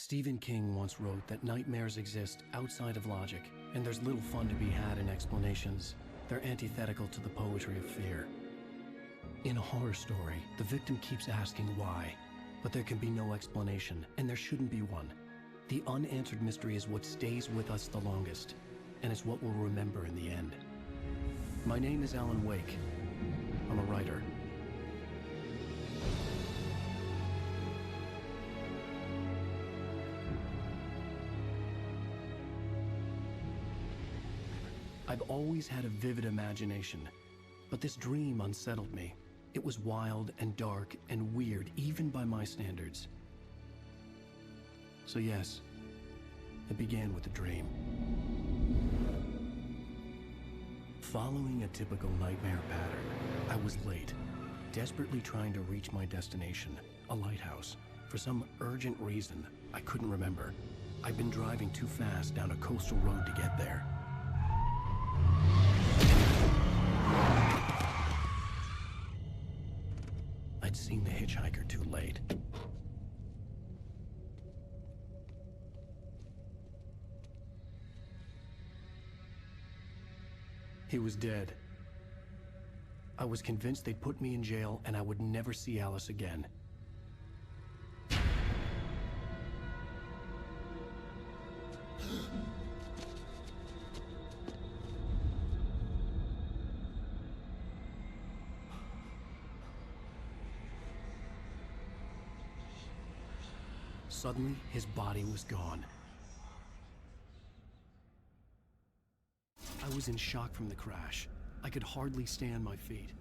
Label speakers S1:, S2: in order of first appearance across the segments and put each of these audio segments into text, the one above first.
S1: Stephen King once wrote that nightmares exist outside of logic, and there's little fun to be had in explanations. They're antithetical to the poetry of fear. In a horror story, the victim keeps asking why, but there can be no explanation, and there shouldn't be one. The unanswered mystery is what stays with us the longest, and it's what we'll remember in the end. My name is Alan Wake. I'm a writer. I've always had a vivid imagination, but this dream unsettled me. It was wild and dark and weird, even by my standards. So yes, it began with a dream. Following a typical nightmare pattern, I was late, desperately trying to reach my destination, a lighthouse. For some urgent reason, I couldn't remember. I'd been driving too fast down a coastal road to get there. I'd seen the hitchhiker too late. He was dead. I was convinced they'd put me in jail and I would never see Alice again. Suddenly, his body was gone. I was in shock from the crash. I could hardly stay on my feet.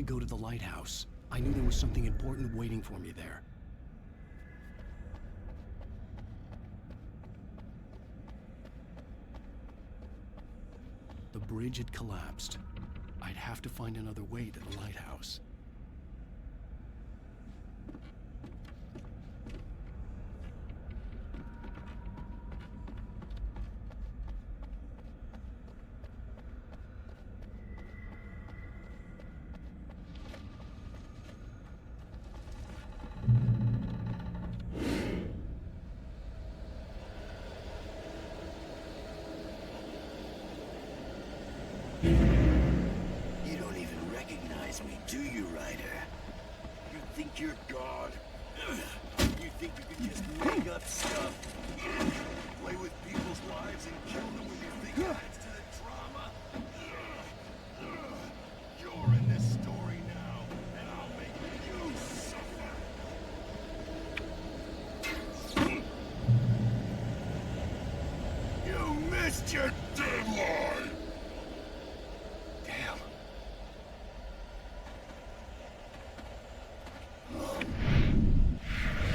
S1: Go to the lighthouse. I knew there was something important waiting for me there. The bridge had collapsed. I'd have to find another way to the lighthouse.
S2: Me, do you, Ryder? You think you're God? You think you can just make up stuff? Play with people's lives and kill them when you think it adds to the drama? You're in this story now, and I'll make you suffer. You missed your deadline! Damn.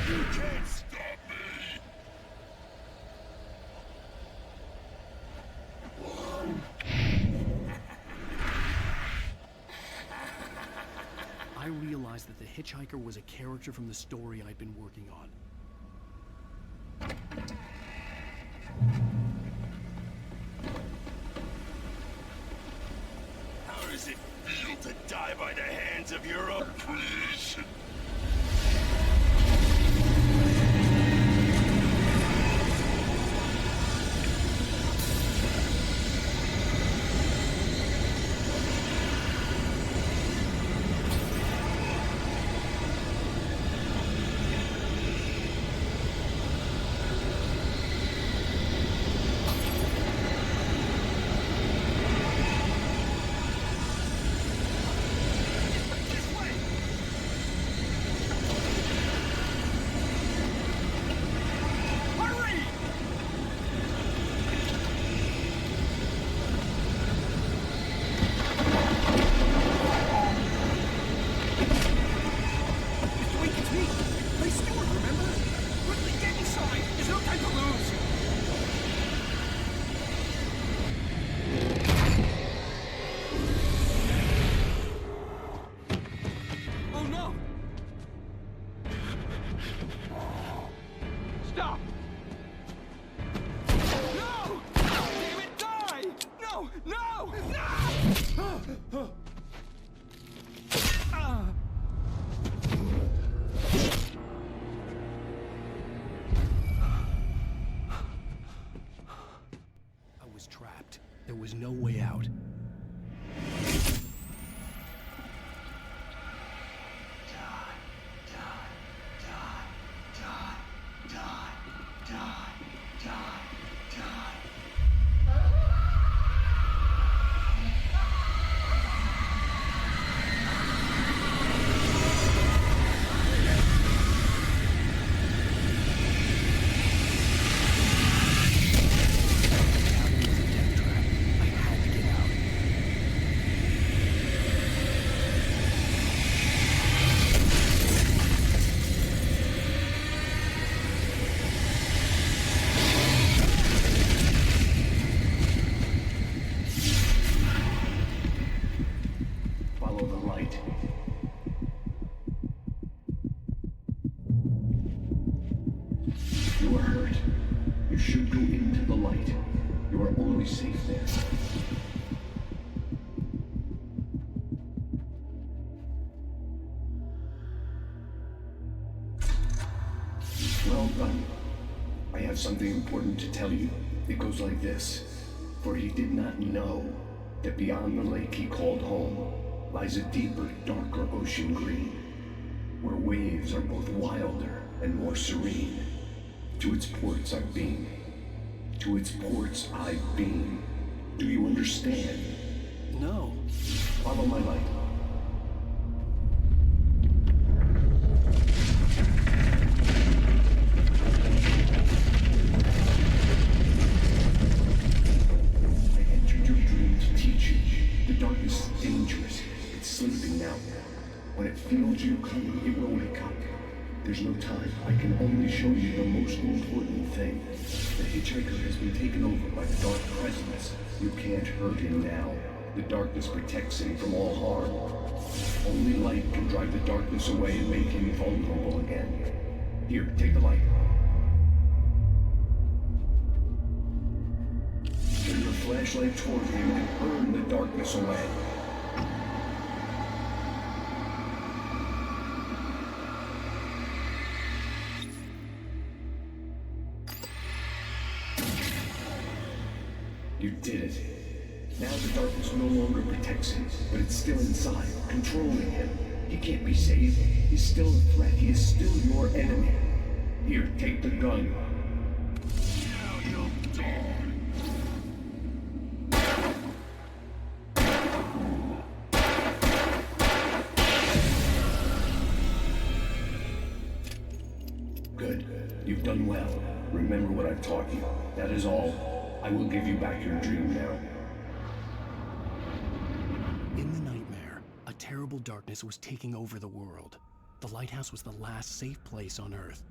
S2: You can't stop me!
S1: I realized that the hitchhiker was a character from the story I'd been working on.
S2: How does it feel to die by the hands of your own creation?
S1: no way out.
S3: You are hurt. You should go into the light. You are only safe there. Well done. I have something important to tell you. It goes like this. For he did not know that beyond the lake he called home lies a deeper, darker ocean green, where waves are both wilder and more serene. To its ports I've been. To its ports I've been. Do you understand?
S1: No.
S3: Follow my light. I entered your dream to teach you. The darkness is dangerous. It's sleeping now. When it feels you coming, it will wake up. There's no time. I can only show you the most important thing. The hitchhiker has been taken over by the dark presence. You can't hurt him now. The darkness protects him from all harm. Only light can drive the darkness away and make him vulnerable again. Here, take the light. Turn your flashlight toward him and burn the darkness away. You did it. Now the darkness no longer protects him, but it's still inside, controlling him. He can't be saved. He's still a threat. He is still your enemy. Here, take the gun.
S2: Now you'll die.
S3: Good. You've done well. Remember what I've taught you. That is all. I will give you back your dream now.
S1: In the nightmare, a terrible darkness was taking over the world. The lighthouse was the last safe place on Earth.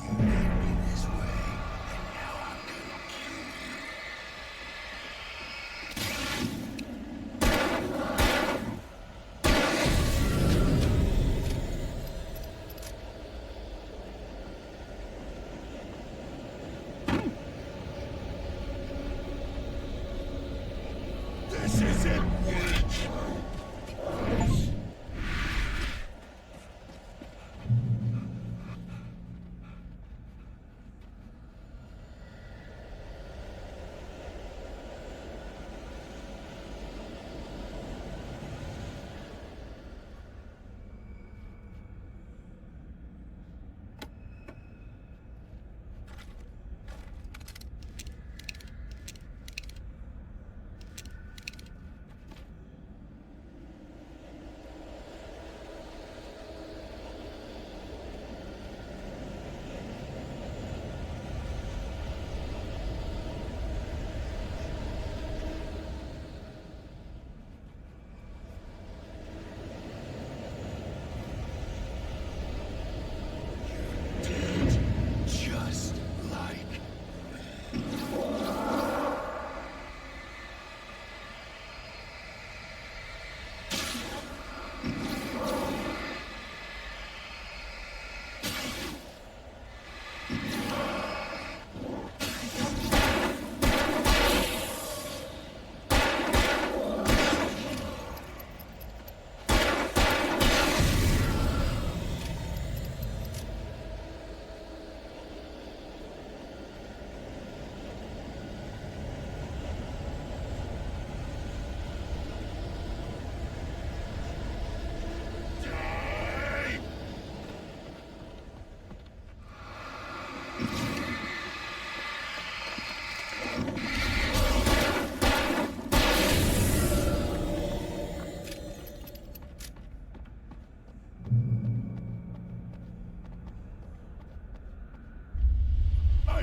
S2: You made me this way, and now I'm gonna kill you.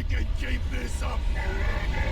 S2: can keep this up forever!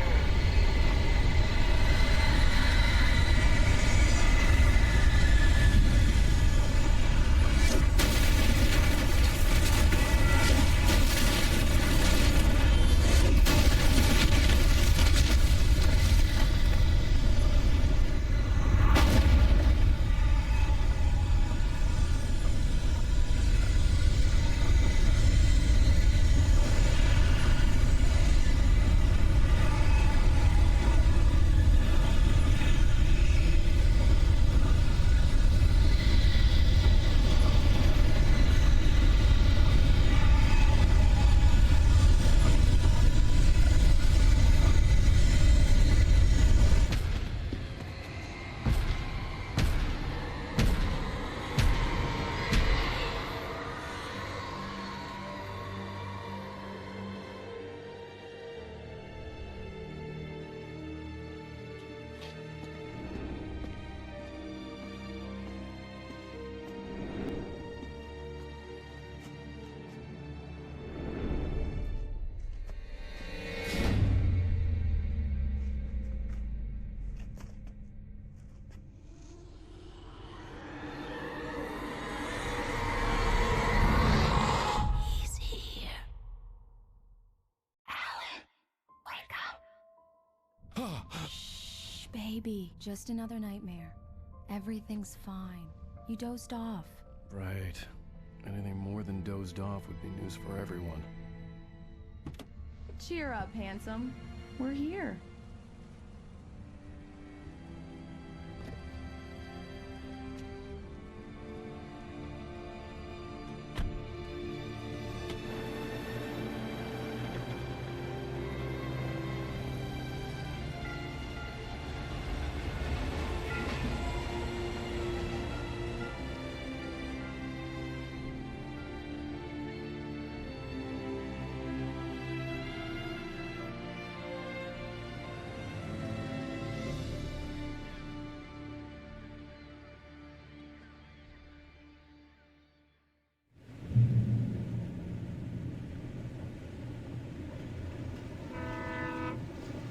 S4: Shh, baby. Just another nightmare. Everything's fine. You dozed off.
S1: Right. Anything more than dozed off would be news for everyone.
S4: Cheer up, handsome. We're here.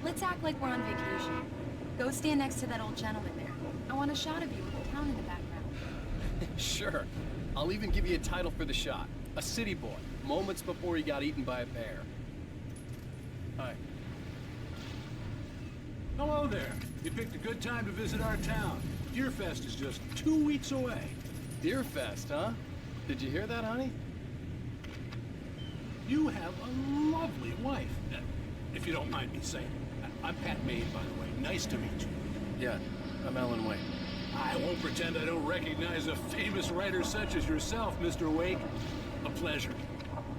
S4: Let's act like we're on vacation. Go stand next to that old gentleman there. I want a shot of you with the town in the background.
S5: Sure. I'll even give you a title for the shot. A city boy, moments before he got eaten by a bear. Hi.
S6: Hello there. You picked a good time to visit our town. Deerfest is just 2 weeks away.
S5: Deerfest, huh? Did you hear that, honey?
S6: You have a lovely wife, if you don't mind me saying. I'm Pat Maine, by the way. Nice to meet you.
S5: Yeah, I'm Alan Wake.
S6: I won't pretend I don't recognize a famous writer such as yourself, Mr. Wake. A pleasure.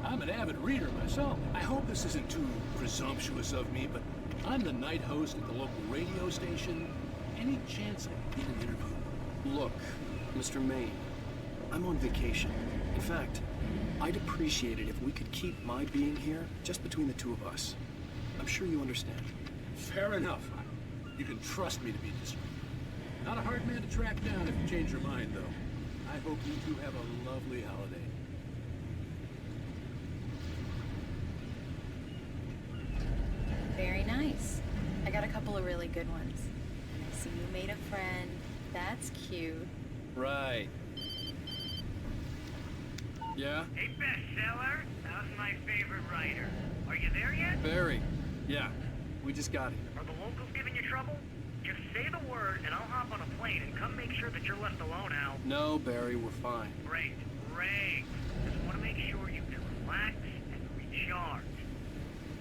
S6: I'm an avid reader myself. I hope this isn't too presumptuous of me, but I'm the night host at the local radio station. Any chance I can get an interview?
S1: Look, Mr. Maine, I'm on vacation. In fact, I'd appreciate it if we could keep my being here just between the two of us. I'm sure you understand.
S6: Fair enough. You can trust me to be discreet. Not a hard man to track down if you change your mind, though. I hope you two have a lovely holiday.
S4: Very nice. I got a couple of really good ones. And I see you made a friend. That's cute.
S5: Right. Yeah?
S7: Hey, bestseller. How's my favorite writer? Are you there yet?
S5: Barry. Yeah. We just got here.
S7: Are the locals giving you trouble? Just say the word, and I'll hop on a plane and come make sure that you're left alone, Al.
S5: No, Barry, we're fine.
S7: Great, great. Just want to make sure you can relax and recharge.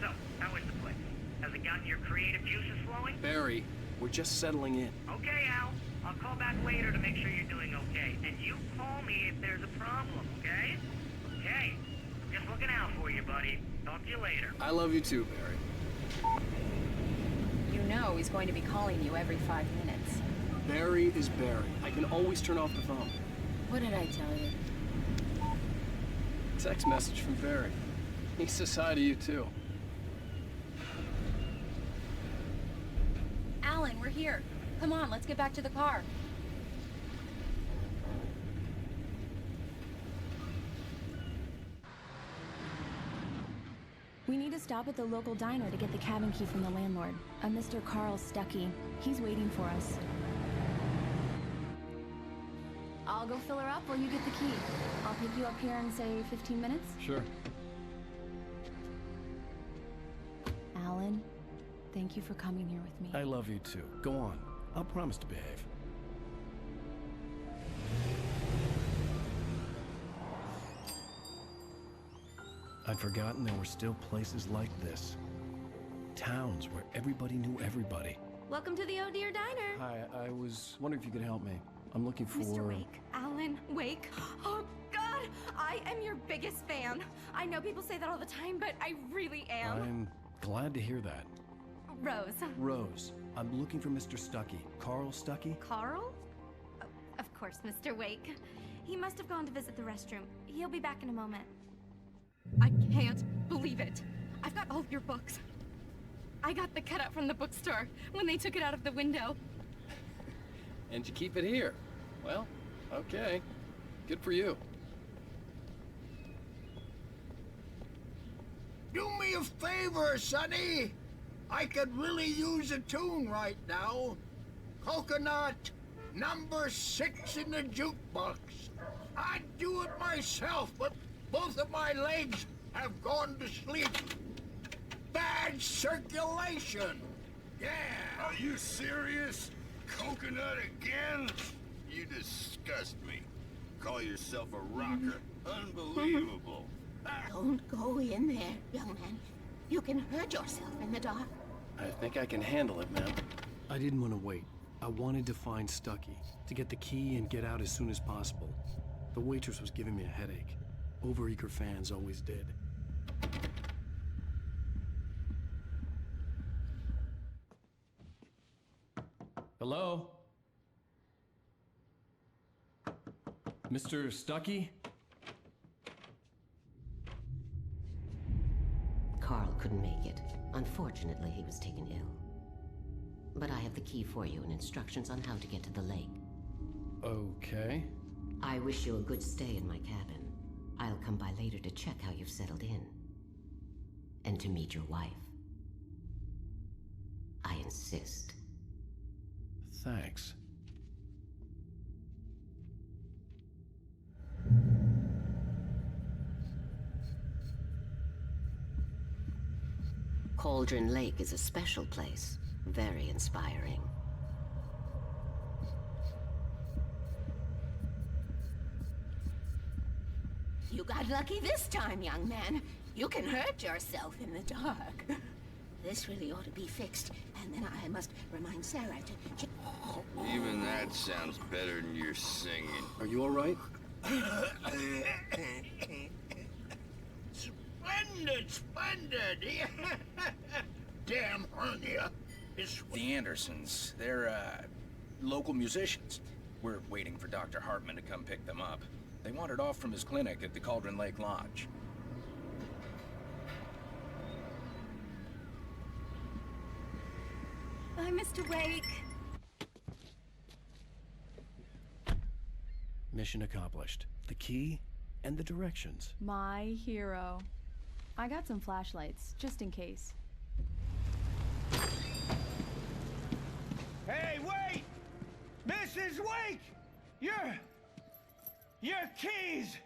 S7: So, how is the place? Has it gotten your creative juices flowing?
S5: Barry, we're just settling in.
S7: Okay, Al. I'll call back later to make sure you're doing okay. And you call me if there's a problem, okay? Okay. Just looking out for you, buddy. Talk to you later.
S5: I love you too, Barry.
S4: You know he's going to be calling you every 5 minutes.
S5: Barry is Barry. I can always turn off the phone.
S4: What did I tell you?
S5: Text message from Barry. He says hi to you too.
S4: Alan, we're here. Come on, let's get back to the car. We need to stop at the local diner to get the cabin key from the landlord, a Mr. Carl Stuckey. He's waiting for us. I'll go fill her up while you get the key. I'll pick you up here in, say, 15 minutes?
S1: Sure.
S4: Alan, thank you for coming here with me.
S1: I love you too. Go on. I'll promise to behave. I'd forgotten there were still places like this. Towns where everybody knew everybody.
S4: Welcome to the Oh Dear Diner.
S1: Hi, I was wondering if you could help me. I'm looking for...
S8: Mr. Wake. Alan Wake. Oh, God! I am your biggest fan. I know people say that all the time, but I really am.
S1: I'm glad to hear that.
S8: Rose.
S1: Rose, I'm looking for Mr. Stuckey. Carl Stuckey?
S8: Carl? Oh, of course, Mr. Wake. He must have gone to visit the restroom. He'll be back in a moment. I can't believe it. I've got all your books. I got the cutout from the bookstore when they took it out of the window.
S5: And you keep it here. Well, okay. Good for you.
S9: Do me a favor, Sonny. I could really use a tune right now. Coconut, number 6 in the jukebox. I'd do it myself, but both of my legs have gone to sleep. Bad circulation. Yeah.
S2: Are you serious? Coconut again? You disgust me. Call yourself a rocker? Unbelievable.
S10: Don't go in there, young man. You can hurt yourself in the dark.
S5: I think I can handle it, ma'am.
S1: I didn't want to wait. I wanted to find Stuckey, to get the key and get out as soon as possible. The waitress was giving me a headache. Overeager fans always did. Hello? Mr. Stuckey?
S10: Carl couldn't make it. Unfortunately, he was taken ill. But I have the key for you and instructions on how to get to the lake.
S1: Okay.
S10: I wish you a good stay in my cabin. I'll come by later to check how you've settled in. And to meet your wife. I insist.
S1: Thanks.
S10: Cauldron Lake is a special place. Very inspiring. You got lucky this time, young man. You can hurt yourself in the dark. This really ought to be fixed, and then I must remind Sarah to...
S2: Even that sounds better than your singing.
S5: Are you all right?
S9: Splendid, splendid. Damn hernia. It's...
S11: The Andersons, they're, local musicians. We're waiting for Dr. Hartman to come pick them up. They wandered off from his clinic at the Cauldron Lake Lodge.
S8: Bye, Mr. Wake.
S1: Mission accomplished. The key and the directions.
S4: My hero. I got some flashlights, just in case.
S9: Hey, wait! Mrs. Wake! Your keys!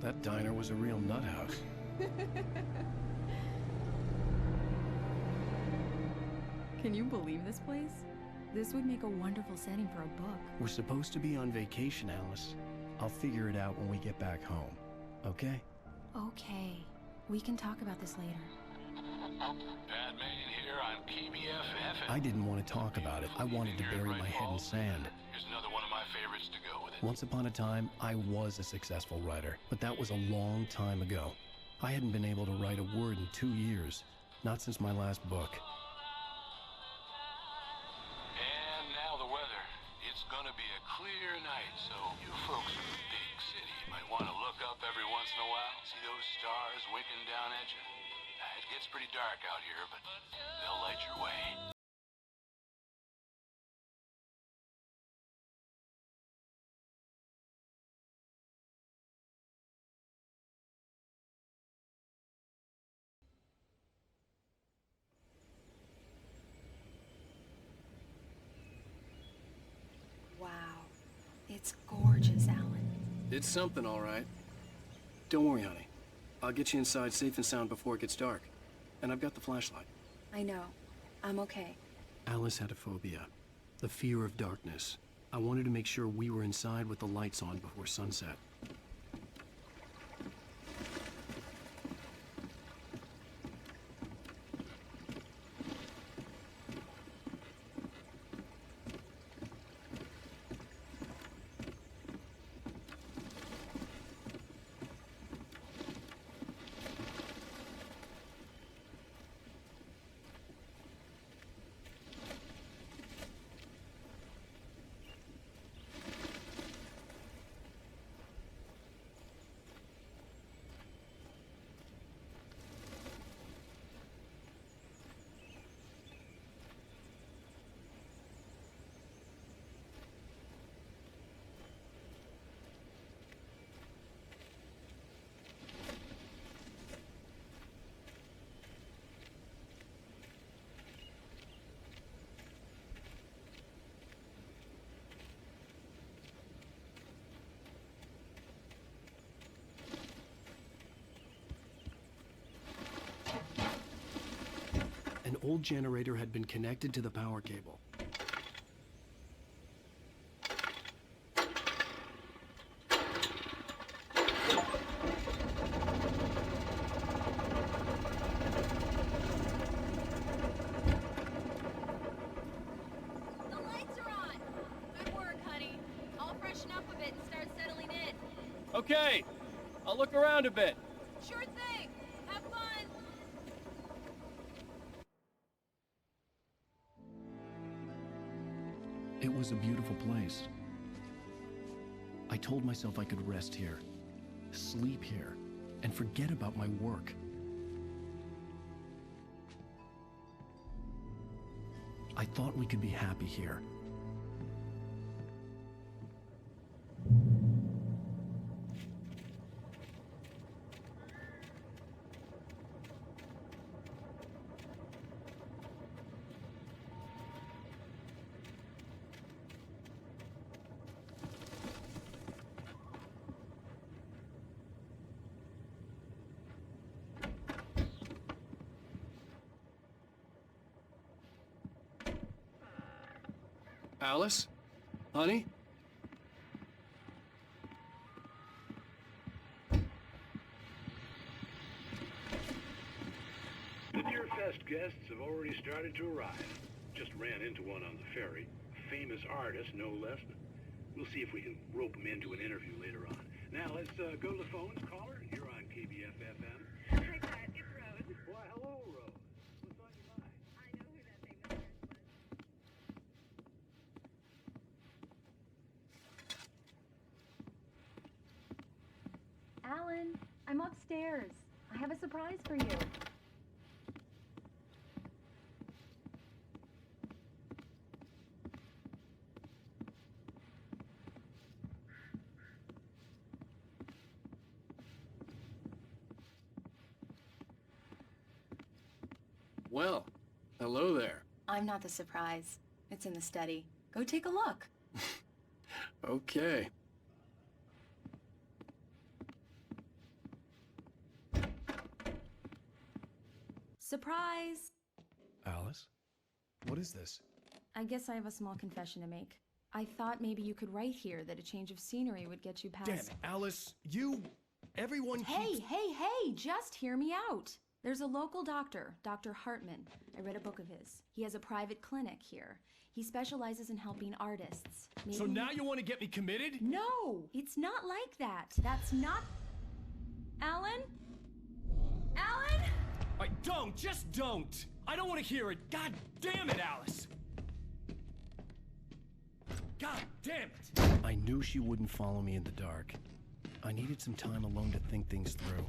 S1: That diner was a real nut house.
S4: Can you believe this place? This would make a wonderful setting for a book.
S1: We're supposed to be on vacation, Alice. I'll figure it out when we get back home. Okay?
S4: Okay. We can talk about this later.
S6: Batman here on PBFF.
S1: I didn't want to talk about it. I wanted to bury my head in sand.
S6: Here's another one of my favorites to go with it.
S1: Once upon a time, I was a successful writer, but that was a long time ago. I hadn't been able to write a word in 2 years, not since my last book.
S6: And now the weather. It's gonna be a clear night, so you folks in the big city might want to look up every once in a while, see those stars winking down at you. It gets pretty dark out here, but they'll light your way.
S4: It's gorgeous, Alan.
S5: It's something, all right. Don't worry, honey. I'll get you inside safe and sound before it gets dark. And I've got the flashlight.
S4: I know. I'm okay.
S1: Alice had a phobia, the fear of darkness. I wanted to make sure we were inside with the lights on before sunset. An old generator had been connected to the power cable.
S4: The lights are on! Good work, honey. I'll freshen up a bit and start settling in.
S5: Okay, I'll look around a bit.
S4: Sure thing! Have fun!
S1: It was a beautiful place. I told myself I could rest here, sleep here, and forget about my work. I thought we could be happy here.
S5: Alice? Honey?
S6: The Deer Fest guests have already started to arrive. Just ran into one on the ferry. A famous artist, no less. We'll see if we can rope him into an interview later on. Now, let's go to the phones. Caller, you're on KBF-FM.
S12: Hi, Pat. It's Rose.
S6: Why, hello, Rose. What's on your mind?
S12: I know who that famous artist was.
S4: Alan, I'm upstairs. I have a surprise for you.
S5: Well, hello there.
S4: I'm not the surprise. It's in the study. Go take a look.
S5: Okay.
S4: Surprise!
S1: Alice? What is this?
S4: I guess I have a small confession to make. I thought maybe you could write here that a change of scenery would get you past...
S1: Damn it, Alice, everyone
S4: Hey,
S1: keeps...
S4: hey, just hear me out. There's a local doctor, Dr. Hartman. I read a book of his. He has a private clinic here. He specializes in helping artists. Maybe...
S1: So now you want to get me committed?
S4: No, it's not like that. That's not... Alan? Alan?
S1: Just don't! I don't want to hear it! God damn it, Alice! God damn it! I knew she wouldn't follow me in the dark. I needed some time alone to think things through.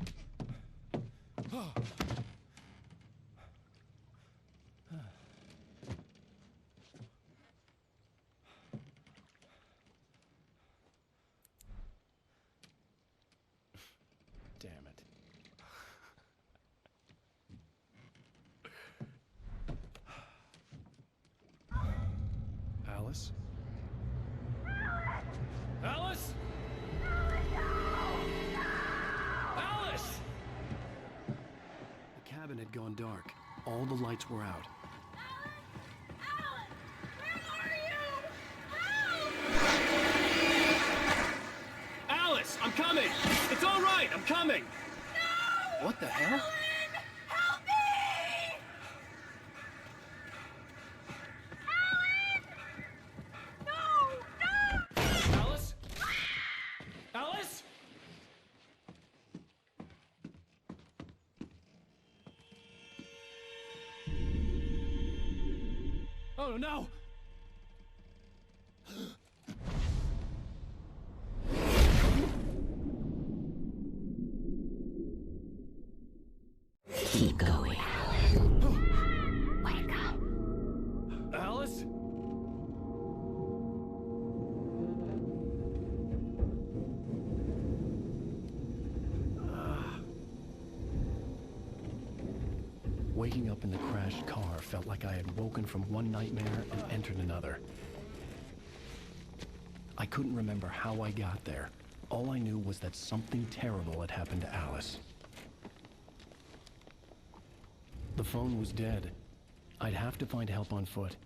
S1: Damn it. Alice? dark. All the lights were out.
S5: Alice, I'm coming! It's all right, I'm coming! No! What the hell?
S8: Help me! No!
S5: Alice? Alice? Oh no!
S10: Keep going. Wake up.
S5: Alice?
S1: Waking up in the crashed car felt like I had woken from one nightmare and entered another. I couldn't remember how I got there. All I knew was that something terrible had happened to Alice. The phone was dead. I'd have to find help on foot.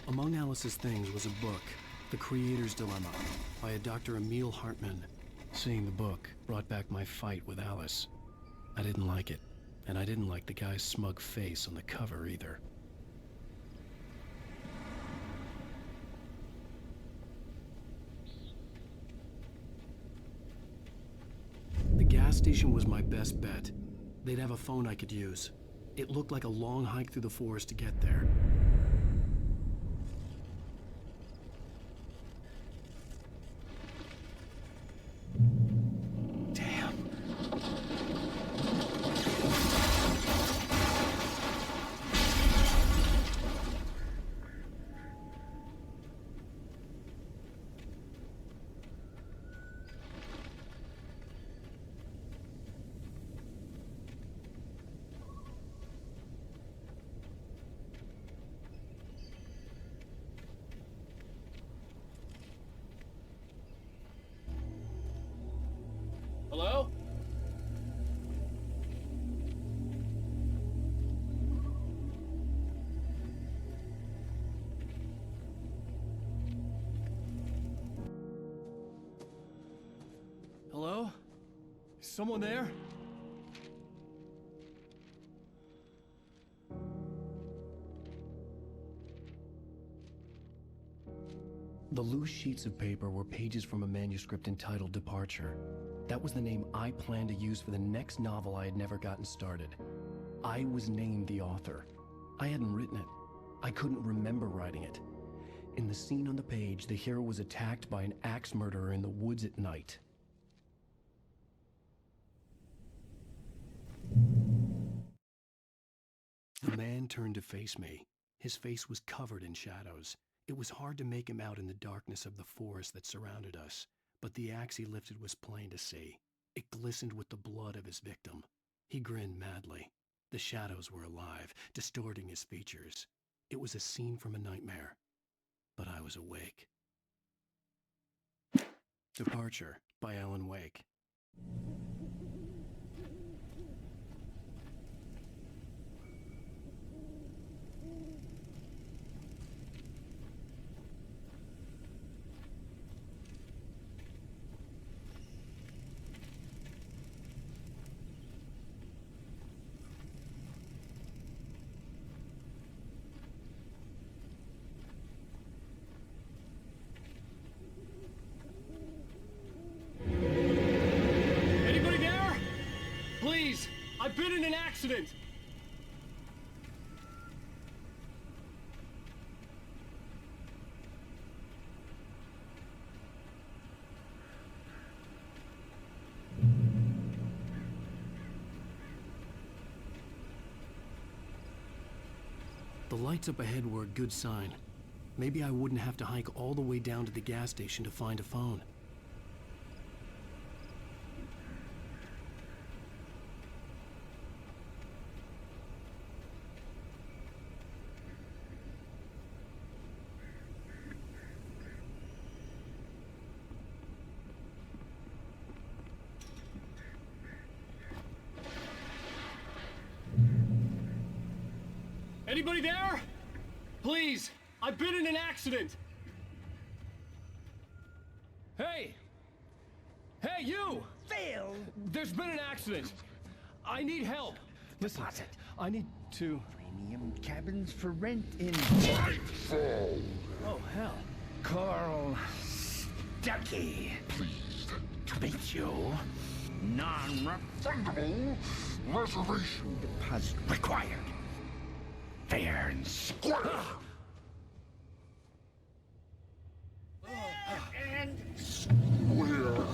S1: Among Alice's things was a book, The Creator's Dilemma, by a Dr. Emil Hartmann. Seeing the book brought back my fight with Alice. I didn't like it, and I didn't like the guy's smug face on the cover either. The gas station was my best bet. They'd have a phone I could use. It looked like a long hike through the forest to get there. Damn.
S5: Hello? Hello? Is someone there?
S1: The loose sheets of paper were pages from a manuscript entitled Departure. That was the name I planned to use for the next novel I had never gotten started. I was named the author. I hadn't written it. I couldn't remember writing it. In the scene on the page, the hero was attacked by an axe murderer in the woods at night. The man turned to face me. His face was covered in shadows. It was hard to make him out in the darkness of the forest that surrounded us, but the axe he lifted was plain to see. It glistened with the blood of his victim. He grinned madly. The shadows were alive, distorting his features. It was a scene from a nightmare, but I was awake. Departure by Alan Wake.
S5: Anybody there? Please, I've been in an accident.
S1: The lights up ahead were a good sign. Maybe I wouldn't have to hike all the way down to the gas station to find a phone.
S5: Anybody there? Please, I've been in an accident. Hey! Hey, you!
S9: Phil!
S5: There's been an accident. I need help. Listen, I need to...
S9: Premium cabins for rent in...
S5: Oh, hell.
S9: Carl Stuckey. Pleased to meet you. Non-refundable reservation deposit required. Fair and square. And square.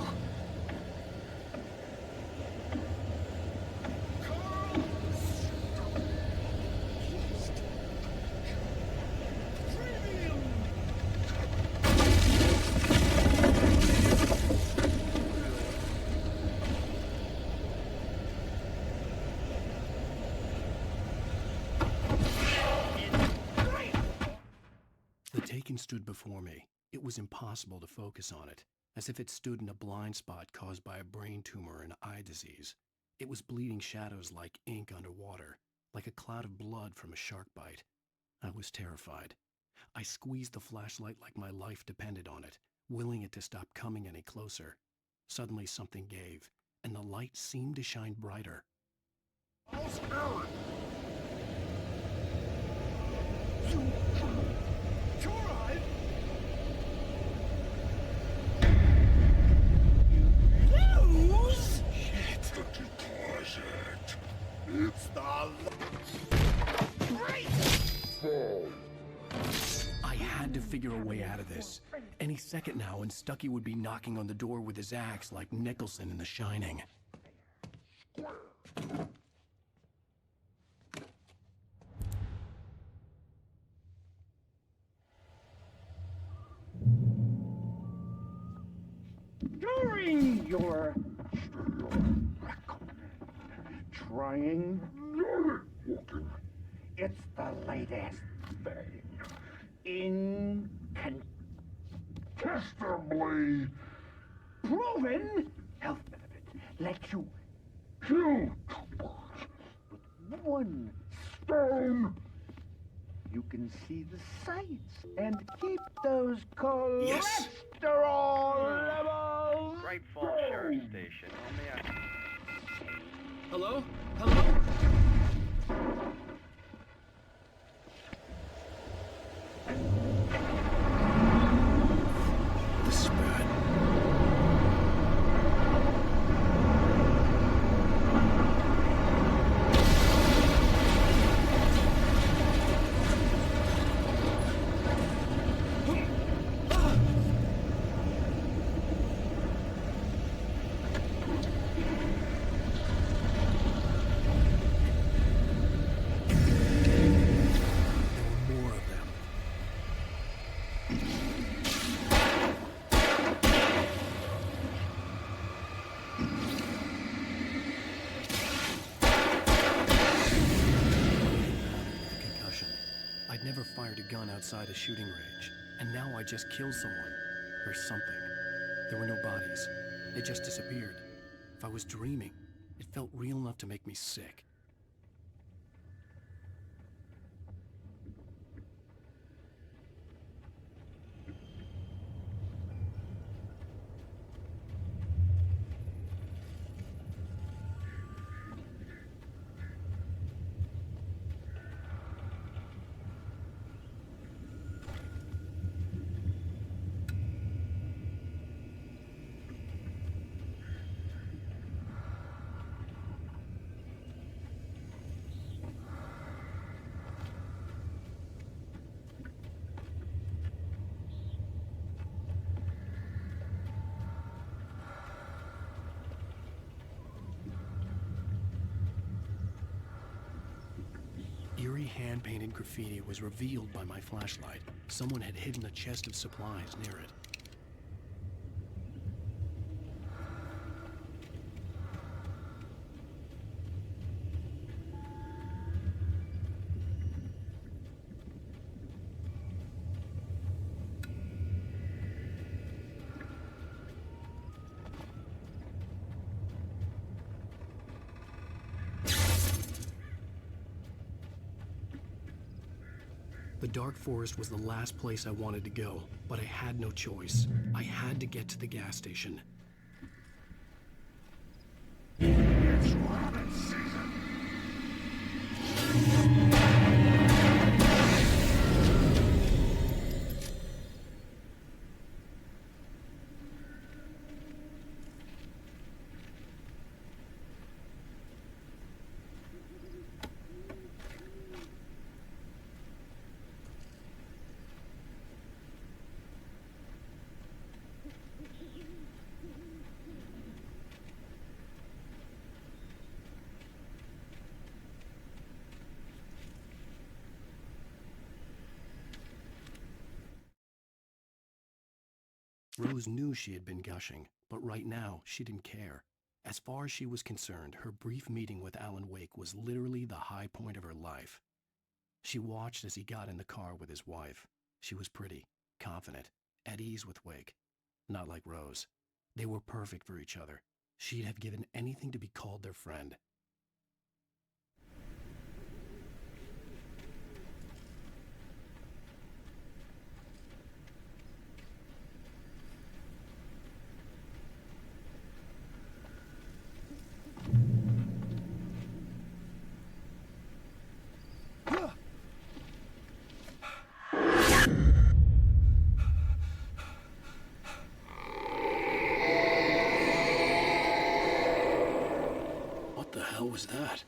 S1: The Taken stood before me. It was impossible to focus on it, as if it stood in a blind spot caused by a brain tumor and eye disease. It was bleeding shadows like ink underwater, like a cloud of blood from a shark bite. I was terrified. I squeezed the flashlight like my life depended on it, willing it to stop coming any closer. Suddenly something gave, and the light seemed to shine brighter.
S9: It's the
S1: I had to figure a way out of this. Any second now, and Stuckey would be knocking on the door with his axe like Nicholson in The Shining.
S9: During your trying, it's the latest thing. Incontestably proven health benefit lets you kill two birds with one stone. You can see the sights and keep those cholesterol levels.
S13: Great Falls Sheriff Station.
S5: Hello? Hello?
S1: The spread. Never fired a gun outside a shooting range, and now I just killed someone, or something. There were no bodies. They just disappeared. If I was dreaming, it felt real enough to make me sick. Eerie hand-painted graffiti was revealed by my flashlight. Someone had hidden a chest of supplies near it. The dark forest was the last place I wanted to go, but I had no choice. I had to get to the gas station.
S3: It's rabbit season.
S1: Rose knew she had been gushing, but right now she didn't care. As far as she was concerned, her brief meeting with Alan Wake was literally the high point of her life. She watched as he got in the car with his wife. She was pretty, confident, at ease with Wake. Not like Rose. They were perfect for each other. She'd have given anything to be called their friend. What the hell was that?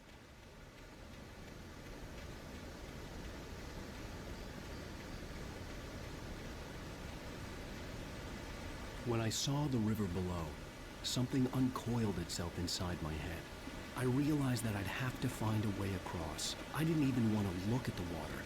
S1: When I saw the river below, something uncoiled itself inside my head. I realized that I'd have to find a way across. I didn't even want to look at the water.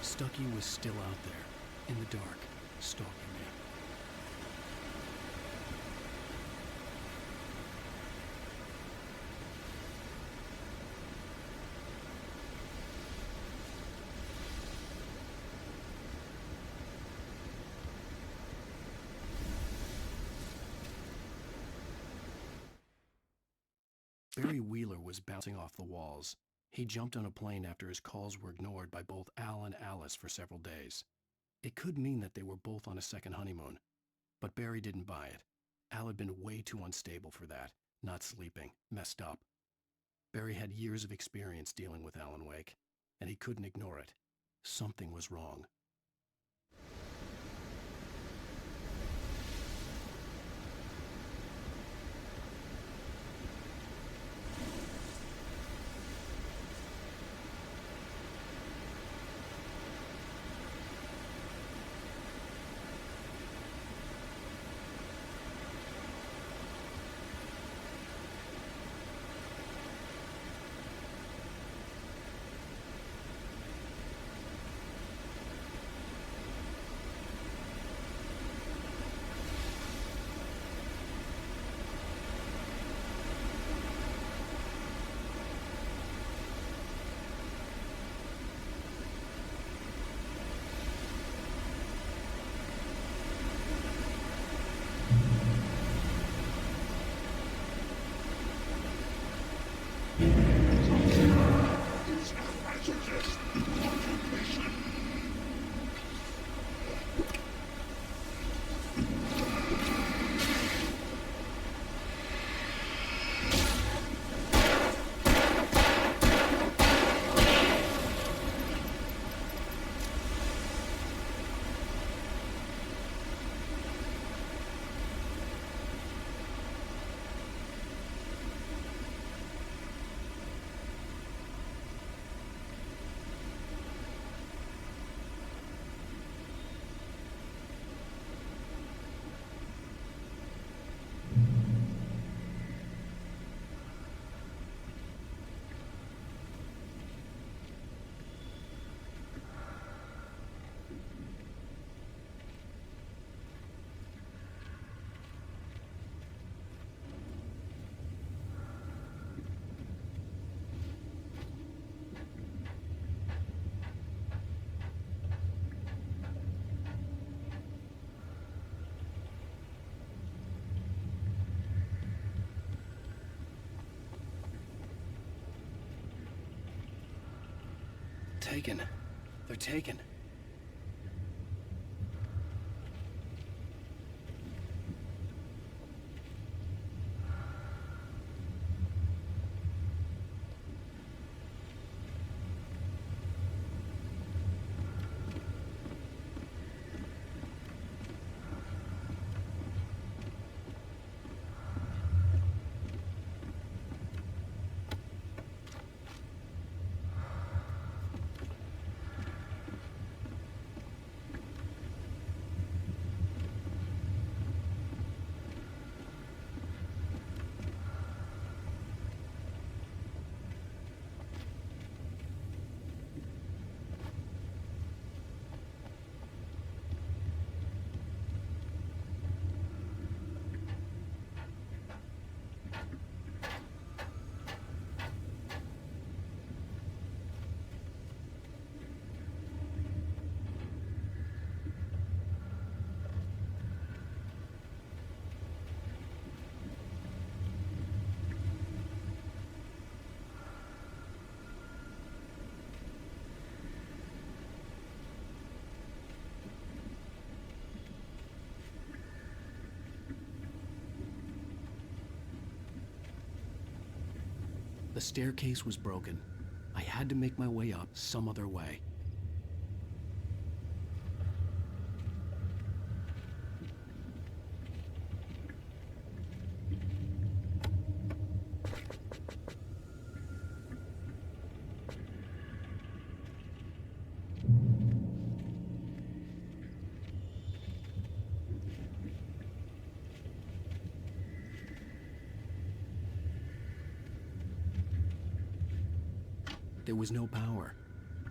S1: Stucky was still out there, in the dark, stalking me. Barry Wheeler was bouncing off the walls. He jumped on a plane after his calls were ignored by both Al and Alice for several days. It could mean that they were both on a second honeymoon. But Barry didn't buy it. Al had been way too unstable for that, not sleeping, messed up. Barry had years of experience dealing with Alan Wake, and he couldn't ignore it. Something was wrong. taken. They're taken. The staircase was broken. I had to make my way up some other way. There was no power.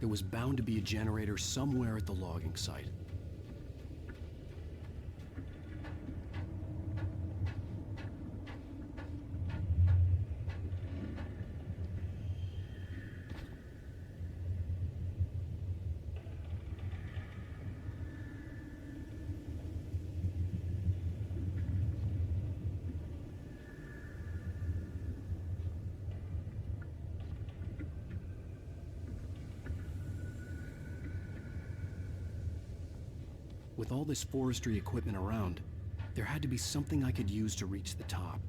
S1: There was bound to be a generator somewhere at the logging site. With all this forestry equipment around, there had to be something I could use to reach the top.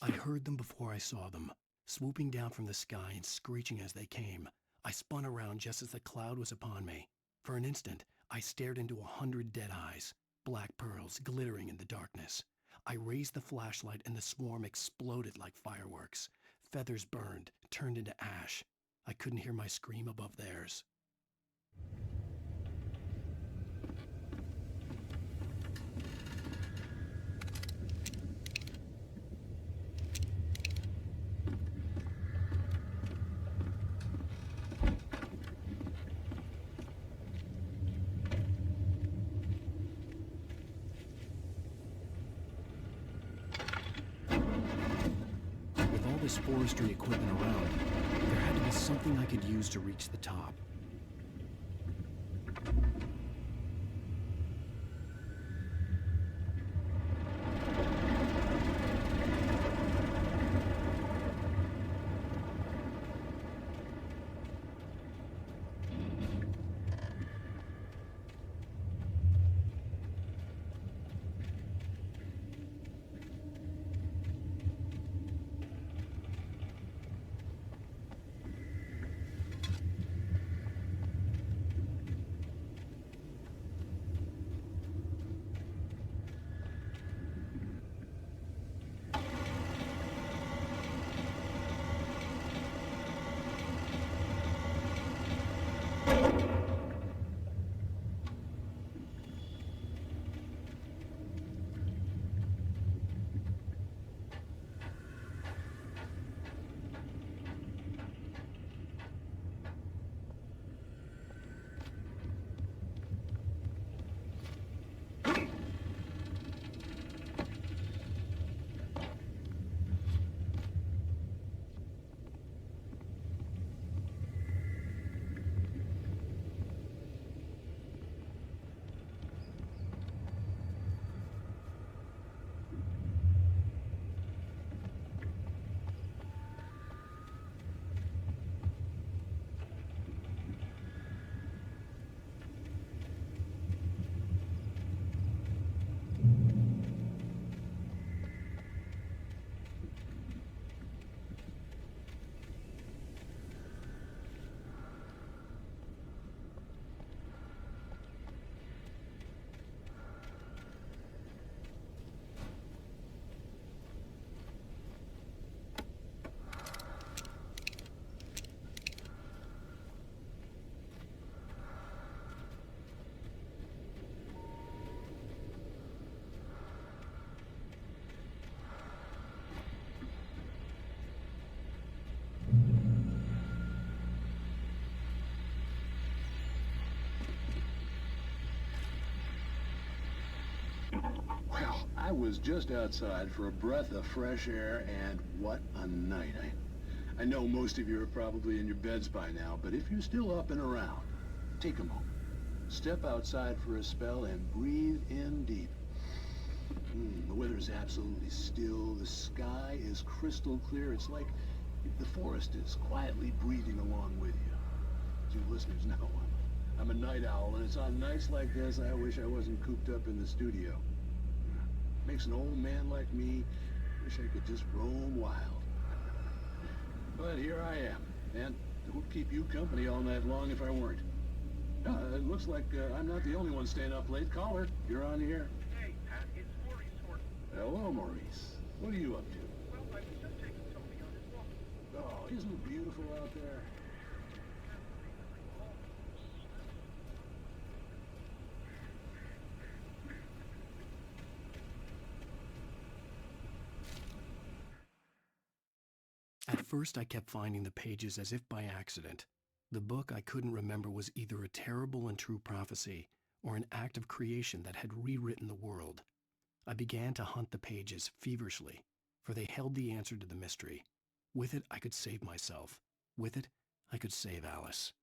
S1: I heard them before I saw them, swooping down from the sky and screeching as they came. I spun around just as the cloud was upon me. For an instant, I stared into 100 dead eyes, black pearls glittering in the darkness. I raised the flashlight and the swarm exploded like fireworks. Feathers burned, turned into ash. I couldn't hear my scream above theirs. This forestry equipment around, there had to be something I could use to reach the top.
S14: I was just outside for a breath of fresh air, and what a night. I know most of you are probably in your beds by now, but if you're still up and around, take a moment. Step outside for a spell and breathe in deep. The weather is absolutely still. The sky is crystal clear. It's like the forest is quietly breathing along with you. As you listeners know, I'm a night owl, and it's on nights like this I wish I wasn't cooped up in the studio. Makes an old man like me wish I could just roam wild. But here I am, and it would keep you company all night long if I weren't. It looks like I'm not the only one staying up late. Caller, you're on the air.
S15: Hey, Pat, it's Maurice Horton.
S14: Hello, Maurice. What are you up to?
S15: Well, I was just taking Tony on his walk.
S14: Oh, isn't it beautiful out there?
S1: At first, I kept finding the pages as if by accident. The book I couldn't remember was either a terrible and true prophecy or an act of creation that had rewritten the world. I began to hunt the pages feverishly, for they held the answer to the mystery. With it, I could save myself. With it, I could save Alice.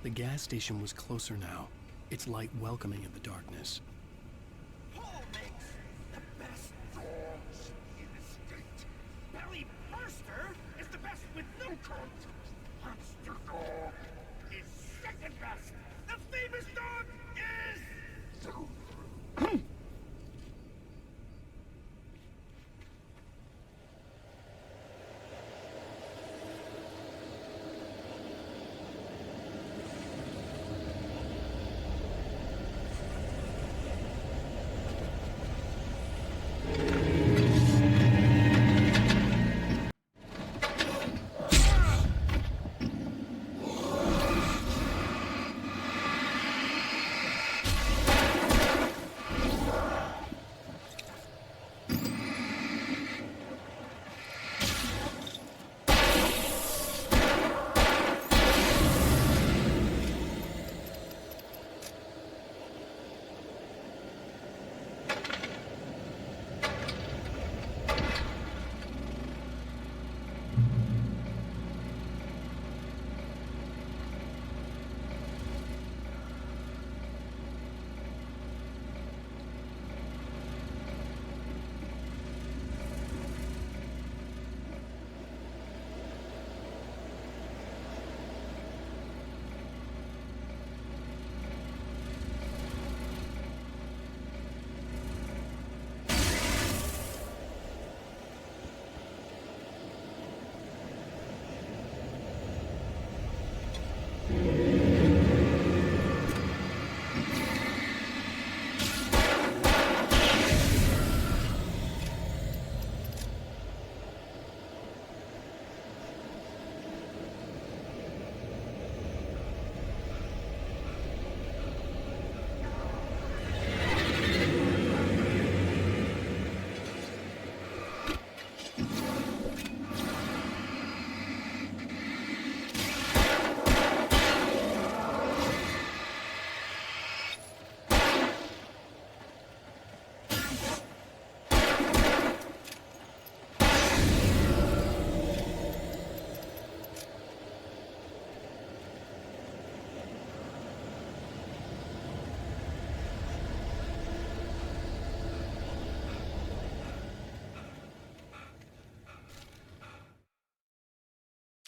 S1: The gas station was closer now, its light welcoming in the darkness.
S2: Paul makes the best dogs in the state. Belly Burster is the best with no coat. Monster Dog is second best. The famous dog is...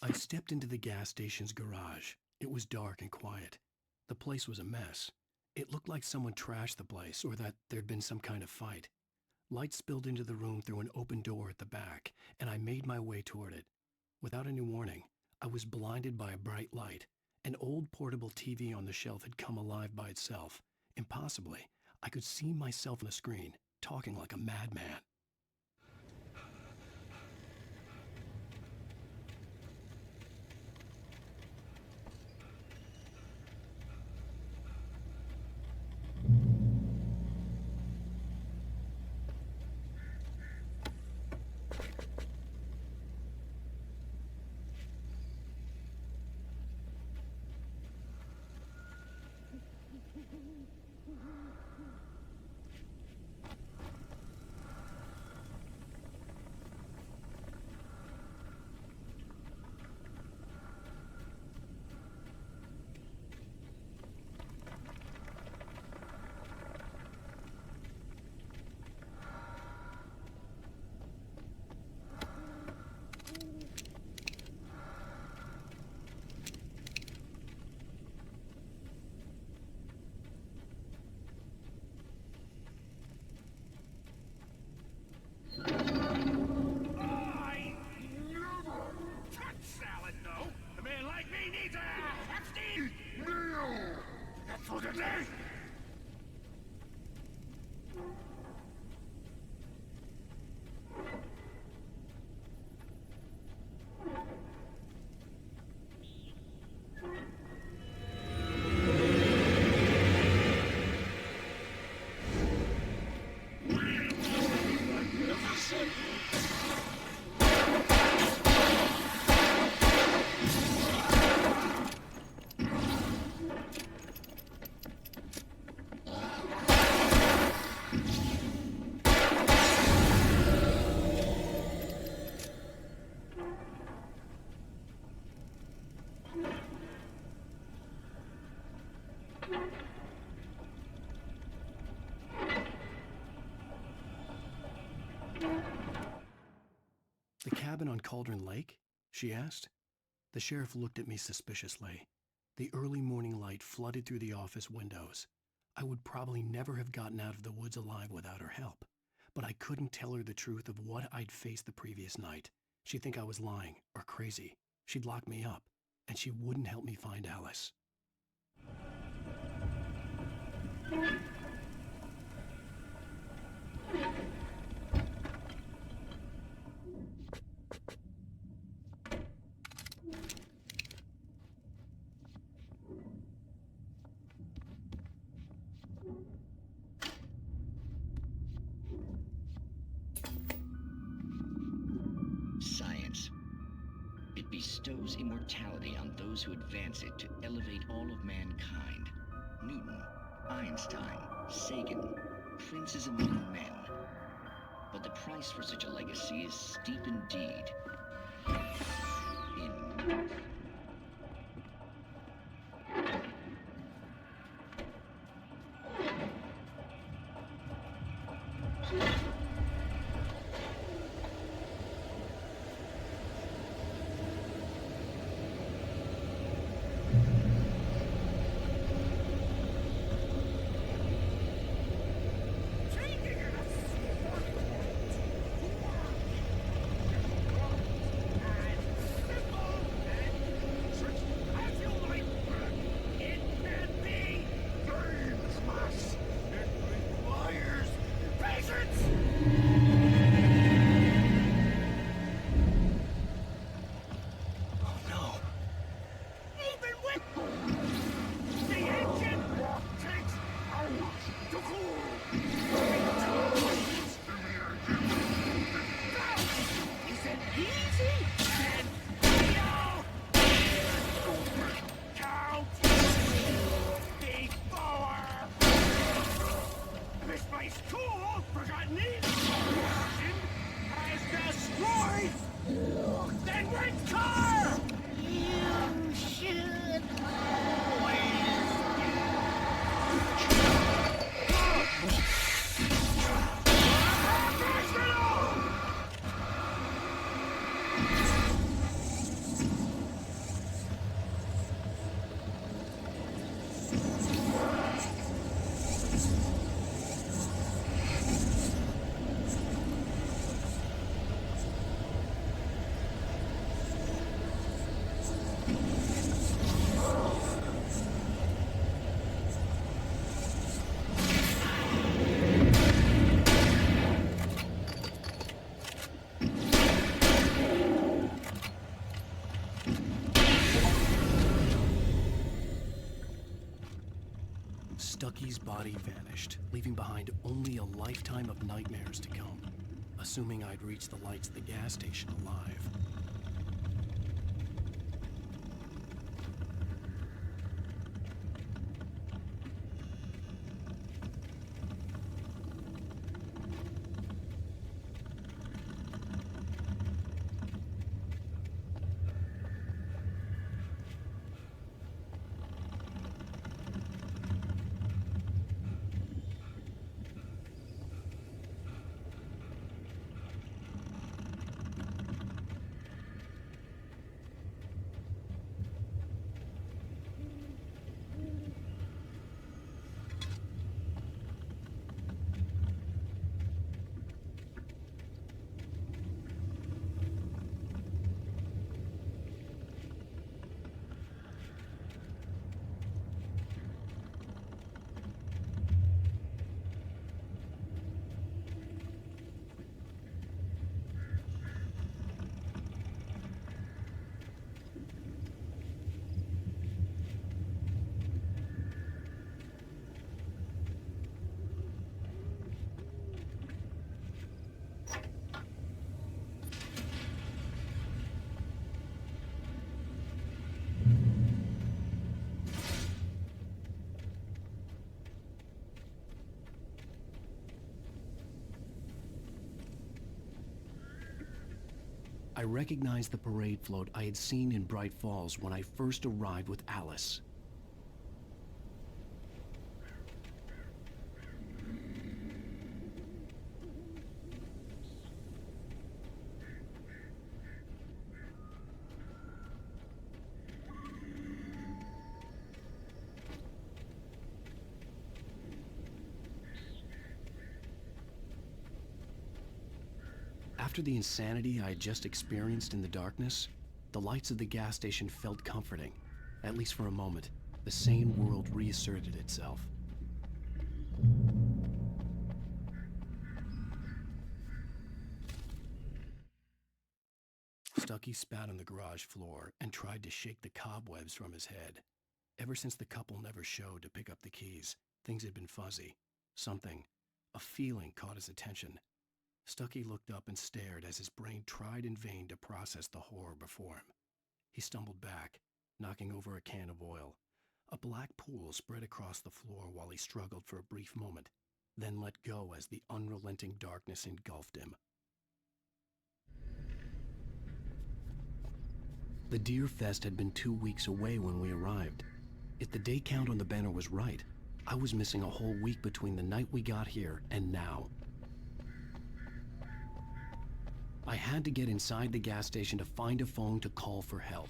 S1: I stepped into the gas station's garage. It was dark and quiet. The place was a mess. It looked like someone trashed the place or that there'd been some kind of fight. Light spilled into the room through an open door at the back, and I made my way toward it. Without any warning, I was blinded by a bright light. An old portable TV on the shelf had come alive by itself. Impossibly, I could see myself on the screen, talking like a madman.
S9: like me needs a hefty meal. That's for today.
S1: The cabin on Cauldron Lake? She asked. The sheriff looked at me suspiciously. The early morning light flooded through the office windows. I would probably never have gotten out of the woods alive without her help, but I couldn't tell her the truth of what I'd faced the previous night. She'd think I was lying or crazy. She'd lock me up, and she wouldn't help me find Alice.
S16: Science. It bestows immortality on those who advance it to elevate all of mankind. Newton, Einstein, Sagan, princes among men. But the price for such a legacy is steep indeed. In...
S1: Stucky's body vanished, leaving behind only a lifetime of nightmares to come, assuming I'd reached the lights of the gas station alive. I recognized the parade float I had seen in Bright Falls when I first arrived with Alice. After the insanity I had just experienced in the darkness, the lights of the gas station felt comforting. At least for a moment, the sane world reasserted itself. Stucky spat on the garage floor and tried to shake the cobwebs from his head. Ever since the couple never showed to pick up the keys, things had been fuzzy. Something, a feeling caught his attention. Stucky looked up and stared as his brain tried in vain to process the horror before him. He stumbled back, knocking over a can of oil. A black pool spread across the floor while he struggled for a brief moment, then let go as the unrelenting darkness engulfed him. The Deer Fest had been 2 weeks away when we arrived. If the day count on the banner was right, I was missing a whole week between the night we got here and now. I had to get inside the gas station to find a phone to call for help.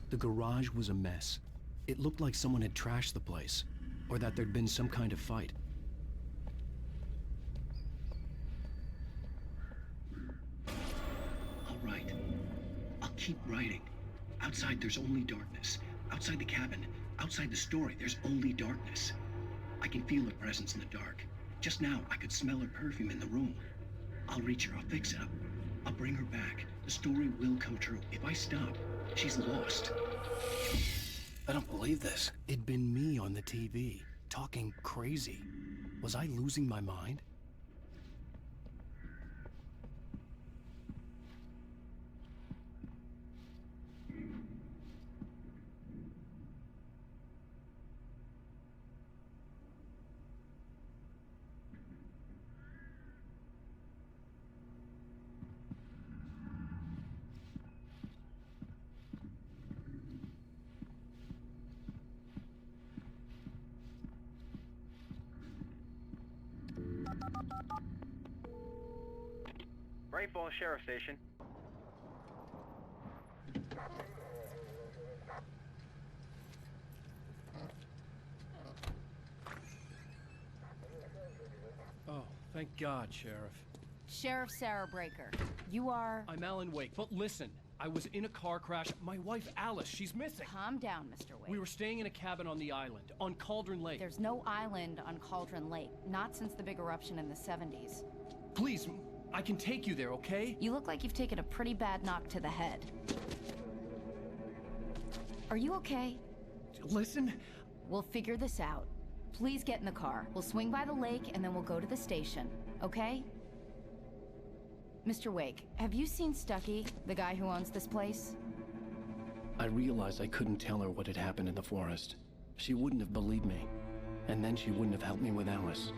S1: The garage was a mess. It looked like someone had trashed the place, or that there'd been some kind of fight.
S17: All right. I'll keep writing. Outside, there's only darkness. Outside the cabin, outside the story, there's only darkness. I can feel her presence in the dark. Just now, I could smell her perfume in the room. I'll reach her, I'll fix it up. I'll bring her back. The story will come true. If I stop, she's lost.
S1: I don't believe this. It'd been me on the TV, talking crazy. Was I losing my mind?
S13: Bright Falls Sheriff Station.
S5: Oh, thank God, Sheriff.
S4: Sheriff Sarah Breaker, you are...
S5: I'm Alan Wake, but listen, I was in a car crash. My wife, Alice, she's missing.
S4: Calm down, Mr. Wake.
S5: We were staying in a cabin on the island, on Cauldron Lake.
S4: There's no island on Cauldron Lake, not since the big eruption in the 70s.
S5: Please, I can take you there, okay?
S4: You look like you've taken a pretty bad knock to the head. Are you okay?
S5: Listen.
S4: We'll figure this out. Please get in the car. We'll swing by the lake and then we'll go to the station, okay? Mr. Wake, have you seen Stucky, the guy who owns this place?
S1: I realized I couldn't tell her what had happened in the forest. She wouldn't have believed me. And then she wouldn't have helped me with Alice.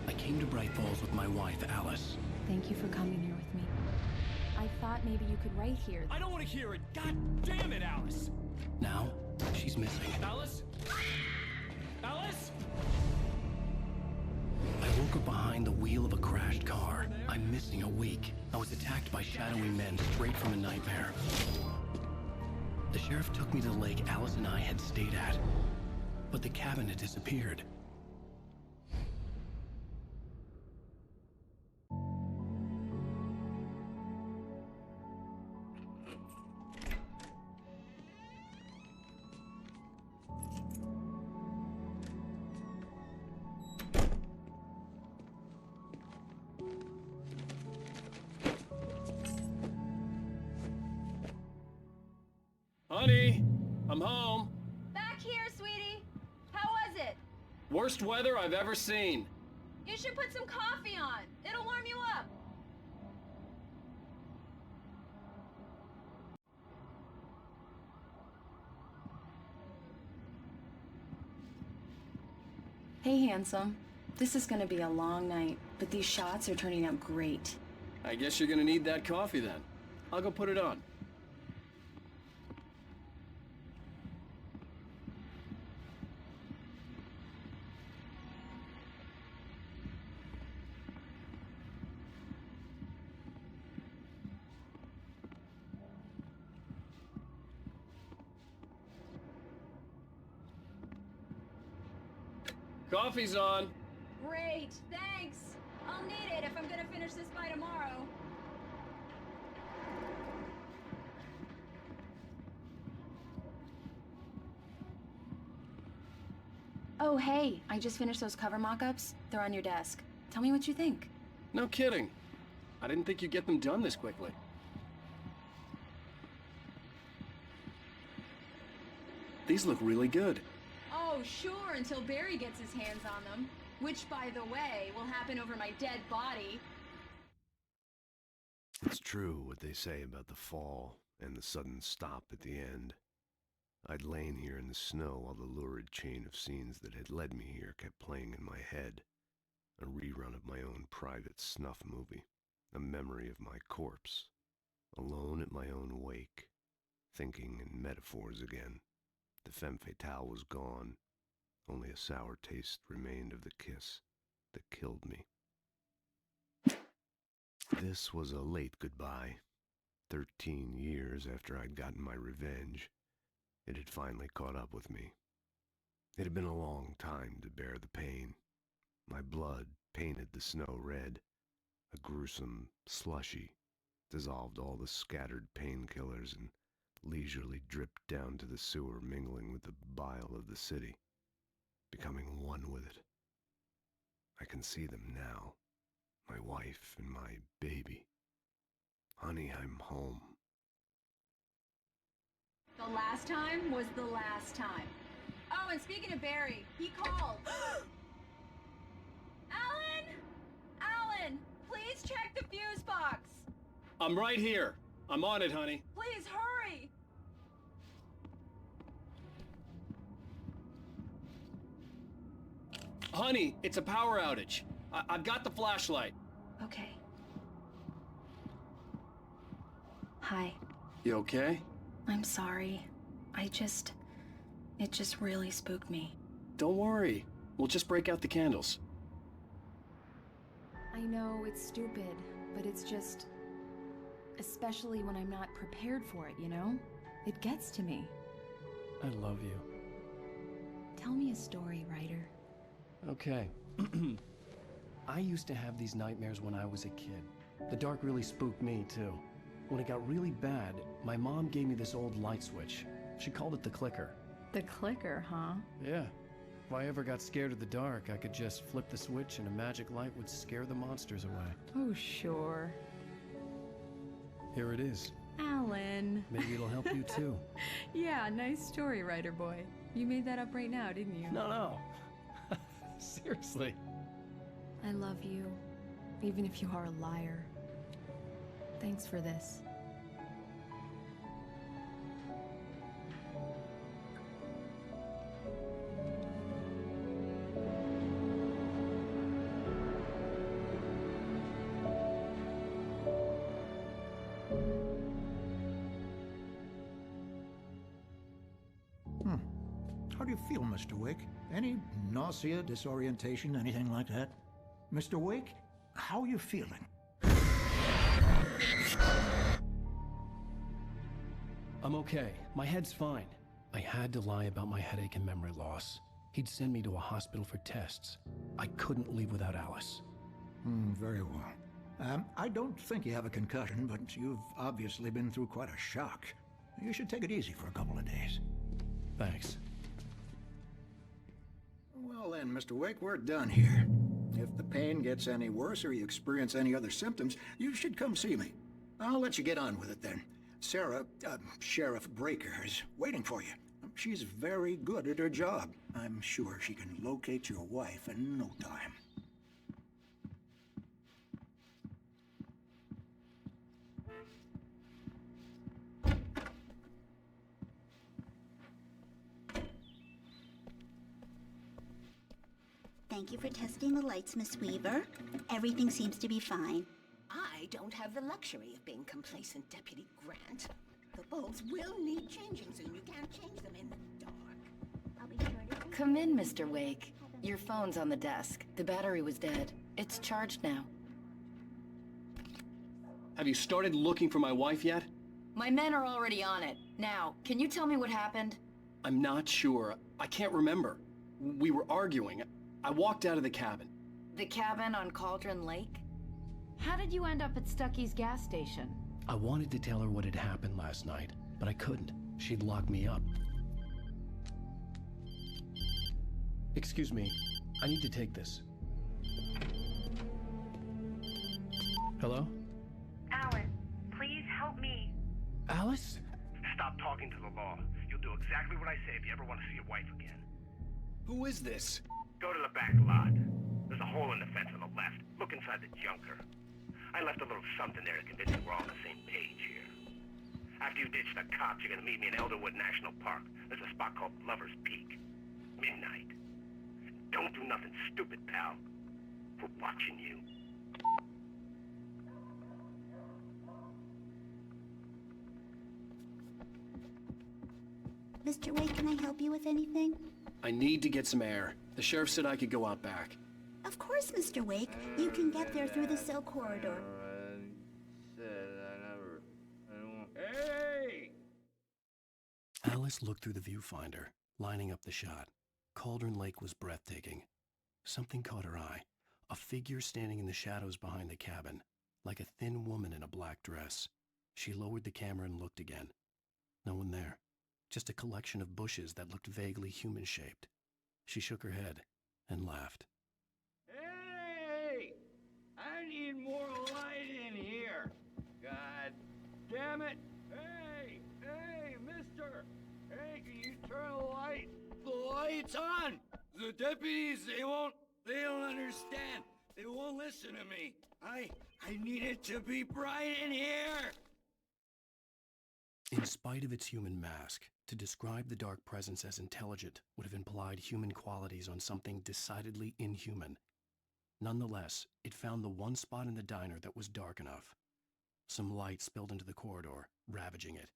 S1: I came to Bright Falls with my wife, Alice.
S4: Thank you for coming here with me. I thought maybe you could write here.
S5: I don't want to hear it! God damn it, Alice!
S1: Now, she's missing.
S5: Alice? Alice?
S1: I woke up behind the wheel of a crashed car. I'm missing a week. I was attacked by shadowy men straight from a nightmare. The sheriff took me to the lake Alice and I had stayed at. But the cabin had disappeared.
S5: Honey, I'm home.
S4: Back here, sweetie. How was it?
S5: Worst weather I've ever seen.
S4: You should put some coffee on. It'll warm you up. Hey, handsome. This is gonna be a long night, but these shots are turning out great.
S5: I guess you're gonna need that coffee then. I'll go put it on. Coffee's on.
S4: Great, thanks. I'll need it if I'm gonna finish this by tomorrow. Oh, hey, I just finished those cover mock-ups. They're on your desk. Tell me what you think.
S5: No kidding. I didn't think you'd get them done this quickly. These look really good.
S4: Oh, sure, until Barry gets his hands on them. Which, by the way, will happen over my dead body.
S2: It's true what they say about the fall and the sudden stop at the end.
S18: I'd lain here in the snow while the lurid chain of scenes that had led me here kept playing in my head. A rerun of my own private snuff movie. A memory of my corpse. Alone at my own wake. Thinking in metaphors again. The femme fatale was gone. Only a sour taste remained of the kiss that killed me. This was a late goodbye. 13 years after I'd gotten my revenge, it had finally caught up with me. It had been a long time to bear the pain. My blood painted the snow red. A gruesome slushy dissolved all the scattered painkillers and leisurely dripped down to the sewer, mingling with the bile of the city, becoming one with it. I can see them now, my wife and my baby. Honey, I'm home.
S4: The last time was the last time. Oh, and speaking of Barry, he called. Alan, please check the fuse box.
S5: I'm right here. I'm on it, honey.
S4: Please hurry.
S5: Honey, it's a power outage. I've got the flashlight.
S4: Okay. Hi.
S5: You okay?
S4: I'm sorry. It just really spooked me.
S5: Don't worry. We'll just break out the candles.
S4: I know it's stupid, but it's just... Especially when I'm not prepared for it, you know? It gets to me.
S1: I love you.
S4: Tell me a story, writer.
S1: Okay. I used to have these nightmares when I was a kid. The dark really spooked me, too. When it got really bad, my mom gave me this old light switch. She called it the clicker.
S4: The clicker, huh?
S1: Yeah. If I ever got scared of the dark, I could just flip the switch and a magic light would scare the monsters away.
S4: Oh, sure.
S1: Here it is.
S4: Alan.
S1: Maybe it'll help you, too.
S4: Yeah, nice story, writer boy. You made that up right now, didn't you?
S1: No. Seriously.
S4: I love you, even if you are a liar. Thanks for this.
S19: How do you feel, Mr. Wake? Any nausea, disorientation, anything like that? Mr. Wake, how are you feeling?
S1: I'm okay. My head's fine. I had to lie about my headache and memory loss. He'd send me to a hospital for tests. I couldn't leave without Alice.
S19: Very well. I don't think you have a concussion, but you've obviously been through quite a shock. You should take it easy for a couple of days.
S1: Thanks.
S19: Well then, Mr. Wake, we're done here. If the pain gets any worse or you experience any other symptoms, you should come see me. I'll let you get on with it then. Sarah, Sheriff Breaker, is waiting for you. She's very good at her job. I'm sure she can locate your wife in no time.
S20: Thank you for testing the lights, Miss Weaver. Everything seems to be fine.
S10: I don't have the luxury of being complacent, Deputy Grant. The bulbs will need changing soon. You can't change them in the dark.
S20: I'll be sure to...
S21: Come in, Mr. Wake. Your phone's on the desk. The battery was dead. It's charged now.
S5: Have you started looking for my wife yet?
S21: My men are already on it. Now, can you tell me what happened?
S5: I'm not sure. I can't remember. We were arguing. I walked out of the cabin.
S21: The cabin on Cauldron Lake? How did you end up at Stucky's gas station?
S1: I wanted to tell her what had happened last night, but I couldn't. She'd lock me up. Excuse me. I need to take this. Hello?
S7: Alan, please help me.
S1: Alice?
S15: Stop talking to the law. You'll do exactly what I say if you ever want to see your wife again.
S5: Who is this?
S15: Go to the back lot. There's a hole in the fence on the left. Look inside the junker. I left a little something there to convince you we're all on the same page here. After you ditch the cops, you're gonna meet me in Elderwood National Park. There's a spot called Lover's Peak. Midnight. Don't do nothing stupid, pal. We're watching you.
S20: Mr. Wake, can I help you with anything?
S5: I need to get some air. The sheriff said I could go out back.
S20: Of course, Mr. Wake. You can get there through the cell corridor.
S6: Hey!
S1: Alice looked through the viewfinder, lining up the shot. Cauldron Lake was breathtaking. Something caught her eye. A figure standing in the shadows behind the cabin, like a thin woman in a black dress. She lowered the camera and looked again. No one there. Just a collection of bushes that looked vaguely human-shaped. She shook her head and laughed.
S6: Hey! I need more light in here. God damn it! Hey! Hey, mister! Hey, can you turn the light? The light's on! The deputies, they don't understand. They won't listen to me. I need it to be bright in here!
S1: In spite of its human mask, to describe the dark presence as intelligent would have implied human qualities on something decidedly inhuman. Nonetheless, it found the one spot in the diner that was dark enough. Some light spilled into the corridor, ravaging it.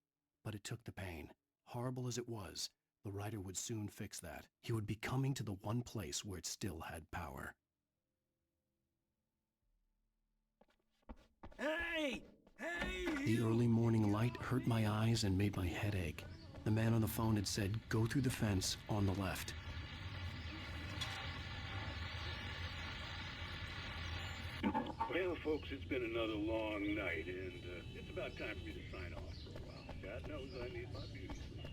S1: But it took the pain. Horrible as it was, the writer would soon fix that. He would be coming to the one place where it still had power.
S6: Hey! Hey!
S1: The early morning light hurt my eyes and made my head ache. The man on the phone had said, "Go through the fence on the left."
S6: Well, folks, it's been another long night, and it's about time for me to sign off for a while. God knows I need my beauty sleep.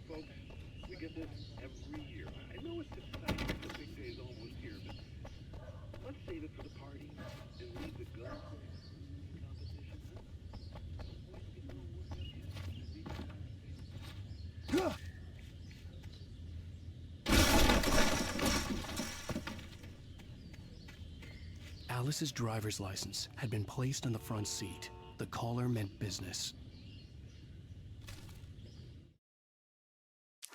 S6: Folks, we get this every year. I know it's exciting, the big day's almost here, but let's save it for the party and leave the gun competition.
S1: Alice's driver's license had been placed on the front seat. The caller meant business.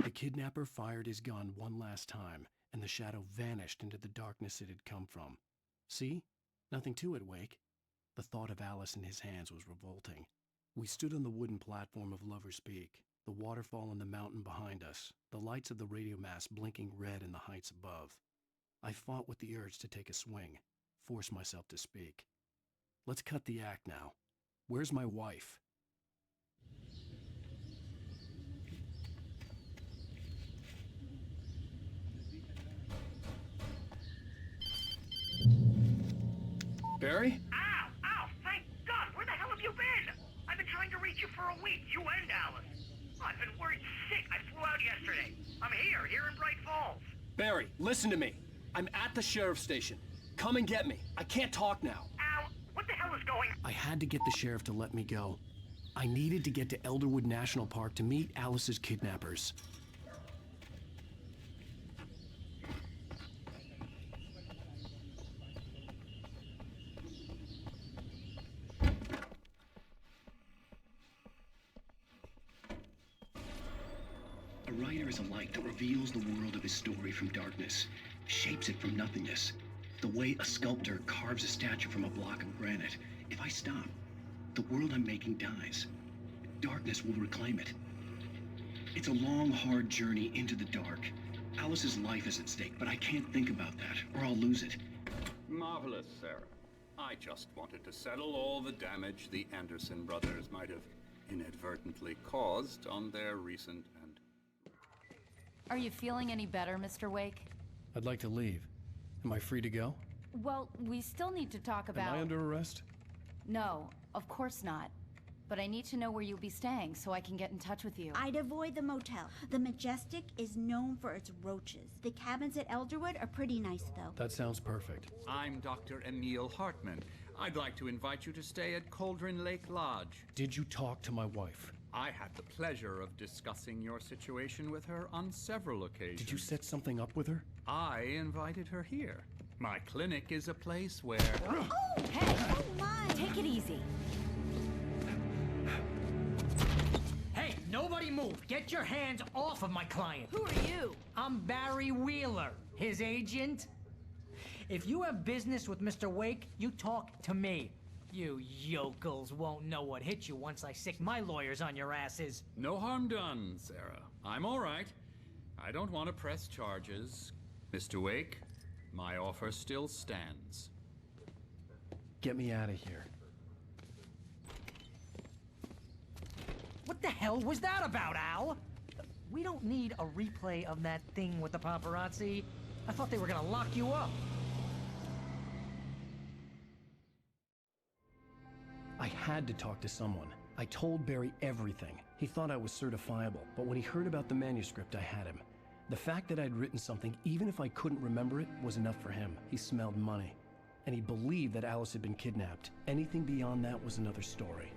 S1: The kidnapper fired his gun one last time, and the shadow vanished into the darkness it had come from. See? Nothing to it, Wake. The thought of Alice in his hands was revolting. We stood on the wooden platform of Lover's Peak, the waterfall on the mountain behind us, the lights of the radio mast blinking red in the heights above. I fought with the urge to take a swing, force myself to speak. Let's cut the act now. Where's my wife?
S5: Barry?
S15: Ow! Ow! Thank God! Where the hell have you been? I've been trying to reach you for a week, you and Alice. I've been worried sick. I flew out yesterday. I'm here in Bright Falls.
S5: Barry, listen to me. I'm at the sheriff's station. Come and get me. I can't talk now.
S15: Ow! What the hell is going on?
S1: I had to get the sheriff to let me go. I needed to get to Elderwood National Park to meet Alice's kidnappers.
S17: A writer is a light that reveals the world of his story from darkness, shapes it from nothingness. The way a sculptor carves a statue from a block of granite. If I stop, the world I'm making dies. Darkness will reclaim it. It's a long, hard journey into the dark. Alice's life is at stake, but I can't think about that, or I'll lose it.
S11: Marvelous, Sarah. I just wanted to settle all the damage the Anderson brothers might have inadvertently caused on their recent and...
S21: Are you feeling any better, Mr. Wake?
S1: I'd like to leave. Am I free to go?
S21: Well, we still need to talk about...
S1: Am I under arrest?
S21: No, of course not. But I need to know where you'll be staying so I can get in touch with you.
S20: I'd avoid the motel. The Majestic is known for its roaches. The cabins at Elderwood are pretty nice, though.
S1: That sounds perfect.
S11: I'm Dr. Emil Hartman. I'd like to invite you to stay at Cauldron Lake Lodge.
S1: Did you talk to my wife?
S11: I had the pleasure of discussing your situation with her on several occasions.
S1: Did you set something up with her?
S11: I invited her here. My clinic is a place where...
S21: Oh, hey! Oh my! Take it easy.
S12: Hey, nobody move! Get your hands off of my client!
S21: Who are you?
S12: I'm Barry Wheeler, his agent. If you have business with Mr. Wake, you talk to me. You yokels won't know what hit you once I sick my lawyers on your asses.
S11: No harm done, Sarah. I'm all right. I don't want to press charges. Mr. Wake, my offer still stands.
S1: Get me out of here.
S12: What the hell was that about, Al? We don't need a replay of that thing with the paparazzi. I thought they were gonna lock you up.
S1: I had to talk to someone. I told Barry everything. He thought I was certifiable, but when he heard about the manuscript, I had him. The fact that I'd written something, even if I couldn't remember it, was enough for him. He smelled money. And he believed that Alice had been kidnapped. Anything beyond that was another story.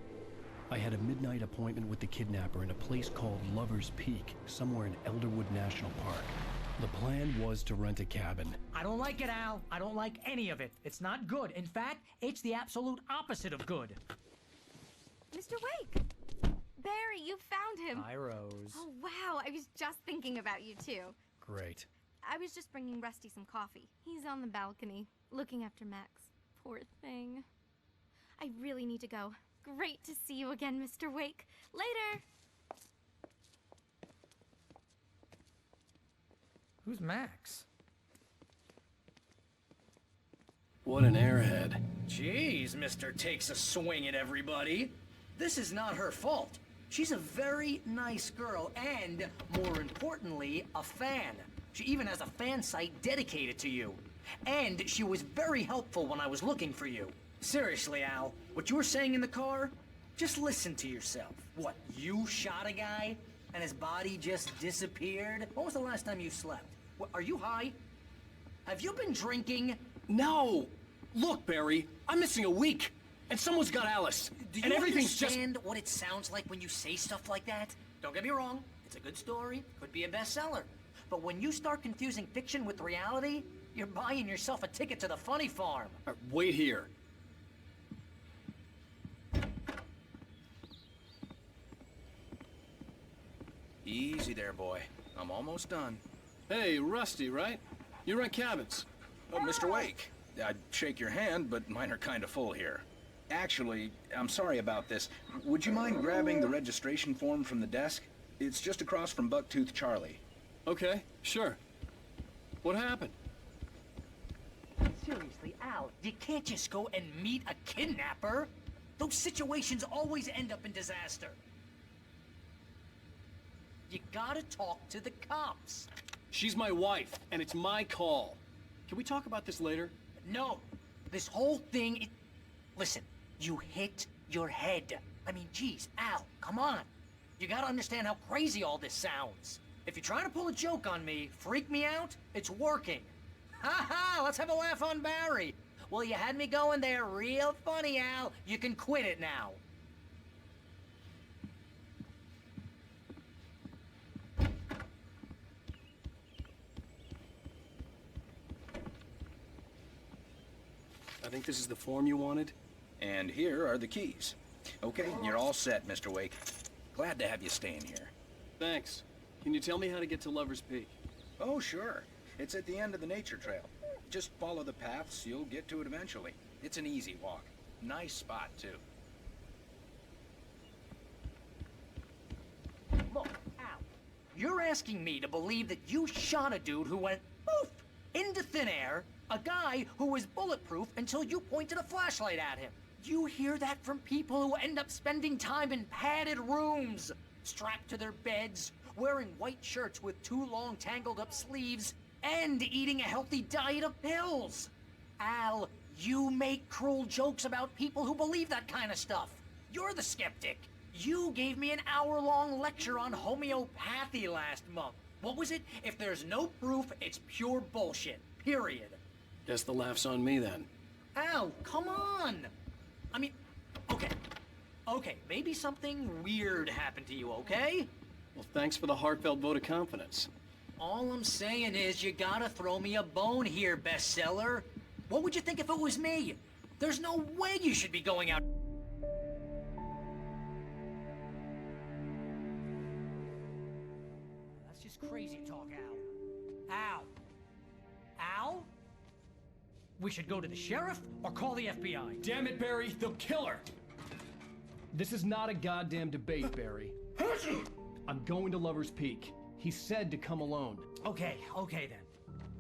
S1: I had a midnight appointment with the kidnapper in a place called Lover's Peak, somewhere in Elderwood National Park. The plan was to rent a cabin.
S12: I don't like it, Al. I don't like any of it. It's not good. In fact, it's the absolute opposite of good.
S8: Mr. Wake! Barry, you found him!
S12: Hi, Rose.
S8: Oh, wow. I was just thinking about you, too.
S1: Great.
S8: I was just bringing Rusty some coffee. He's on the balcony, looking after Max. Poor thing. I really need to go. Great to see you again, Mr. Wake. Later!
S12: Who's Max?
S5: What an airhead.
S12: Jeez, Mr. Takes a swing at everybody. This is not her fault. She's a very nice girl and, more importantly, a fan. She even has a fan site dedicated to you. And she was very helpful when I was looking for you. Seriously, Al, what you were saying in the car? Just listen to yourself. What, you shot a guy and his body just disappeared? When was the last time you slept? What, are you high? Have you been drinking?
S5: No! Look, Barry, I'm missing a week, and someone's got Alice.
S12: Do
S5: and
S12: you
S5: everything's
S12: understand what it sounds like when you say stuff like that? Don't get me wrong, it's a good story, could be a bestseller. But when you start confusing fiction with reality, you're buying yourself a ticket to the funny farm.
S5: Wait here.
S22: Easy there, boy. I'm almost done.
S5: Hey, Rusty, right? You rent cabins.
S22: Oh, Mr. Wake. I'd shake your hand, but mine are kind of full here. Actually, I'm sorry about this. Would you mind grabbing the registration form from the desk? It's just across from Bucktooth Charlie.
S5: Okay, sure. What happened?
S12: Seriously, Al, you can't just go and meet a kidnapper. Those situations always end up in disaster. You gotta talk to the cops.
S5: She's my wife, and it's my call. Can we talk about this later?
S12: No. This whole thing... Listen, you hit your head. I mean, geez, Al, come on. You gotta understand how crazy all this sounds. If you're trying to pull a joke on me, freak me out, it's working. Ha ha, let's have a laugh on Barry. Well, you had me going there real funny, Al. You can quit it now.
S5: I think this is the form you wanted.
S22: And here are the keys. Okay, you're all set, Mr. Wake. Glad to have you staying here.
S5: Thanks. Can you tell me how to get to Lover's Peak?
S22: Oh, sure. It's at the end of the nature trail. Just follow the paths, you'll get to it eventually. It's an easy walk. Nice spot, too.
S12: Look, Al, you're asking me to believe that you shot a dude who went poof into thin air, a guy who was bulletproof until you pointed a flashlight at him. You hear that from people who end up spending time in padded rooms, strapped to their beds, wearing white shirts with too long tangled up sleeves, and eating a healthy diet of pills. Al, you make cruel jokes about people who believe that kind of stuff. You're the skeptic. You gave me an hour-long lecture on homeopathy last month. What was it? If there's no proof, it's pure bullshit. Period.
S5: Guess the laugh's on me then.
S12: Al, come on! I mean, okay. Okay, maybe something weird happened to you, okay?
S5: Well, thanks for the heartfelt vote of confidence.
S12: All I'm saying is you gotta throw me a bone here, bestseller. What would you think if it was me? There's no way you should be going out... That's just crazy talk, Al. Al? Al? We should go to the sheriff or call the FBI.
S5: Damn it, Barry, they'll kill her! This is not a goddamn debate, Barry. I'm going to Lover's Peak. He said to come alone.
S12: Okay then.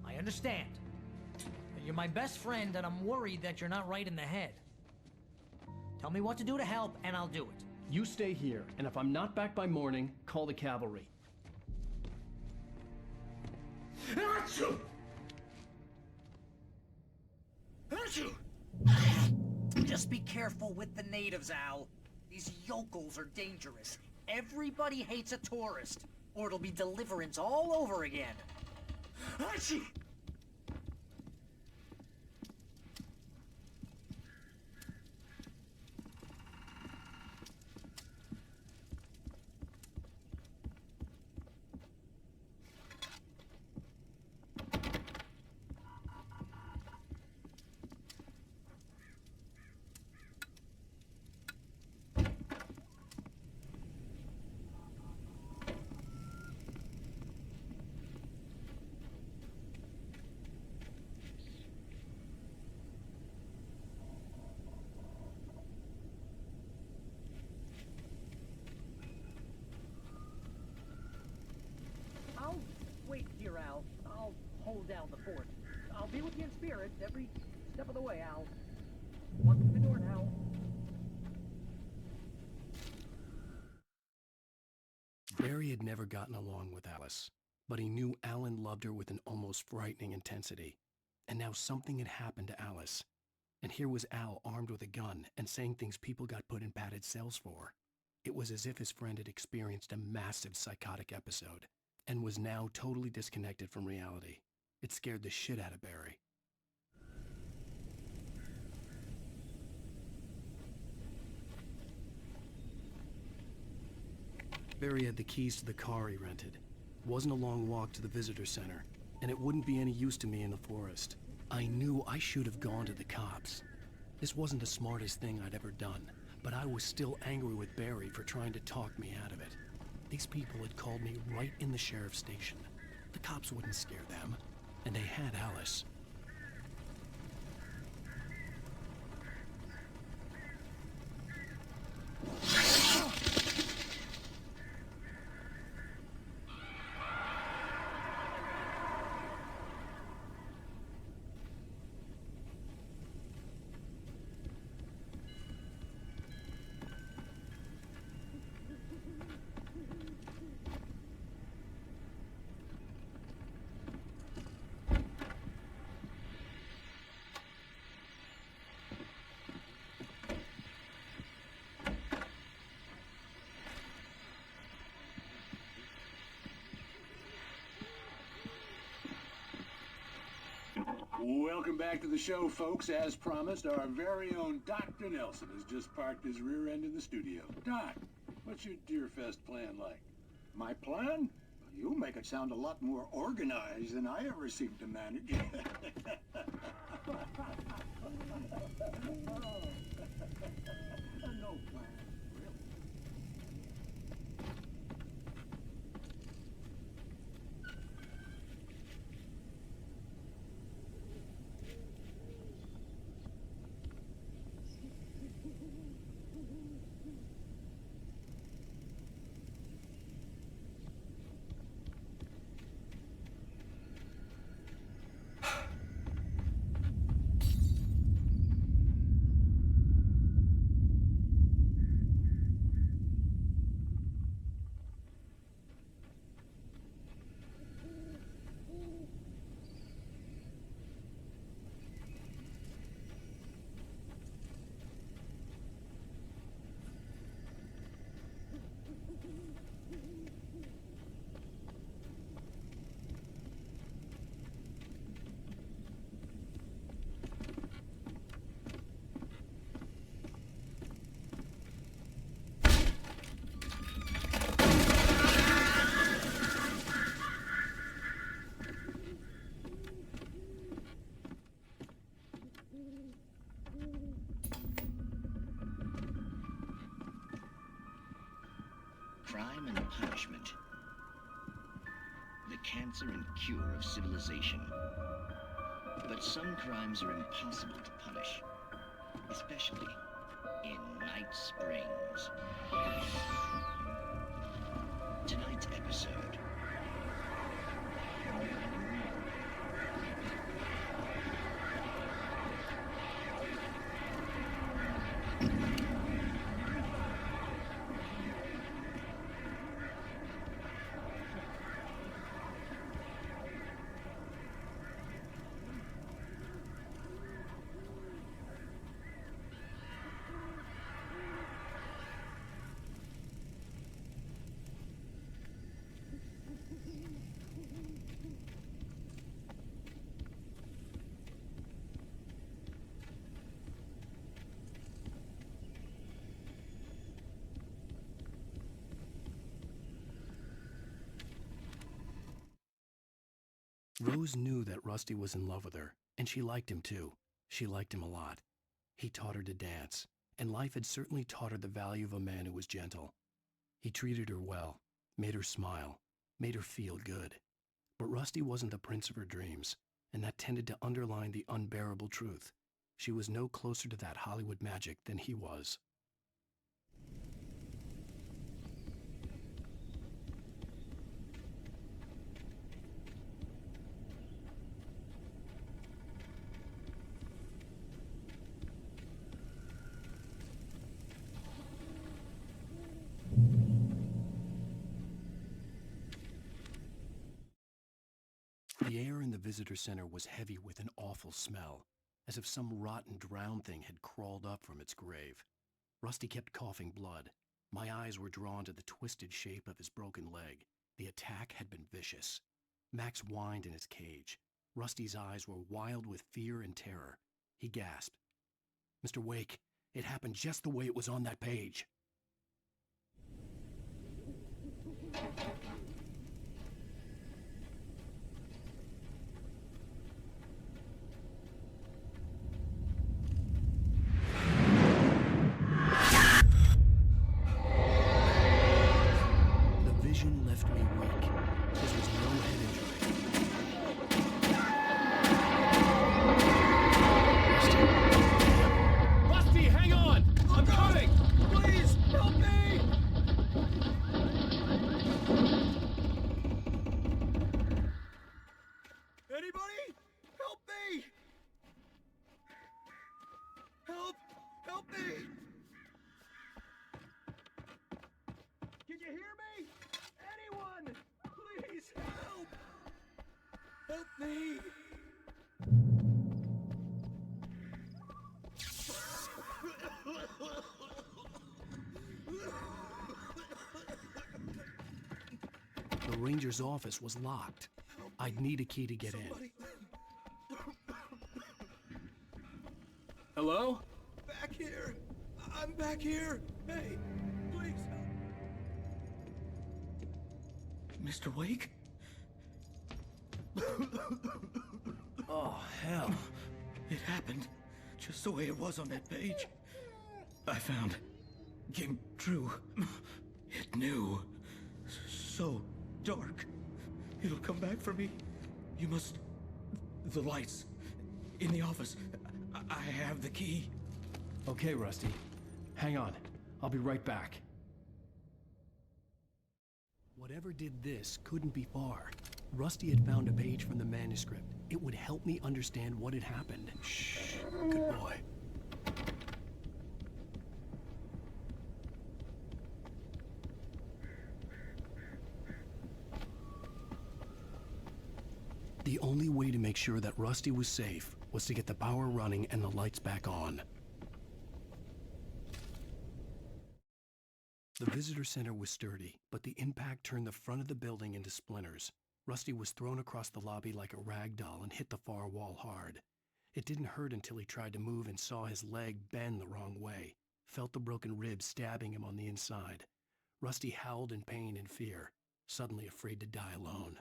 S12: I understand. You're my best friend, and I'm worried that you're not right in the head. Tell me what to do to help, and I'll do it.
S5: You stay here, and if I'm not back by morning, call the cavalry.
S12: Achoo! Achoo! Just be careful with the natives, Al. These yokels are dangerous. Everybody hates a tourist, or it'll be deliverance all over again. Achoo! I'll wait here, Al. I'll hold down the fort. I'll be with you in spirit every step of the way, Al. Walk through the door now.
S1: Barry had never gotten along with Alice, but he knew Alan loved her with an almost frightening intensity. And now something had happened to Alice. And here was Al armed with a gun and saying things people got put in padded cells for. It was as if his friend had experienced a massive psychotic episode and was now totally disconnected from reality. It scared the shit out of Barry. Barry had the keys to the car he rented. It wasn't a long walk to the visitor center, and it wouldn't be any use to me in the forest. I knew I should have gone to the cops. This wasn't the smartest thing I'd ever done, but I was still angry with Barry for trying to talk me out of it. These people had called me right in the sheriff's station. The cops wouldn't scare them, and they had Alice.
S6: Welcome back to the show, folks. As promised, our very own Dr. Nelson has just parked his rear end in the studio. Doc, what's your Deerfest plan like?
S19: My plan? You make it sound a lot more organized than I ever seem to manage. No plan.
S16: crime and punishment. The cancer and cure of civilization. But some crimes are impossible to punish, especially in Night Springs. Tonight's episode.
S1: Rose knew that Rusty was in love with her, and she liked him too. She liked him a lot. He taught her to dance, and life had certainly taught her the value of a man who was gentle. He treated her well, made her smile, made her feel good. But Rusty wasn't the prince of her dreams, and that tended to underline the unbearable truth. She was no closer to that Hollywood magic than he was. The air in the visitor center was heavy with an awful smell, as if some rotten drowned thing had crawled up from its grave. Rusty kept coughing blood. My eyes were drawn to the twisted shape of his broken leg. The attack had been vicious. Max whined in his cage. Rusty's eyes were wild with fear and terror. He gasped. "Mr. Wake, it happened just the way it was on that page." Left me weak. This was no head injury.
S5: Rusty, hang on! I'm coming!
S9: Please, help me! Anybody? Help me! Help! Help me! Can you hear me? Anyone! Please help! Help me!
S1: The ranger's office was locked. I'd need a key to get in.
S5: Hello?
S9: Back here! I'm back here! Hey, please help! Mr. Wake?
S1: Oh, hell.
S9: It happened just the way it was on that page. I found. Came true. It knew. So dark. It'll come back for me. You must... The lights. In the office. I have the key.
S1: Okay, Rusty. Hang on. I'll be right back. Whatever did this couldn't be far. Rusty had found a page from the manuscript. It would help me understand what had happened. Shh. Good boy. The only way to make sure that Rusty was safe was to get the power running and the lights back on. The visitor center was sturdy, but the impact turned the front of the building into splinters. Rusty was thrown across the lobby like a rag doll and hit the far wall hard. It didn't hurt until he tried to move and saw his leg bend the wrong way, felt the broken ribs stabbing him on the inside. Rusty howled in pain and fear, suddenly afraid to die alone.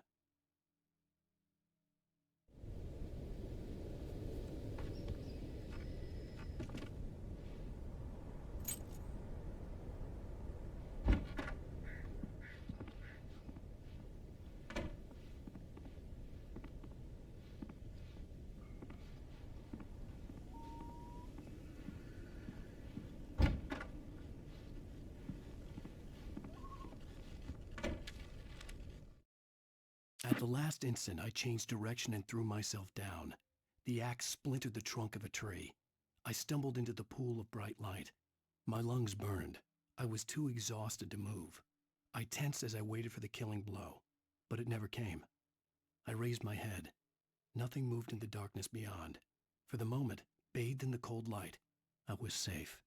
S1: the last instant, I changed direction and threw myself down. The axe splintered the trunk of a tree. I stumbled into the pool of bright light. My lungs burned. I was too exhausted to move. I tensed as I waited for the killing blow, but it never came. I raised my head. Nothing moved in the darkness beyond. For the moment, bathed in the cold light, I was safe.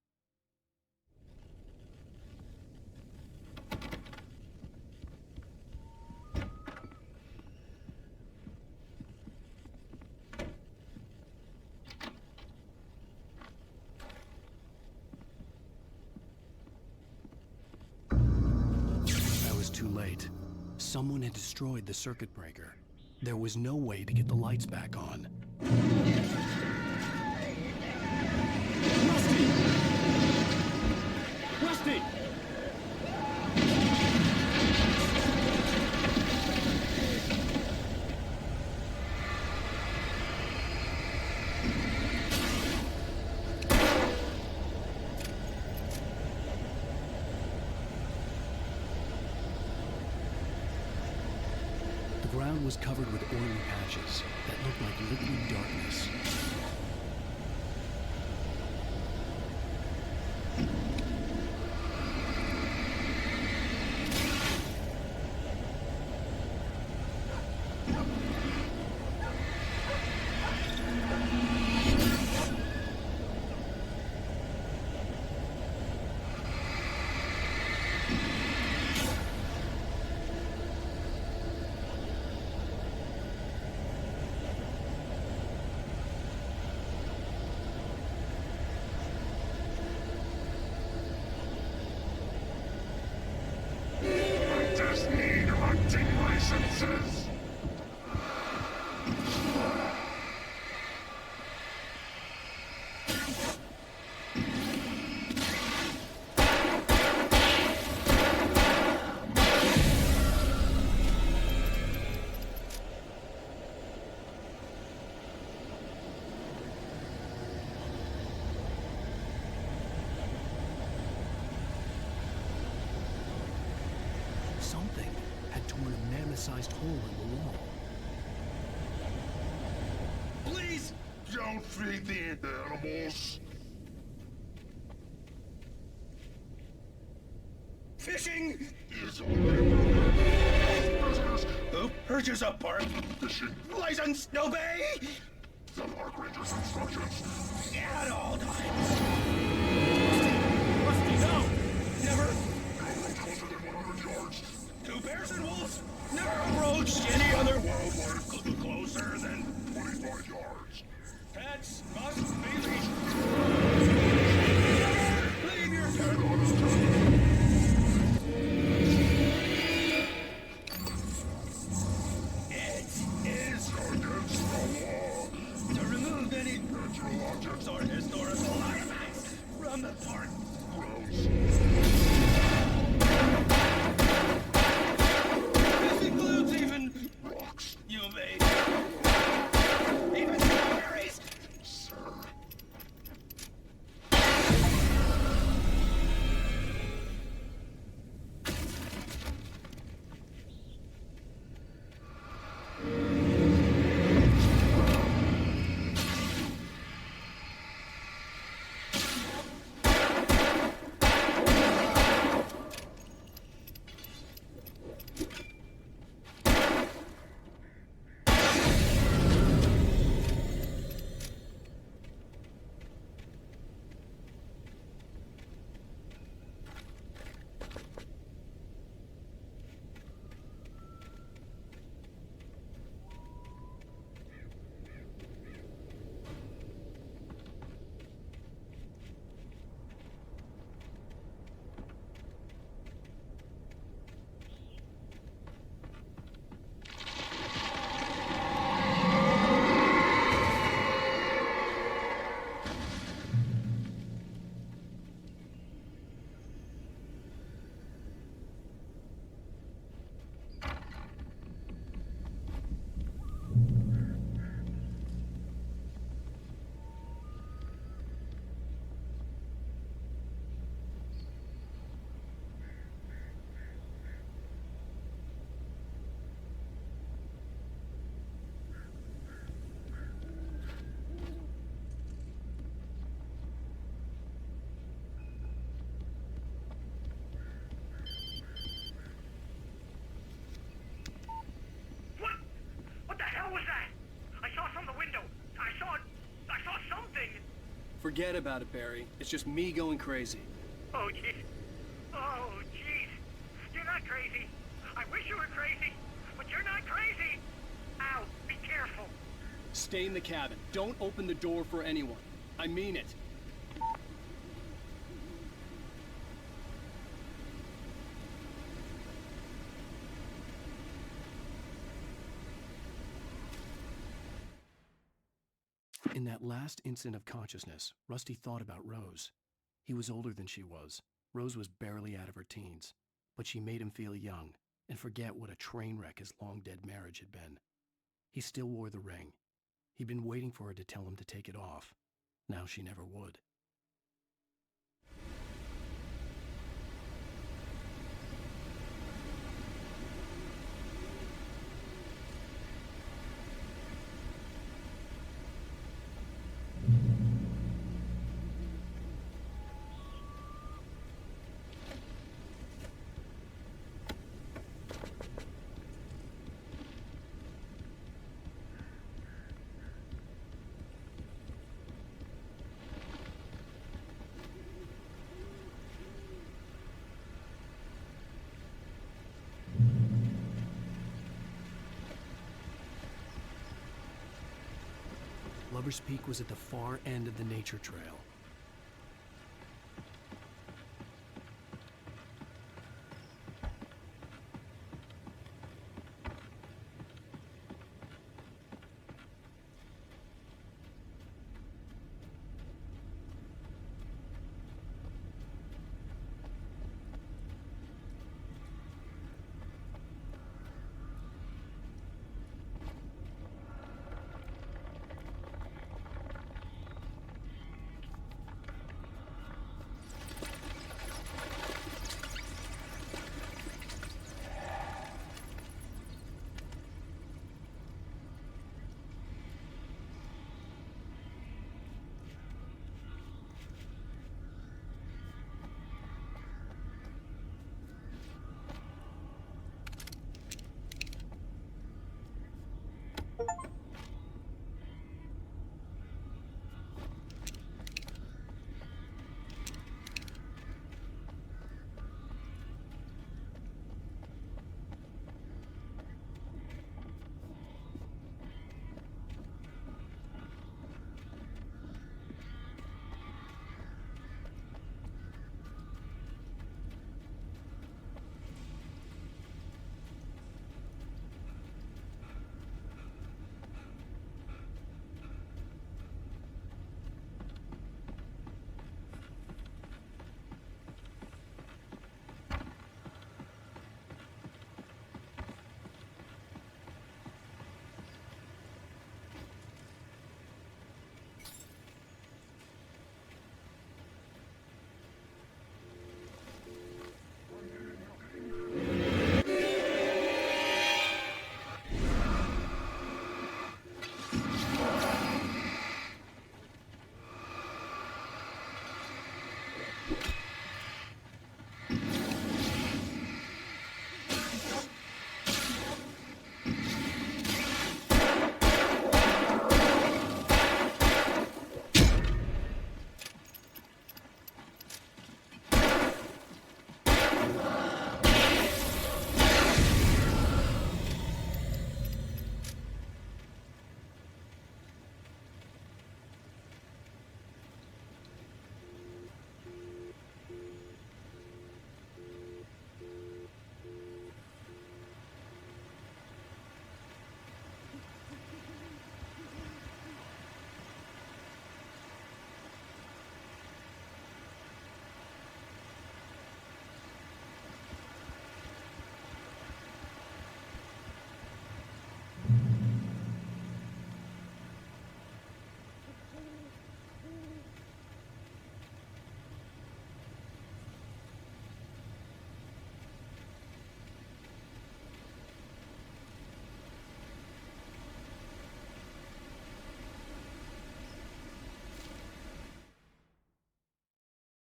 S1: I was too late. Someone had destroyed the circuit breaker. There was no way to get the lights back on.
S3: Rusty!
S1: The ground was covered with oily patches that looked like liquid darkness. Something had torn a mammoth-sized hole in the wall.
S3: Please don't feed the animals.
S2: Fishing!
S3: Who urges a park? Fishing.
S2: License, obey!
S3: The park ranger's instructions.
S2: At all times.
S3: Rusty, no!
S2: Never.
S3: No closer than 100 yards.
S2: To bears and wolves, never approach any other wildlife closer than
S3: 25 yards.
S2: Pets must be leashed. Leave your turn. It is against the law to remove any natural objects or historical artifacts from the park.
S3: Gross.
S2: This includes even
S3: rocks.
S2: You may. Even strawberries.
S3: Sir.
S5: Forget about it, Barry. It's just me going crazy.
S7: Oh, jeez. Oh, jeez. You're not crazy. I wish you were crazy, but you're not crazy. Ow, be careful.
S5: Stay in the cabin. Don't open the door for anyone. I mean it. In that last instant of consciousness, Rusty thought about Rose. He was older than she was. Rose was barely out of her teens, but she made him feel young and forget what a train wreck his long-dead marriage had been. He still wore the ring. He'd been waiting for her to tell him to take it off. Now she never would. Lover's Peak was at the far end of the nature trail.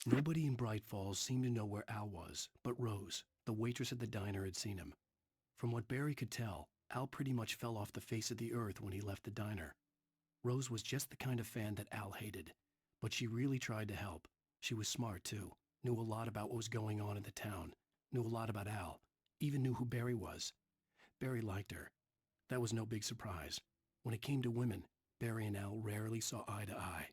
S5: Nobody in Bright Falls seemed to know where Al was, but Rose, the waitress at the diner, had seen him. From what Barry could tell, Al pretty much fell off the face of the earth when he left the diner. Rose was just the kind of fan that Al hated, But she really tried to help. She was smart, too. Knew a lot about what was going on in the town. Knew a lot about Al. Even knew who Barry was. Barry liked her. That was no big surprise. When it came to women, Barry and Al rarely saw eye to eye.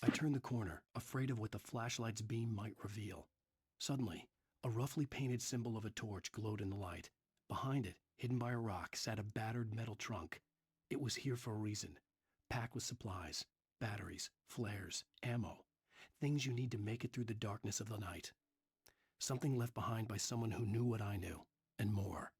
S5: I turned the corner, afraid of what the flashlight's beam might reveal. Suddenly, a roughly painted symbol of a torch glowed in the light. Behind it, hidden by a rock, sat a battered metal trunk. It was here for a reason, packed with supplies, batteries, flares, ammo, things you need to make it through the darkness of the night. Something left behind by someone who knew what I knew, and more.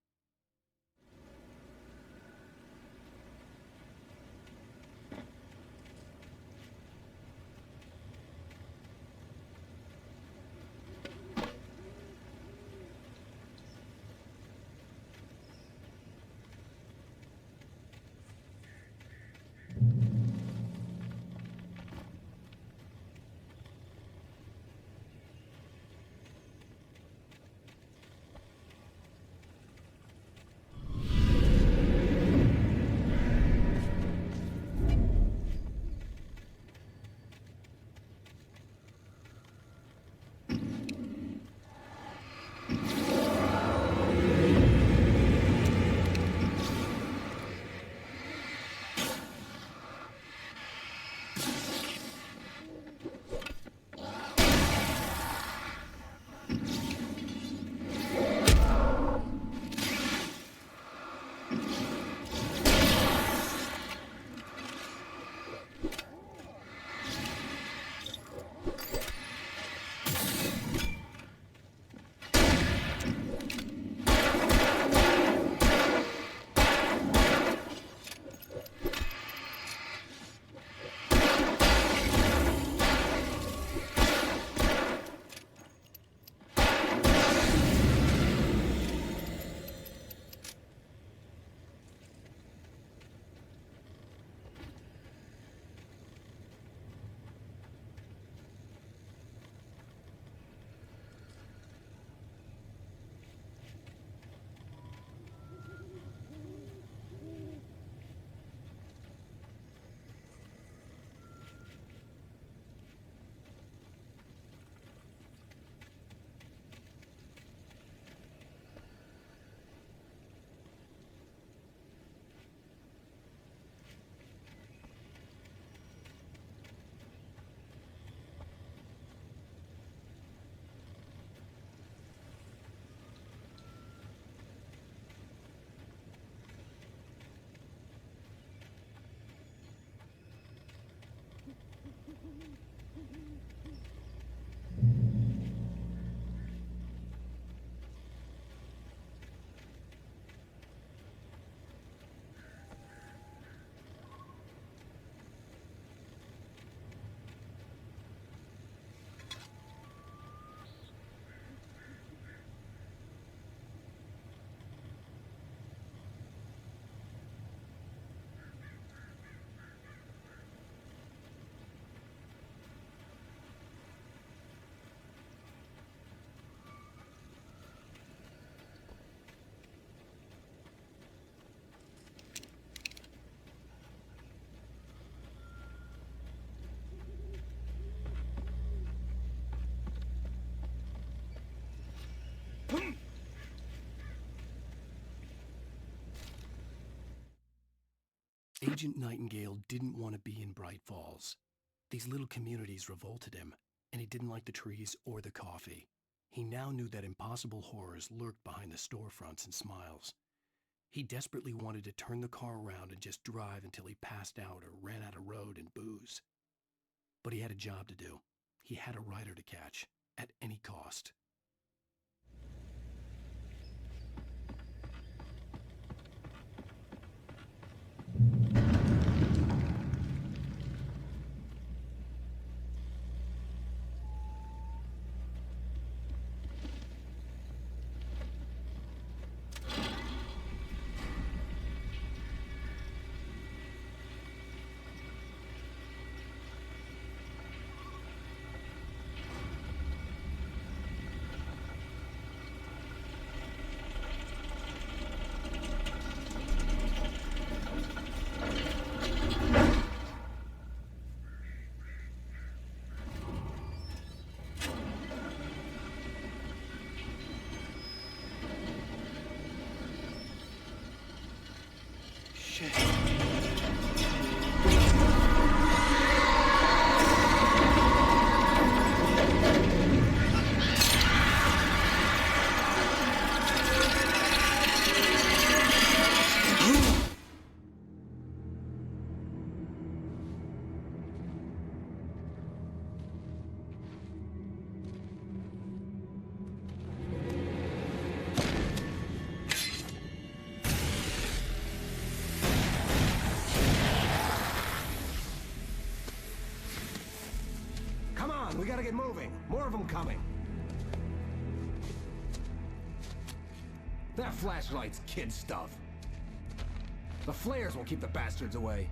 S5: Agent Nightingale didn't want to be in Bright Falls. These little communities revolted him, and he didn't like the trees or the coffee. He now knew that impossible horrors lurked behind the storefronts and smiles. He desperately wanted to turn the car around and just drive until he passed out or ran out of road and booze. But he had a job to do. He had a rider to catch, at any cost.
S13: We gotta get moving. More of them coming. That flashlight's kid stuff. The flares will keep the bastards away.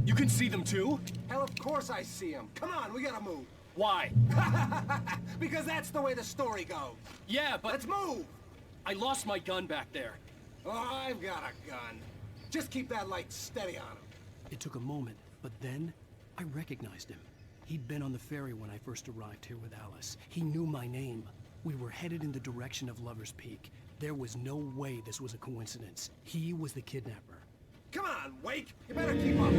S14: You can see them too?
S13: Hell, of course I see them. Come on, we gotta move.
S14: Why?
S13: Because that's the way the story goes.
S14: Yeah, but...
S13: Let's move!
S14: I lost my gun back there.
S13: Oh, I've got a gun. Just keep that light steady on him.
S5: It took a moment, but then I recognized him. He'd been on the ferry when I first arrived here with Alice. He knew my name. We were headed in the direction of Lover's Peak. There was no way this was a coincidence. He was the kidnapper.
S13: Come on, Wake! You better keep up!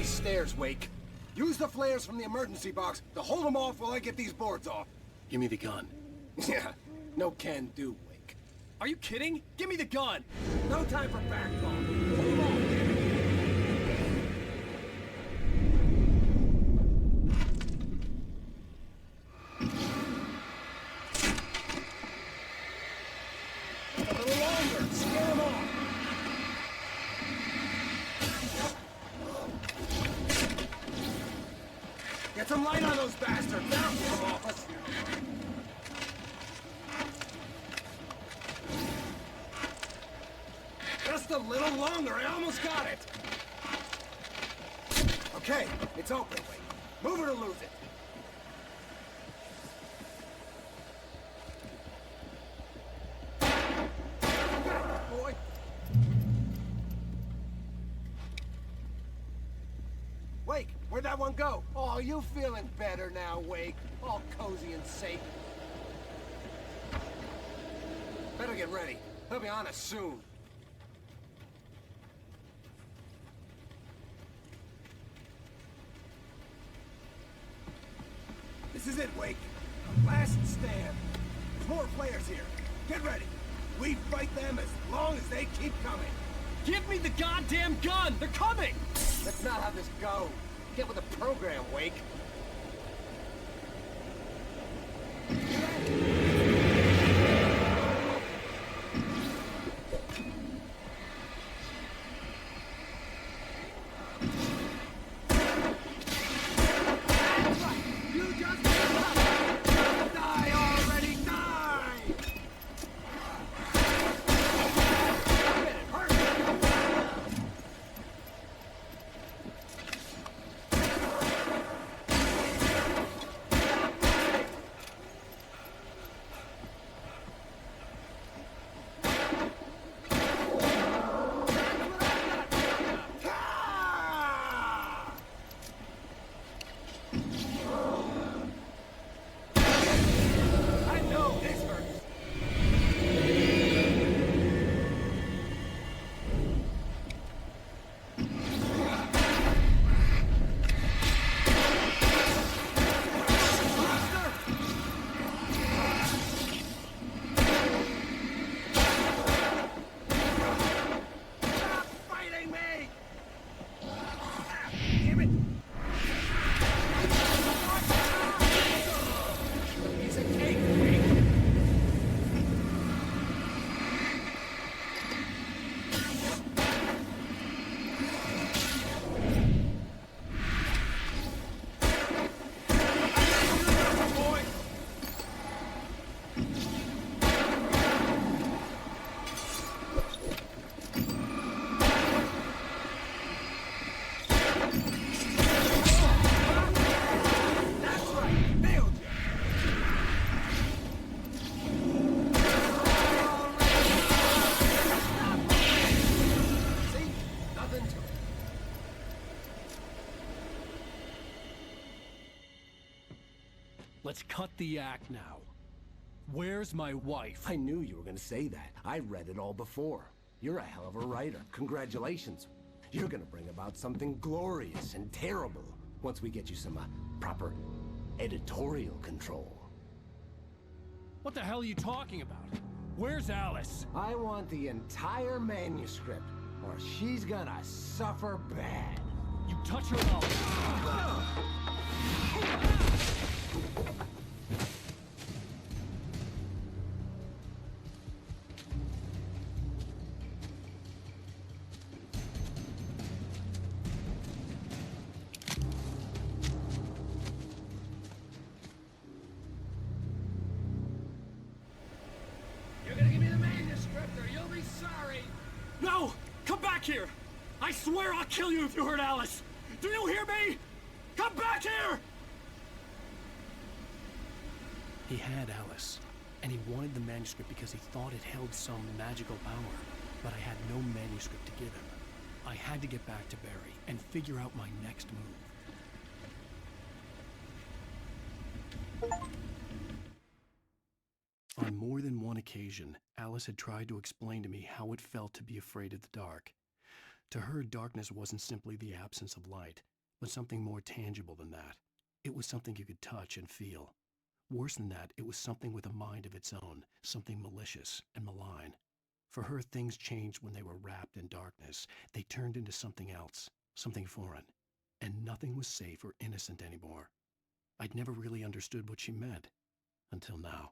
S13: Stairs, Wake. Use the flares from the emergency box to hold them off while I get these boards off.
S5: Give me the gun.
S13: Yeah, no can do, Wake.
S14: Are you kidding? Give me the gun!
S13: No time for back talk. Move on. A little longer. Scare them off. Get some light on those bastards! Now, come off us! Just a little longer, I almost got it! Okay, it's open, Wait. Move it or lose it. Boy. Wake, where'd that one go? Oh, you feeling better now, Wake. All cozy and safe. Better get ready. He'll be on us soon.
S2: This is it, Wake. Last stand. There's more players here. Get ready. We fight them as long as they keep coming.
S14: Give me the goddamn gun! They're coming!
S13: That's not how this goes. Get with the program, Wake.
S1: Let's cut the act now. Where's my wife?
S13: I knew you were gonna say that. I read it all before. You're a hell of a writer. Congratulations. You're gonna bring about something glorious and terrible once we get you some proper editorial control.
S1: What the hell are you talking about? Where's Alice?
S13: I want the entire manuscript, or she's gonna suffer bad.
S1: You touch her mouth.
S14: You're gonna give me the manuscript or you'll be sorry. No! Come back here! I swear I'll kill you if you hurt Alice! Do you hear me? Come back here!
S1: He had Alice, and he wanted the manuscript because he thought it held some magical power. But I had no manuscript to give him. I had to get back to Barry and figure out my next move. On more than one occasion, Alice had tried to explain to me how it felt to be afraid of the dark. To her, darkness wasn't simply the absence of light, but something more tangible than that. It was something you could touch and feel. Worse than that, it was something with a mind of its own, something malicious and malign. For her, things changed when they were wrapped in darkness. They turned into something else, something foreign, and nothing was safe or innocent anymore. I'd never really understood what she meant, until now.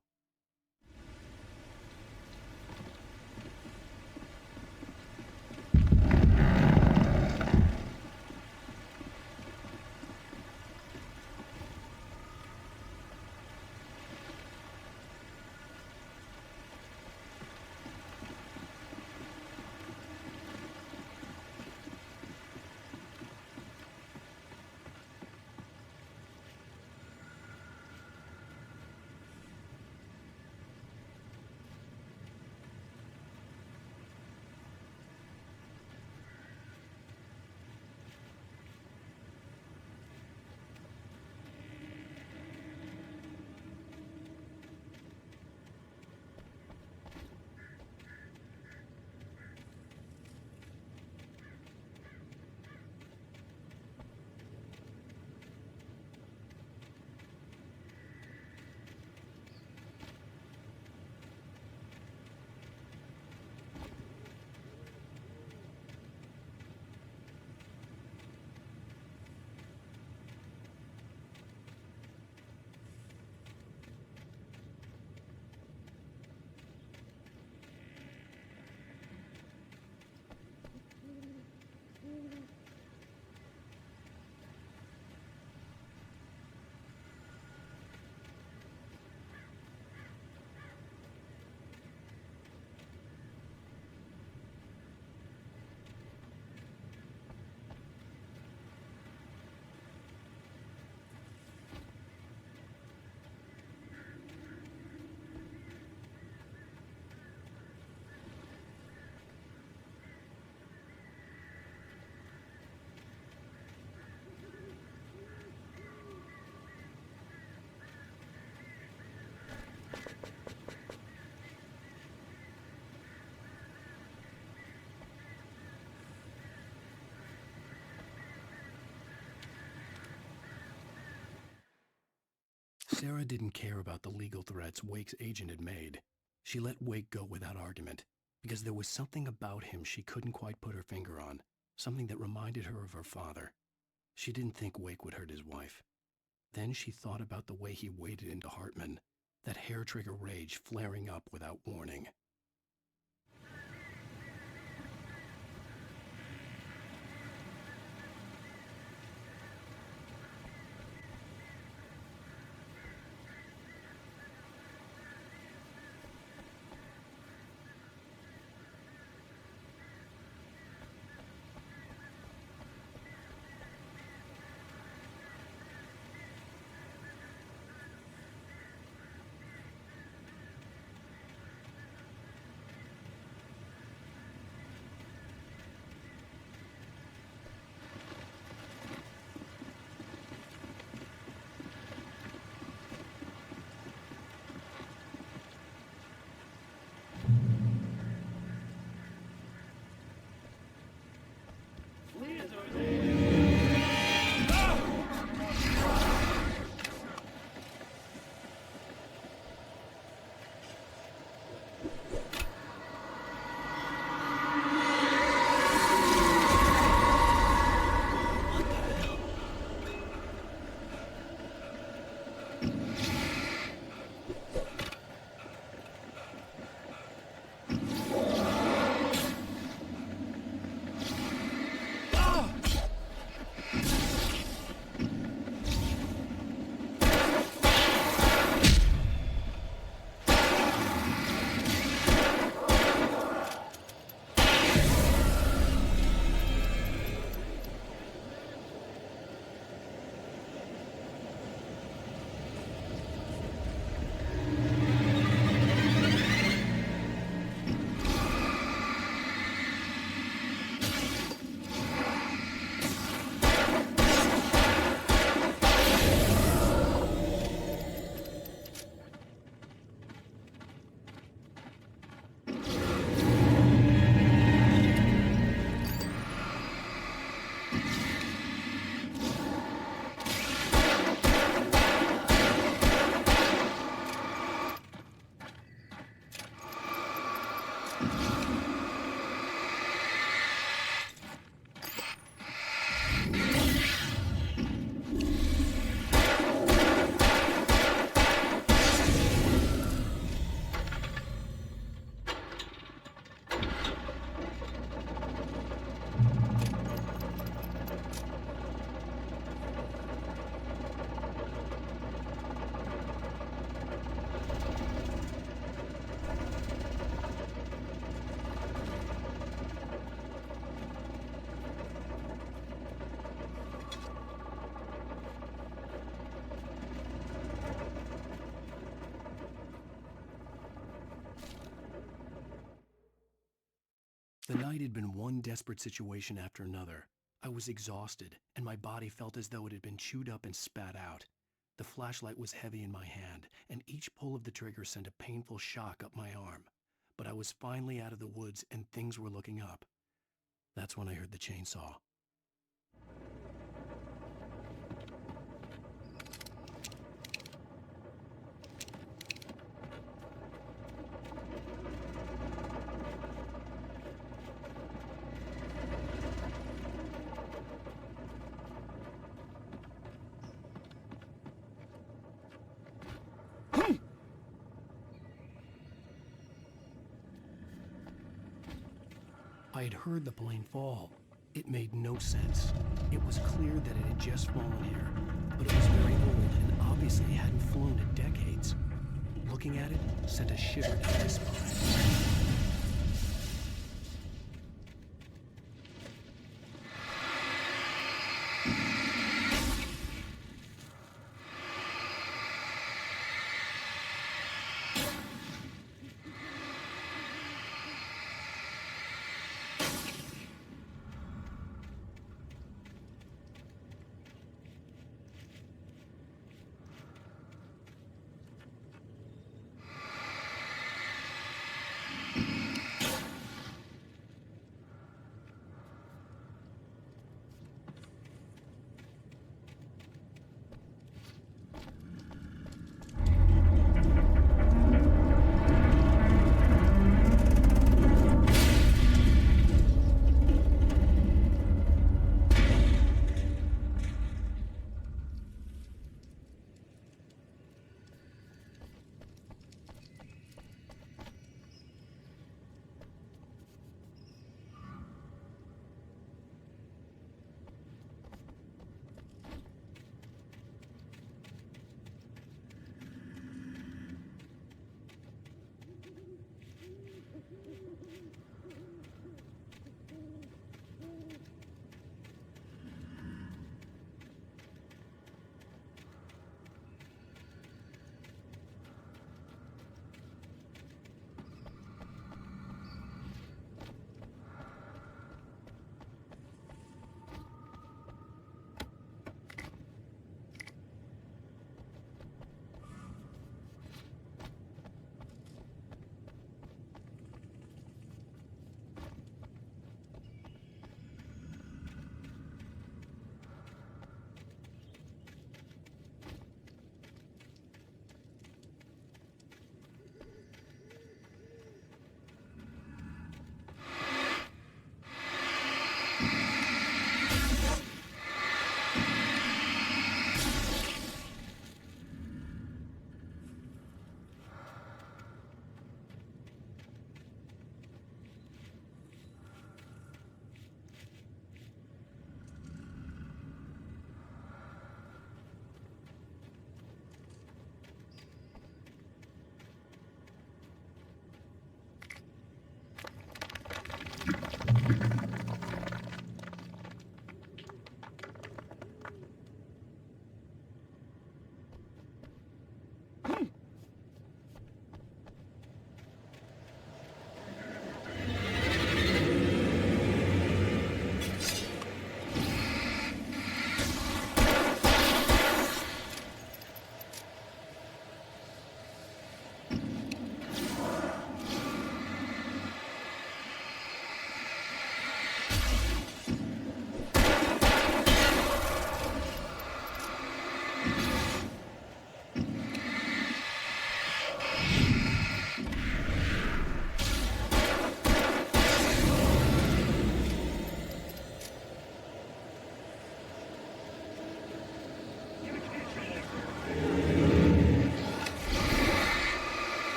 S5: Sarah didn't care about the legal threats Wake's agent had made. She let Wake go without argument, because there was something about him she couldn't quite put her finger on, something that reminded her of her father. She didn't think Wake would hurt his wife. Then she thought about the way he waded into Hartman, that hair-trigger rage flaring up without warning. The night had been one desperate situation after another. I was exhausted, and my body felt as though it had been chewed up and spat out. The flashlight was heavy in my hand, and each pull of the trigger sent a painful shock up my arm. But I was finally out of the woods, and things were looking up. That's when I heard the chainsaw. I had heard the plane fall. It made no sense. It was clear that it had just fallen here, but it was very old and obviously hadn't flown in decades. Looking at it sent a shiver down my spine.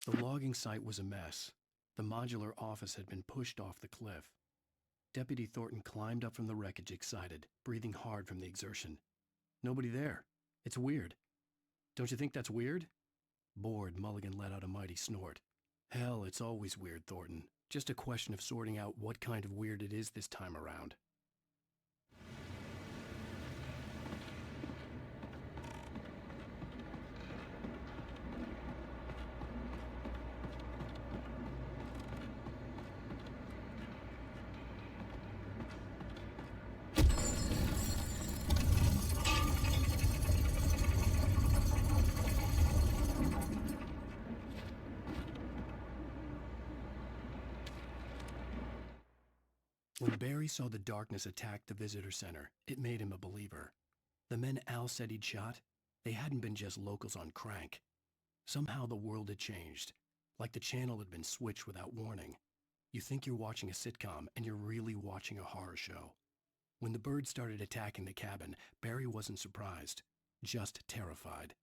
S5: The logging site was a mess. The modular office had been pushed off the cliff. Deputy Thornton climbed up from the wreckage excited, breathing hard from the exertion. Nobody there. It's weird. Don't you think that's weird? Bored, Mulligan let out a mighty snort. Hell, it's always weird, Thornton. Just a question of sorting out what kind of weird it is this time around. When Barry saw the darkness attack the visitor center, it made him a believer. The men Al said he'd shot, they hadn't been just locals on crank. Somehow the world had changed, like the channel had been switched without warning. You think you're watching a sitcom, and you're really watching a horror show. When the birds started attacking the cabin, Barry wasn't surprised, just terrified.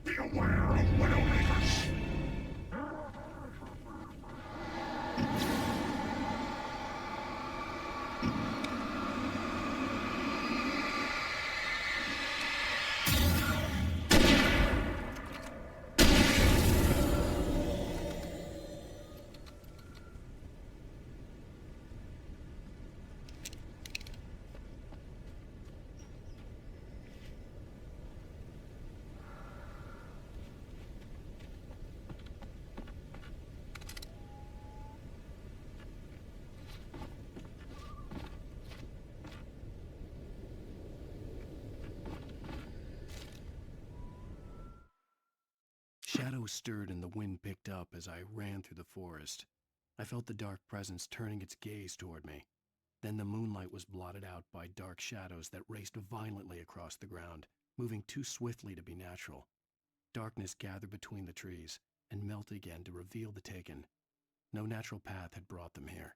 S3: Beware of Widowmakers.
S5: Shadows stirred and the wind picked up as I ran through the forest. I felt the dark presence turning its gaze toward me. Then the moonlight was blotted out by dark shadows that raced violently across the ground, moving too swiftly to be natural. Darkness gathered between the trees and melted again to reveal the Taken. No natural path had brought them here.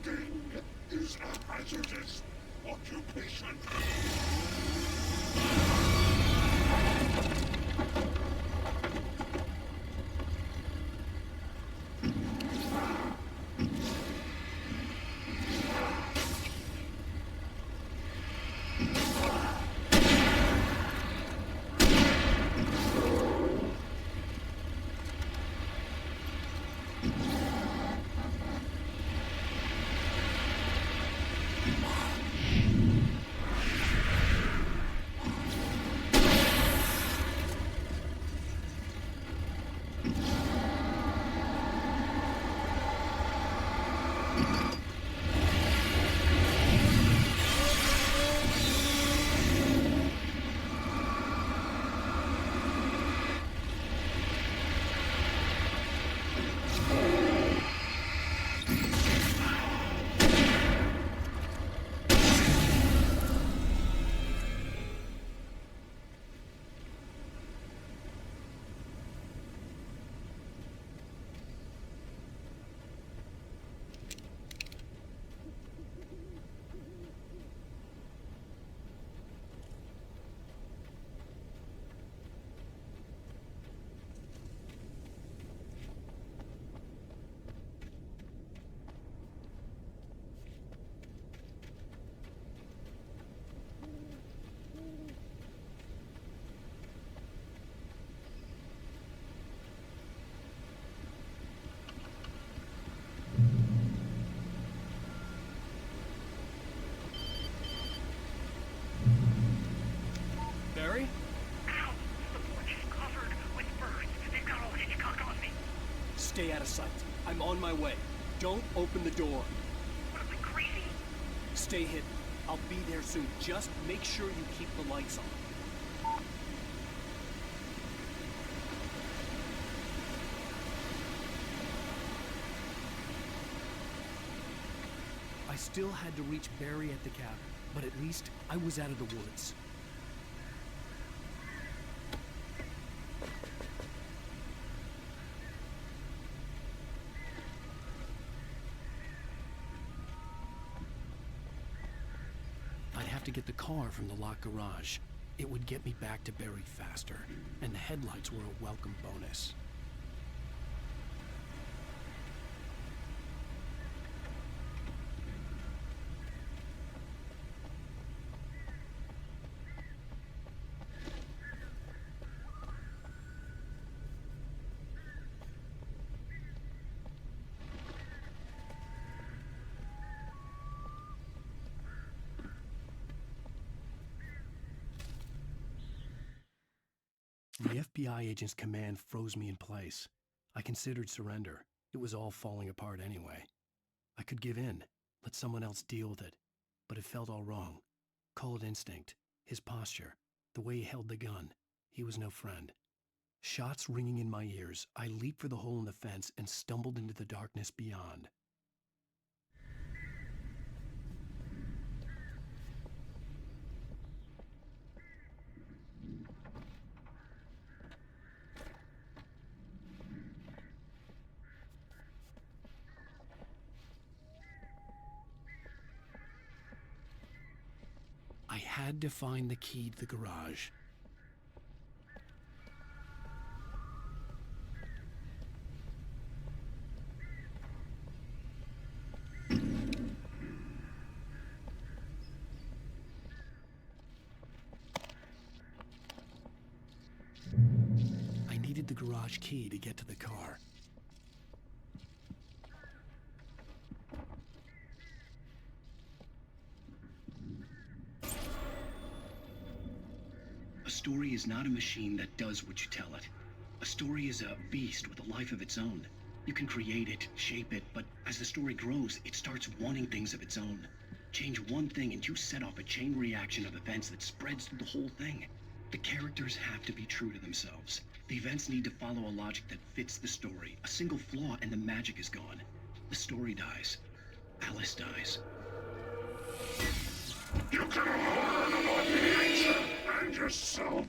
S3: Cooking is a hazardous occupation.
S1: Barry?
S7: Ow! The porch is covered with birds. They've got all Hitchcock on me.
S1: Stay out of sight. I'm on my way. Don't open the door.
S7: What, am I crazy?
S1: Stay hidden. I'll be there soon. Just make sure you keep the lights on. I still had to reach Barry at the cabin, but at least I was out of the woods. I'd have to get the car from the locked garage. It would get me back to Barry faster, and the headlights were a welcome bonus. The FBI agent's command froze me in place. I considered surrender. It was all falling apart anyway. I could give in, let someone else deal with it, but it felt all wrong. Call it instinct, his posture, the way he held the gun. He was no friend. Shots ringing in my ears, I leaped for the hole in the fence and stumbled into the darkness beyond. I had to find the key to the garage. I needed the garage key to get to the car.
S17: A story is not a machine that does what you tell it. A story is a beast with a life of its own. You can create it, shape it, but as the story grows, it starts wanting things of its own. Change one thing and you set off a chain reaction of events that spreads through the whole thing. The characters have to be true to themselves. The events need to follow a logic that fits the story. A single flaw and the magic is gone. The story dies. Alice dies.
S3: You can learn about nature and yourself.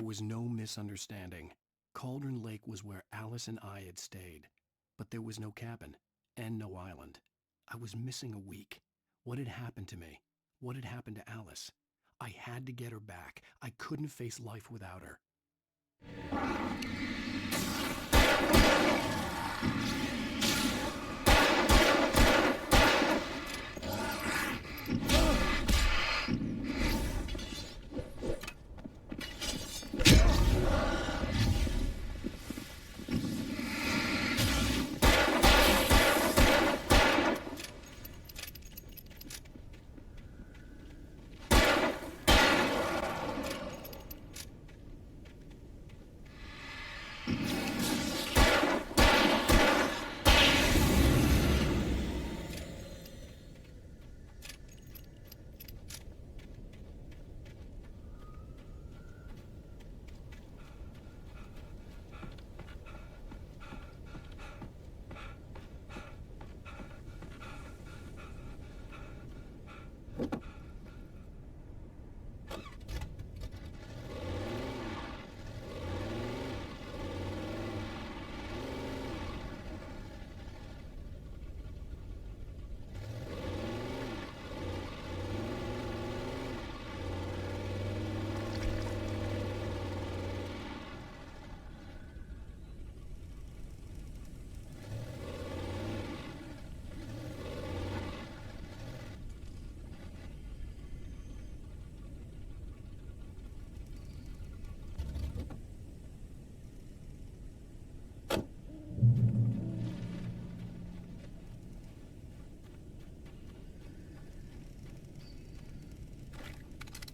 S5: was no misunderstanding. Cauldron Lake was where Alice and I had stayed, but there was no cabin and no island. I was missing a week. What had happened to me? What had happened to Alice? I had to get her back. I couldn't face life without her.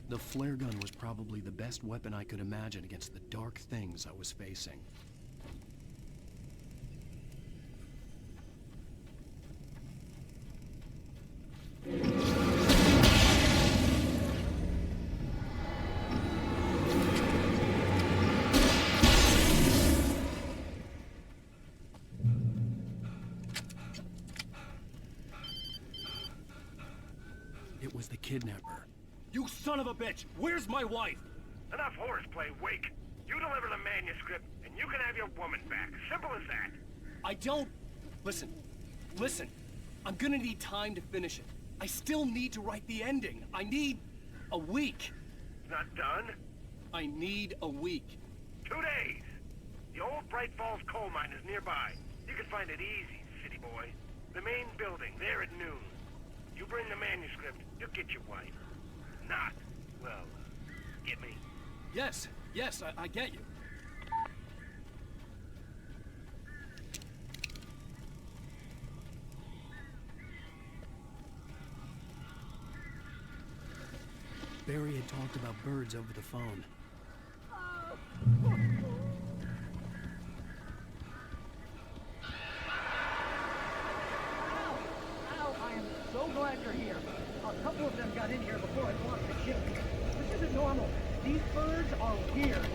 S5: The flare gun was probably the best weapon I could imagine against the dark things I was facing. It was the kidnapper.
S14: You son of a bitch! Where's my wife?
S15: Enough horseplay, Wake. You deliver the manuscript, and you can have your woman back. Simple as that.
S14: I don't... Listen. I'm gonna need time to finish it. I still need to write the ending. I need a week.
S15: It's not done?
S14: I need a week.
S15: 2 days. The old Bright Falls coal mine is nearby. You can find it easy, city boy. The main building, there at noon. You bring the manuscript, you'll get your wife. Not, well, get me?
S14: Yes, I get you.
S5: Barry had talked about birds over the phone.
S12: Ow, I am so glad you're here. A couple of them got in here before I launched the ship. This isn't normal. These birds are weird.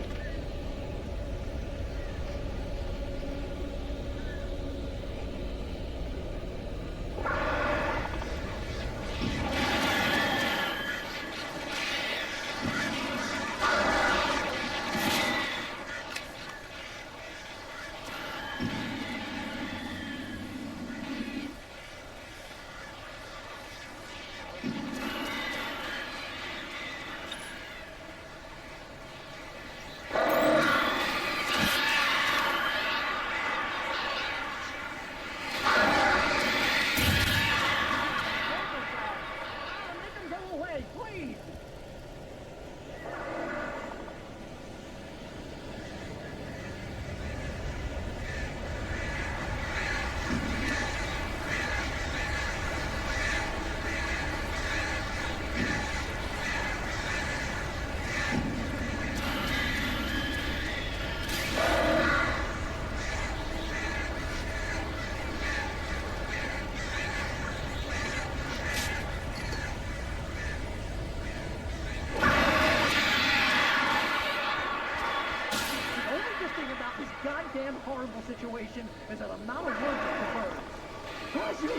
S12: Horrible situation is an amount of work at the birds. Bless you!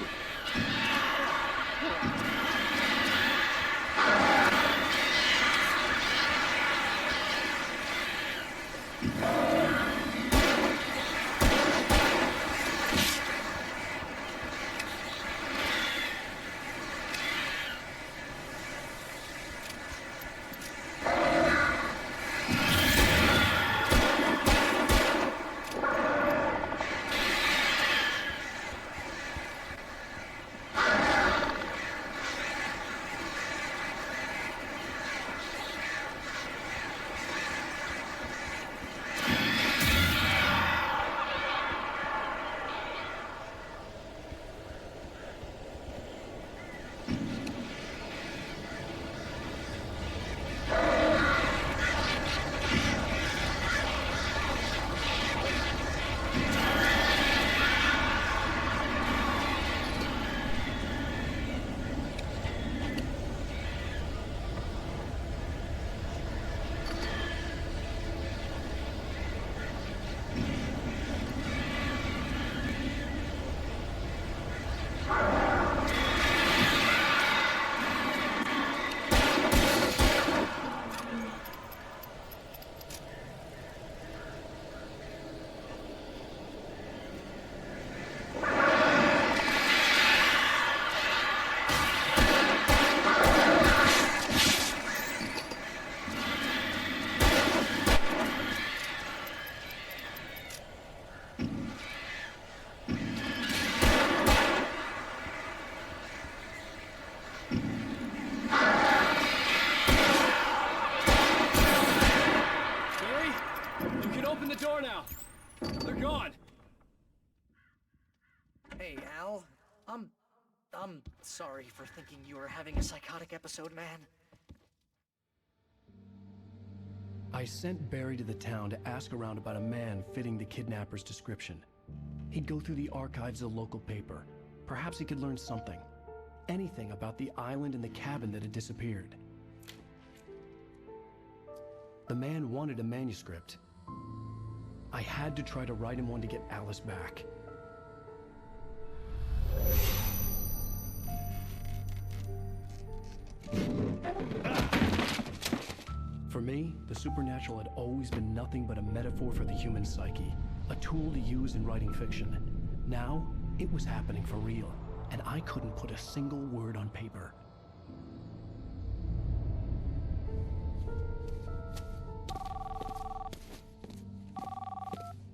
S12: Hey, Al. I'm sorry for thinking you were having a psychotic episode, man.
S5: I sent Barry to the town to ask around about a man fitting the kidnapper's description. He'd go through the archives of the local paper. Perhaps he could learn something. Anything about the island and the cabin that had disappeared. The man wanted a manuscript. I had to try to write him one to get Alice back. For me, the supernatural had always been nothing but a metaphor for the human psyche, a tool to use in writing fiction. Now, it was happening for real, and I couldn't put a single word on paper.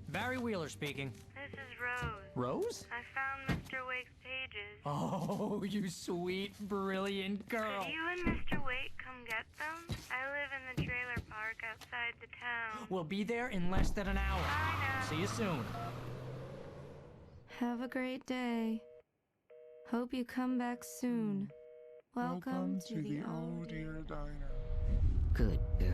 S12: Barry Wheeler speaking.
S4: This is Rose.
S12: Rose?
S4: I found Mr. Wake's pages.
S12: Oh, you sweet, brilliant girl.
S4: Could you and Mr. Wake come get them? I live in the trailer park outside the town.
S12: We'll be there in less than an hour.
S4: I know.
S12: See you soon.
S4: Have a great day. Hope you come back soon. Welcome to the old dear diner.
S10: Good girl.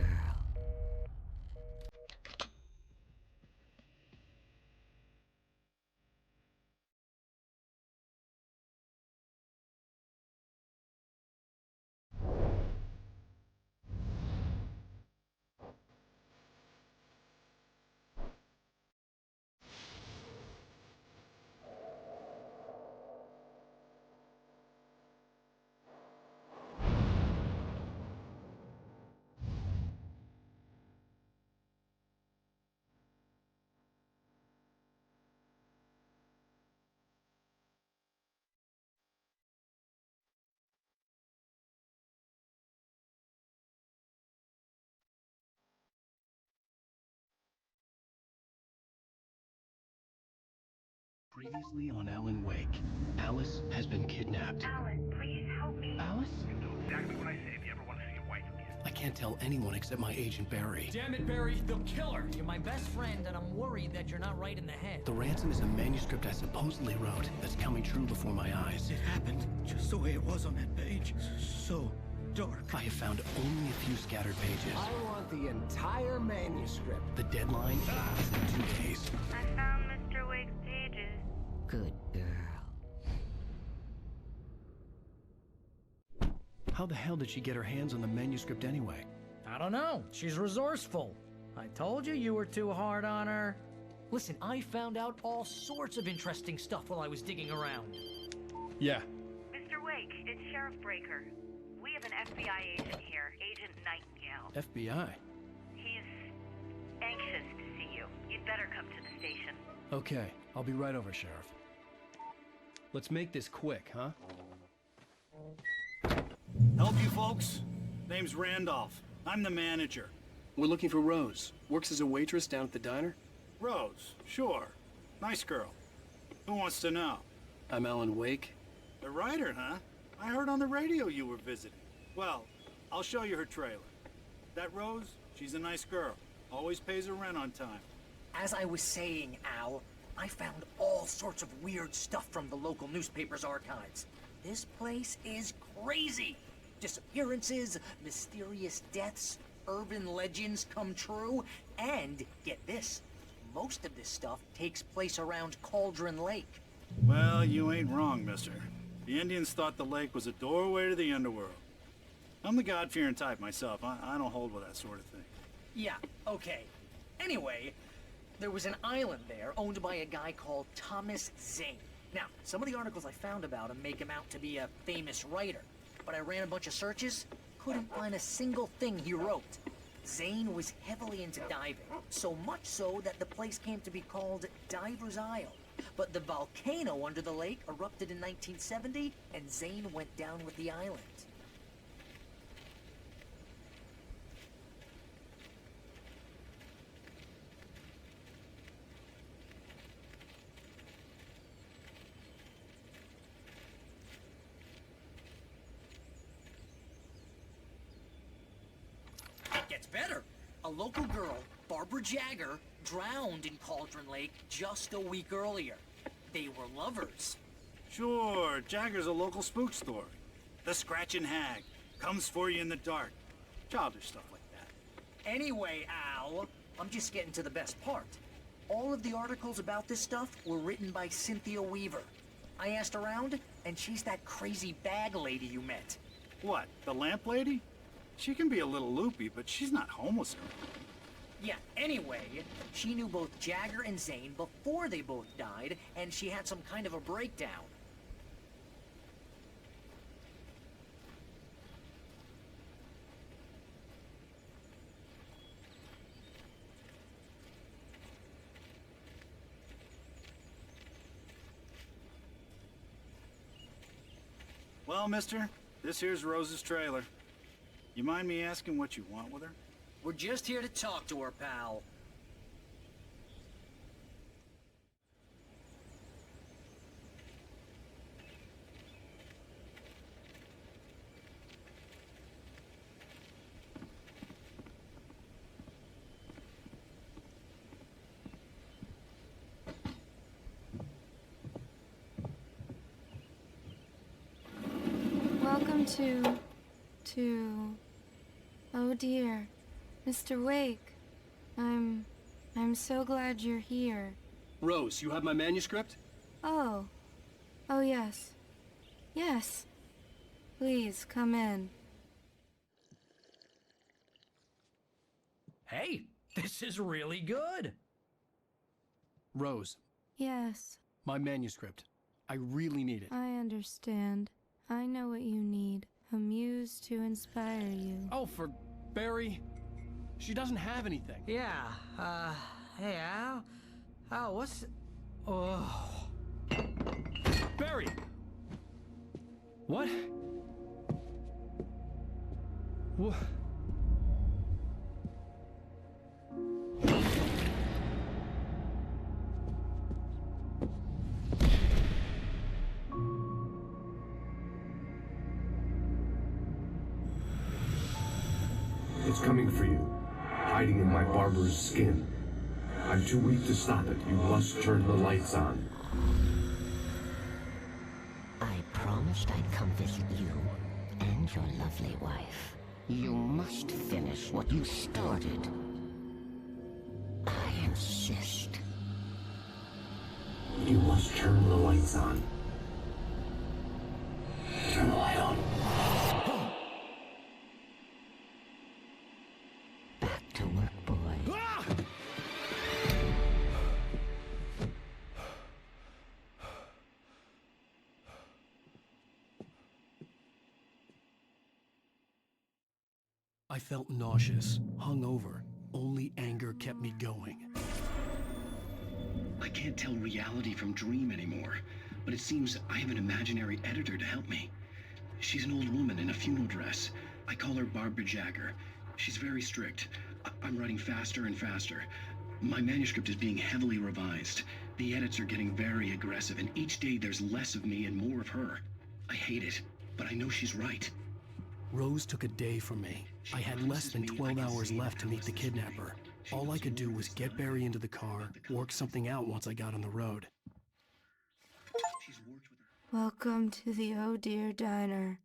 S5: Previously on Alan Wake, Alice has been kidnapped.
S7: Alan, please help me.
S5: Alice?
S15: You do exactly what I say if you ever want to see your wife again.
S5: I can't tell anyone except my agent Barry.
S12: Damn it, Barry, they'll kill her. You're my best friend, and I'm worried that you're not right in the head.
S5: The ransom is a manuscript I supposedly wrote that's coming true before my eyes.
S18: It happened just the way it was on that page. So dark.
S5: I have found only a few scattered pages.
S13: I want the entire manuscript.
S5: The deadline is in 2 days.
S4: I found Mr. Wake's pages.
S10: Good girl.
S5: How the hell did she get her hands on the manuscript anyway?
S12: I don't know. She's resourceful. I told you were too hard on her. Listen, I found out all sorts of interesting stuff while I was digging around.
S5: Yeah.
S7: Mr. Wake, it's Sheriff Breaker. We have an FBI agent here, Agent Nightingale.
S5: FBI?
S7: He's anxious to see you. You'd better come to the station.
S5: Okay, I'll be right over, Sheriff. Let's make this quick, huh?
S23: Help you folks? Name's Randolph. I'm the manager.
S1: We're looking for Rose. Works as a waitress down at the diner.
S23: Rose, sure. Nice girl. Who wants to know?
S1: I'm Alan Wake.
S23: The writer, huh? I heard on the radio you were visiting. Well, I'll show you her trailer. That Rose, she's a nice girl. Always pays her rent on time.
S12: As I was saying, Al, I found all sorts of weird stuff from the local newspaper's archives. This place is crazy. Disappearances, mysterious deaths, urban legends come true, and get this, most of this stuff takes place around Cauldron Lake.
S23: Well, you ain't wrong, mister. The Indians thought the lake was a doorway to the underworld. I'm the God-fearing type myself. I don't hold with that sort of thing.
S12: Yeah, okay. Anyway, there was an island there owned by a guy called Thomas Zane. Now, some of the articles I found about him make him out to be a famous writer, but I ran a bunch of searches, couldn't find a single thing he wrote. Zane was heavily into diving, so much so that the place came to be called Diver's Isle. But the volcano under the lake erupted in 1970, and Zane went down with the island. It gets better. A local girl, Barbara Jagger, drowned in Cauldron Lake just a week earlier. they were lovers.
S23: Sure, Jagger's a local spook story. The Scratching Hag comes for you in the dark. Childish stuff like that.
S12: Anyway, Al, I'm just getting to the best part. All of the articles about this stuff were written by Cynthia Weaver. I asked around, and she's that crazy bag lady you met.
S23: What, the lamp lady? She can be a little loopy, but she's not homeless.
S12: Yeah, anyway, she knew both Jagger and Zane before they both died, and she had some kind of a breakdown.
S23: Well, mister, this here's Rose's trailer. You mind me asking what you want with her?
S12: We're just here to talk to her, pal.
S4: Welcome to... Oh dear, Mr. Wake. I'm so glad you're here.
S5: Rose, you have my manuscript?
S4: Oh. Oh, yes. Yes. Please, come in.
S11: Hey, this is really good.
S5: Rose,
S4: Yes,
S5: my manuscript. I really need it.
S4: I understand. I know what you need. A muse to inspire you.
S5: Oh, for Barry. She doesn't have anything.
S11: Yeah, hey, Al? Al, what's... Oh...
S5: Barry! What? What?
S13: It's coming for you, hiding in my barber's skin. I'm too weak to stop it. You must turn the lights on.
S20: I promised I'd come visit you and your lovely wife. You must finish what you started. I insist.
S13: You must turn the lights on. Turn the light on.
S20: Back to work, boy.
S5: I felt nauseous, hungover. Only anger kept me going.
S17: I can't tell reality from dream anymore, but it seems I have an imaginary editor to help me. She's an old woman in a funeral dress. I call her Barbara Jagger. She's very strict. I'm writing faster and faster. My manuscript is being heavily revised. The edits are getting very aggressive, and each day there's less of me and more of her. I hate it, but I know she's right.
S5: Rose took a day from me. I had less than 12 hours left to meet the kidnapper. All I could do was get Barry into the car, work something out once I got on the road.
S4: Welcome to the Oh Dear Diner.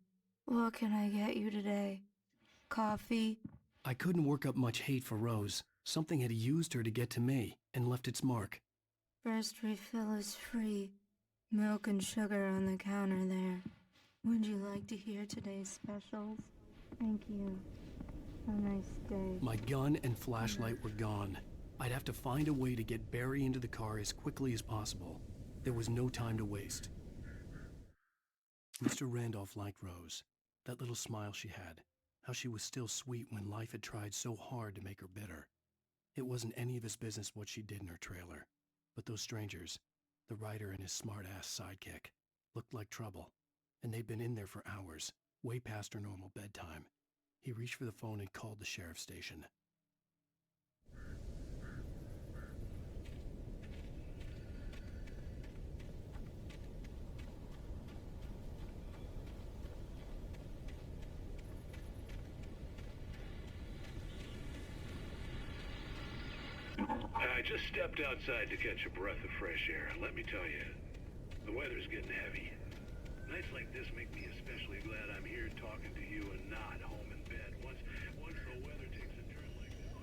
S4: What can I get you today? Coffee?
S5: I couldn't work up much hate for Rose. Something had used her to get to me and left its mark.
S4: First refill is free. Milk and sugar on the counter there. Would you like to hear today's specials? Thank you. Have a nice day.
S5: My gun and flashlight were gone. I'd have to find a way to get Barry into the car as quickly as possible. There was no time to waste. Mr. Randolph liked Rose. That little smile she had. How she was still sweet when life had tried so hard to make her bitter. It wasn't any of his business what she did in her trailer. But those strangers, the writer and his smart-ass sidekick, looked like trouble. And they'd been in there for hours, way past her normal bedtime. He reached for the phone and called the sheriff's station.
S21: I just stepped outside to catch a breath of fresh air. Let me tell you,
S15: The weather's getting heavy. Nights like this make me especially glad I'm here talking to you and not home in bed. Once the weather takes a turn like this.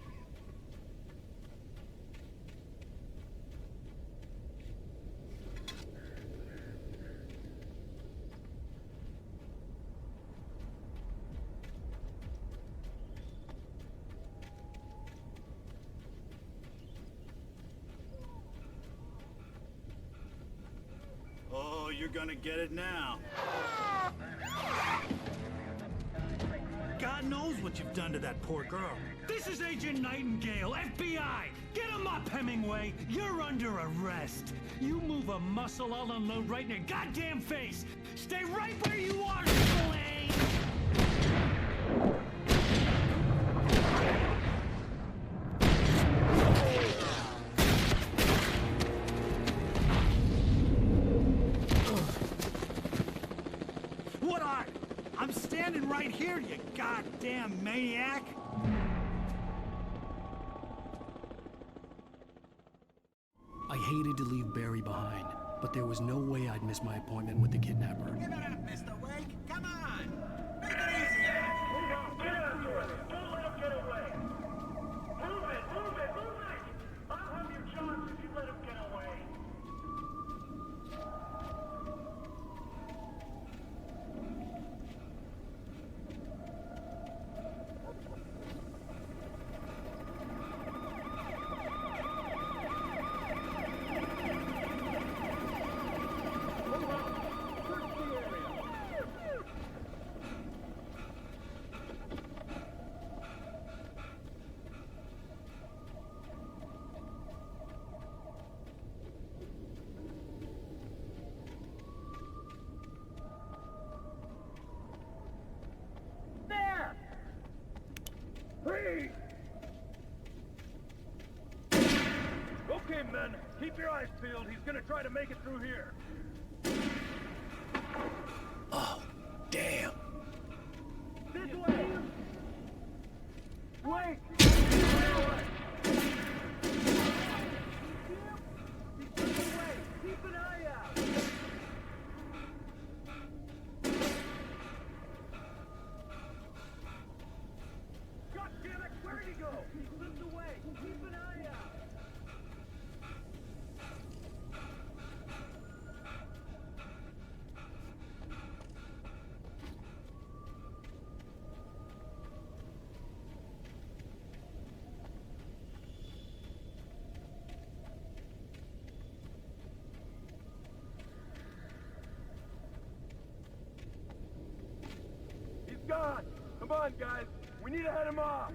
S23: Oh, you're gonna get it now. God knows what you've done to that poor girl.
S18: This is Agent Nightingale, FBI! Get him up, Hemingway! You're under arrest! You move a muscle, I'll unload right in your goddamn face! Stay right where you are, Slade!
S23: What are? I'm standing right here, you goddamn maniac!
S5: I hated to leave Barry behind, but there was no way I'd miss my appointment with the kidnapper.
S9: Give it up, Mr. Wake. Come on. Make it easier.
S15: Get after it! Don't let him get away! Move it! Move it! Move it! I'll have your chance if you let him get away! There! Freeze! Okay, men, keep your eyes peeled. He's gonna try to make it through here.
S2: Oh, damn.
S15: This way! Wait! Keep an eye out! God damn it! Where'd he go? He slipped away! Keep an eye out! He's gone! Come on, guys! We need to head him off!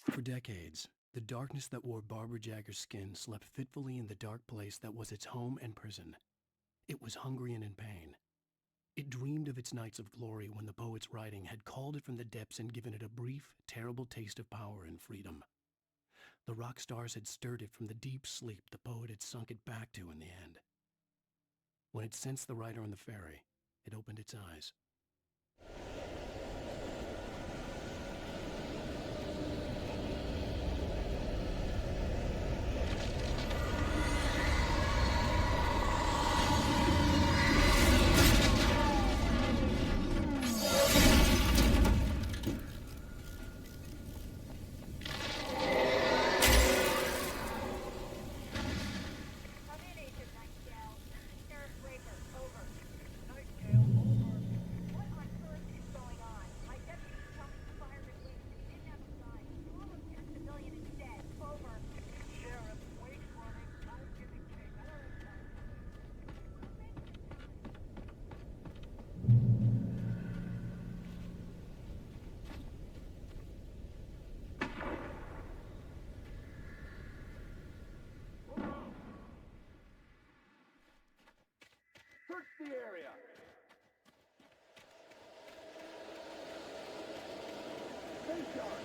S5: For decades, the darkness that wore Barbara Jagger's skin slept fitfully in the dark place that was its home and prison. It was hungry and in pain. It dreamed of its nights of glory when the poet's writing had called it from the depths and given it a brief, terrible taste of power and freedom. The rock stars had stirred it from the deep sleep the poet had sunk it back to in the end. When it sensed the writer on the ferry, it opened its eyes.
S15: Search the area! Stay sharp!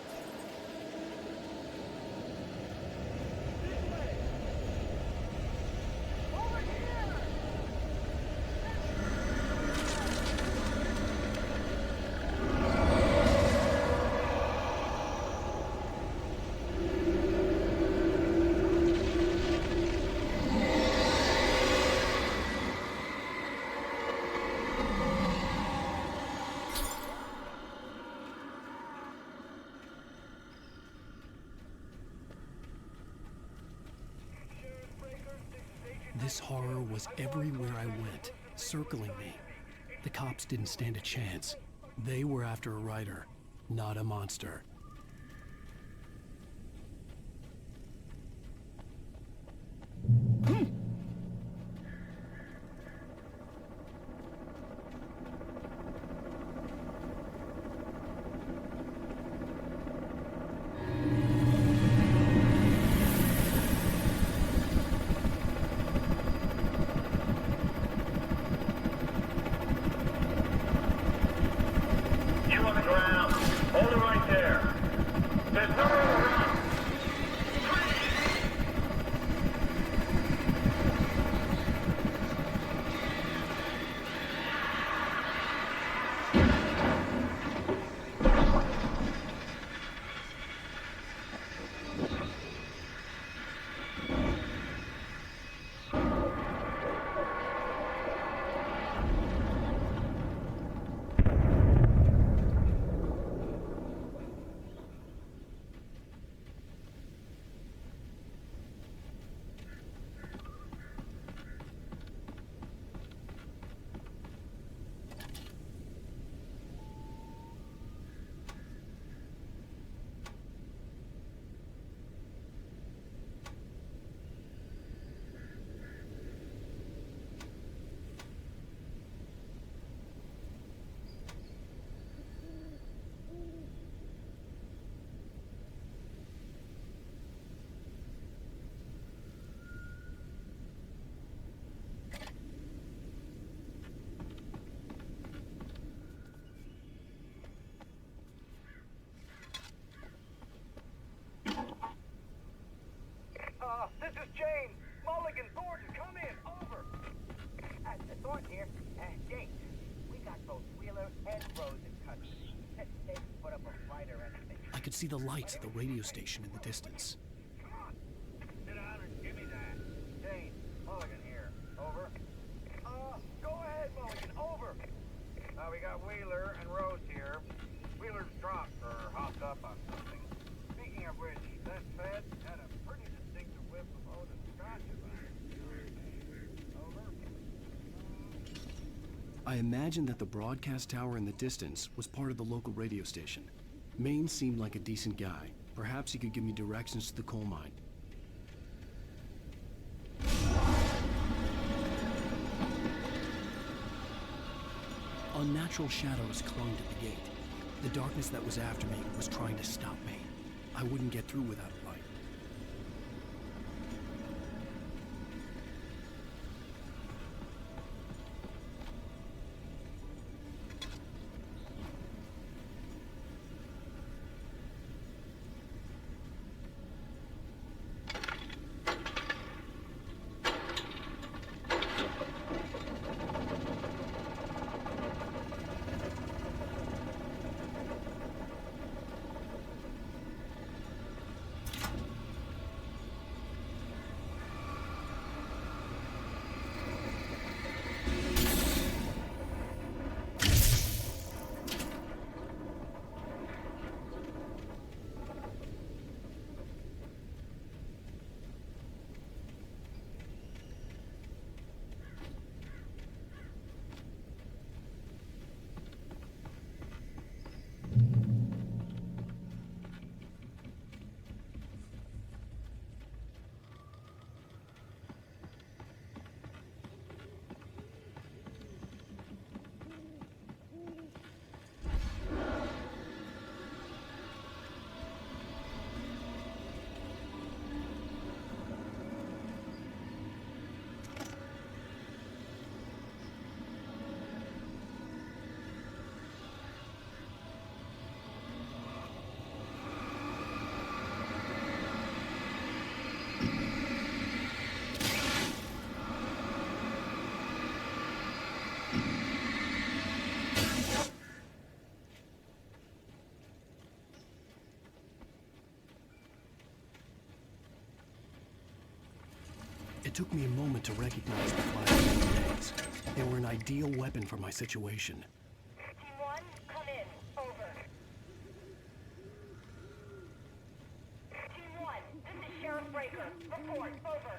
S15: This way! Over here!
S1: This horror was everywhere I went, circling me. The cops didn't stand a chance. They were after a writer, not a monster.
S15: This is James. Mulligan, Thornton, come in. Over.
S7: Thornton here. James, we got both Wheeler and Rose in custody. They put up a fight or anything.
S1: I could see the lights at the radio station in the distance.
S15: Come on. Sit down and give me that. James, Mulligan here. Over. Go ahead, Mulligan. Over. We got Wheeler and Rose here. Wheeler's drunk or hopped up on something. Speaking of which, that Fed had a pretty distinctive whiff of Otis Scotch about it. Over.
S1: I imagined that the broadcast tower in the distance was part of the local radio station. Maine seemed like a decent guy. Perhaps he could give me directions to the coal mine. Unnatural shadows clung to the gate. The darkness that was after me was trying to stop me. I wouldn't get through without a light. It took me a moment to recognize the flashing grenades. They were an ideal weapon for my situation.
S15: Team 1, come in. Over. Team 1, this is Sheriff Breaker. Report. Over.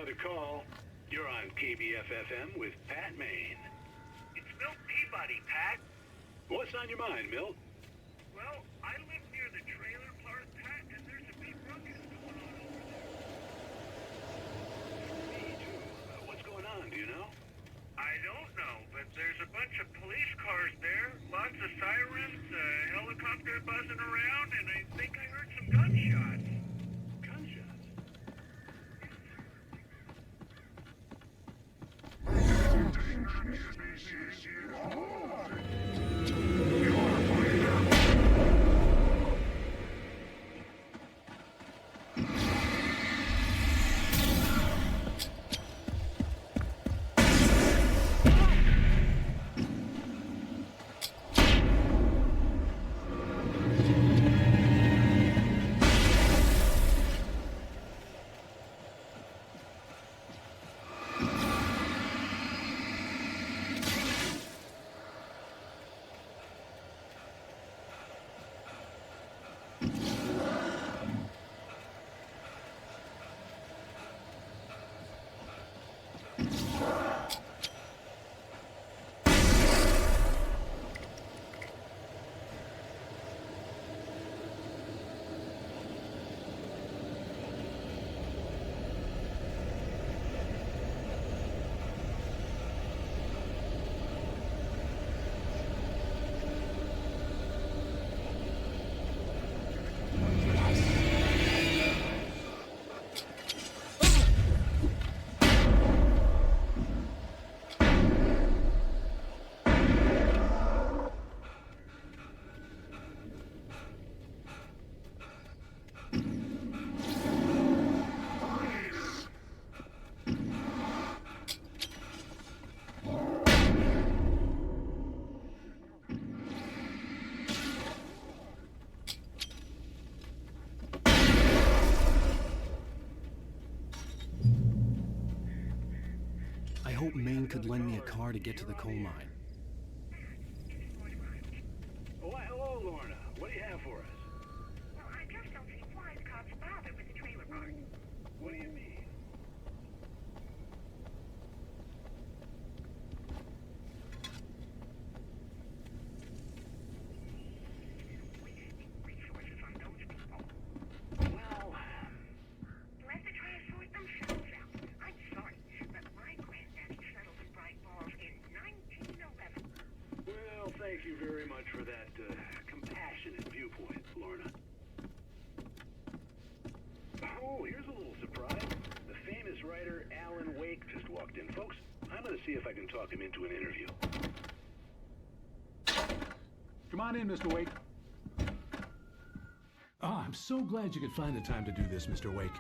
S6: another call. You're on KBF-FM with Pat Maine.
S15: It's Milt Peabody, Pat.
S6: What's on your mind, Milt?
S15: Well, I live near the trailer park, Pat, and there's a big ruckus going on over there.
S6: Me too. What's going on, do you know?
S15: I don't know, but there's a bunch of police cars there, lots of sirens, a helicopter buzzing around, and I think I heard some gunshots.
S6: Gunshots?
S1: I hope Maine could lend me a car to get to the coal mine.
S6: Oh, why, hello, Lorna. What do you have for us?
S7: Well, I just don't see why the cops bother with the trailer park.
S6: What do you mean?
S7: Resources on those people.
S6: Well,
S7: Let the try to sort themselves out. I'm sorry, but my granddaddy settled in Bright Falls in 1911.
S6: well, thank you very much for that compassionate viewpoint, Lorna. Oh, here's a little surprise. The famous writer Alan Wake just walked in. Folks, I'm going to see if I can talk him into an interview.
S8: Come on in, Mr. Wake. Oh, I'm so glad you could find the time to do this, Mr. Wake.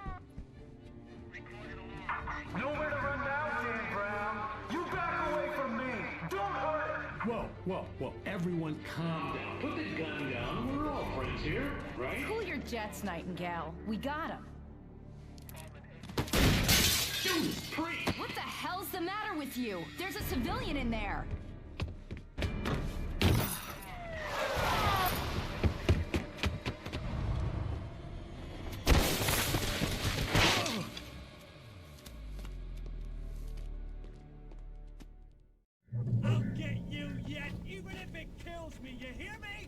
S18: Nowhere to run now, Dan Brown. You back away from me. Don't hurt.
S8: Whoa. Everyone calm down. Put the gun down. We're all friends here, right?
S21: Cool your jets, Nightingale. We got him.
S8: Judas Priest!
S21: What the hell's the matter with you? There's a civilian in there.
S18: I'll get you yet, even if it kills me. You hear me?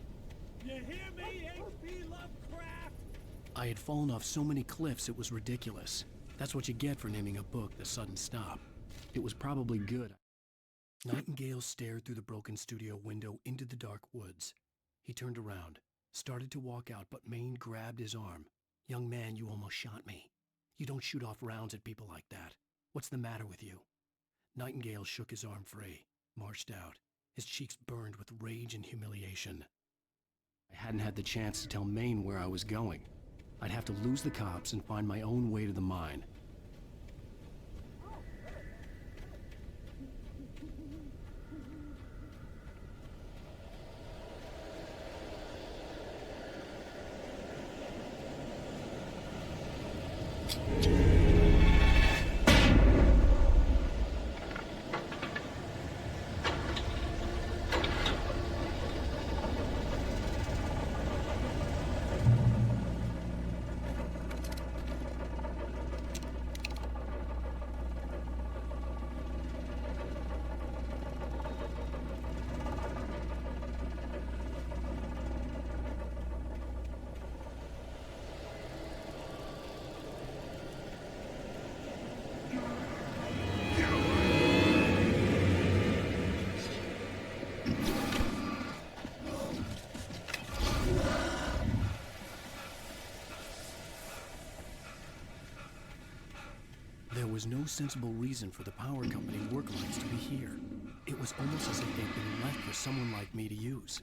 S18: You hear me, H.P. Lovecraft?
S1: I had fallen off so many cliffs it was ridiculous. That's what you get for naming a book The Sudden Stop. It was probably good. Nightingale stared through the broken studio window into the dark woods. He turned around, started to walk out, but Maine grabbed his arm. "Young man, you almost shot me. You don't shoot off rounds at people like that. What's the matter with you?" Nightingale shook his arm free, marched out. His cheeks burned with rage and humiliation. I hadn't had the chance to tell Maine where I was going. I'd have to lose the cops and find my own way to the mine. There was no sensible reason for the power company work lines to be here. It was almost as if they'd been left for someone like me to use.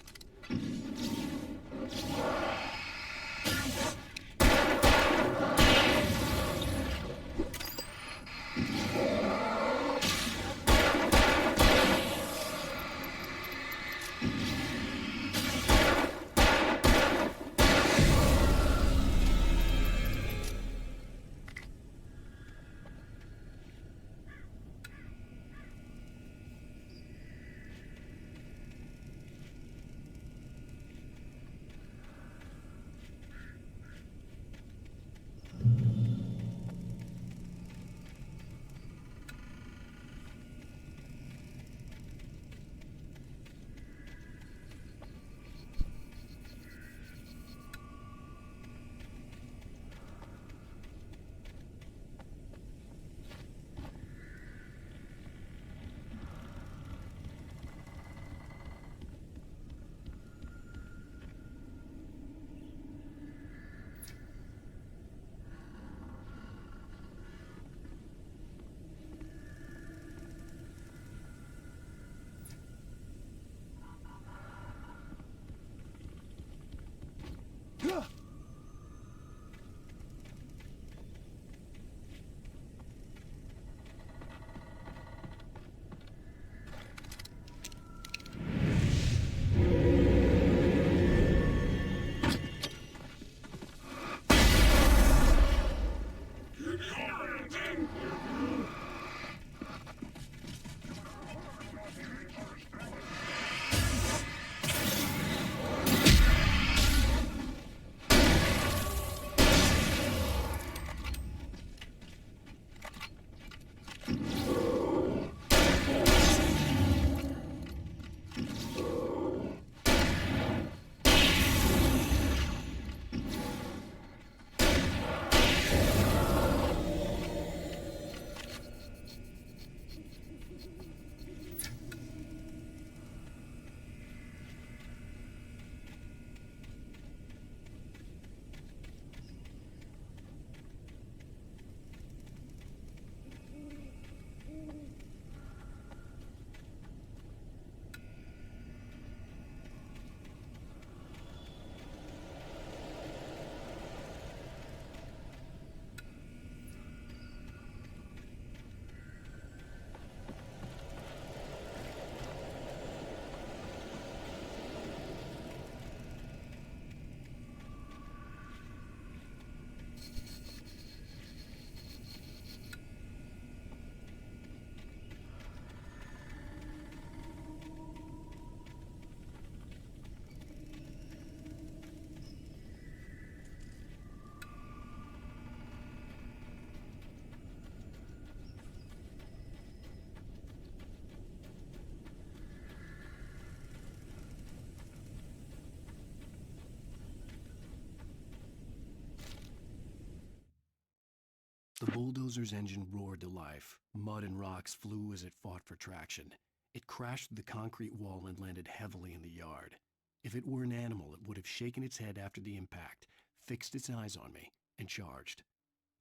S1: The bulldozer's engine roared to life. Mud and rocks flew as it fought for traction. It crashed through the concrete wall and landed heavily in the yard. If it were an animal, it would have shaken its head after the impact, fixed its eyes on me, and charged.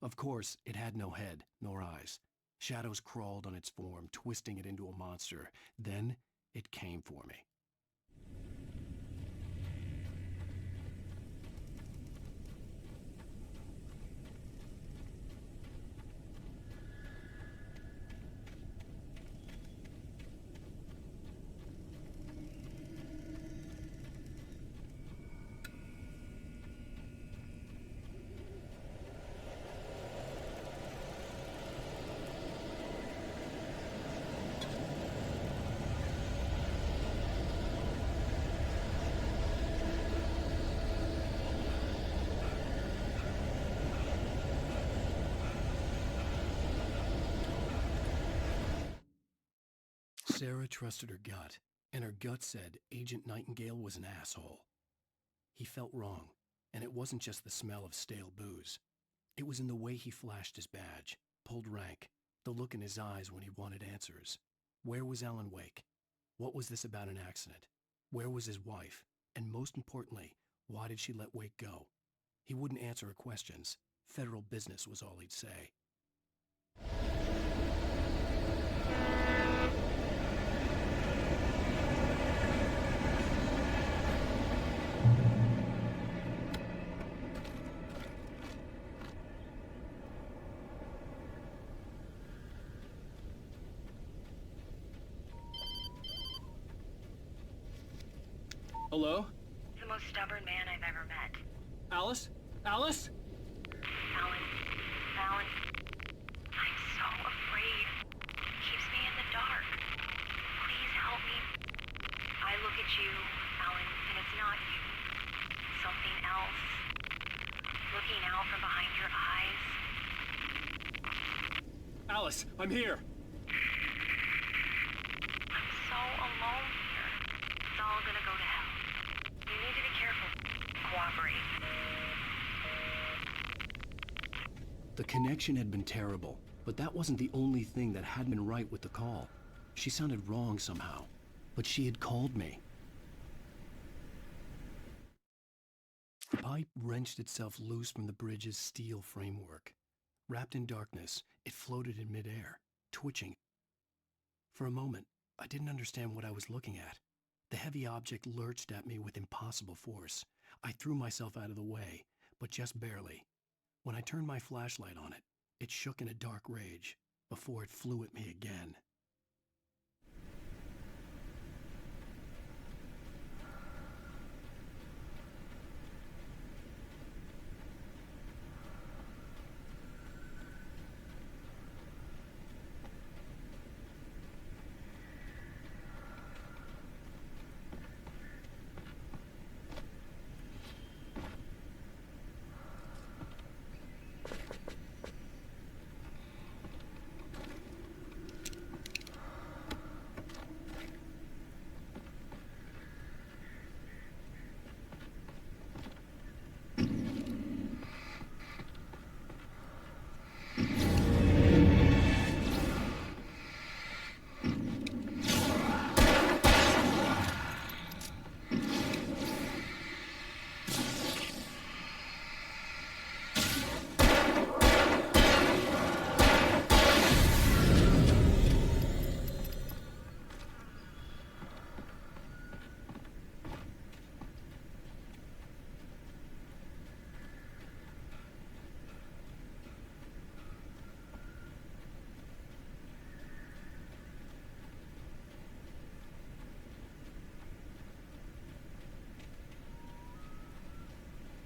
S1: Of course, it had no head, nor eyes. Shadows crawled on its form, twisting it into a monster. Then, it came for me. Sarah trusted her gut, and her gut said Agent Nightingale was an asshole. He felt wrong, and it wasn't just the smell of stale booze. It was in the way he flashed his badge, pulled rank, the look in his eyes when he wanted answers. Where was Alan Wake? What was this about an accident? Where was his wife? And most importantly, why did she let Wake go? He wouldn't answer her questions. Federal business was all he'd say.
S14: Hello?
S7: The most stubborn man I've ever met.
S14: Alice? Alice?
S7: Alan, I'm so afraid. It keeps me in the dark. Please help me. I look at you, Alan, and it's not you. Something else. Looking out from behind your eyes.
S14: Alice, I'm here.
S7: I'm so alone here. It's all gonna go to hell. You need to be careful. Cooperate.
S5: The connection had been terrible, but that wasn't the only thing that had been right with the call. She sounded wrong somehow, but she had called me. The pipe wrenched itself loose from the bridge's steel framework. Wrapped in darkness, it floated in midair, twitching. For a moment, I didn't understand what I was looking at. The heavy object lurched at me with impossible force. I threw myself out of the way, but just barely. When I turned my flashlight on it, it shook in a dark rage before it flew at me again.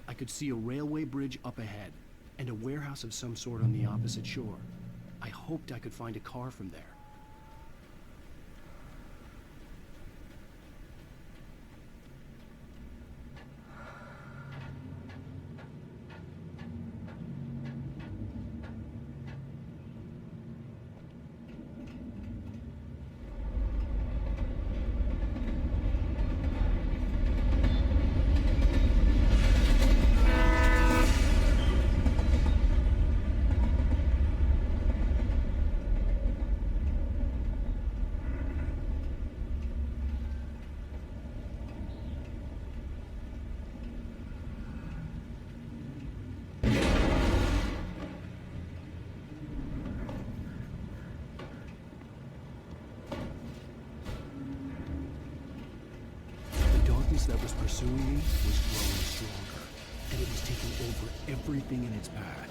S5: I could see a railway bridge up ahead, and a warehouse of some sort on the opposite shore. I hoped I could find a car from there. That was pursuing me was growing stronger, and it was taking over everything in its path.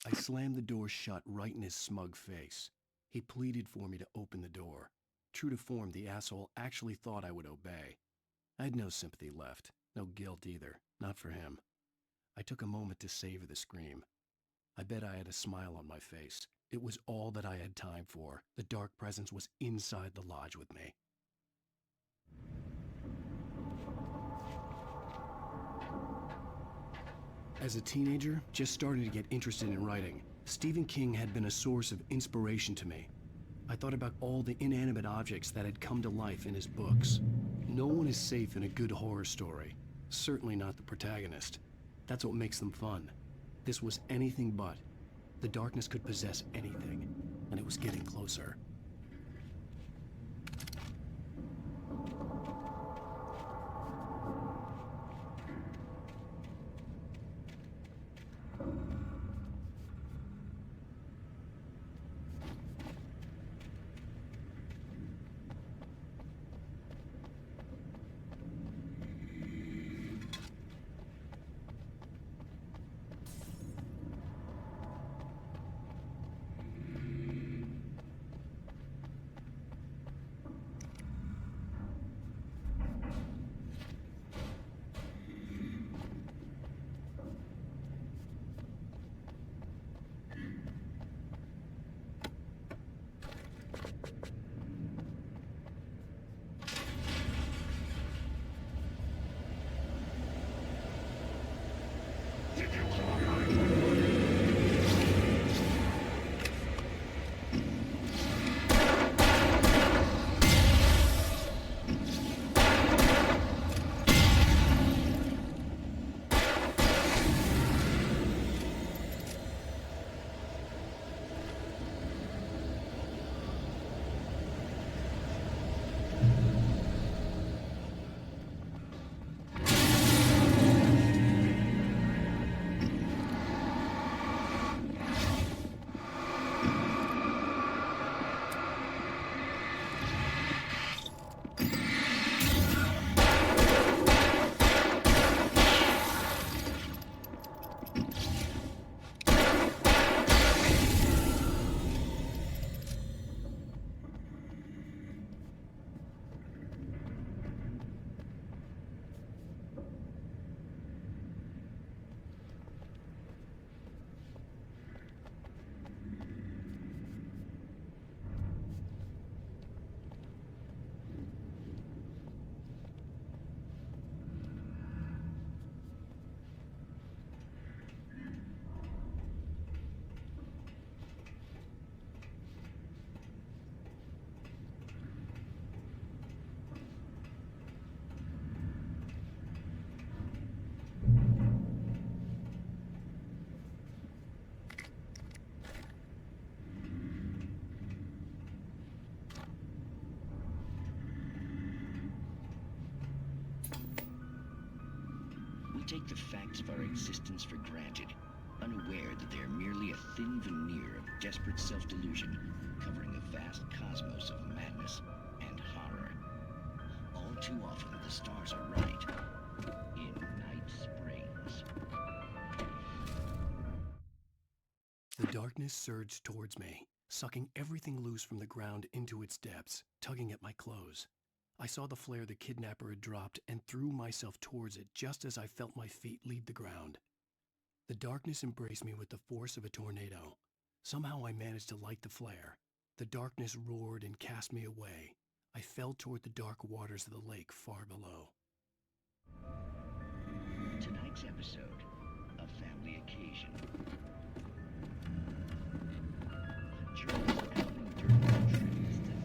S5: I slammed the door shut right in his smug face. He pleaded for me to open the door. True to form, the asshole actually thought I would obey. I had no sympathy left, no guilt either, not for him. I took a moment to savor the scream. I bet I had a smile on my face. It was all that I had time for. The dark presence was inside the lodge with me. As a teenager, just starting to get interested in writing, Stephen King had been a source of inspiration to me. I thought about all the inanimate objects that had come to life in his books. No one is safe in a good horror story. Certainly not the protagonist. That's what makes them fun. This was anything but. The darkness could possess anything, and it was getting closer.
S17: Take the facts of our existence for granted, unaware that they are merely a thin veneer of desperate self-delusion covering a vast cosmos of madness and horror. All too often, the stars are right. In Night Springs.
S5: The darkness surged towards me, sucking everything loose from the ground into its depths, tugging at my clothes. I saw the flare the kidnapper had dropped and threw myself towards it just as I felt my feet leave the ground. The darkness embraced me with the force of a tornado. Somehow I managed to light the flare. The darkness roared and cast me away. I fell toward the dark waters of the lake far below.
S17: Tonight's episode, A Family Occasion. Journalist Alan Durden tributes the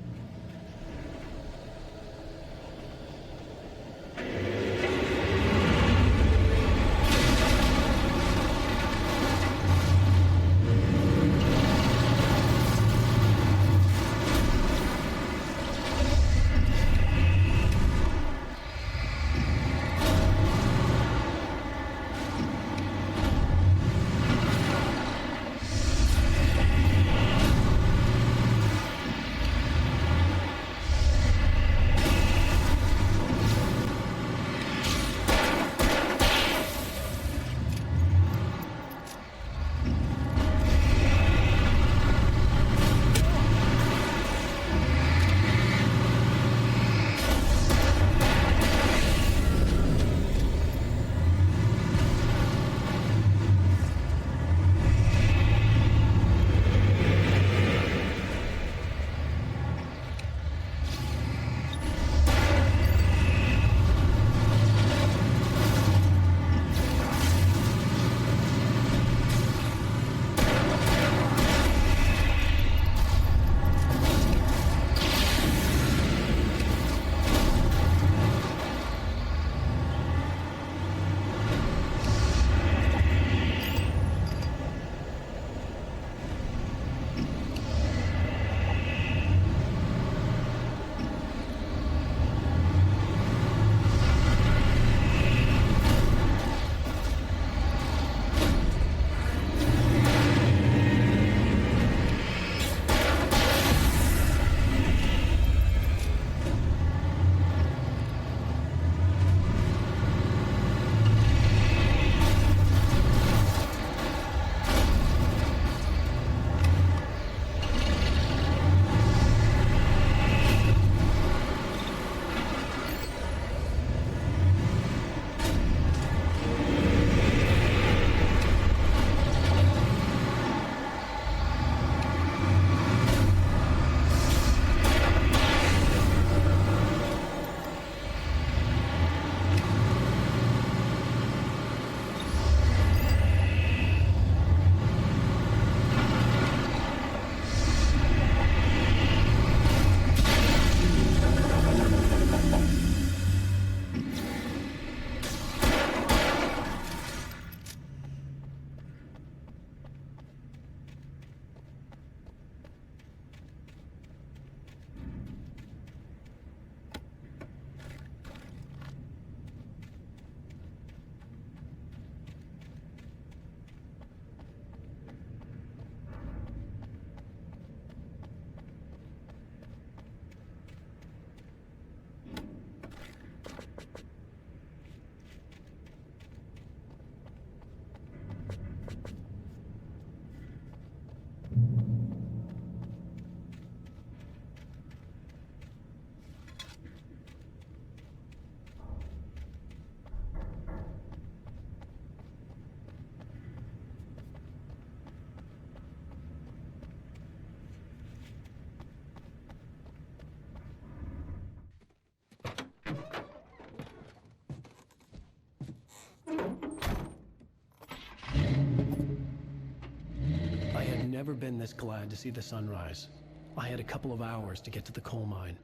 S1: never been this glad to see the sunrise. I had a couple of hours to get to the coal mine.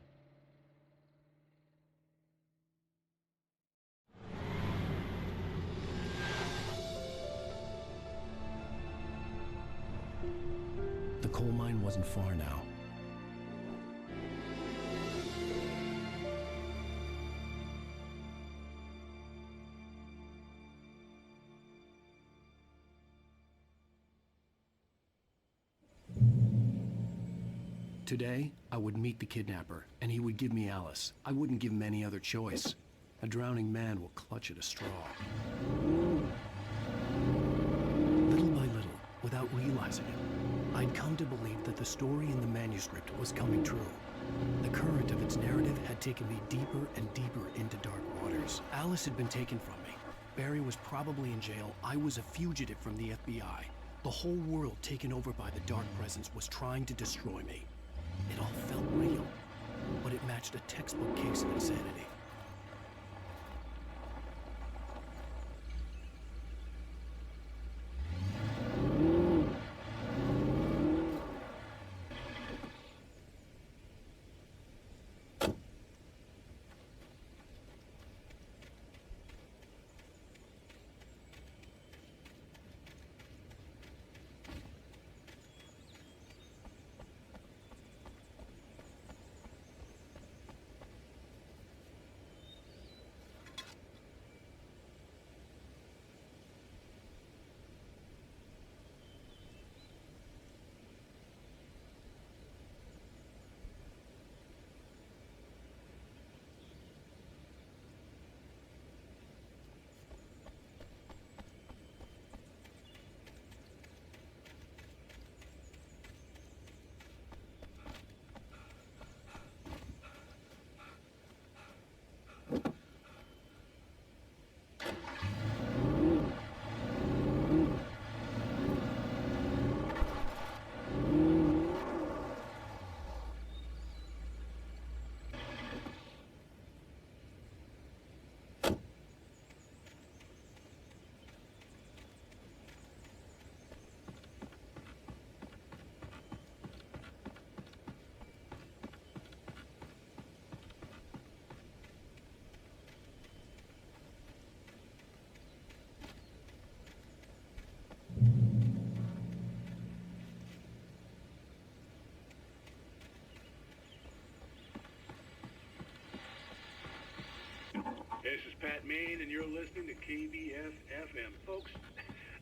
S1: The coal mine wasn't far now. Today, I would meet the kidnapper, and he would give me Alice. I wouldn't give him any other choice. A drowning man will clutch at a straw. Little by little, without realizing it, I'd come to believe that the story in the manuscript was coming true. The current of its narrative had taken me deeper and deeper into dark waters. Alice had been taken from me. Barry was probably in jail. I was a fugitive from the FBI. The whole world taken over by the dark presence was trying to destroy me. It all felt real, but it matched a textbook case of insanity.
S6: This is Pat Main, and you're listening to KBF FM. Folks,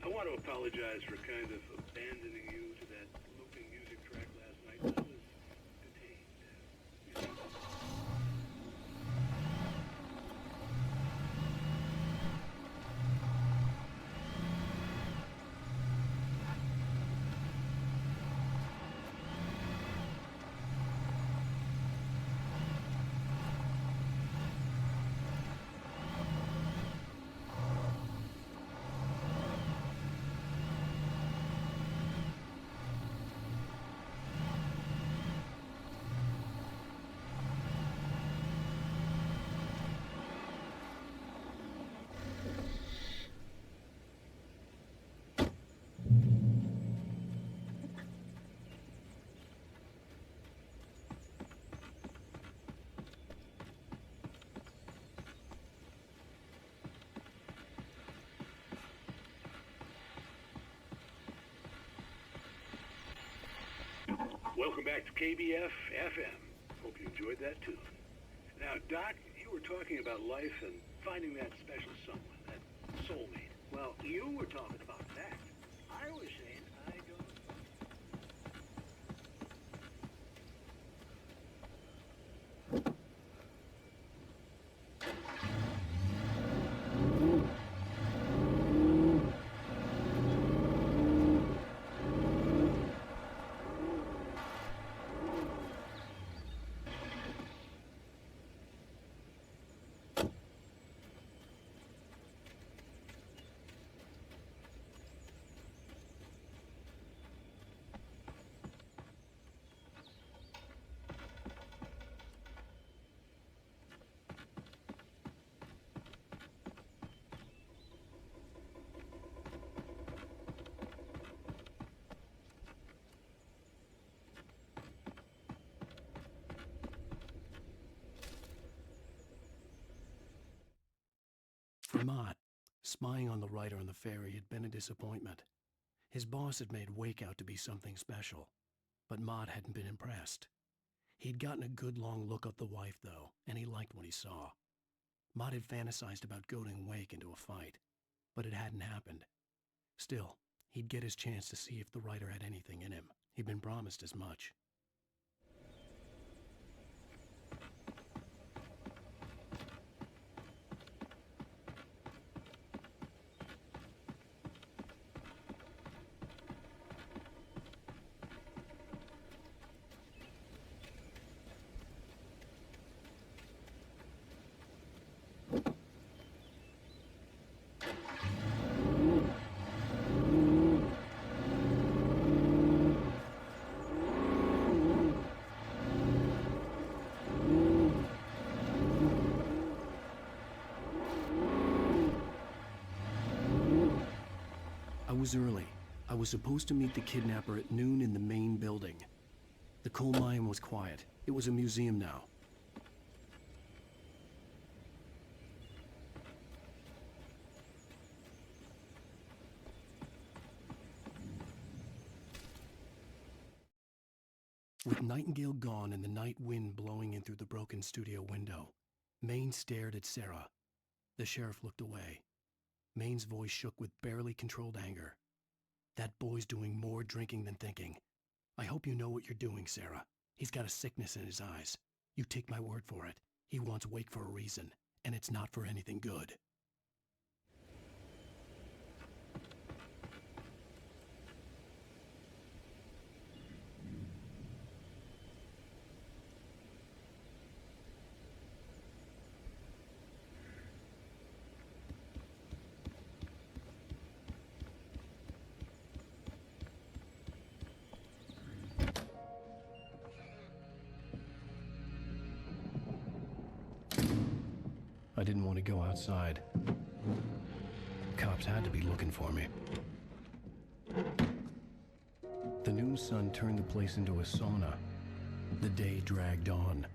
S6: I want to apologize for kind of abandoning you to that looping music track last night. I was detained. You see, welcome back to KBF FM. Hope you enjoyed that tune. Now, Doc, you were talking about life and finding that special someone, that soulmate. Well, you were talking about that. I was saying I don't...
S5: Spying on the writer on the ferry had been a disappointment. His boss had made Wake out to be something special, but Maude hadn't been impressed. He'd gotten a good long look at the wife, though, and he liked what he saw. Maude had fantasized about goading Wake into a fight, but it hadn't happened. Still, he'd get his chance to see if the writer had anything in him. He'd been promised as much. I was early. I was supposed to meet the kidnapper at noon in the main building. The coal mine was quiet. It was a museum now. With Nightingale gone and the night wind blowing in through the broken studio window, Maine stared at Sarah. The sheriff looked away. Maine's voice shook with barely controlled anger. That boy's doing more drinking than thinking. I hope you know what you're doing, Sarah. He's got a sickness in his eyes. You take my word for it. He wants Wake for a reason, and it's not for anything good. I didn't want to go outside. Cops had to be looking for me. The noon sun turned the place into a sauna. The day dragged on.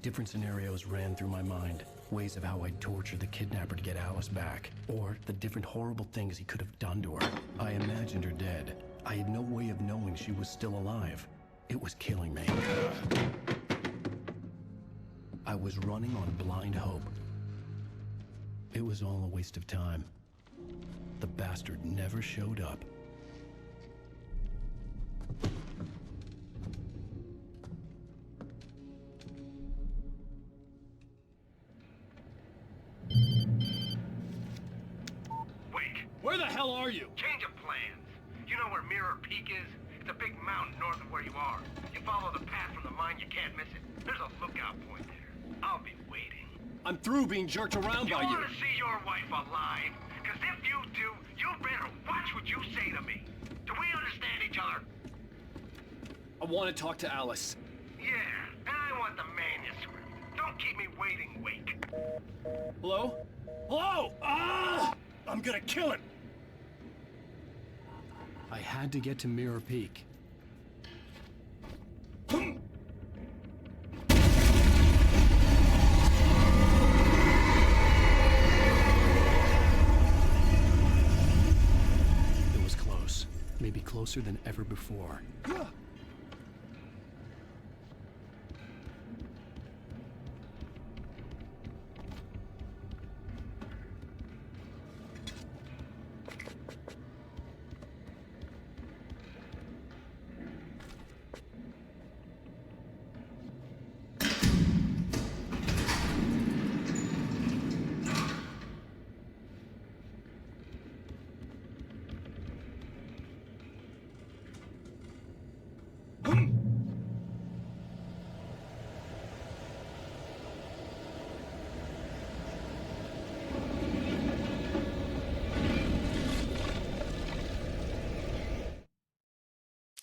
S5: Different scenarios ran through my mind. Ways of how I'd torture the kidnapper to get Alice back. Or the different horrible things he could have done to her. I imagined her dead. I had no way of knowing she was still alive. It was killing me. I was running on blind hope. It was all a waste of time. The bastard never showed up.
S15: Wake.
S14: Where the hell are you?
S15: Change of plans. You know where Mirror Peak is? It's a big mountain north of where you are. You follow the path from the mine, you can't miss it. There's a lookout point there. I'll be waiting.
S14: I'm through being jerked around by you.
S15: You want to see your wife alive? Because if you do, you better watch what you say to me. Do we understand each other?
S14: I want to talk to Alice.
S15: Yeah, and I want the manuscript. Don't keep me waiting, Wake.
S14: Hello? Hello! Ah! I'm gonna kill him!
S5: I had to get to Mirror Peak. It was close. Maybe closer than ever before.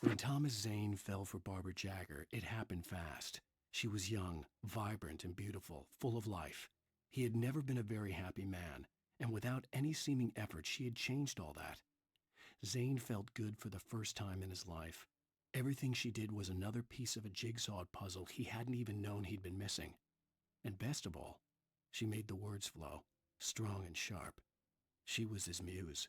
S5: When Thomas Zane fell for Barbara Jagger, it happened fast. She was young, vibrant, and beautiful, full of life. He had never been a very happy man, and without any seeming effort, she had changed all that. Zane felt good for the first time in his life. Everything she did was another piece of a jigsaw puzzle he hadn't even known he'd been missing. And best of all, she made the words flow, strong and sharp. She was his muse.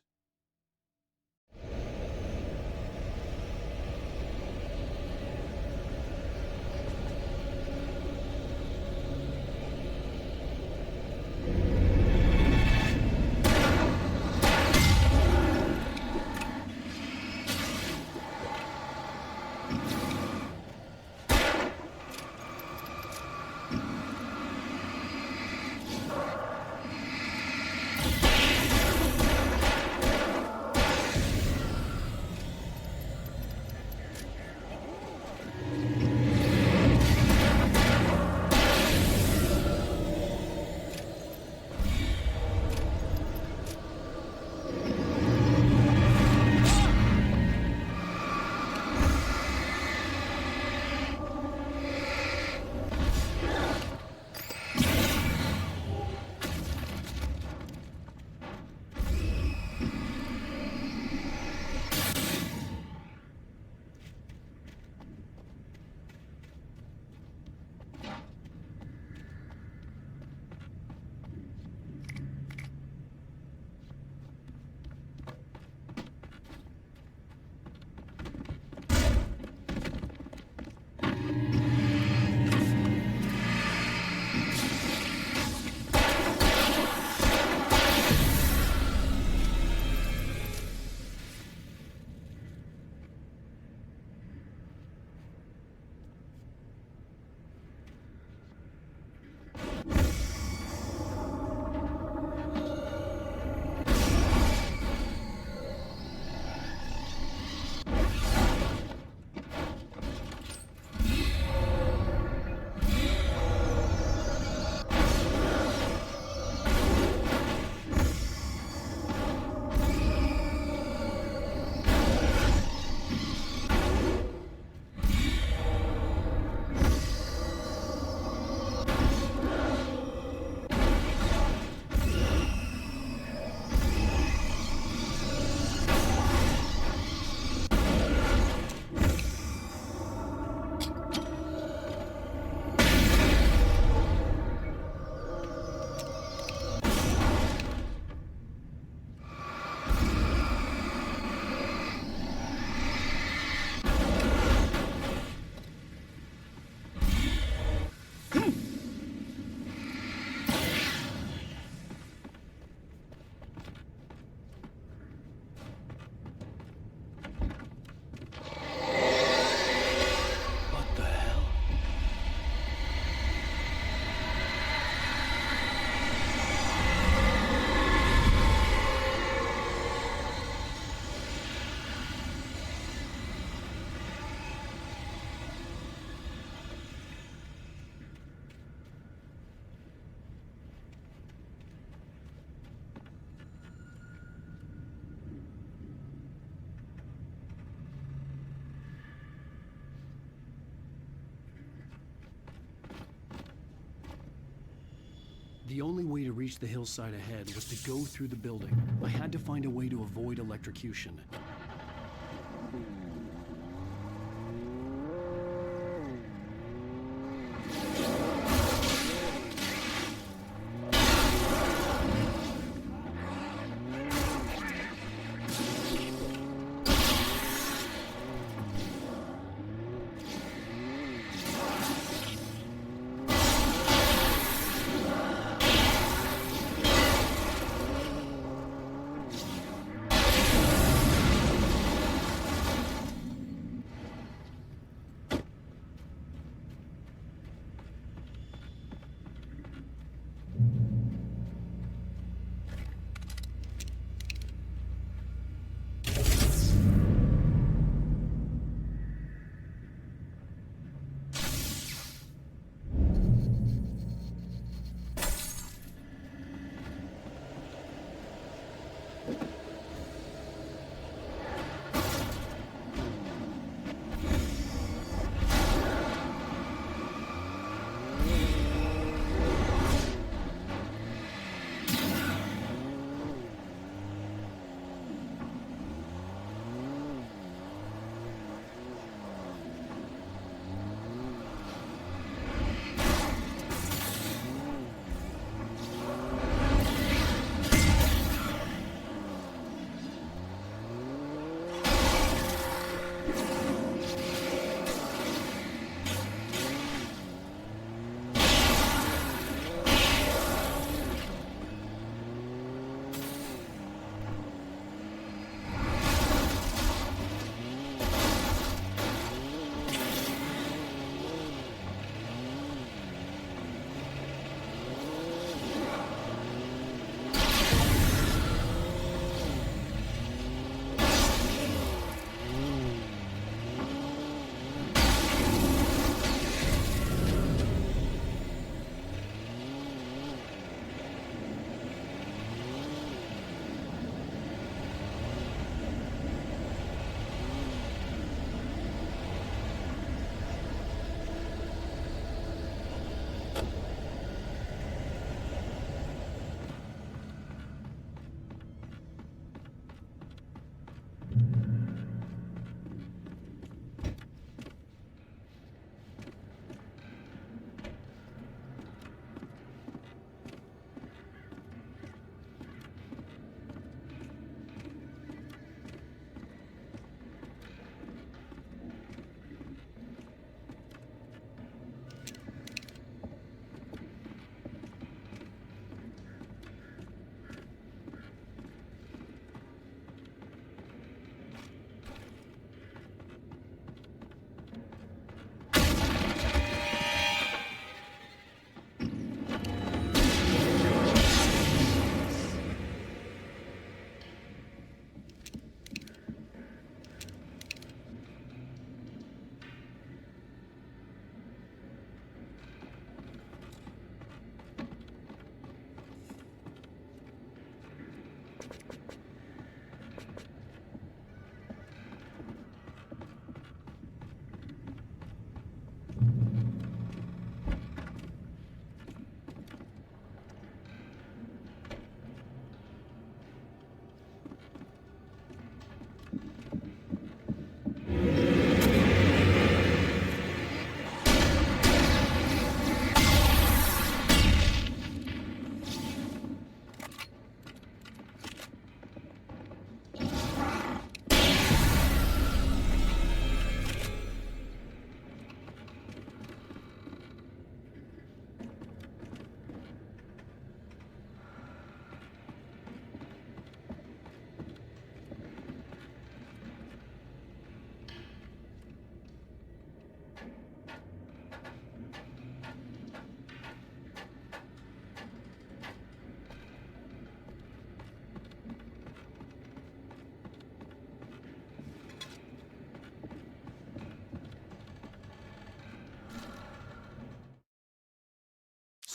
S5: The only way to reach the hillside ahead was to go through the building. I had to find a way to avoid electrocution.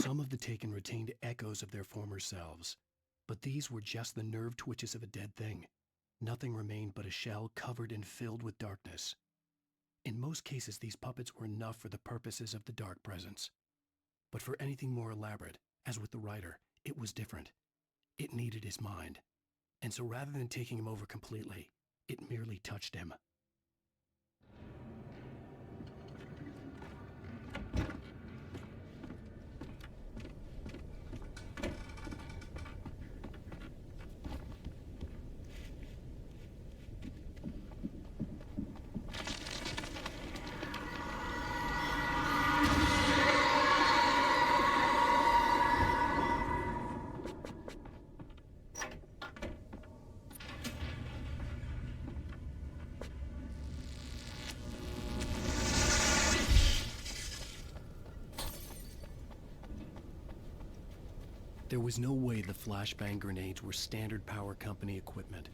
S5: Some of the taken retained echoes of their former selves, but these were just the nerve twitches of a dead thing. Nothing remained but a shell covered and filled with darkness. In most cases, these puppets were enough for the purposes of the dark presence. But for anything more elaborate, as with the writer, it was different. It needed his mind. And so rather than taking him over completely, it merely touched him. There was no way the flashbang grenades were standard power company equipment.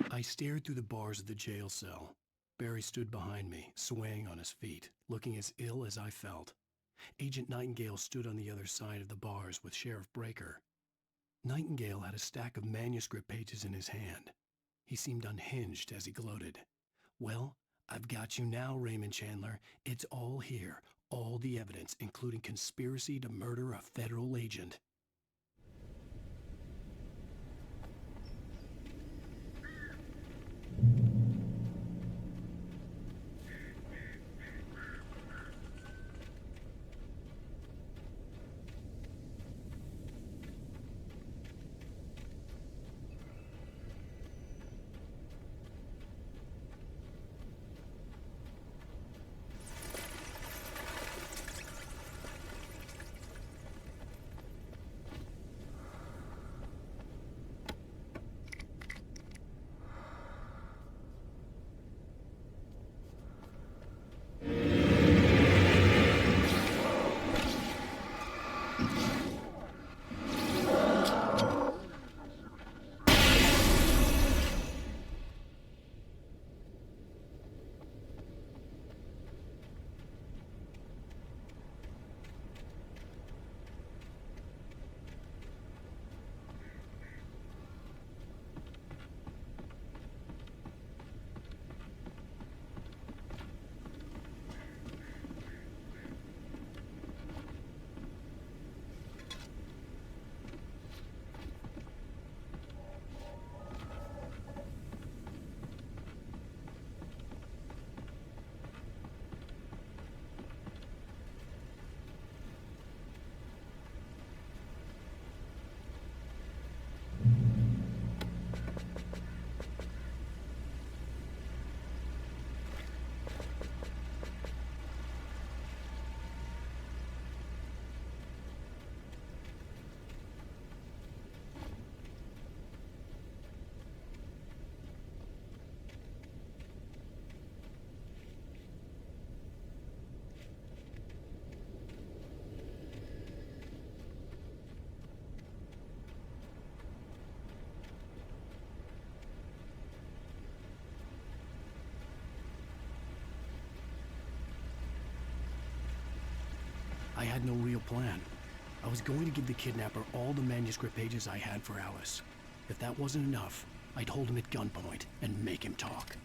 S5: I stared through the bars of the jail cell. Barry stood behind me, swaying on his feet, looking as ill as I felt. Agent Nightingale stood on the other side of the bars with Sheriff Breaker. Nightingale had a stack of manuscript pages in his hand. He seemed unhinged as he gloated. "Well, I've got you now, Raymond Chandler. It's all here. All the evidence, including conspiracy to murder a federal agent." I had no real plan. I was going to give the kidnapper all the manuscript pages I had for Alice. If that wasn't enough, I'd hold him at gunpoint and make him talk.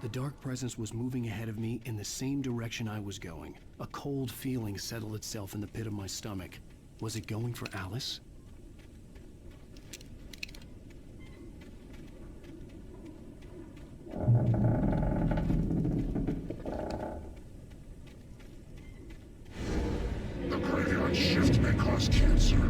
S5: The dark presence was moving ahead of me in the same direction I was going. A cold feeling settled itself in the pit of my stomach. Was it going for Alice?
S3: The graveyard shift may cause cancer.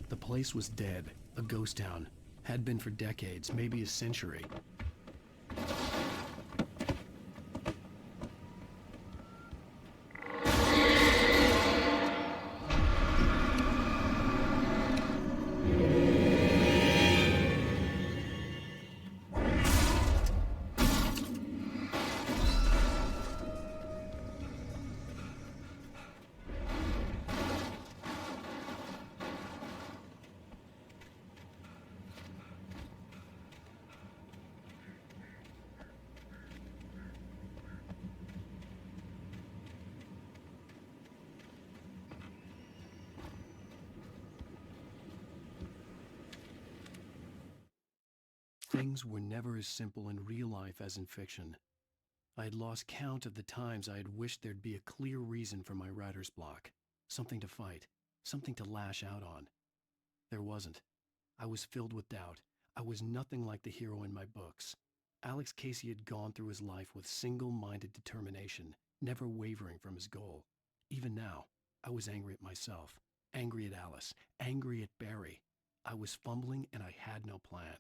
S5: The place was dead, a ghost town. Had been for decades, maybe a century. Things were never as simple in real life as in fiction. I had lost count of the times I had wished there'd be a clear reason for my writer's block. Something to fight, something to lash out on. There wasn't. I was filled with doubt. I was nothing like the hero in my books. Alex Casey had gone through his life with single-minded determination, never wavering from his goal. Even now, I was angry at myself, angry at Alice, angry at Barry. I was fumbling and I had no plan.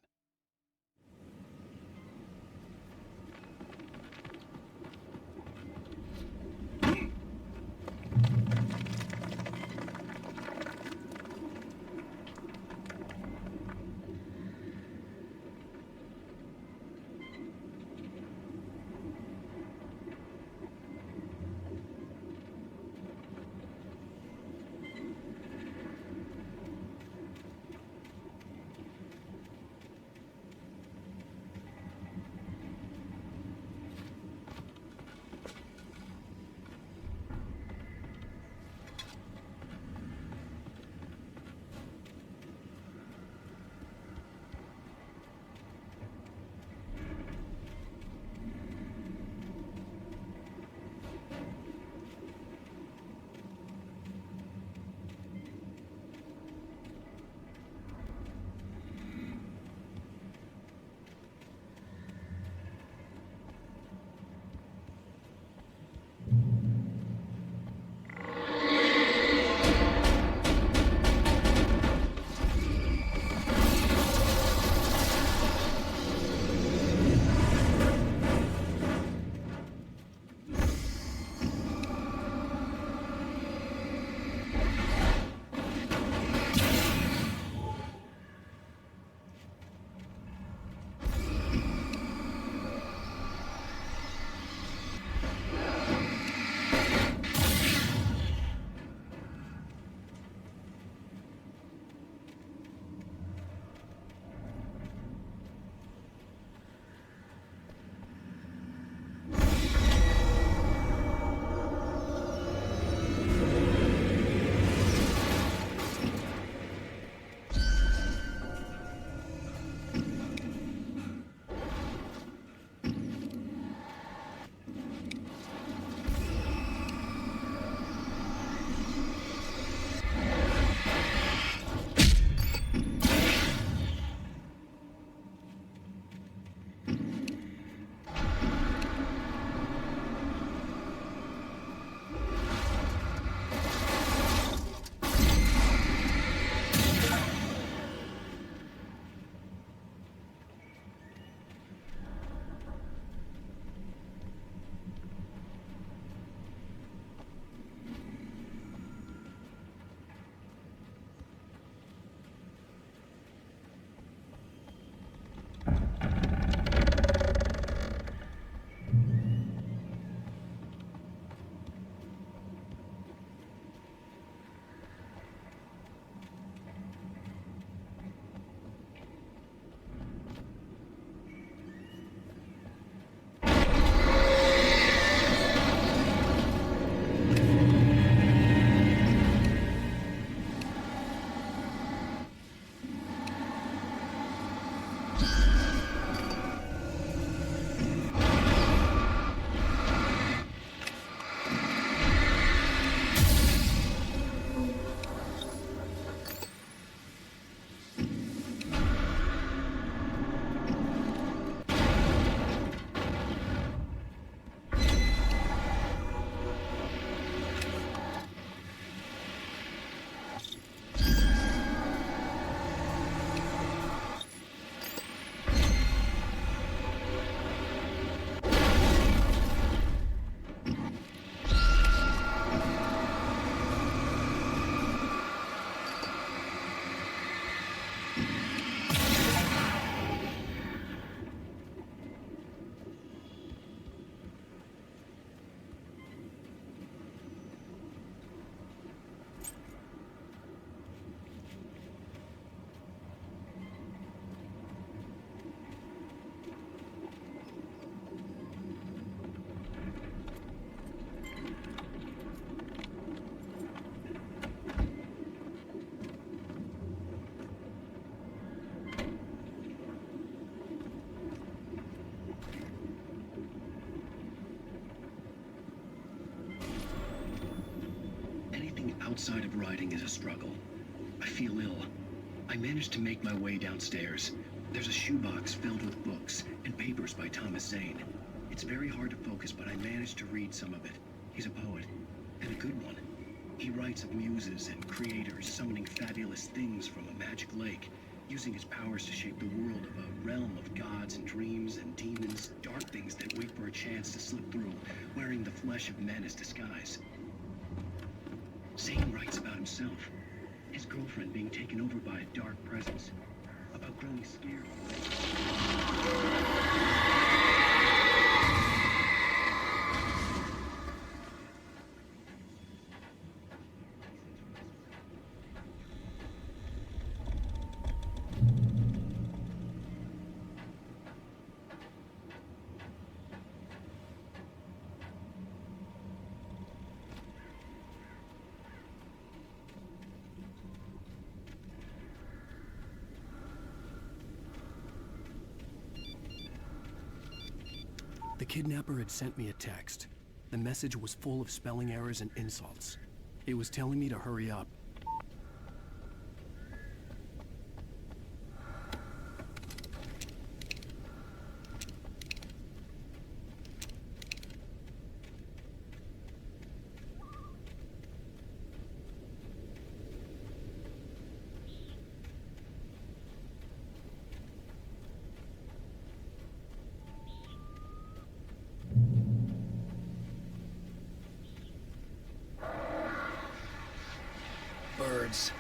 S17: outside of writing is a struggle. I feel ill. I managed to make my way downstairs. There's a shoebox filled with books and papers by Thomas Zane. It's very hard to focus, but I managed to read some of it. He's a poet, and a good one. He writes of muses and creators summoning fabulous things from a magic lake, using his powers to shape the world of a realm of gods and dreams and demons, dark things that wait for a chance to slip through, wearing the flesh of men as disguise. Zane writes about himself, his girlfriend being taken over by a dark presence, about growing scared.
S5: The kidnapper had sent me a text. The message was full of spelling errors and insults. It was telling me to hurry up.
S2: Birds.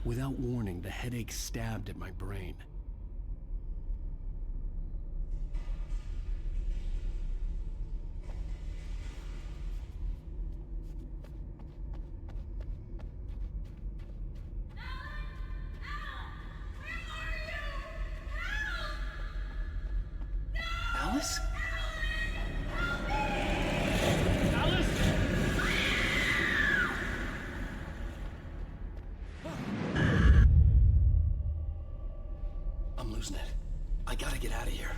S5: Without warning, the headache stabbed at my brain.
S2: Alice?
S5: I'm losing it. I gotta get out of here.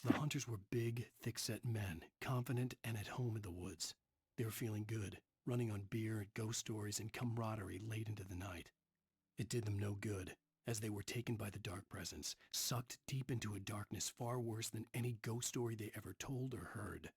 S5: The hunters were big, thick-set men, confident and at home in the woods. They were feeling good, running on beer, ghost stories, and camaraderie late into the night. It did them no good. as they were taken by the dark presence, sucked deep into a darkness far worse than any ghost story they ever told or heard.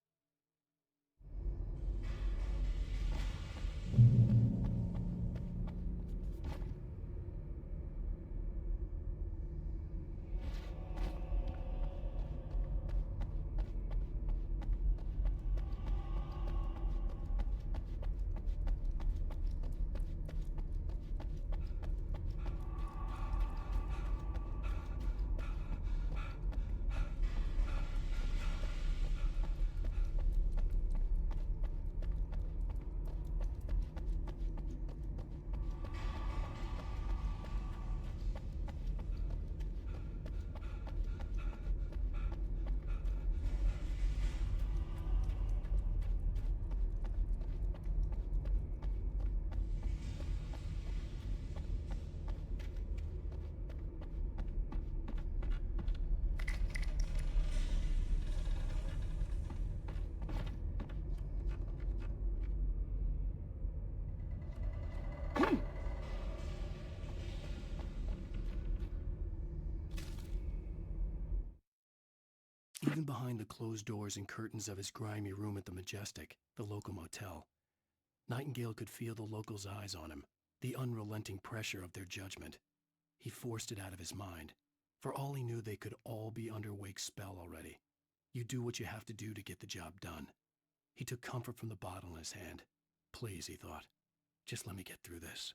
S5: Even behind the closed doors and curtains of his grimy room at the Majestic, the local motel, Nightingale could feel the locals' eyes on him, the unrelenting pressure of their judgment. He forced it out of his mind. For all he knew, they could all be under Wake's spell already. You do what you have to do to get the job done. He took comfort from the bottle in his hand. Please, he thought, just let me get through this.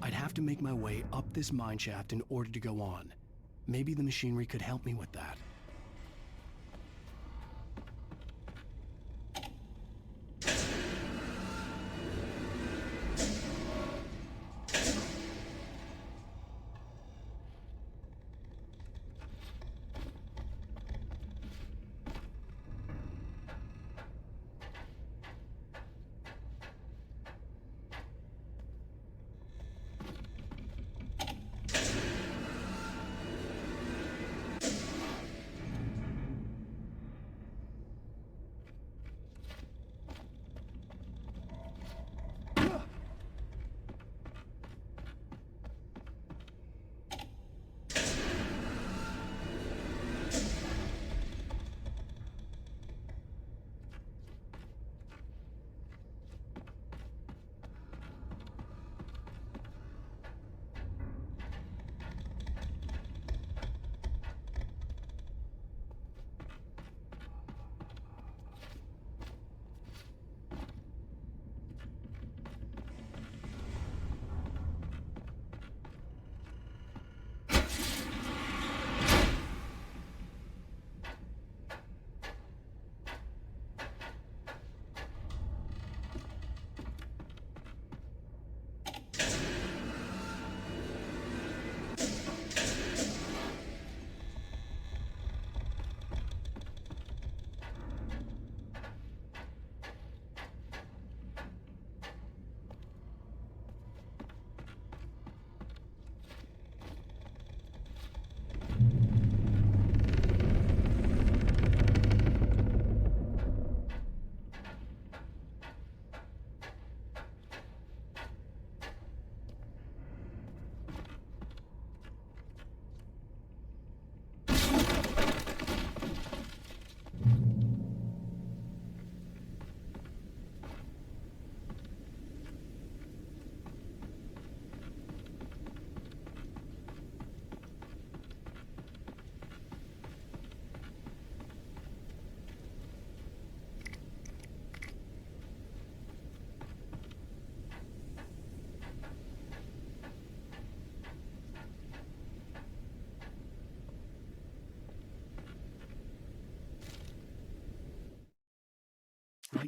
S5: I'd have to make my way up this mine shaft in order to go on. Maybe the machinery could help me with that.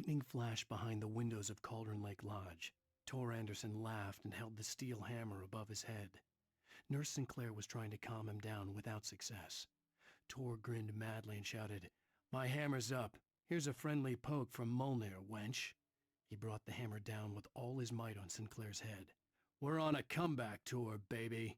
S1: Lightning flashed behind the windows of Cauldron Lake Lodge. Tor Anderson laughed and held the steel hammer above his head. Nurse Sinclair was trying to calm him down without success. Tor grinned madly and shouted, "My hammer's up. Here's a friendly poke from Molnir, wench." He brought the hammer down with all his might on Sinclair's head. "We're on a comeback tour, baby."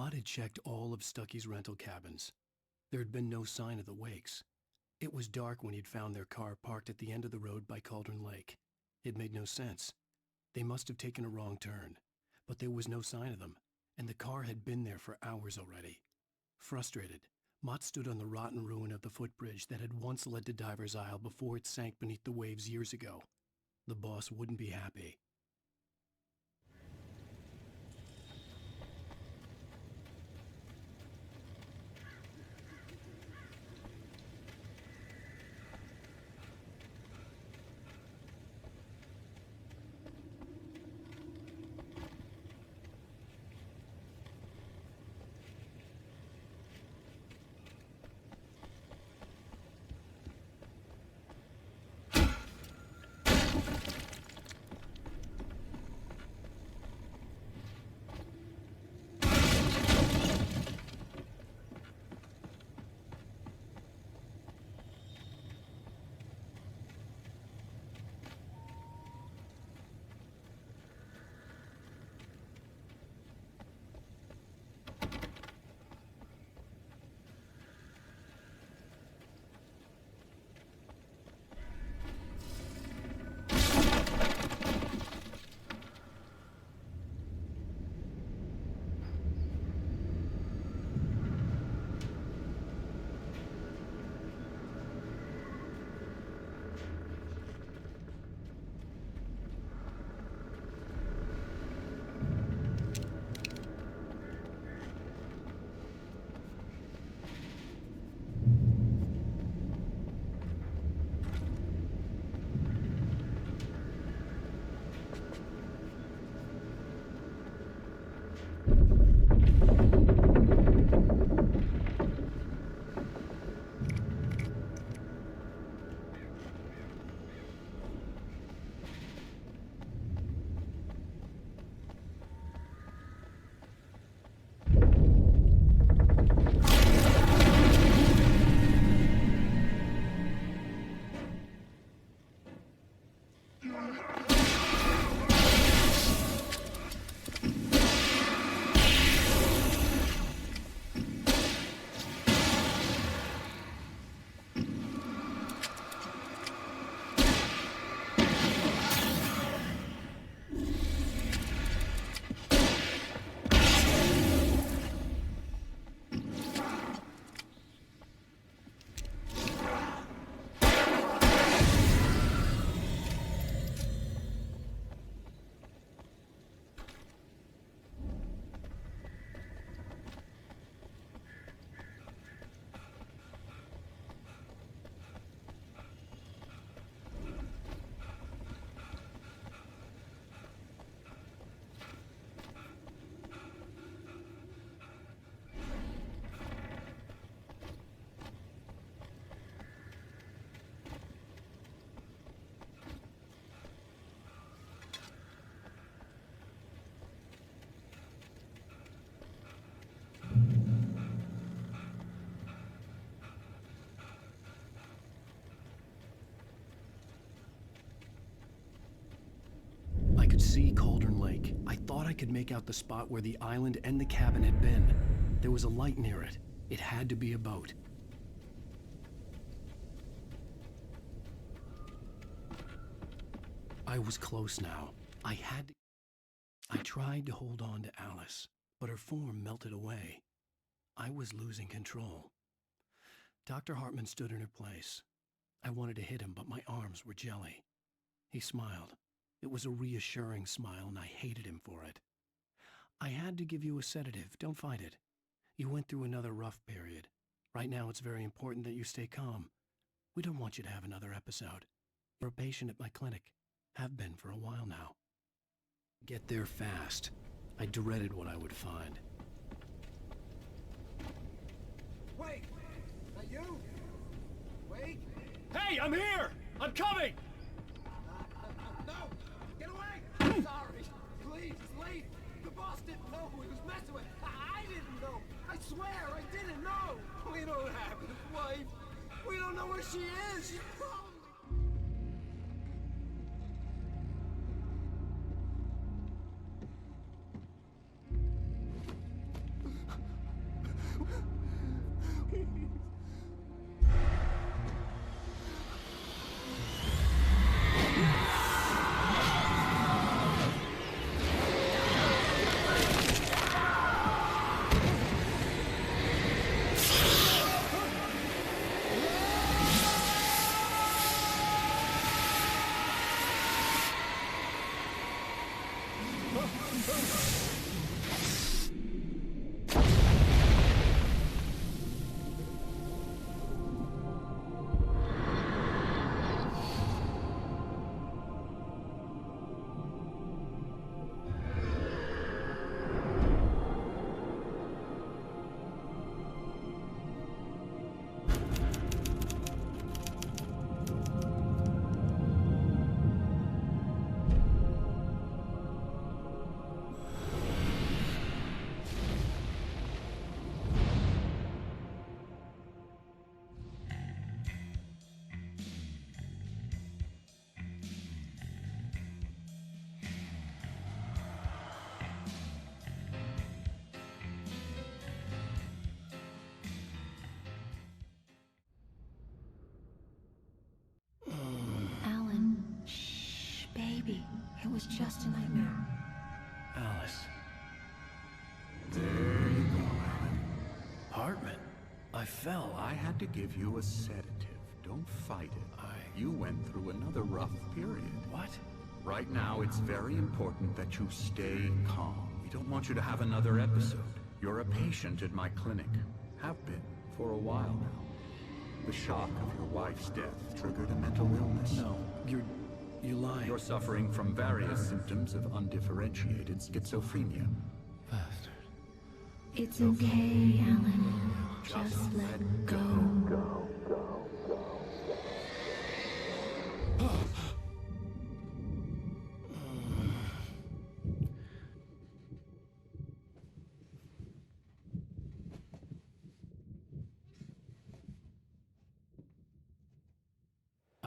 S5: Mott had checked all of Stucky's rental cabins. There had been no sign of the Wakes. It was dark when he'd found their car parked at the end of the road by Cauldron Lake. It made no sense. They must have taken a wrong turn, but there was no sign of them, and the car had been there for hours already. Frustrated, Mott stood on the rotten ruin of the footbridge that had once led to Diver's Isle before it sank beneath the waves years ago. The boss wouldn't be happy. I could see Cauldron Lake. I thought I could make out the spot where the island and the cabin had been. There was a light near it. It had to be a boat. I was close now. I tried to hold on to Alice, but her form melted away. I was losing control. Dr. Hartman stood in her place. I wanted to hit him, but my arms were jelly. He smiled. It was a reassuring smile, and I hated him for it. I had to give you a sedative. Don't fight it. You went through another rough period. Right now, it's very important that you stay calm. We don't want you to have another episode. You're a patient at my clinic. Have been for a while now. Get there fast. I dreaded what I would find.
S9: Wait! That you? Wait!
S14: Hey, I'm here! I'm coming!
S9: No! Get away! Sorry. Please, it's late. The boss didn't know who he was messing with. I didn't know. I swear, I didn't know. We don't have his wife. We don't know where she is. She's probably...
S10: Alan, shh, baby. It was just a nightmare.
S1: Alice.
S16: There you go, Alan.
S1: Hartman. I fell.
S16: I had to give you a sedative. Don't fight it. You went through another rough period.
S1: What?
S16: Right now, it's very important that you stay calm. We don't want you to have another episode. You're a patient at my clinic. Have been for a while now. The shock of your wife's death triggered a mental illness.
S1: No, you're lying.
S16: You're suffering from various symptoms of undifferentiated schizophrenia.
S1: Bastard.
S10: It's okay, Alan. Just let go.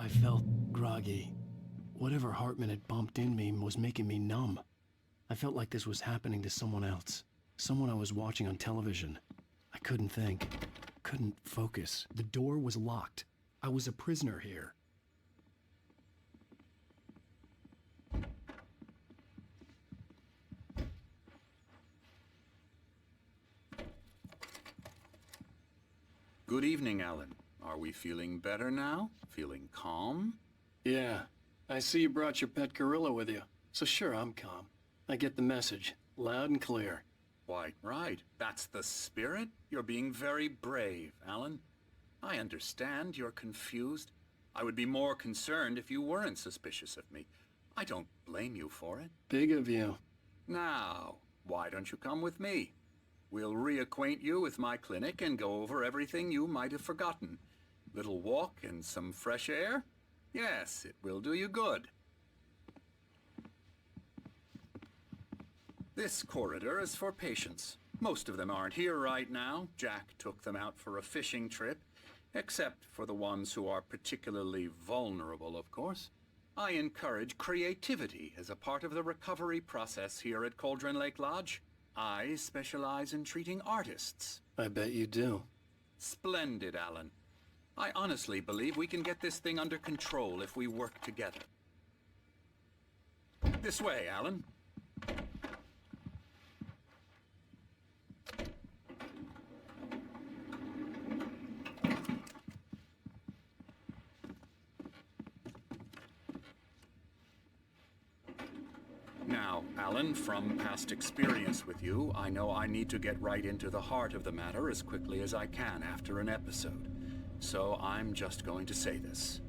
S1: I felt groggy. Whatever Hartman had bumped in me was making me numb. I felt like this was happening to someone else. Someone I was watching on television. I couldn't think. Couldn't focus. The door was locked. I was a prisoner here.
S16: Good evening, Alan. Are we feeling better now? Feeling calm?
S1: Yeah. I see you brought your pet gorilla with you. So sure, I'm calm. I get the message. Loud and clear.
S16: Quite right. That's the spirit. You're being very brave, Alan. I understand you're confused. I would be more concerned if you weren't suspicious of me. I don't blame you for it.
S1: Big of you.
S16: Now, why don't you come with me? We'll reacquaint you with my clinic and go over everything you might have forgotten. Little walk and some fresh air? Yes, it will do you good. This corridor is for patients. Most of them aren't here right now. Jack took them out for a fishing trip, except for the ones who are particularly vulnerable, of course. I encourage creativity as a part of the recovery process here at Cauldron Lake Lodge. I specialize in treating artists.
S1: I bet you do.
S16: Splendid, Alan. I honestly believe we can get this thing under control if we work together. This way, Alan. Now, Alan, from past experience with you, I know I need to get right into the heart of the matter as quickly as I can after an episode. So I'm just going to say this.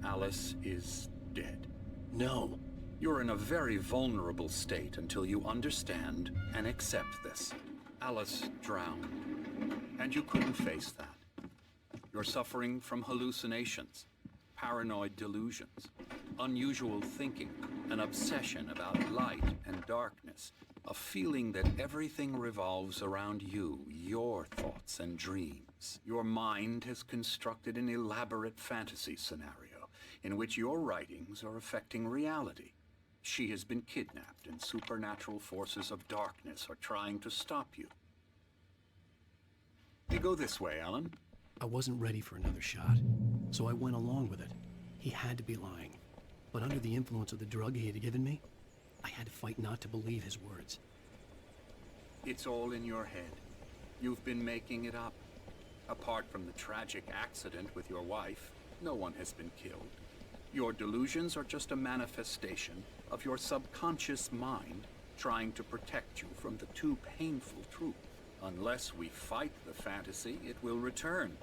S16: Alice is dead.
S1: No.
S16: You're in a very vulnerable state until you understand and accept this. Alice drowned, and you couldn't face that. You're suffering from hallucinations, paranoid delusions, unusual thinking, an obsession about light and darkness, a feeling that everything revolves around you, your thoughts and dreams. Your mind has constructed an elaborate fantasy scenario in which your writings are affecting reality. She has been kidnapped, and supernatural forces of darkness are trying to stop you. You go this way, Alan.
S1: I wasn't ready for another shot, so I went along with it. He had to be lying. But under the influence of the drug he had given me, I had to fight not to believe his words.
S16: It's all in your head. You've been making it up. Apart from the tragic accident with your wife, no one has been killed. Your delusions are just a manifestation of your subconscious mind trying to protect you from the too painful truth. Unless we fight the fantasy, it will return.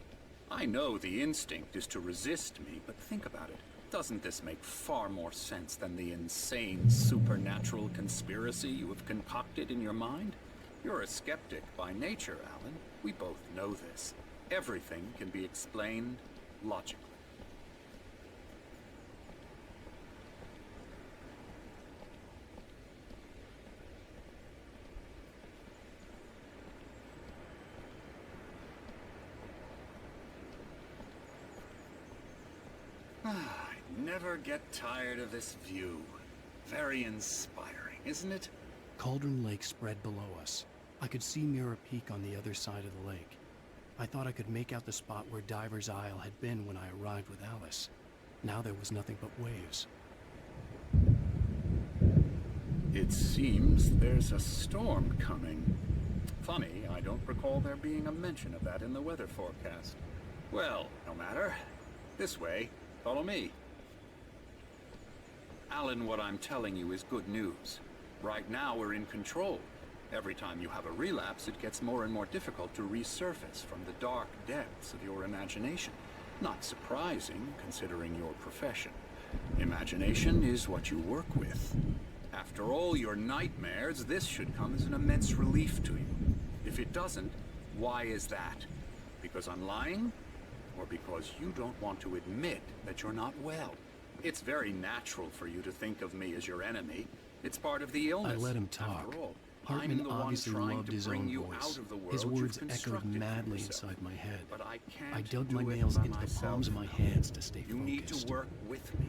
S16: I know the instinct is to resist me, but think about it. Doesn't this make far more sense than the insane supernatural conspiracy you have concocted in your mind? You're a skeptic by nature, Alan. We both know this. Everything can be explained logically. I never get tired of this view. Very inspiring, isn't it?
S1: Cauldron Lake spread below us. I could see Mirror Peak on the other side of the lake. I thought I could make out the spot where Diver's Isle had been when I arrived with Alice. Now there was nothing but waves.
S16: It seems there's a storm coming. Funny, I don't recall there being a mention of that in the weather forecast. Well, no matter. This way. Follow me. Alan, what I'm telling you is good news. Right now we're in control. Every time you have a relapse, it gets more and more difficult to resurface from the dark depths of your imagination. Not surprising, considering your profession. Imagination is what you work with. After all your nightmares, this should come as an immense relief to you. If it doesn't, why is that? Because I'm lying? Or because you don't want to admit that you're not well? It's very natural for you to think of me as your enemy. It's part of the illness.
S1: I let him talk.
S16: After all,
S1: Hartman
S16: I'm the one
S1: obviously
S16: trying
S1: loved
S16: to
S1: his
S16: bring
S1: own
S16: you
S1: voice.
S16: out of the world
S1: His words
S16: you've
S1: echoed
S16: constructed for
S1: madly
S16: yourself.
S1: inside my head.
S16: But I can't
S1: I dug
S16: do
S1: my
S16: it
S1: nails
S16: by
S1: into the
S16: myself.
S1: palms of my hands to stay
S16: You
S1: focused.
S16: need to work with me.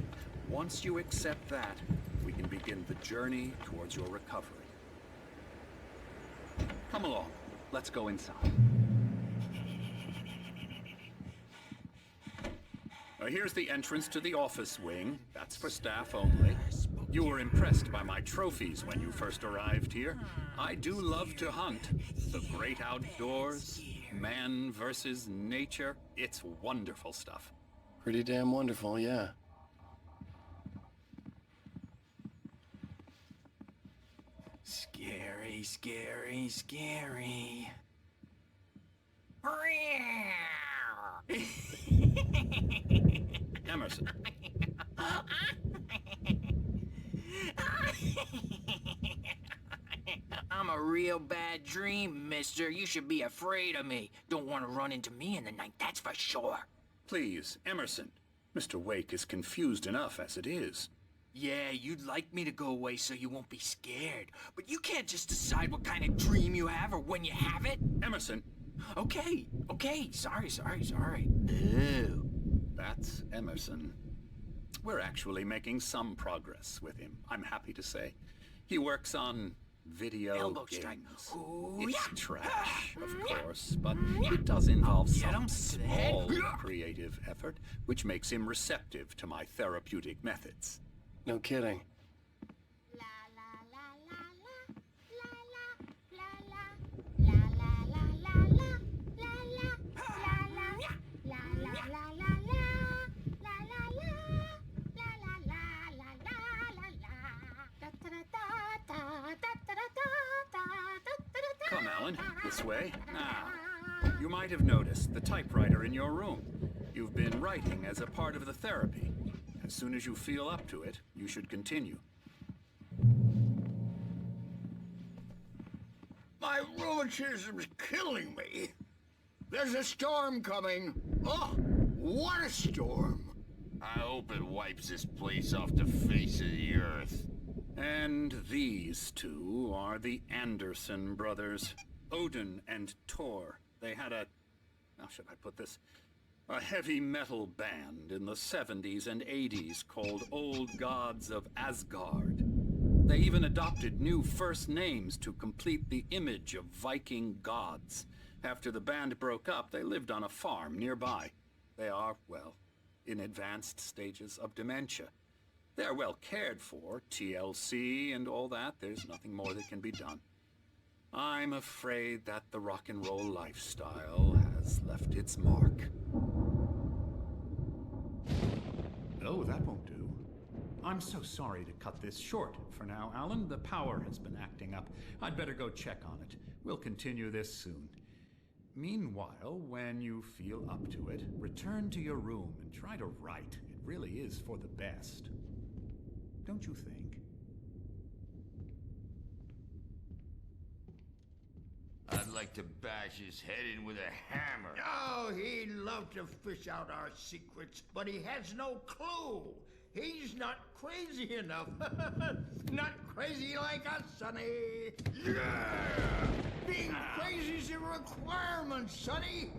S16: Once you accept that, we can begin the journey towards your recovery. Come along. Let's go inside. Here's the entrance to the office wing. That's for staff only. You were impressed by my trophies when you first arrived here. I do love to hunt. The great outdoors, man versus nature. It's wonderful stuff.
S5: Pretty damn wonderful, yeah.
S2: Scary, scary, scary.
S16: Emerson.
S12: I'm a real bad dream, mister. You should be afraid of me. Don't want to run into me in the night, that's for sure.
S16: Please, Emerson. Mr. Wake is confused enough as it is.
S12: Yeah, you'd like me to go away so you won't be scared. But you can't just decide what kind of dream you have or when you have it.
S16: Emerson.
S12: Okay. Sorry.
S16: Ew. That's Emerson. We're actually making some progress with him, I'm happy to say. He works on video
S12: Elbow
S16: games.
S12: strike. Ooh,
S16: It's
S12: yeah.
S16: trash, of course, but it does involve
S12: Get
S16: some
S12: him,
S16: small
S12: Sid.
S16: creative effort, which makes him receptive to my therapeutic methods.
S5: No kidding.
S16: Come, Alan, this way. Now, you might have noticed the typewriter in your room. You've been writing as a part of the therapy. As soon as you feel up to it, you should continue.
S9: My rheumatism's killing me. There's a storm coming. Oh, what a storm.
S2: I hope it wipes this place off the face of the earth.
S16: And these two are the Anderson brothers, Odin and Thor. They had how should I put this? A heavy metal band in the 70s and 80s called Old Gods of Asgard. They even adopted new first names to complete the image of Viking gods. After the band broke up, they lived on a farm nearby. They are, well, in advanced stages of dementia. They're well cared for, TLC and all that. There's nothing more that can be done. I'm afraid that the rock and roll lifestyle has left its mark.
S19: No, that won't do.
S11: I'm so sorry to cut this short for now, Alan. The power has been acting up. I'd better go check on it. We'll continue this soon. Meanwhile, when you feel up to it, return to your room and try to write. It really is for the best. Don't you think?
S2: I'd like to bash his head in with a hammer.
S9: Oh, he'd love to fish out our secrets, but he has no clue. He's not crazy enough. Not crazy like us, Sonny. Yeah! Being crazy's a requirement, Sonny.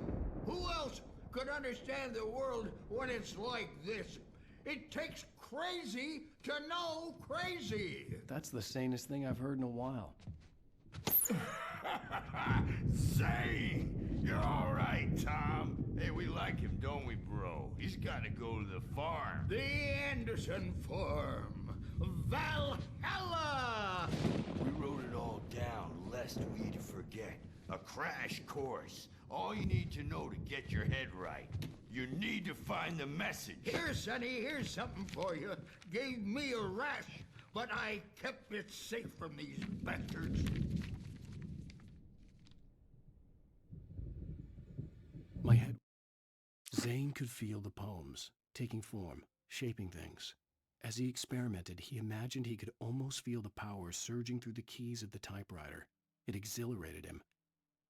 S9: Who else could understand the world when it's like this? It takes crazy to know crazy.
S1: That's the sanest thing I've heard in a while.
S2: Say, you're all right, Tom. Hey, we like him, don't we, bro? He's got to go to the farm.
S9: The Anderson Farm. Valhalla!
S2: We wrote it all down, lest we forget. A crash course. All you need to know to get your head right. You need to find the message.
S9: Here, Sonny, here's something for you. Gave me a rash, but I kept it safe from these bastards.
S1: My head... Zane could feel the poems, taking form, shaping things. As he experimented, he imagined he could almost feel the power surging through the keys of the typewriter. It exhilarated him.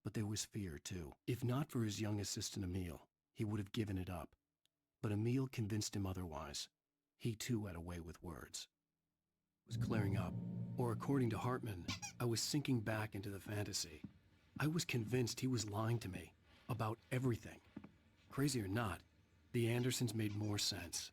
S1: But there was fear, too. If not for his young assistant Emil, he would have given it up. But Emil convinced him otherwise. He, too, had a way with words. It was clearing up. Or according to Hartman, I was sinking back into the fantasy. I was convinced he was lying to me. About everything. Crazy or not, the Andersons made more sense.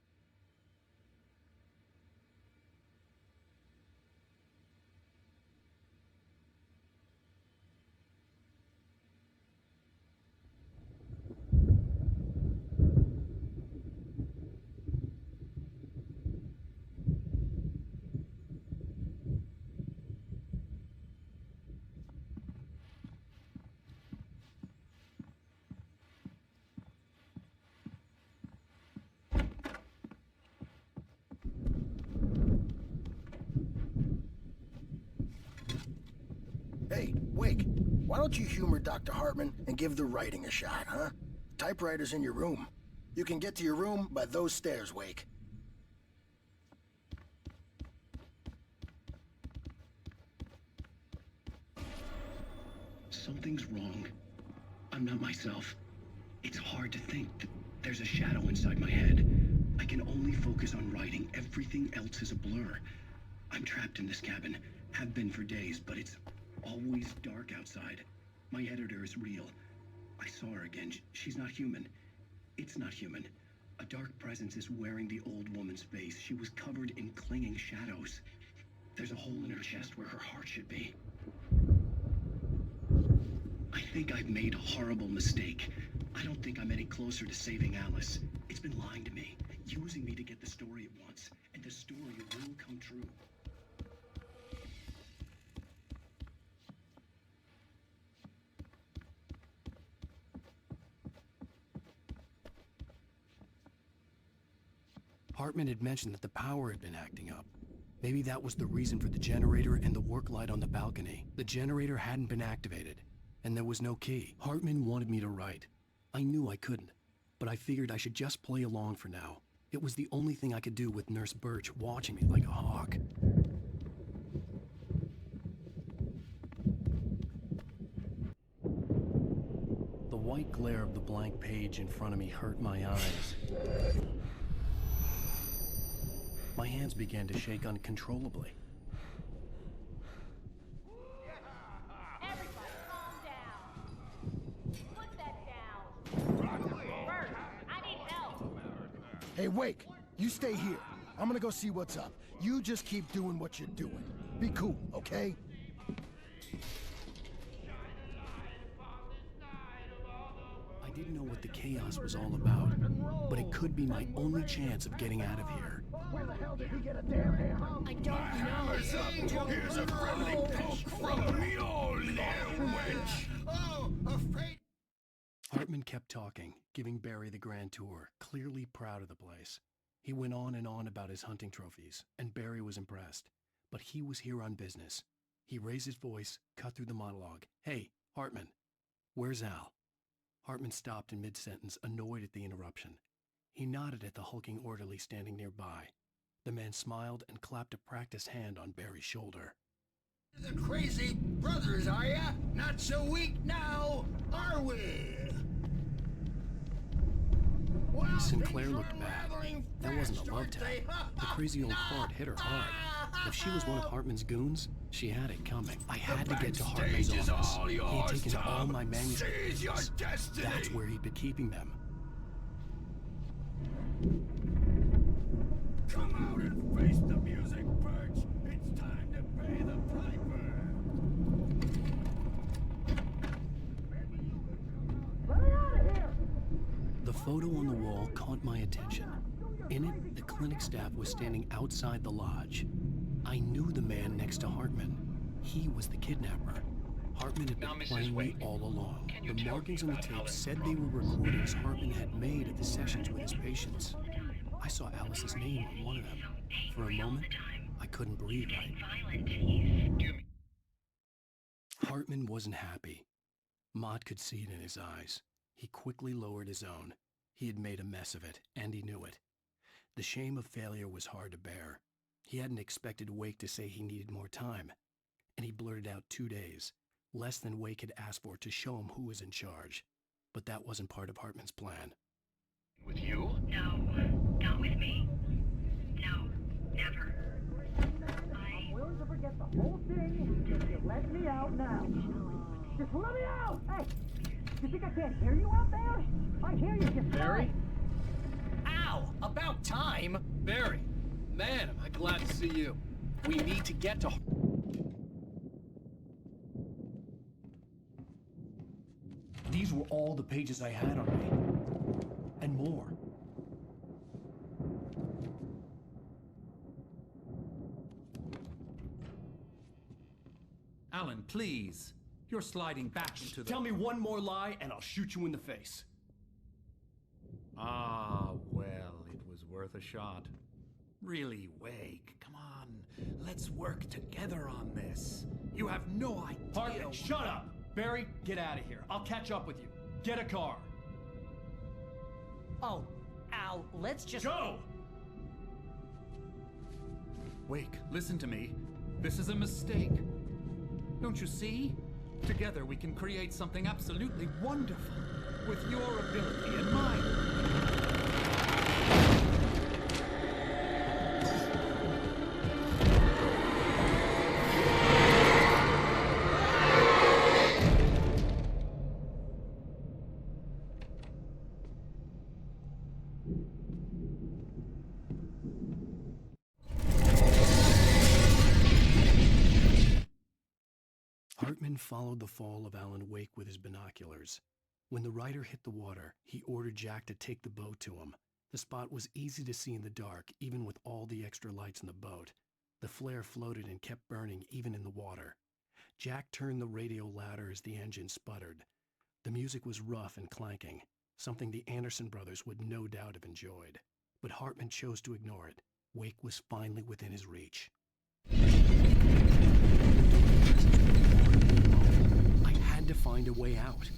S19: Hey, Wake, why don't you humor Dr. Hartman and give the writing a shot, huh? Typewriter's in your room. You can get to your room by those stairs, Wake.
S17: Something's wrong. I'm not myself. It's hard to think that there's a shadow inside my head. I can only focus on writing. Everything else is a blur. I'm trapped in this cabin. Have been for days, but it's always dark outside. My editor is real. I saw her again. She's not human. It's not human. A dark presence is wearing the old woman's face. She was covered in clinging shadows. There's a hole in her chest where her heart should be. I think I've made a horrible mistake. I don't think I'm any closer to saving Alice. It's been lying to me, using me to get the story it wants, and the story will come true.
S1: Hartman had mentioned that the power had been acting up. Maybe that was the reason for the generator and the work light on the balcony. The generator hadn't been activated, and there was no key. Hartman wanted me to write. I knew I couldn't, but I figured I should just play along for now. It was the only thing I could do with Nurse Birch watching me like a hawk. The white glare of the blank page in front of me hurt my eyes. My hands began to shake uncontrollably.
S7: Everybody calm down. Put that down. Bert, I need help.
S19: Hey, Wake, you stay here. I'm gonna go see what's up. You just keep doing what you're doing. Be cool, okay?
S1: I didn't know what the chaos was all about, but it could be my only chance of getting out of here.
S19: Where the hell did he get a damn hammer?
S7: I don't know.
S2: Here's a friendly poke from me, old little wench.
S9: Oh, afraid.
S1: Hartman kept talking, giving Barry the grand tour, clearly proud of the place.
S5: He went on and on about his hunting trophies, and Barry was impressed. But he was here on business. He raised his voice, cut through the monologue. "Hey, Hartman, where's Al?" Hartman stopped in mid-sentence, annoyed at the interruption. He nodded at the hulking orderly standing nearby. The man smiled and clapped a practiced hand on Barry's shoulder.
S9: The crazy brothers, are ya? Not so weak now, are we? Well,
S5: Sinclair looked bad. That wasn't a love tap. The crazy old fart hit her hard. If she was one of Hartman's goons, she had it coming. I had to get to Hartman's office. He had taken all my manuscripts. That's where he'd been keeping them.
S9: Come out and face the music, Birch. It's time to pay the piper. Let me out of here!
S5: The photo on the wall caught my attention. In it, the clinic staff was standing outside the lodge. I knew the man next to Hartman. He was the kidnapper. Hartman had been playing me all along. The markings on the tape said they were recordings Hartman had made at the sessions with his patients. I saw Alice's name on one of them. For a moment, I couldn't breathe right. Hartman wasn't happy. Maude could see it in his eyes. He quickly lowered his own. He had made a mess of it, and he knew it. The shame of failure was hard to bear. He hadn't expected Wake to say he needed more time, and he blurted out 2 days, less than Wake had asked for to show him who was in charge. But that wasn't part of Hartman's plan.
S7: With you? No, not with me. No, never.
S14: I'm willing to forget the whole thing if you let me out now. Just let me out! Hey, you think I can't hear you out there? I hear you just
S12: Barry? Ow! About time! Barry, man, am I glad to see you. We need to get to...
S5: These were all the pages I had on me. And more.
S11: Alan, please. You're sliding back into the...
S5: Tell me one more lie and I'll shoot you in the face.
S11: Ah, well, it was worth a shot. Really, Wake, come on. Let's work together on this. You have no idea...
S18: Hartman, shut up! Barry, get out of here. I'll catch up with you. Get a car.
S13: Oh, Al, let's just...
S18: Go!
S11: Wake, listen to me. This is a mistake. Don't you see? Together we can create something absolutely wonderful. With your ability and mine.
S5: Hartman followed the fall of Alan Wake with his binoculars. When the rider hit the water, he ordered Jack to take the boat to him. The spot was easy to see in the dark, even with all the extra lights in the boat. The flare floated and kept burning even in the water. Jack turned the radio louder as the engine sputtered. The music was rough and clanking, something the Anderson brothers would no doubt have enjoyed. But Hartman chose to ignore it. Wake was finally within his reach. I had to find a way out.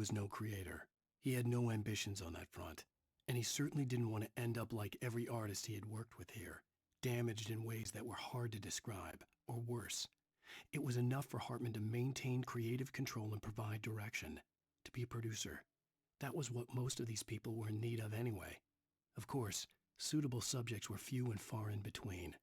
S5: was no creator. He had no ambitions on that front, and he certainly didn't want to end up like every artist he had worked with here, damaged in ways that were hard to describe, or worse. It was enough for Hartman to maintain creative control and provide direction, to be a producer. That was what most of these people were in need of anyway. Of course, suitable subjects were few and far in between.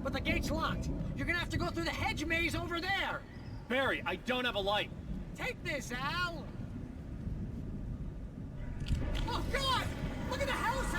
S12: But the gate's locked. You're gonna have to go through the hedge maze over there. Barry, I don't have a light. Take this, Al. Oh, God! Look at the house,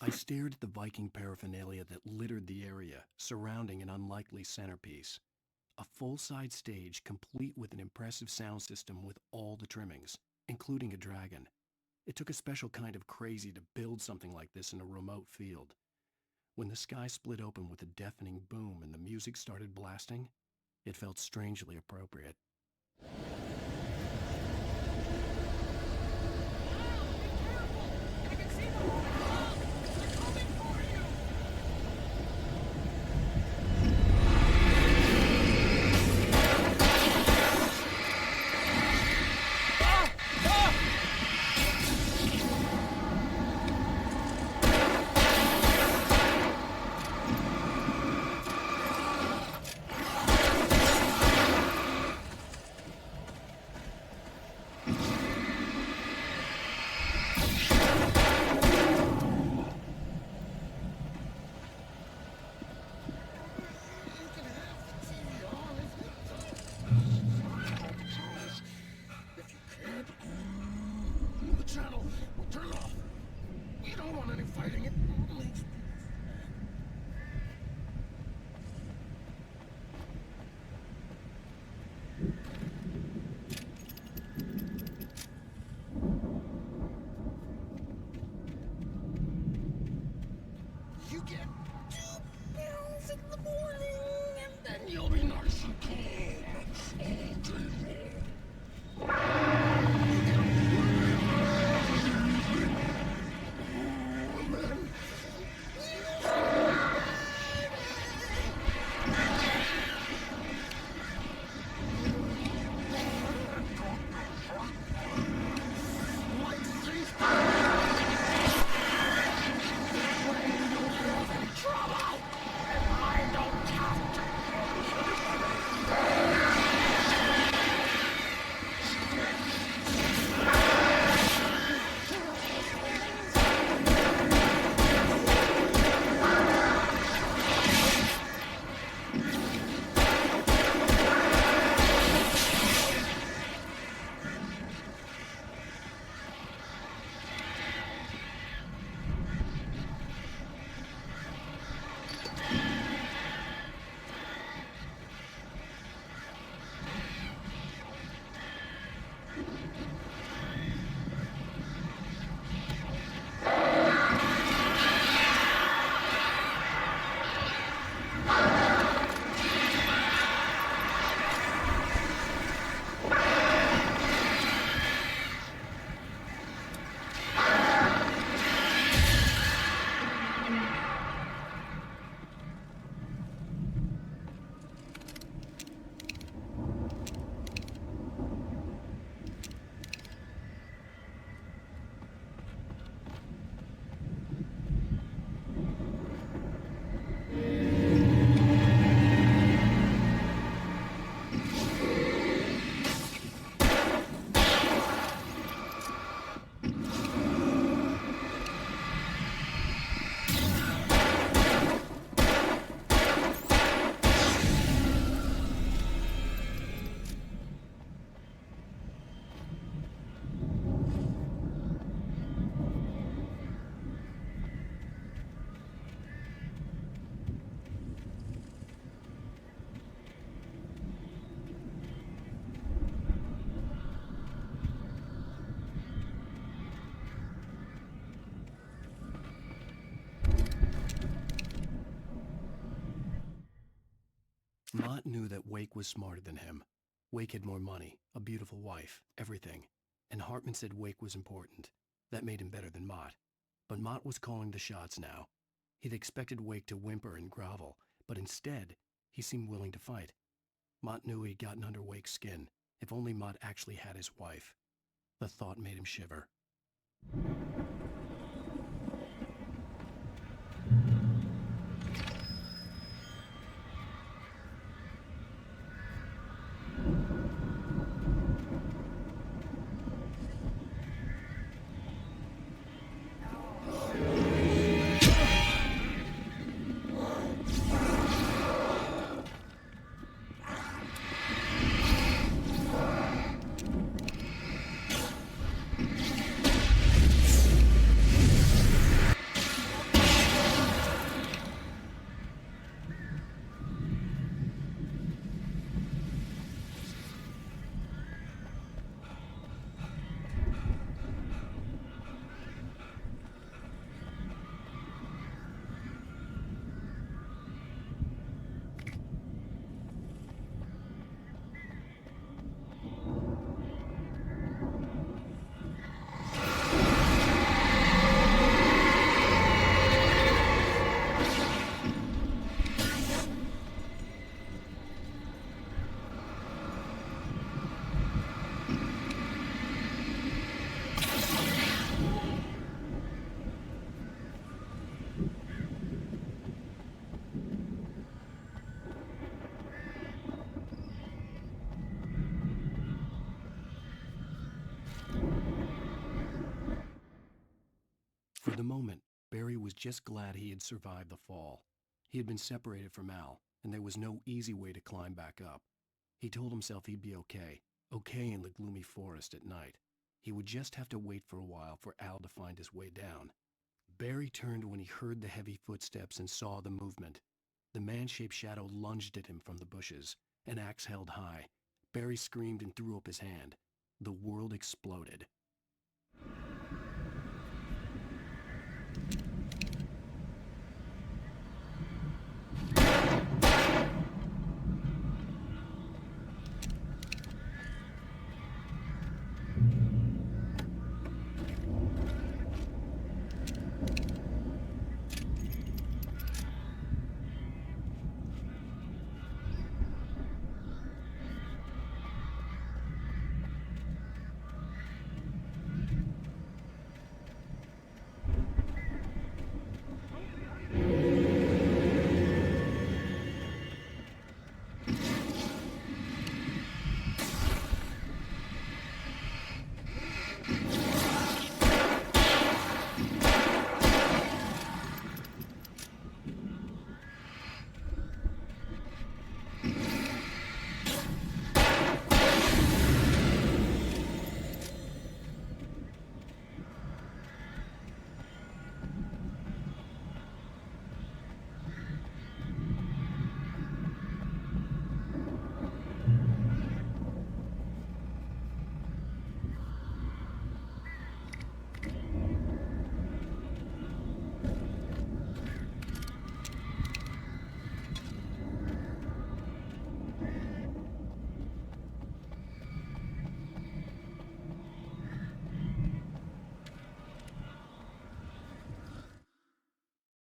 S5: I stared at the Viking paraphernalia that littered the area, surrounding an unlikely centerpiece. A full-size stage complete with an impressive sound system with all the trimmings, including a dragon. It took a special kind of crazy to build something like this in a remote field. When the sky split open with a deafening boom and the music started blasting, it felt strangely appropriate.
S9: channel. We'll turn it off. We don't want any fighting. It makes people you get 2 pills in the morning, and then you'll be nice and calm all day
S5: Mott knew that Wake was smarter than him. Wake had more money, a beautiful wife, everything. And Hartman said Wake was important. That made him better than Mott. But Mott was calling the shots now. He'd expected Wake to whimper and grovel, but instead, he seemed willing to fight. Mott knew he'd gotten under Wake's skin. If only Mott actually had his wife. The thought made him shiver. For the moment, Barry was just glad he had survived the fall. He had been separated from Al, and there was no easy way to climb back up. He told himself he'd be okay in the gloomy forest at night. He would just have to wait for a while for Al to find his way down. Barry turned when he heard the heavy footsteps and saw the movement. The man-shaped shadow lunged at him from the bushes, an axe held high. Barry screamed and threw up his hand. The world exploded.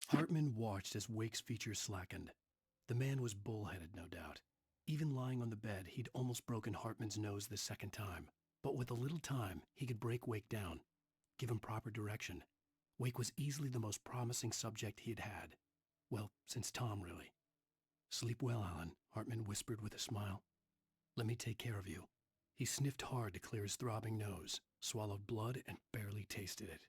S5: Hartman watched as Wake's features slackened. The man was bullheaded, no doubt. Even lying on the bed, he'd almost broken Hartman's nose the second time. But with a little time, he could break Wake down, give him proper direction. Wake was easily the most promising subject he had had. Well, since Tom, really. "Sleep well, Alan," Hartman whispered with a smile. "Let me take care of you." He sniffed hard to clear his throbbing nose, swallowed blood, and barely tasted it.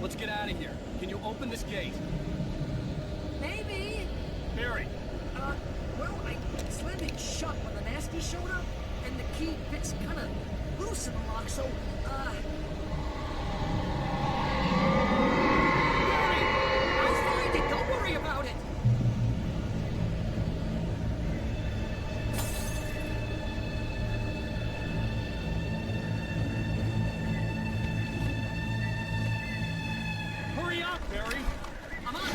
S14: Let's get out of here. Can you open this gate?
S12: Maybe.
S14: Barry.
S12: Well, I slammed it shut when the nasty showed up, and the key fits kind of loose in the lock, so, Barry, I'll find it. Don't worry about it.
S14: Hurry up, Barry!
S12: I'm on it!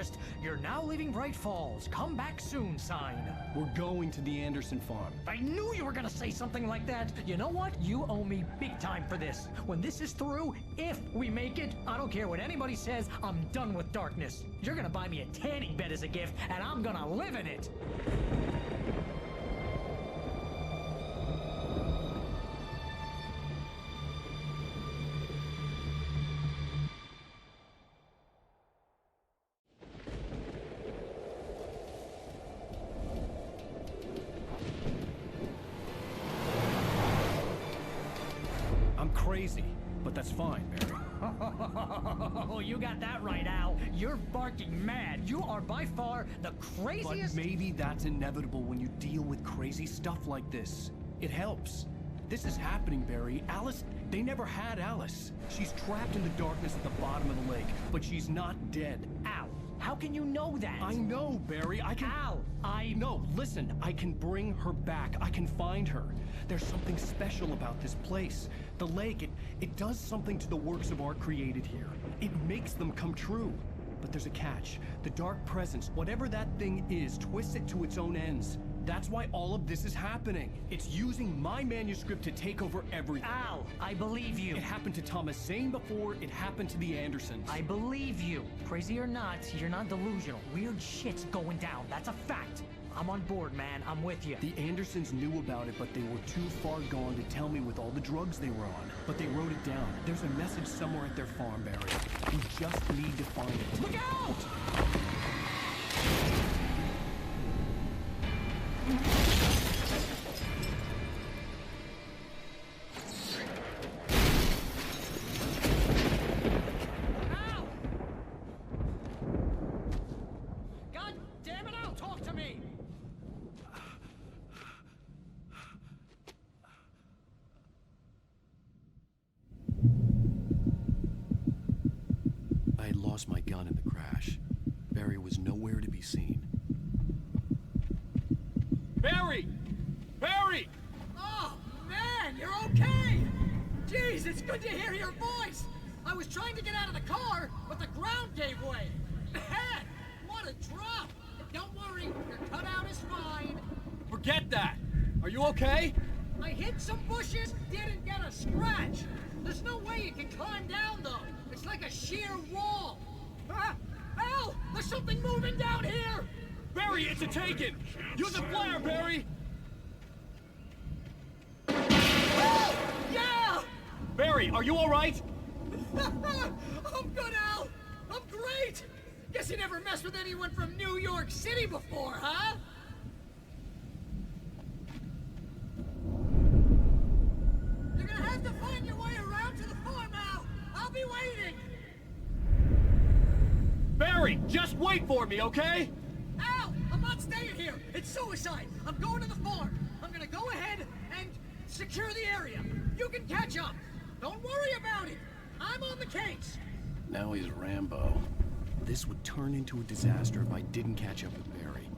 S12: tourist. You're now leaving Bright Falls. Come back soon sign.
S5: We're going to the Anderson farm.
S12: I knew you were gonna say something like that. You know what? You owe me big time for this. When this is through, if we make it, I don't care what anybody says, I'm done with darkness. You're gonna buy me a tanning bed as a gift, and I'm gonna live in it.
S5: Crazy, but that's fine, Barry.
S12: Oh, you got that right, Al. You're barking mad. You are by far the craziest...
S5: But maybe that's inevitable when you deal with crazy stuff like this. It helps. This is happening, Barry. Alice, they never had Alice. She's trapped in the darkness at the bottom of the lake, but she's not dead.
S12: Al, how can you know that?
S5: I know, Barry. I can...
S12: Al,
S5: No, listen. I can bring her back. I can find her. There's something special about this place. The lake, it does something to the works of art created here. It makes them come true. But there's a catch. The dark presence, whatever that thing is, twists it to its own ends. That's why all of this is happening. It's using my manuscript to take over everything.
S12: Al, I believe you.
S5: It happened to Thomas Zane before, it happened to the Andersons.
S12: I believe you. Crazy or not, you're not delusional. Weird shit's going down. That's a fact. I'm on board, man. I'm with you.
S5: The Andersons knew about it, but they were too far gone to tell me with all the drugs they were on. But they wrote it down. There's a message somewhere at their farm, Barry. We just need to find it.
S12: Look out! God damn it, Al, talk to me!
S5: I had lost my gun in the crash. Barry was nowhere to be seen.
S14: Barry! Barry!
S12: Oh, man, you're okay! Jeez, it's good to hear your voice! I was trying to get out of the car, but the ground gave way. Man, what a drop! Don't worry, your cutout is fine.
S14: Forget that! Are you okay?
S12: I hit some bushes, didn't get a scratch. There's no way you can climb down, though. It's like a sheer wall. Ah! Al, there's something moving down here!
S14: Barry, it's a taken! Use a flare, Barry!
S12: Oh, yeah!
S14: Barry, are you alright?
S12: I'm good, Al! I'm great! Guess you never messed with anyone from New York City before, huh? You're gonna have to find your way around to the farm, Al! I'll be waiting!
S14: Barry, just wait for me, okay?
S12: Al, I'm not staying here! It's suicide! I'm going to the farm! I'm gonna go ahead and secure the area! You can catch up! Don't worry about it! I'm on the case!
S5: Now he's Rambo. This would turn into a disaster if I didn't catch up with Barry.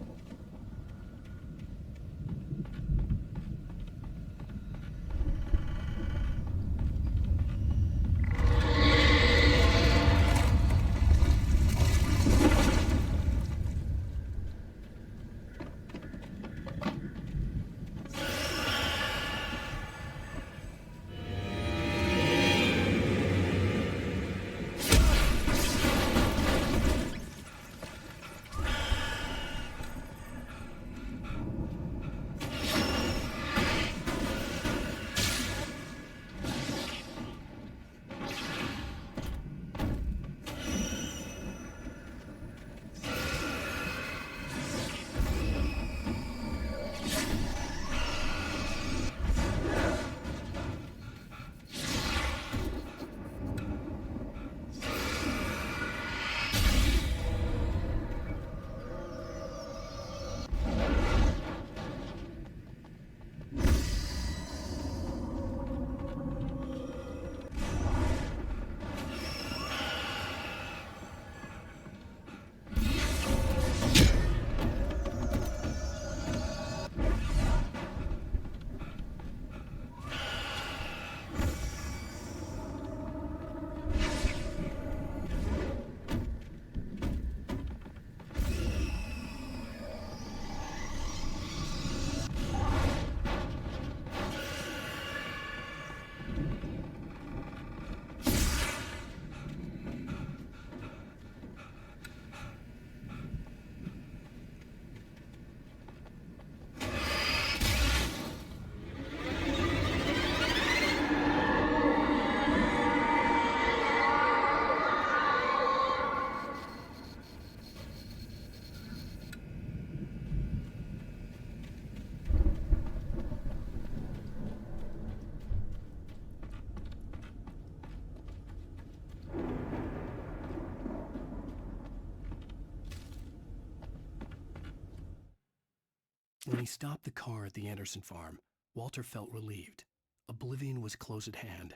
S5: he stopped the car at the Anderson farm, Walter felt relieved. Oblivion was close at hand.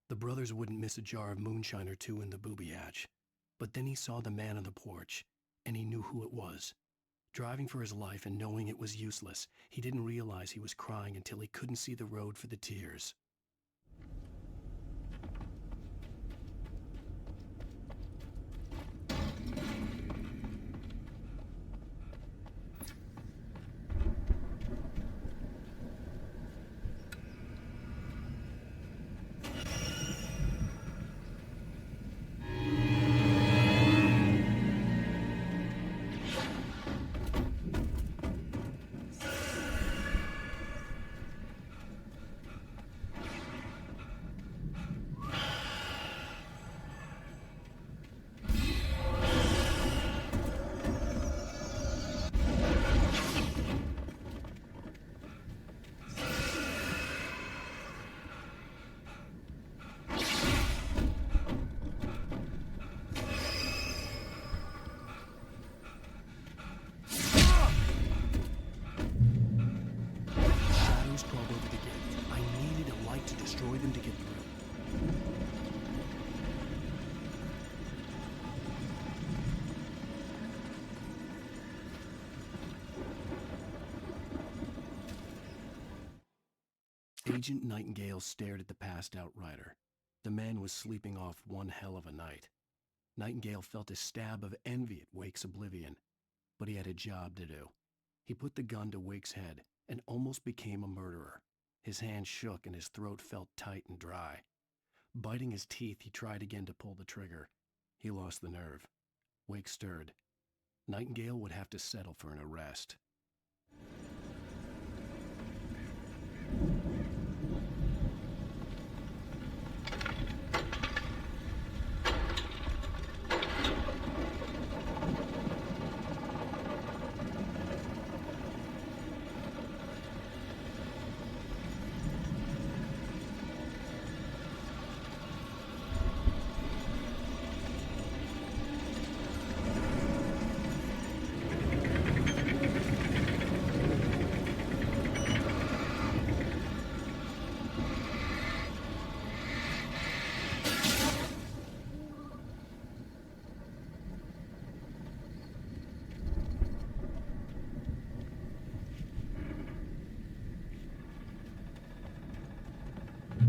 S5: The brothers wouldn't miss a jar of moonshine or two in the booby hatch. But then he saw the man on the porch, and he knew who it was. Driving for his life and knowing it was useless, he didn't realize he was crying until he couldn't see the road for the tears. Agent Nightingale stared at the passed-out rider. The man was sleeping off one hell of a night. Nightingale felt a stab of envy at Wake's oblivion, but he had a job to do. He put the gun to Wake's head and almost became a murderer. His hand shook and his throat felt tight and dry. Biting his teeth, he tried again to pull the trigger. He lost the nerve. Wake stirred. Nightingale would have to settle for an arrest.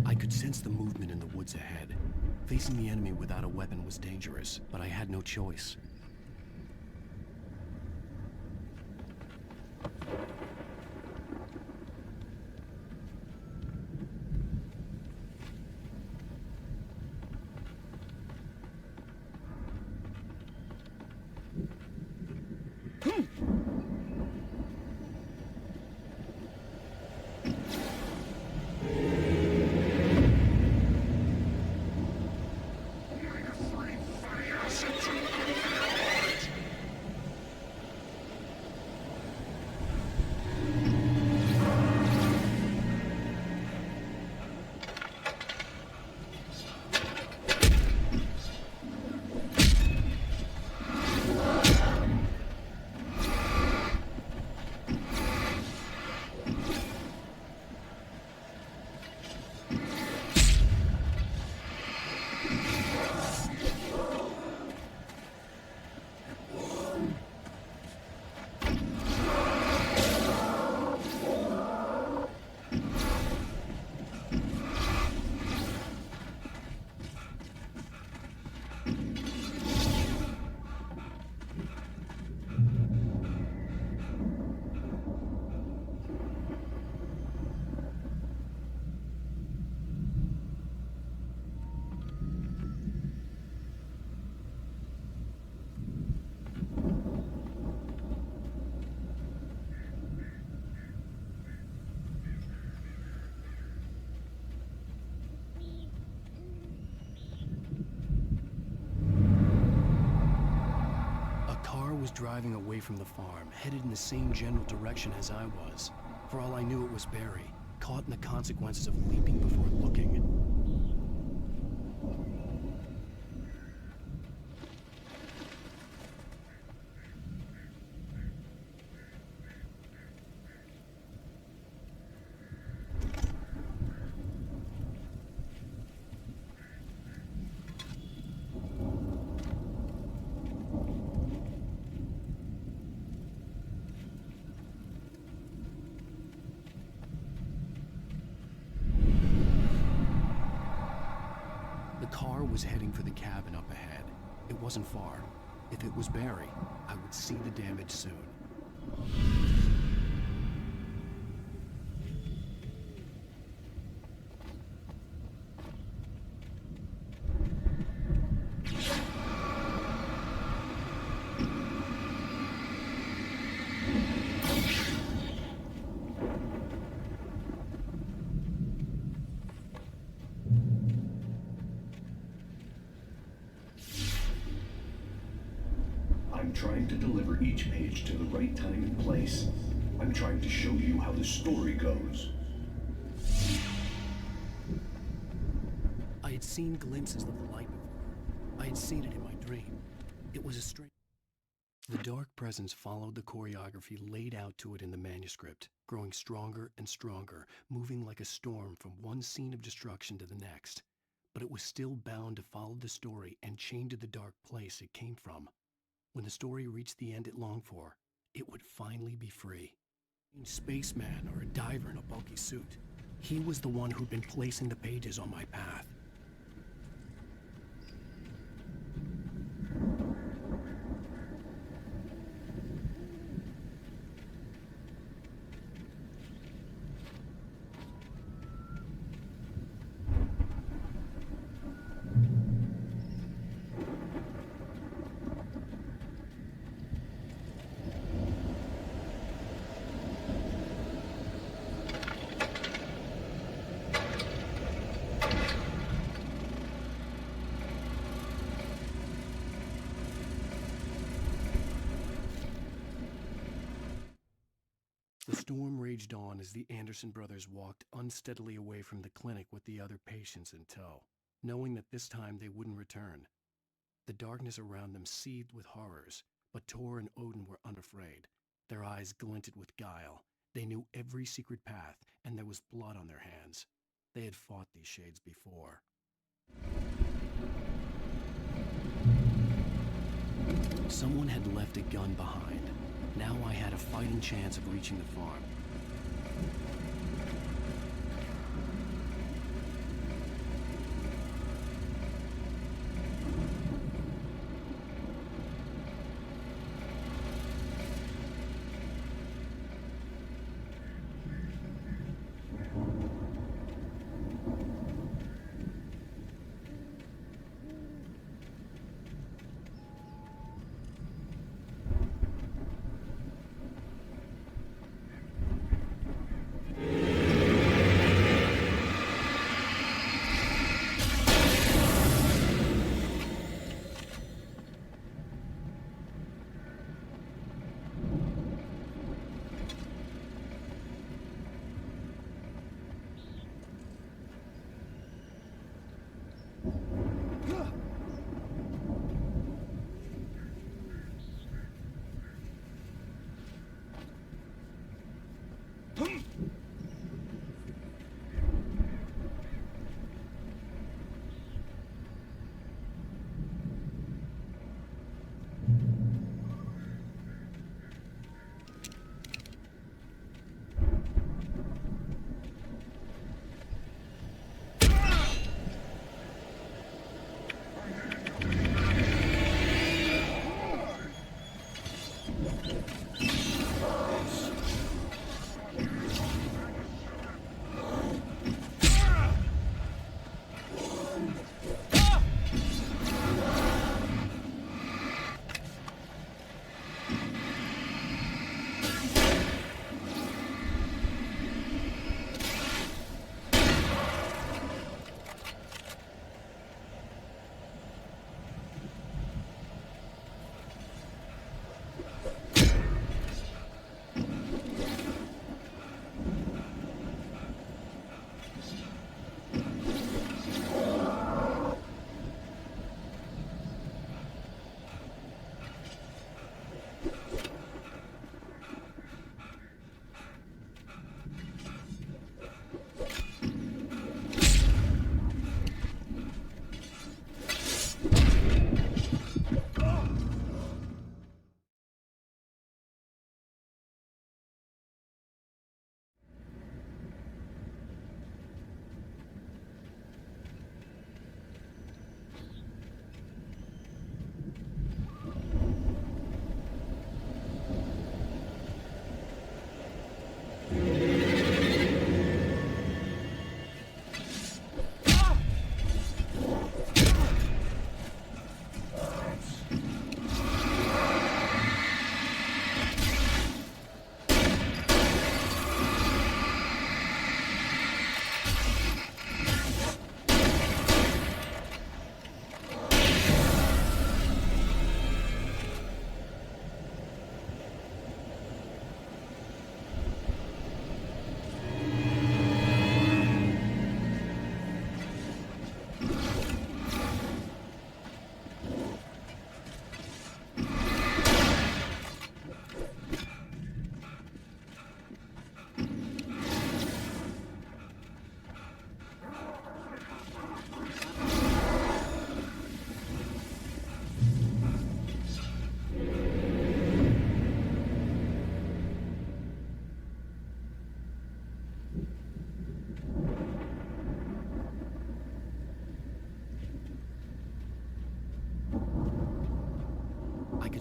S5: I could sense the movement in the woods ahead. Facing the enemy without a weapon was dangerous, but I had no choice. Driving away from the farm, headed in the same general direction as I was. For all I knew, it was Barry, caught in the consequences of leaping before looking. car was heading for the cabin up ahead. It wasn't far. If it was Barry, I would see the damage soon.
S3: I'm trying to deliver each page to the right time and place. I'm trying to show you how the story goes.
S5: I had seen glimpses of the light before. I had seen it in my dream. It was a straight... The dark presence followed the choreography laid out to it in the manuscript, growing stronger and stronger, moving like a storm from one scene of destruction to the next. But it was still bound to follow the story and chained to the dark place it came from. When the story reached the end it longed for, it would finally be free. A spaceman or a diver in a bulky suit. He was the one who'd been placing the pages on my path. The storm raged on as the Anderson brothers walked unsteadily away from the clinic with the other patients in tow, knowing that this time they wouldn't return. The darkness around them seethed with horrors, but Tor and Odin were unafraid. Their eyes glinted with guile. They knew every secret path, and there was blood on their hands. They had fought these shades before. Someone had left a gun behind. Now I had a fighting chance of reaching the farm.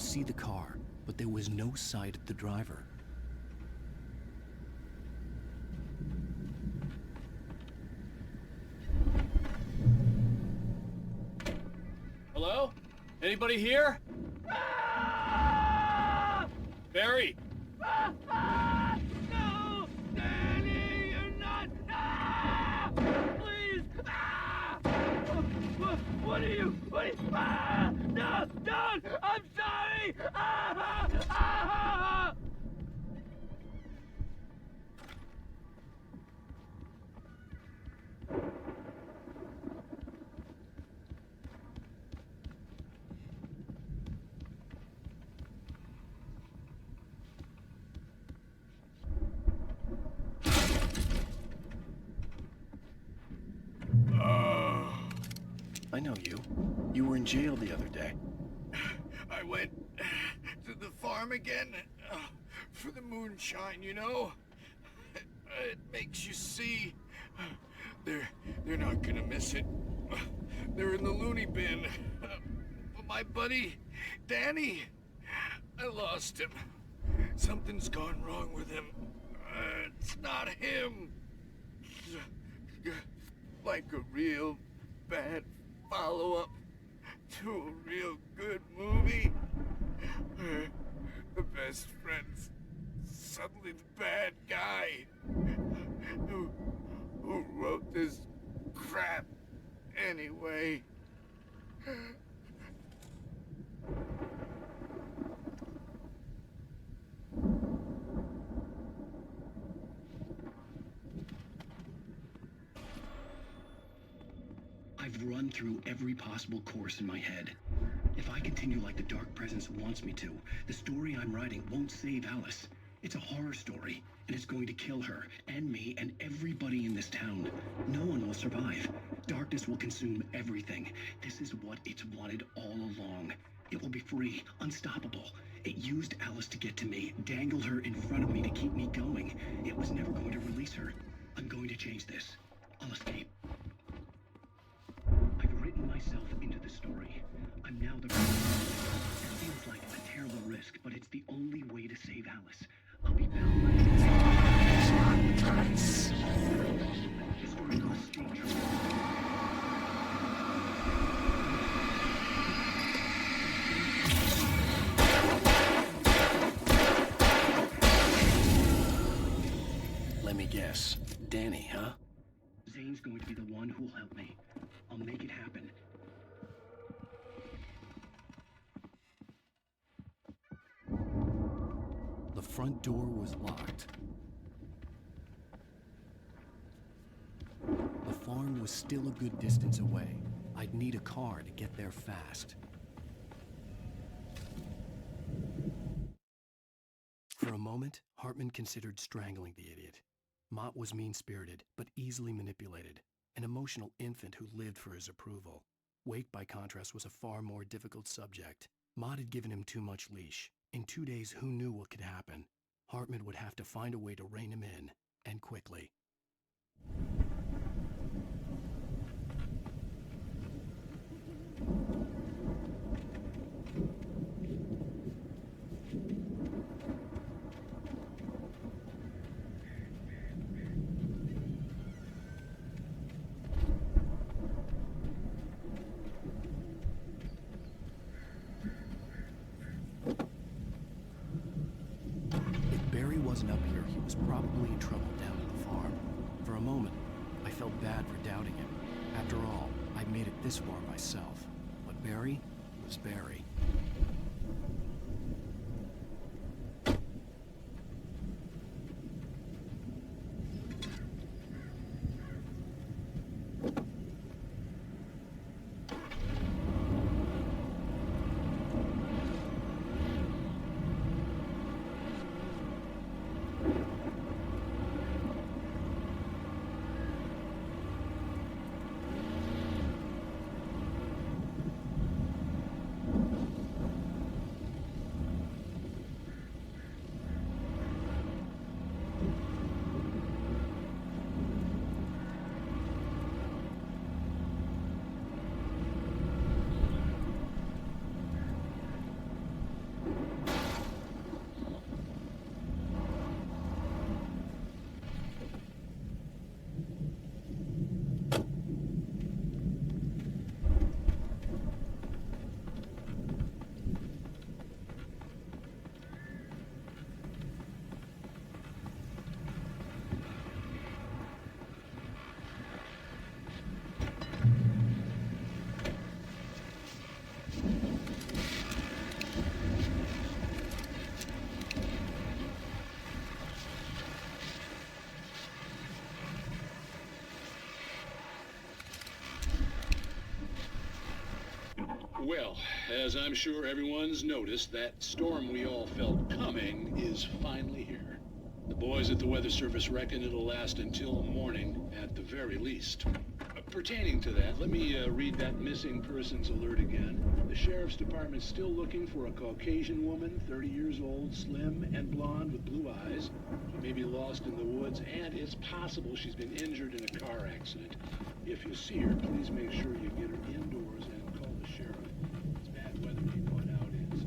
S1: see the car, but there was no sight of the driver.
S6: Hello? Anybody here? Barry!
S14: No! Danny, you're not! Please! What are you? No! Don't! I'm sorry!
S1: I know you. You were in jail the other day.
S9: I went to the farm again for the moonshine, you know? It makes you see. They're not gonna miss it. They're in the loony bin. But my buddy, Danny, I lost him. Something's gone wrong with him. It's not him. Like a real bad follow-up to a real good movie. The best friend's suddenly the bad guy. Who wrote this crap anyway?
S17: I've run through every possible course in my head. If I continue like the Dark Presence wants me to, the story I'm writing won't save Alice. It's a horror story, and it's going to kill her, and me, and everybody in this town. No one will survive. Darkness will consume everything. This is what it's wanted all along. It will be free, unstoppable. It used Alice to get to me, dangled her in front of me to keep me going. It was never going to release her. I'm going to change this. I'll escape. I've written myself into the story. I'm now the protagonist. It feels like a terrible risk, but it's the only way to save Alice. I'll be bound by the story must stay true.
S1: Let me guess. Danny, huh?
S17: Zane's going to be the one who'll help me. I'll make it happen.
S1: The front door was locked. The farm was still a good distance away. I'd need a car to get there fast. For a moment, Hartman considered strangling the idiot. Mott was mean-spirited, but easily manipulated. An emotional infant who lived for his approval. Wake, by contrast, was a far more difficult subject. Mott had given him too much leash. In 2 days, who knew what could happen? Hartman would have to find a way to rein him in, and quickly. Wasn't up here, he was probably in trouble down at the farm. For a moment, I felt bad for doubting him. After all, I'd made it this far myself. But Barry was Barry.
S6: Well, as I'm sure everyone's noticed, that storm we all felt coming is finally here. The boys at the Weather Service reckon it'll last until morning, at the very least. Pertaining to that, let me read that missing persons alert again. The Sheriff's Department's still looking for a Caucasian woman, 30 years old, slim and blonde with blue eyes. She may be lost in the woods, and it's possible she's been injured in a car accident. If you see her, please make sure you get her indoors and call the sheriff. It's bad weather to be going out in, so...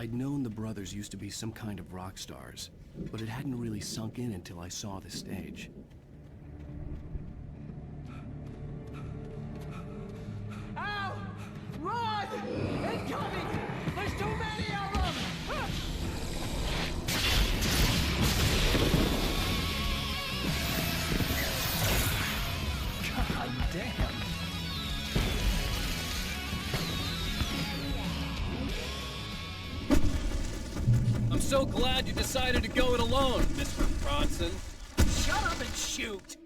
S5: I'd known the brothers used to be some kind of rock stars, but it hadn't really sunk in until I saw the stage.
S12: Ow! Run! Incoming! There's too many of them!
S5: God damn!
S4: I'm so glad you decided to go it alone, Mr. Bronson.
S12: Shut up and shoot!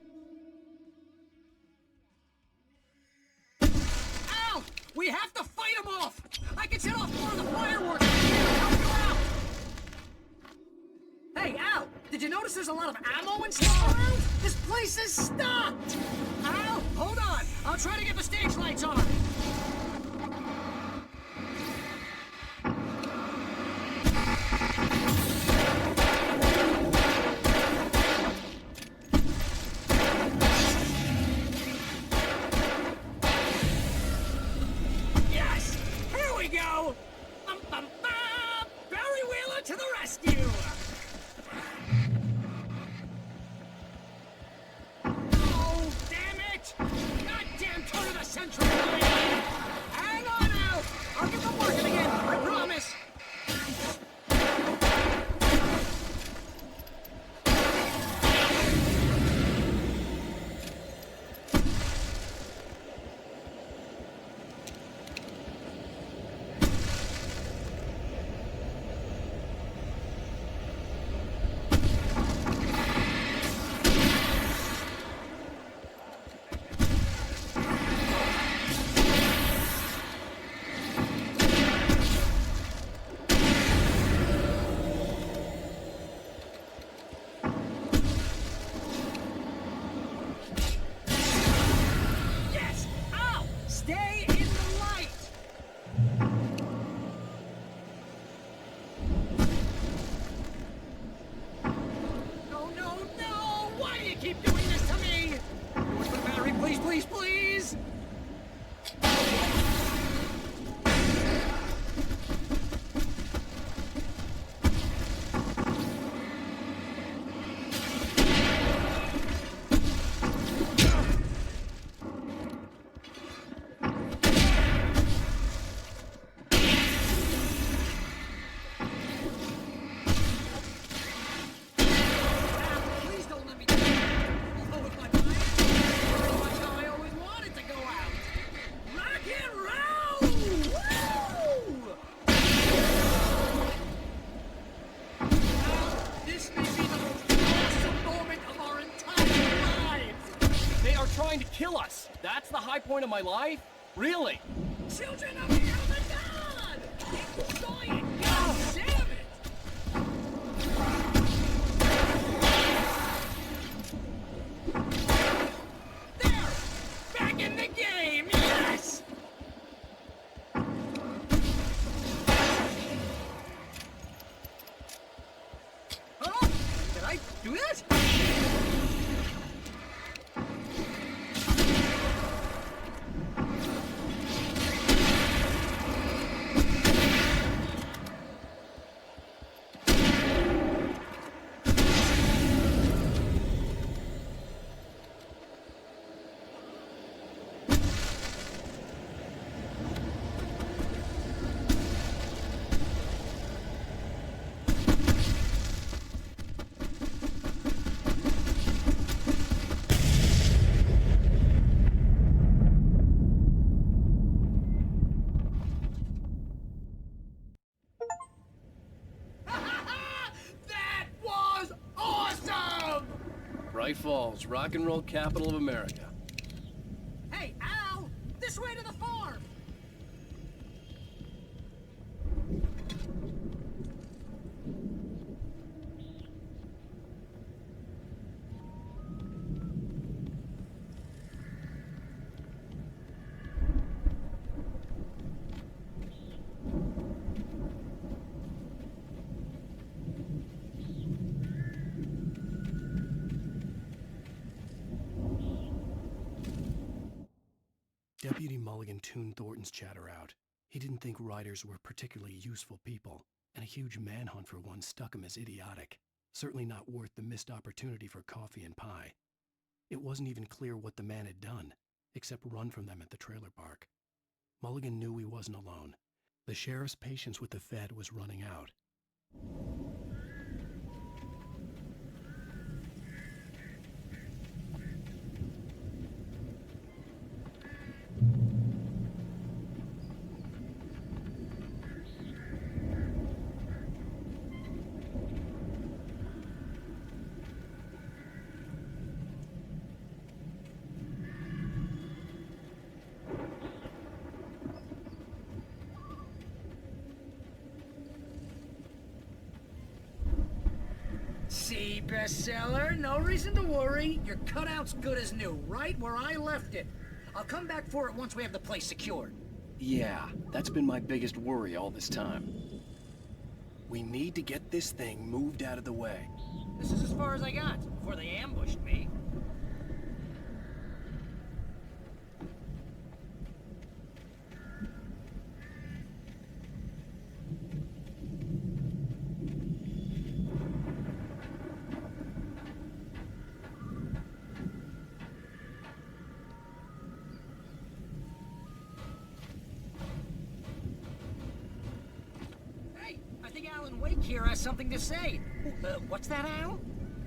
S12: Ow! We have to fight them off! I can set off more of the fireworks! Help you out! Hey, Al! Did you notice there's a lot of ammo and stuff around? This place is stocked! Al, hold on! I'll try to get the stage lights on! Yes! Here we go! Bum, bum, bum! Barry Wheeler to the rescue! Oh, damn it! Goddamn turn of the century! Hang on now! I'll get them working again, I promise! Yes! Ow! Stay in the light! No, no, no! Why do you keep doing this to me? Where's the battery? Please, please, please! Please don't let me go. Oh, with my mind. That's how I always wanted to go out. Rock and roll! Woo! Now, this may be the most awesome moment of our entire lives.
S4: They are trying to kill us. That's the high point of my life? Really?
S12: Children of the Elder God! Enjoy it! God damn it! There! Back in the game! Yes! Huh? Did I do that? That was awesome!
S4: Bright Falls, rock and roll capital of America.
S12: Hey, Al! This way to the farm!
S5: Deputy Mulligan tuned Thornton's chatter out. He didn't think riders were particularly useful people, and a huge manhunt for one struck him as idiotic, certainly not worth the missed opportunity for coffee and pie. It wasn't even clear what the man had done, except run from them at the trailer park. Mulligan knew he wasn't alone. The sheriff's patience with the Fed was running out.
S12: See, bestseller, no reason to worry. Your cutout's good as new, right where I left it. I'll come back for it once we have the place secured.
S1: Yeah, that's been my biggest worry all this time. We need to get this thing moved out of the way.
S12: This is as far as I got before they ambushed me. Wake here has something to say. What's that, Al?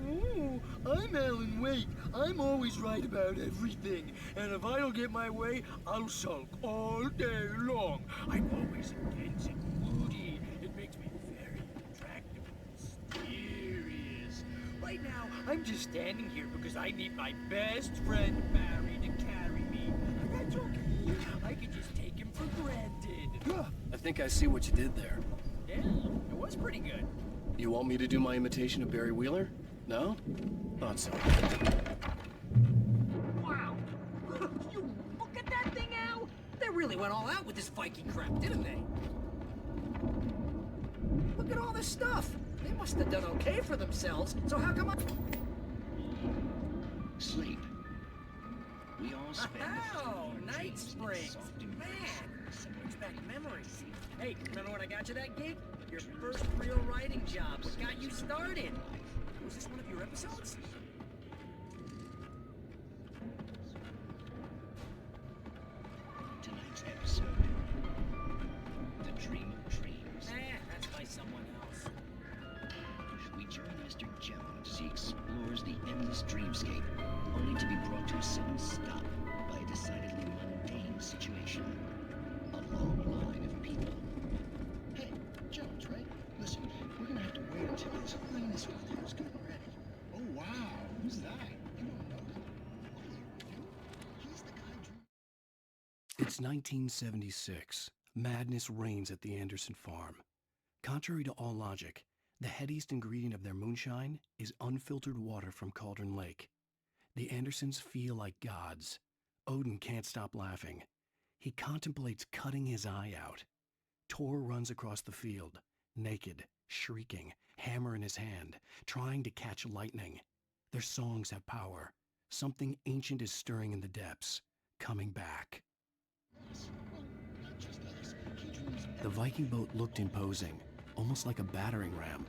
S20: Oh, I'm Alan Wake. I'm always right about everything. And if I don't get my way, I'll sulk all day long. I'm always intense and moody. It makes me very attractive and mysterious. Right now, I'm just standing here because I need my best friend Barry to carry me. But that's okay. I can just take him for granted.
S1: I think I see what you did there.
S12: Yeah, it was pretty good.
S1: You want me to do my imitation of Barry Wheeler? No? Thought so.
S12: Wow! You look at that thing, Al! They really went all out with this Viking crap, didn't they? Look at all this stuff! They must have done okay for themselves, so how come I...
S17: Sleep. We all spend
S12: Oh, Night Springs! Man! Brings back memories. Hey, remember when I got you that gig? Your first real writing job. What got you started? Was this one of your episodes?
S17: Tonight's episode. The Dream of Dreams.
S12: That's by someone else.
S17: We join Mr. Jones as he explores the endless dreamscape, only to be brought to a sudden stop by a decidedly mundane situation. A long line of people. Hey, Jones, right? Listen, we're gonna have to wait until his highness over there is getting ready. Oh, wow. Who's that? You don't know him. What do you do? He's the guy
S5: It's 1976. Madness reigns at the Anderson farm. Contrary to all logic, the headiest ingredient of their moonshine is unfiltered water from Cauldron Lake. The Andersons feel like gods. Odin can't stop laughing. He contemplates cutting his eye out. Tor runs across the field, naked, shrieking, hammer in his hand, trying to catch lightning. Their songs have power. Something ancient is stirring in the depths, coming back. The Viking boat looked imposing, almost like a battering ram.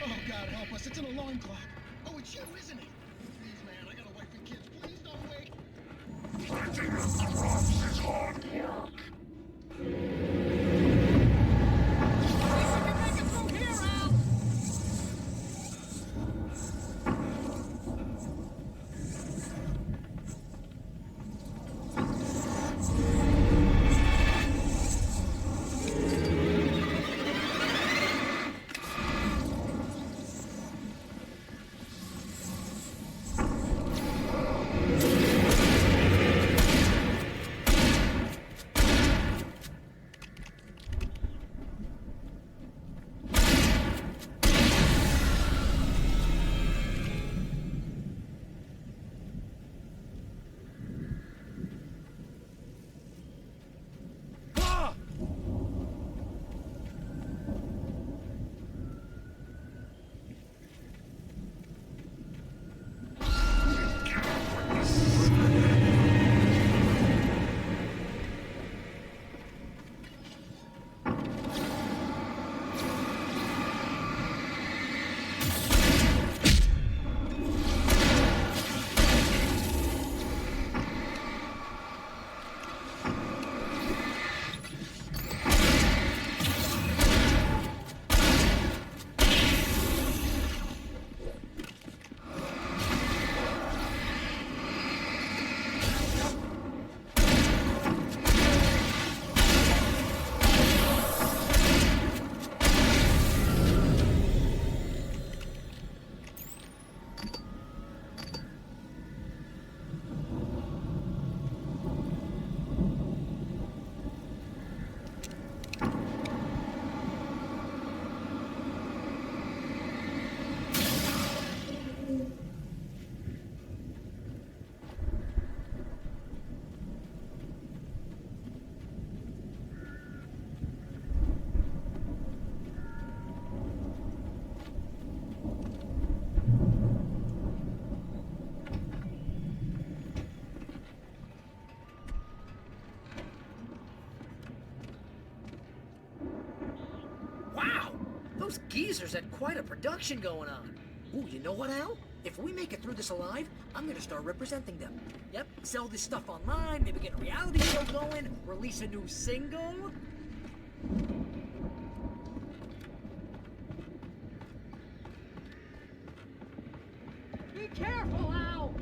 S19: Oh, God, help us. It's an alarm clock. Oh, it's you, isn't it? Please, man, I got a wife and kids. Please don't wake.
S2: Stretching out the rocks is hard work.
S12: Those geezers had quite a production going on. Ooh, you know what, Al? If we make it through this alive, I'm gonna start representing them. Yep, sell this stuff online, maybe get a reality show going, release a new single. Be careful, Al!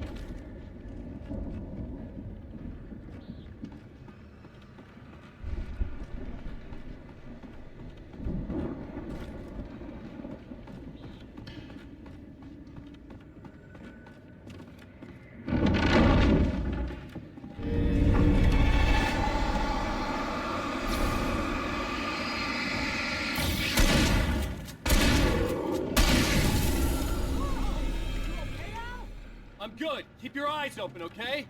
S4: I'm good. Keep your eyes open, okay?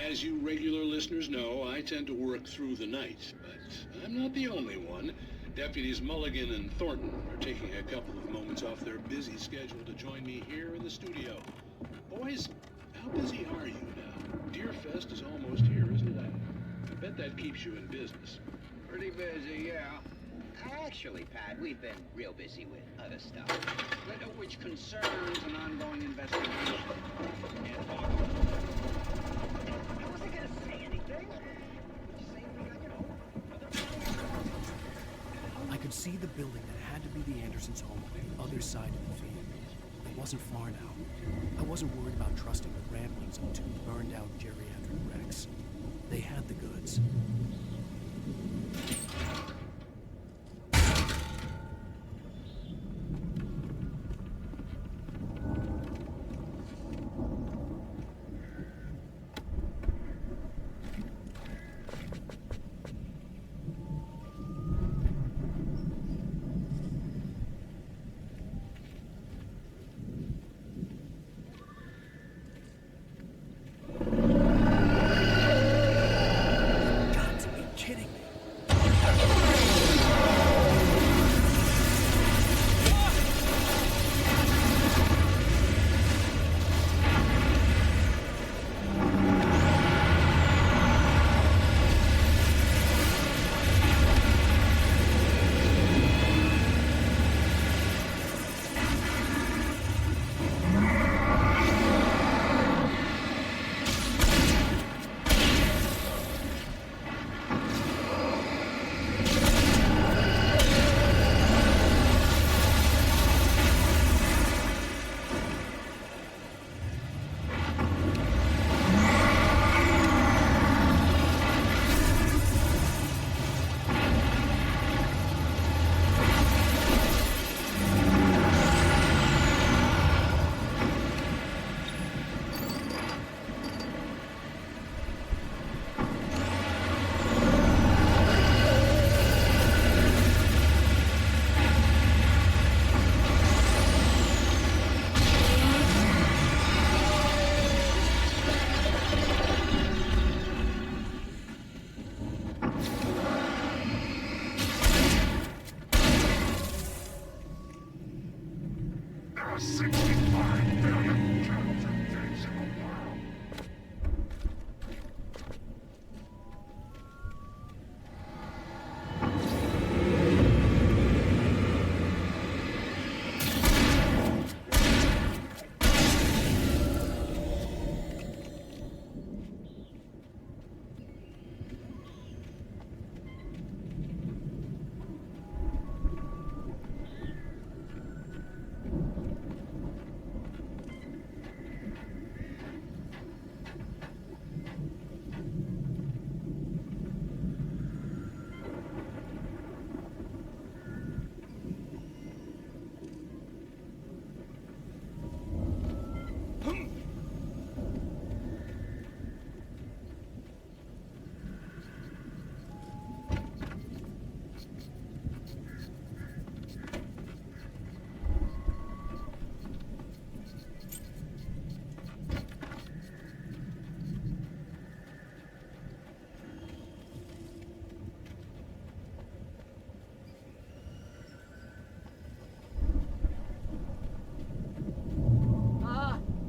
S8: As you regular listeners know, I tend to work through the night, but I'm not the only one. Deputies Mulligan and Thornton are taking a couple of moments off their busy schedule to join me here in the studio. Boys, how busy are you now? Deerfest is almost here, isn't it? I bet that keeps you in business.
S22: Pretty busy, yeah. Actually, Pat, we've been real busy with other stuff, which concerns an ongoing investigation. Can't talk about it. I wasn't gonna say anything. Just saying we got,
S1: I could see the building that had to be the Andersons' home on the other side of the field. It wasn't far now. I wasn't worried about trusting the ramblings of two burned-out geriatric wrecks. They had the goods.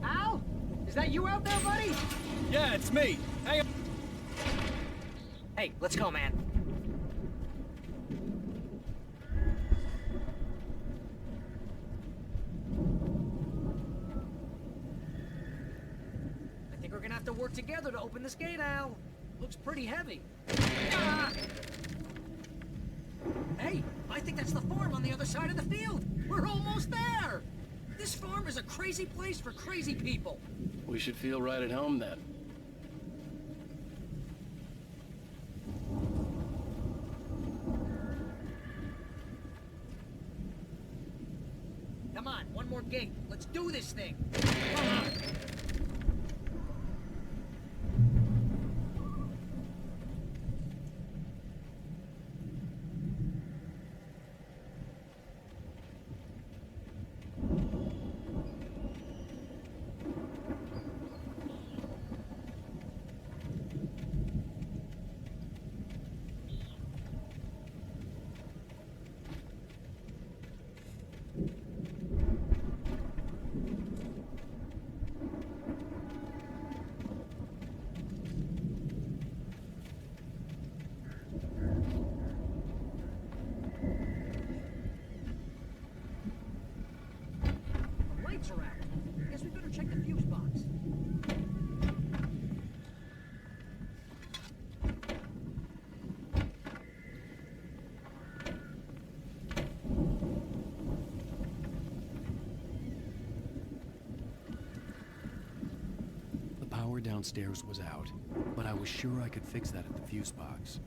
S12: Al? Is that you out there, buddy?
S4: Yeah, it's me. Hang on.
S12: Hey, let's go, man. I think we're gonna have to work together to open this gate, Al. Looks pretty heavy. Ah! Hey, I think that's the farm on the other side of the field. We're almost there. This farm is a crazy place for crazy people.
S1: We should feel right at home then.
S12: Come on, one more gate. Let's do this thing. Come on. I guess we better check the fuse box.
S1: The power downstairs was out, but I was sure I could fix that at the fuse box.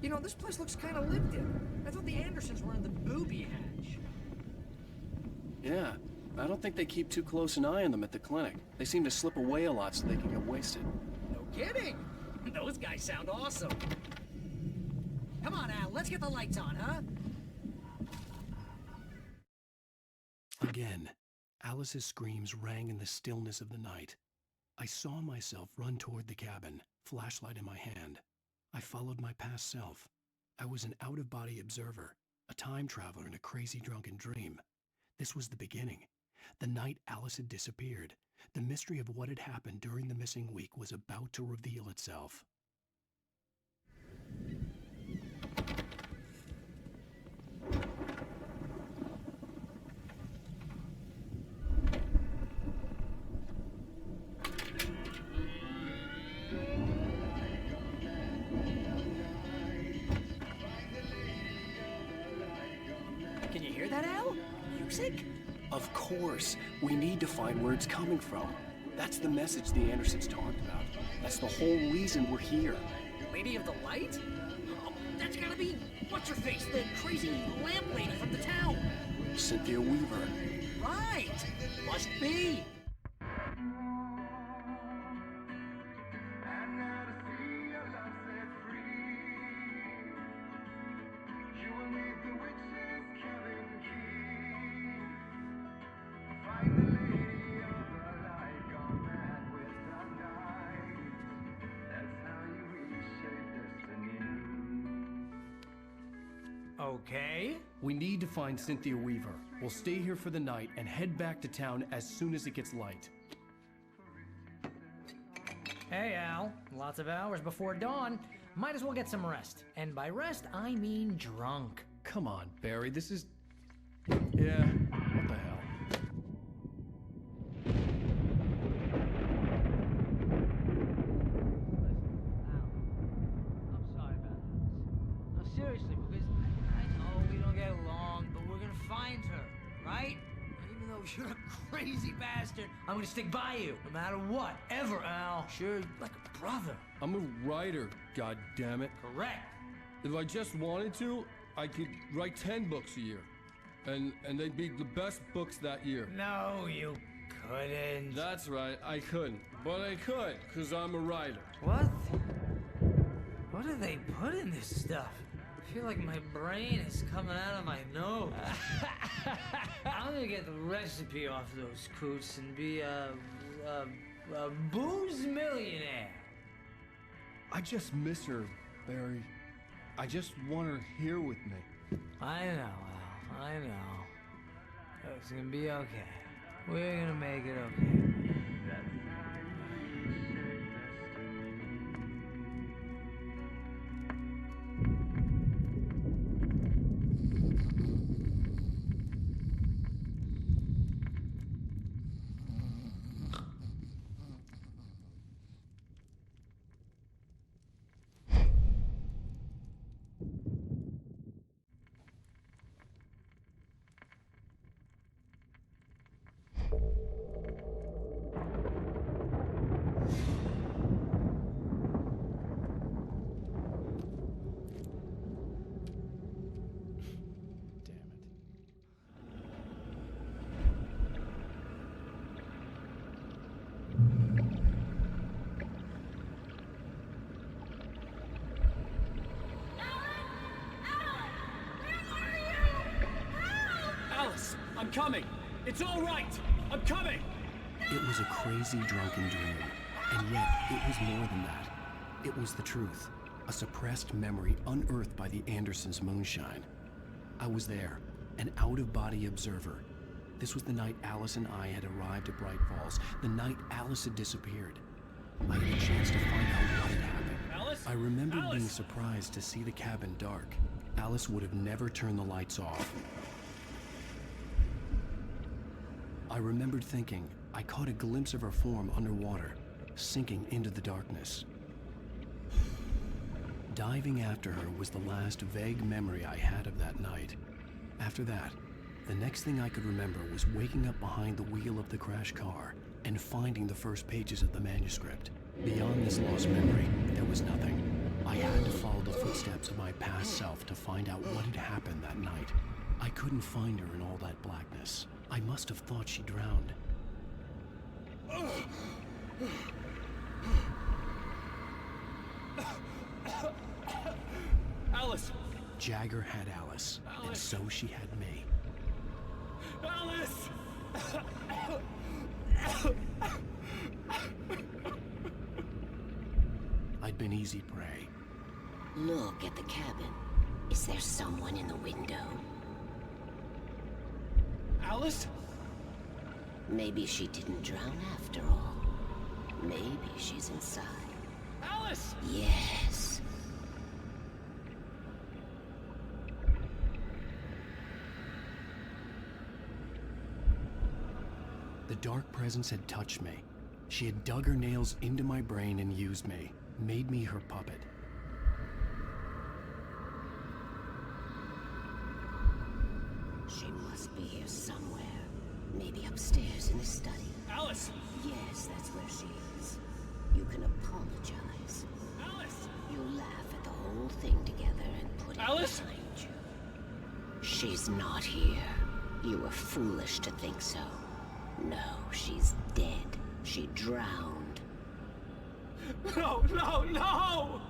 S12: You know, this place looks kind of lived in. I thought the Andersons were in the booby hatch.
S1: Yeah, I don't think they keep too close an eye on them at the clinic. They seem to slip away a lot so they can get wasted.
S12: No kidding. Those guys sound awesome. Come on, Al, let's get the lights on, huh?
S1: Again, Alice's screams rang in the stillness of the night. I saw myself run toward the cabin, flashlight in my hand. I followed my past self. I was an out-of-body observer, a time traveler in a crazy drunken dream. This was the beginning. The night Alice had disappeared. The mystery of what had happened during the missing week was about to reveal itself.
S12: Can you hear that, Al? Music?
S1: Of course. We need to find where it's coming from. That's the message the Andersons talked about. That's the whole reason we're here.
S12: Lady of the Light? Oh, that's gotta be... What's-her-face? The crazy lamp lady from the town.
S1: Cynthia Weaver.
S12: Right. Must be.
S18: Okay.
S1: We need to find Cynthia Weaver. We'll stay here for the night and head back to town as soon as it gets light.
S13: Hey, Al. Lots of hours before dawn. Might as well get some rest. And by rest, I mean drunk.
S1: Come on, Barry, this is... Yeah, what the hell?
S15: I'm sorry about this. No, seriously, because I know we don't get along, but we're gonna find her, right? And even though you're a crazy bastard, I'm gonna stick by you, no matter what, ever, Al. Sure, like a brother.
S21: I'm a writer, goddammit.
S15: Correct.
S21: If I just wanted to, I could write 10 books a year. And they'd be the best books that year.
S15: No, you couldn't.
S21: That's right, I couldn't. But I could, because I'm a writer.
S15: What? What do they put in this stuff? I feel like my brain is coming out of my nose. I'm gonna get the recipe off those coots and be a booze millionaire.
S21: I just miss her, Barry. I just want her here with me.
S15: I know, Al. I know. It's gonna be okay. We're gonna make it okay.
S6: I'm coming! It's all right! I'm coming!
S1: It was a crazy drunken dream, and yet it was more than that. It was the truth, a suppressed memory unearthed by the Andersons' moonshine. I was there, an out-of-body observer. This was the night Alice and I had arrived at Bright Falls, the night Alice had disappeared. I had a chance to find out what had happened.
S6: Alice?
S1: I remembered
S6: Alice!
S1: being surprised to see the cabin dark. Alice would have never turned the lights off. I remembered thinking I caught a glimpse of her form underwater, sinking into the darkness. Diving after her was the last vague memory I had of that night. After that, the next thing I could remember was waking up behind the wheel of the crashed car and finding the first pages of the manuscript. Beyond this lost memory, there was nothing. I had to follow the footsteps of my past self to find out what had happened that night. I couldn't find her in all that blackness. I must have thought she drowned.
S6: Alice!
S1: Jagger had Alice, and so she had me.
S6: Alice!
S1: I'd been easy prey.
S10: Look at the cabin. Is there someone in the window?
S6: Alice?
S10: Maybe she didn't drown after all. Maybe she's inside.
S6: Alice!
S10: Yes.
S1: The dark presence had touched me. She had dug her nails into my brain and used me, made me her puppet.
S10: She must be here somewhere. Maybe upstairs in the study.
S6: Alice!
S10: Yes, that's where she is. You can apologize.
S6: Alice!
S10: You'll laugh at the whole thing together and put it
S6: Alice?
S10: behind you. She's not here. You were foolish to think so. No, she's dead. She drowned.
S14: No, no, no!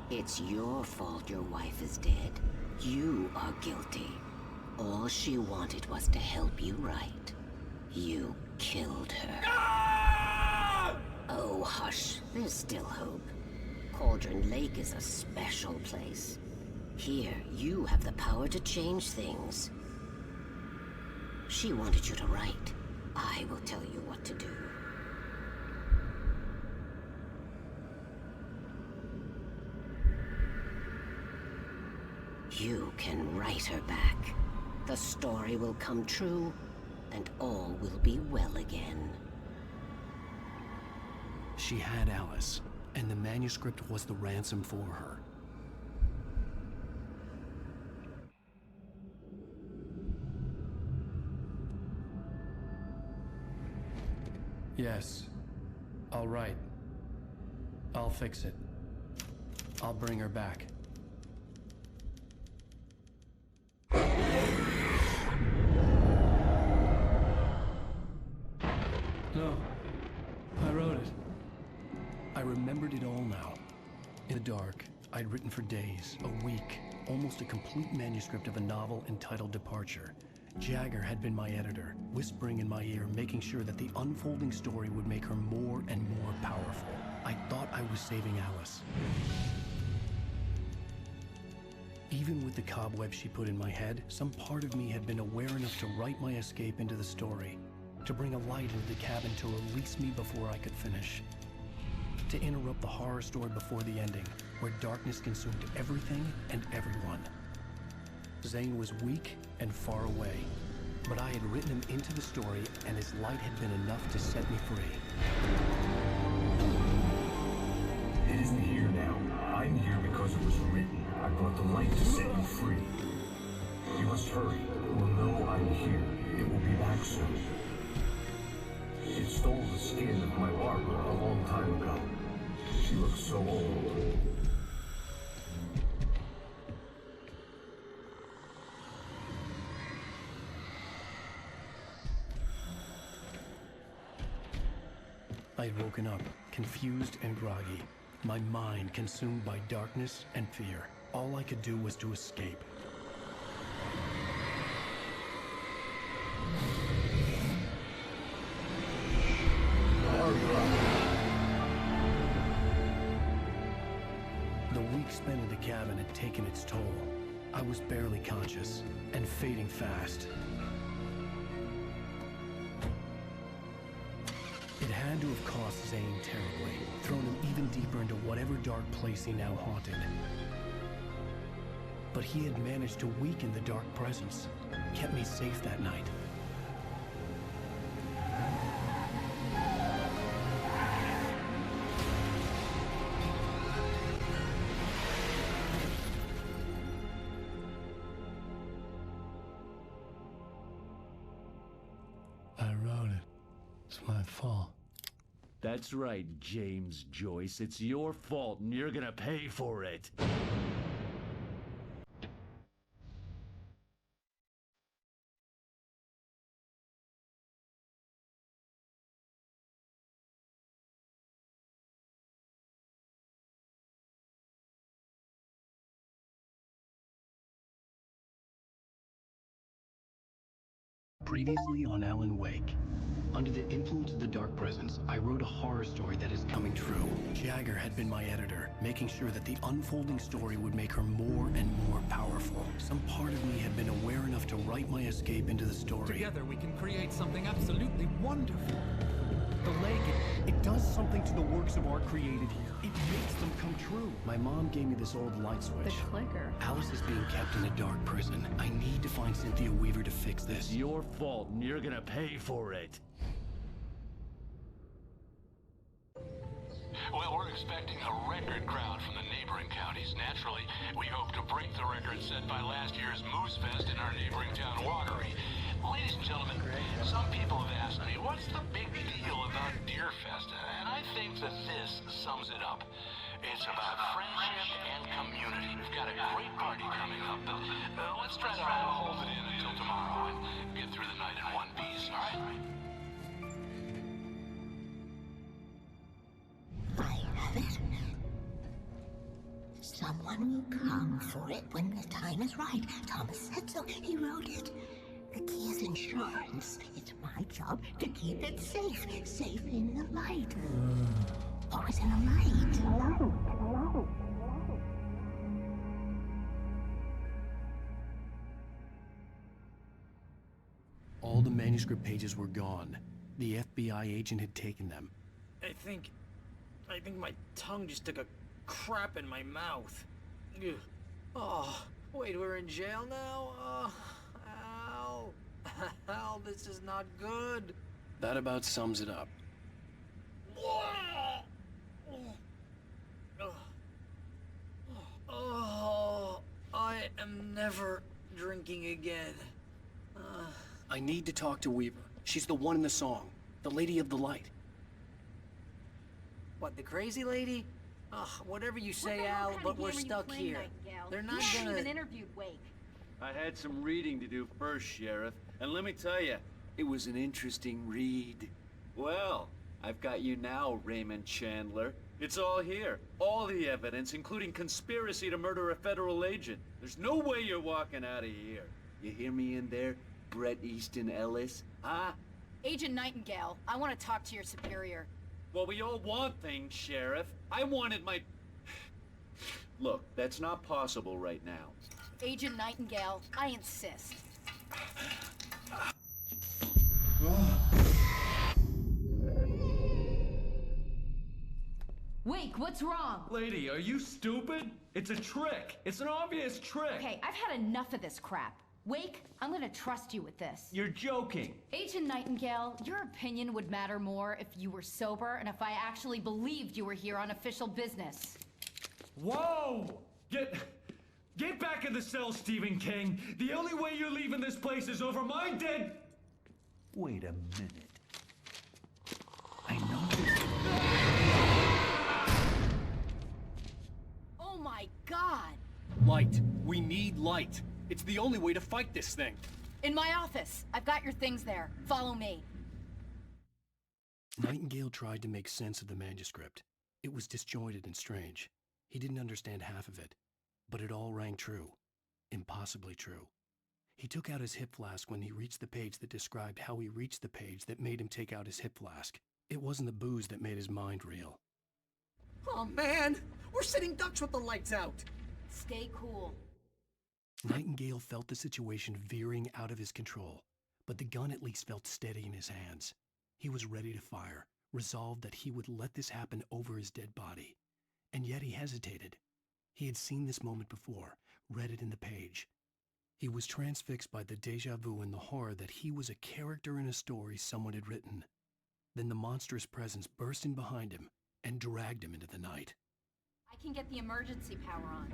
S10: It's your fault your wife is dead. You are guilty. All she wanted was to help you right. You killed her.
S14: Ah!
S10: Oh, hush. There's still hope. Cauldron Lake is a special place. Here, you have the power to change things. She wanted you to write. I will tell you what to do. You can write her back. The story will come true, and all will be well again.
S1: She had Alice, and the manuscript was the ransom for her. Yes. All right. I'll fix it. I'll bring her back. No. I wrote it. I remembered it all now. In the dark, I'd written for days, a week, almost a complete manuscript of a novel entitled Departure. Jagger had been my editor, whispering in my ear, making sure that the unfolding story would make her more and more powerful. I thought I was saving Alice. Even with the cobweb she put in my head, some part of me had been aware enough to write my escape into the story, to bring a light into the cabin to release me before I could finish, to interrupt the horror story before the ending, where darkness consumed everything and everyone. Zane was weak and far away, but I had written him into the story, and his light had been enough to set me free.
S3: It isn't here now. I'm here because it was written. I brought the light to set you free. You must hurry. It will know I'm here. It will be back soon. It stole the skin of my Barbara a long time ago. She looks so old.
S1: I'd woken up, confused and groggy, my mind consumed by darkness and fear. All I could do was to escape. The week spent in the cabin had taken its toll. I was barely conscious, and fading fast. It had to have cost Zane terribly, thrown him even deeper into whatever dark place he now haunted. But he had managed to weaken the dark presence, kept me safe that night. I wrote it. It's my fault.
S7: That's right, James Joyce. It's your fault, and you're gonna pay for it.
S1: Previously on Alan Wake. Under the influence of the dark presence, I wrote a horror story that is coming true. Jagger had been my editor, making sure that the unfolding story would make her more and more powerful. Some part of me had been aware enough to write my escape into the story.
S16: Together we can create something absolutely wonderful.
S1: The lake, it does something to the works of art created here. It makes them come true. My mom gave me this old light switch.
S23: The clicker.
S1: Alice is being kept in a dark prison. I need to find Cynthia Weaver to fix this.
S7: It's your fault, and you're gonna pay for it.
S8: Well, we're expecting a record crowd from the neighboring counties. Naturally, we hope to break the record set by last year's Moose Fest in our neighboring town, Watery. Ladies and gentlemen, some people have asked me, what's the big deal about Deer Fest? And I think that this sums it up.
S9: It's about friendship and community. We've got a great party coming up, but let's try to hold it in until tomorrow and get through the night in one piece, all right?
S11: I have it. Someone will come for it when the time is right. Thomas said so. He wrote it. The key is insurance. It's my job to keep it safe. Safe in the light. Always in the light.
S5: All the manuscript pages were gone. The FBI agent had taken them.
S12: I think my tongue just took a crap in my mouth. Ugh. Oh, wait, we're in jail now? Al. Al, this is not good.
S5: That about sums it up.
S12: Oh, I am never drinking again.
S5: I need to talk to Weaver. She's the one in the song. The Lady of the Light.
S12: What, the crazy lady? Ugh, whatever you say, Al, but we're stuck here. They're not gonna...
S23: even interviewed Wake.
S7: I had some reading to do first, Sheriff, and let me tell you, it was an interesting read. Well, I've got you now, Raymond Chandler. It's all here. All the evidence, including conspiracy to murder a federal agent. There's no way you're walking out of here. You hear me in there, Bret Easton Ellis? Huh?
S23: Agent Nightingale, I want to talk to your superior.
S7: Well, we all want things, Sheriff. I wanted my... Look, that's not possible right now.
S23: Agent Nightingale, I insist. Wake, what's wrong?
S7: Lady, are you stupid? It's a trick. It's an obvious trick.
S23: Okay, I've had enough of this crap. Wake, I'm gonna trust you with this.
S7: You're joking.
S23: Agent Nightingale, your opinion would matter more if you were sober and if I actually believed you were here on official business.
S18: Whoa! Get back in the cell, Stephen King. The only way you're leaving this place is over my dead...
S7: Wait a minute. I know this.
S23: Oh my God!
S5: Light. We need light. It's the only way to fight this thing.
S23: In my office. I've got your things there. Follow me.
S5: Nightingale tried to make sense of the manuscript. It was disjointed and strange. He didn't understand half of it, but it all rang true. Impossibly true. He took out his hip flask when he reached the page that described how he reached the page that made him take out his hip flask. It wasn't the booze that made his mind reel.
S12: Oh man, we're sitting ducks with the lights out.
S23: Stay cool.
S5: Nightingale felt the situation veering out of his control, but the gun at least felt steady in his hands. He was ready to fire, resolved that he would let this happen over his dead body. And yet he hesitated. He had seen this moment before, read it in the page. He was transfixed by the déjà vu and the horror that he was a character in a story someone had written. Then the monstrous presence burst in behind him and dragged him into the night.
S23: I can get the emergency power on.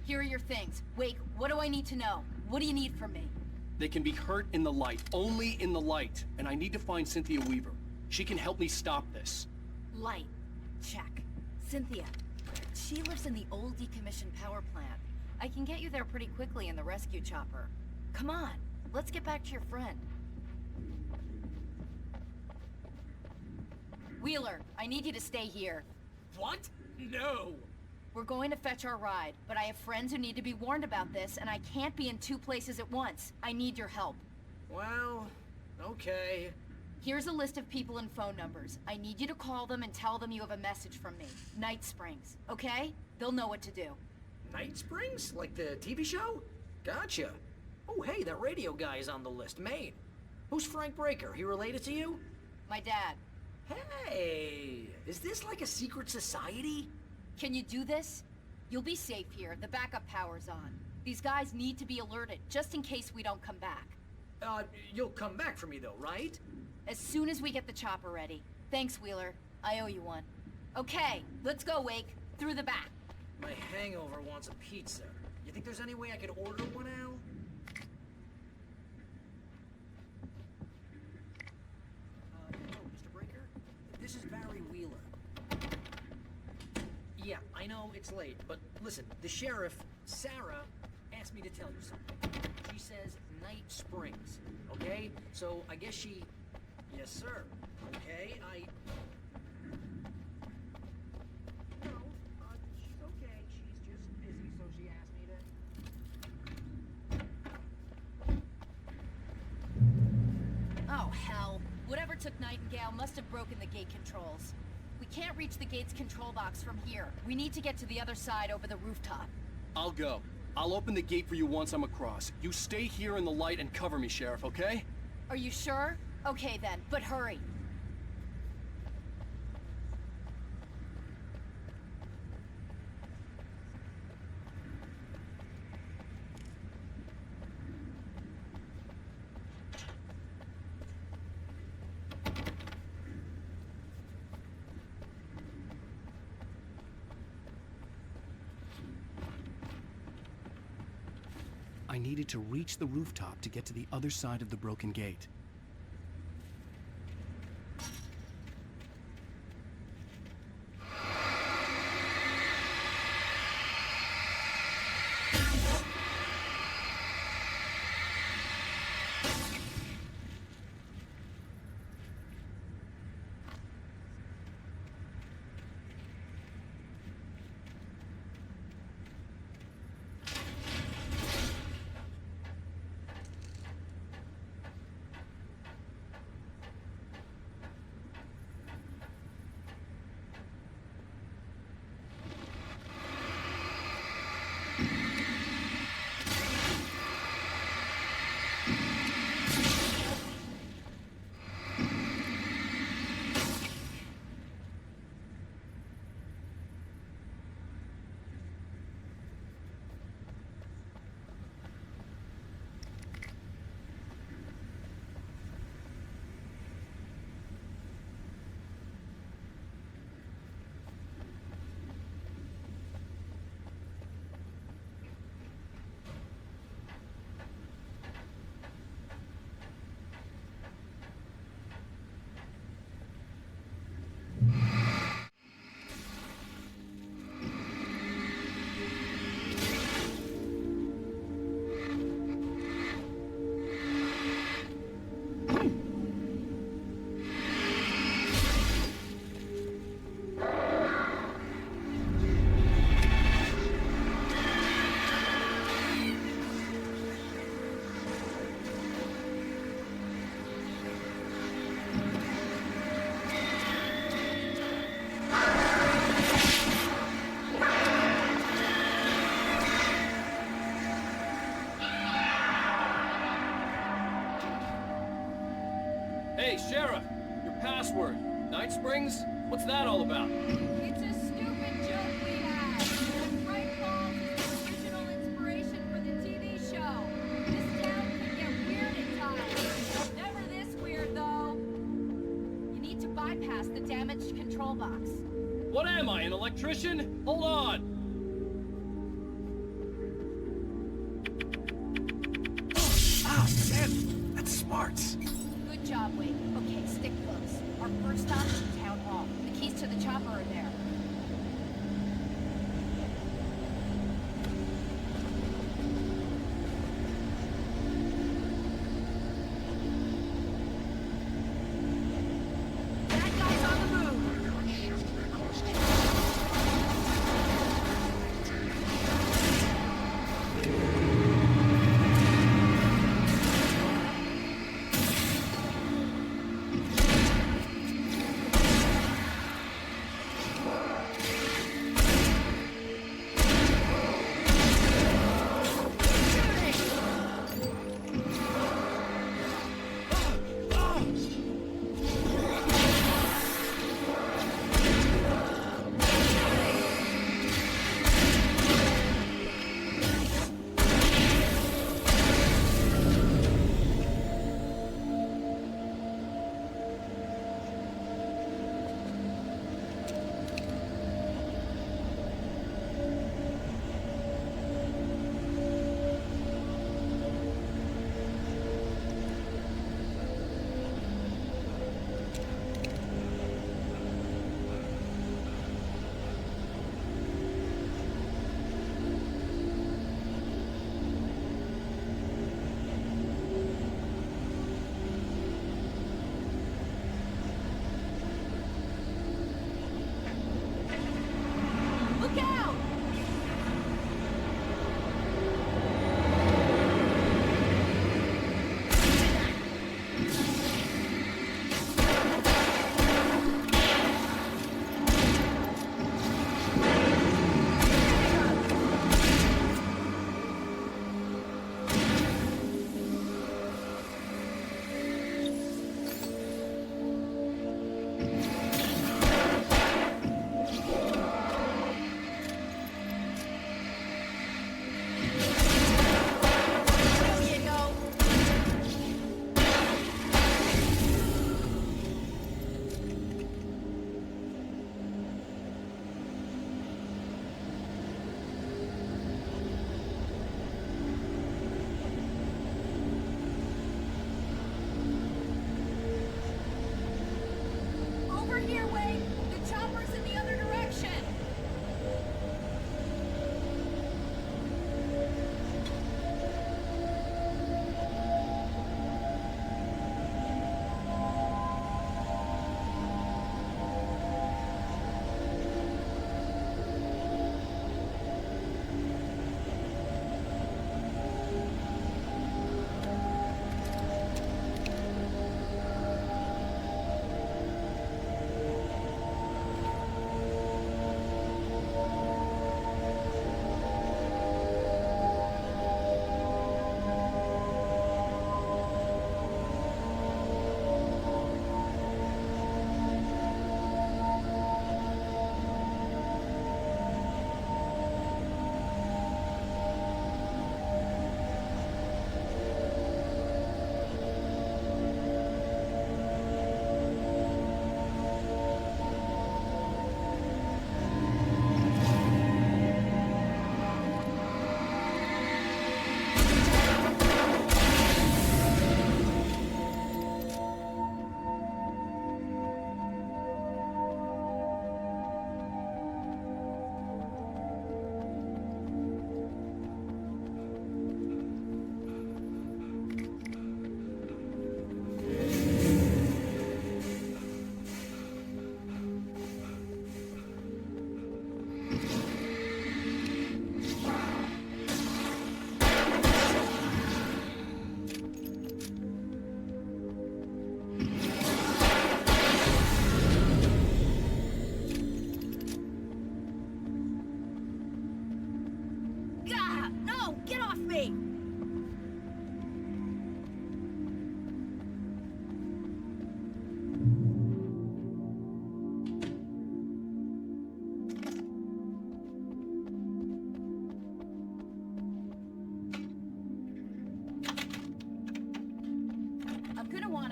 S23: Here are your things. Wake, what do I need to know? What do you need from me?
S5: They can be hurt in the light, only in the light, and I need to find Cynthia Weaver. She can help me stop this.
S23: Light. Check. Cynthia. She lives in the old decommissioned power plant. I can get you there pretty quickly in the rescue chopper. Come on, let's get back to your friend. Wheeler, I need you to stay here.
S12: What? No!
S23: We're going to fetch our ride, but I have friends who need to be warned about this, and I can't be in two places at once. I need your help.
S12: Well, okay.
S23: Here's a list of people and phone numbers. I need you to call them and tell them you have a message from me. Night Springs, okay? They'll know what to do.
S12: Night Springs? Like the TV show? Gotcha. Oh, hey, that radio guy is on the list. Maine. Who's Frank Breaker? He related to you?
S23: My dad.
S13: Hey, is this like a secret society?
S23: Can you do this? You'll be safe here. The backup power's on. These guys need to be alerted, just in case we don't come back.
S13: You'll come back for me though, right?
S23: As soon as we get the chopper ready. Thanks, Wheeler. I owe you one. Okay, let's go, Wake. Through the back.
S13: My hangover wants a pizza. You think there's any way I could order one, Al? Hello, Mr. Breaker? This is Barry Wheeler. Yeah, I know it's late, but listen, the sheriff, Sarah, asked me to tell you something. She says Night Springs, okay? So I guess she... Yes, sir. Okay, No, she's okay. She's just busy, so she asked me to...
S23: Oh, hell. Whatever took Nightingale must have broken the gate controls. We can't reach the gate's control box from here. We need to get to the other side over the rooftop.
S1: I'll go. I'll open the gate for you once I'm across. You stay here in the light and cover me, Sheriff, okay?
S23: Are you sure? Okay then, but hurry.
S5: I needed to reach the rooftop to get to the other side of the broken gate.
S1: Hey, Sheriff! Your password. Night Springs? What's that all about?
S23: It's a stupid joke we had. Fright Falls is the original inspiration for the TV show. This town can get weird at times. Never this weird, though. You need to bypass the damaged control box.
S1: What am I, an electrician? Hold on!
S2: Ah, man! That's smart!
S23: Good job, Wade. Okay, stick close. Our first stop is the town hall. The keys to the chopper are there. That guy's on the move!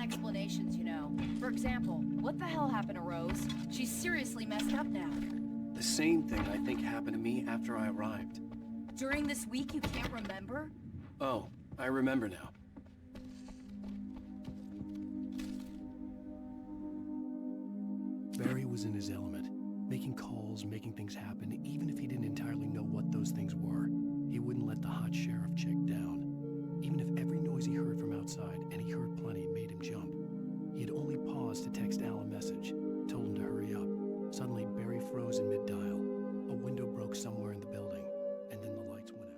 S23: explanations, you know. For example, what the hell happened to Rose? She's seriously messed up now.
S1: The same thing I think happened to me after I arrived.
S23: During this week, you can't remember?
S1: Oh, I remember now. Barry was in his element, making calls, making things happen, even if he didn't entirely know what those things were. He wouldn't let the hot sheriff chick down. Even if every noise he heard from outside, and he heard plenty, made him jump. He had only paused to text Al a message, told him to hurry up. Suddenly, Barry froze in mid-dial. A window broke somewhere in the building, and then the lights went out.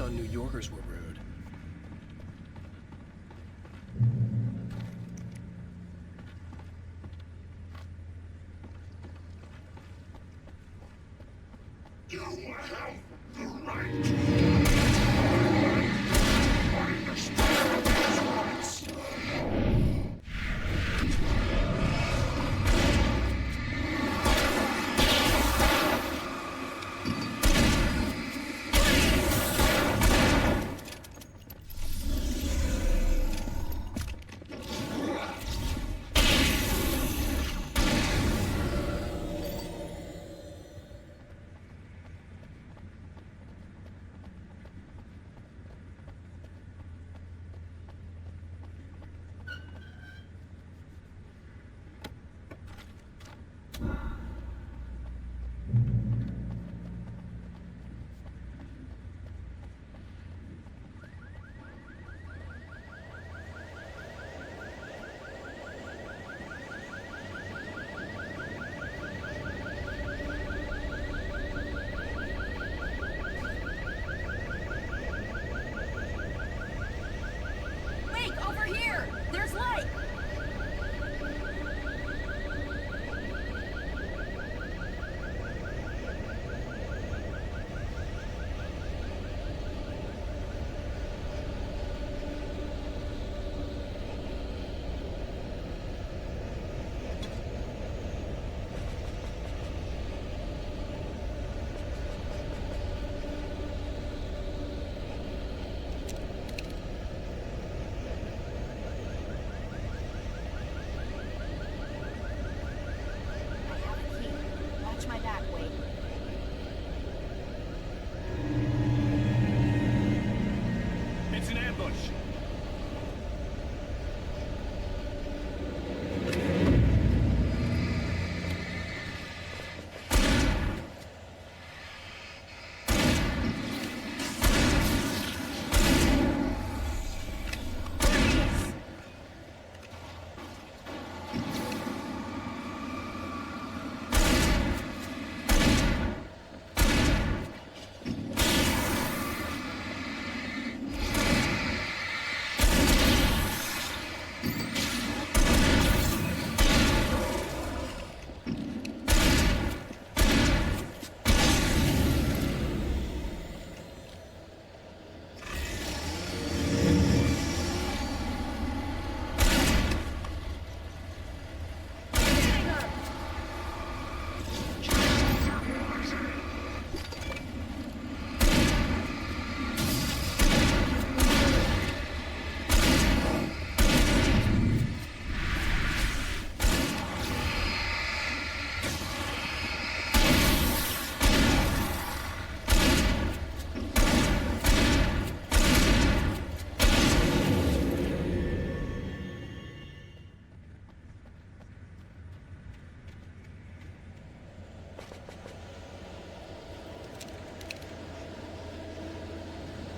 S1: New Yorkers were rude.
S2: You have the right. I understand these rights.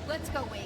S23: Let's go, Wake.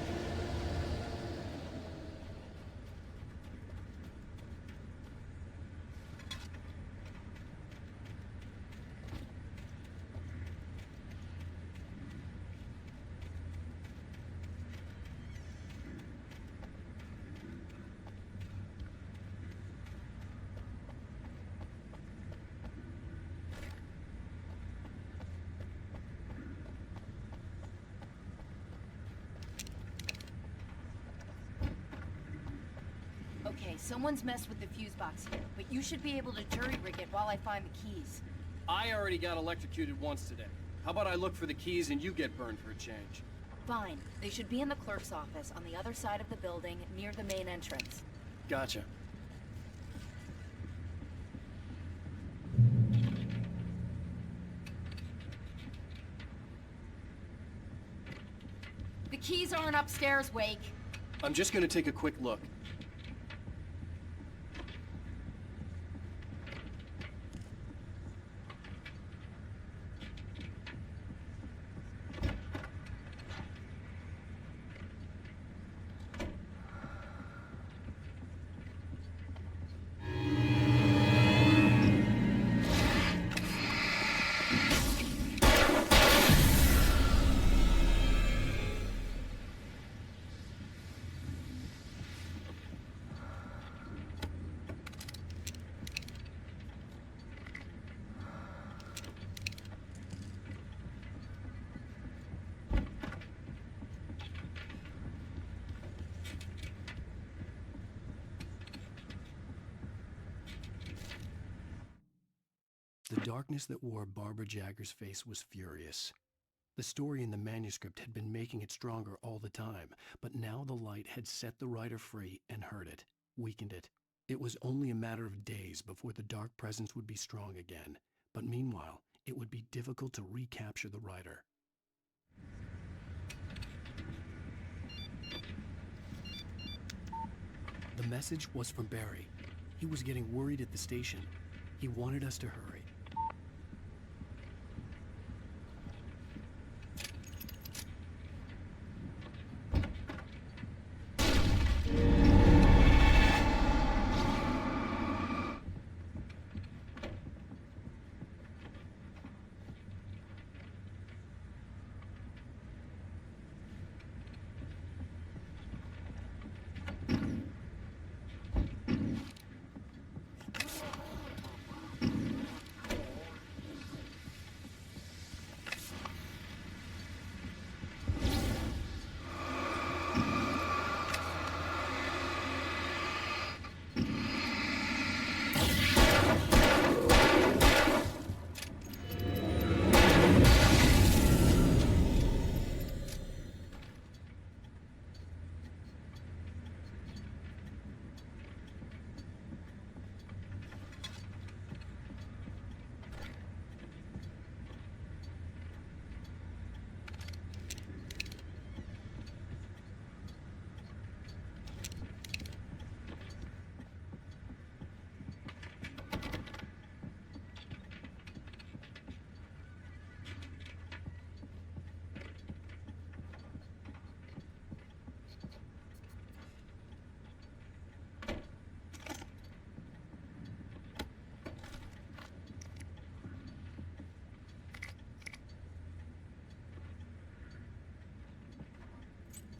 S23: Okay, someone's messed with the fuse box here, but you should be able to jury-rig it while I find the keys.
S4: I already got electrocuted once today. How about I look for the keys and you get burned for a change?
S23: Fine. They should be in the clerk's office on the other side of the building, near the main entrance.
S4: Gotcha.
S23: The keys aren't upstairs, Wake.
S4: I'm just gonna take a quick look.
S5: The darkness that wore Barbara Jagger's face was furious. The story in the manuscript had been making it stronger all the time, but now the light had set the writer free and hurt it, weakened it. It was only a matter of days before the dark presence would be strong again, but meanwhile, it would be difficult to recapture the writer. The message was from Barry. He was getting worried at the station. He wanted us to hurry.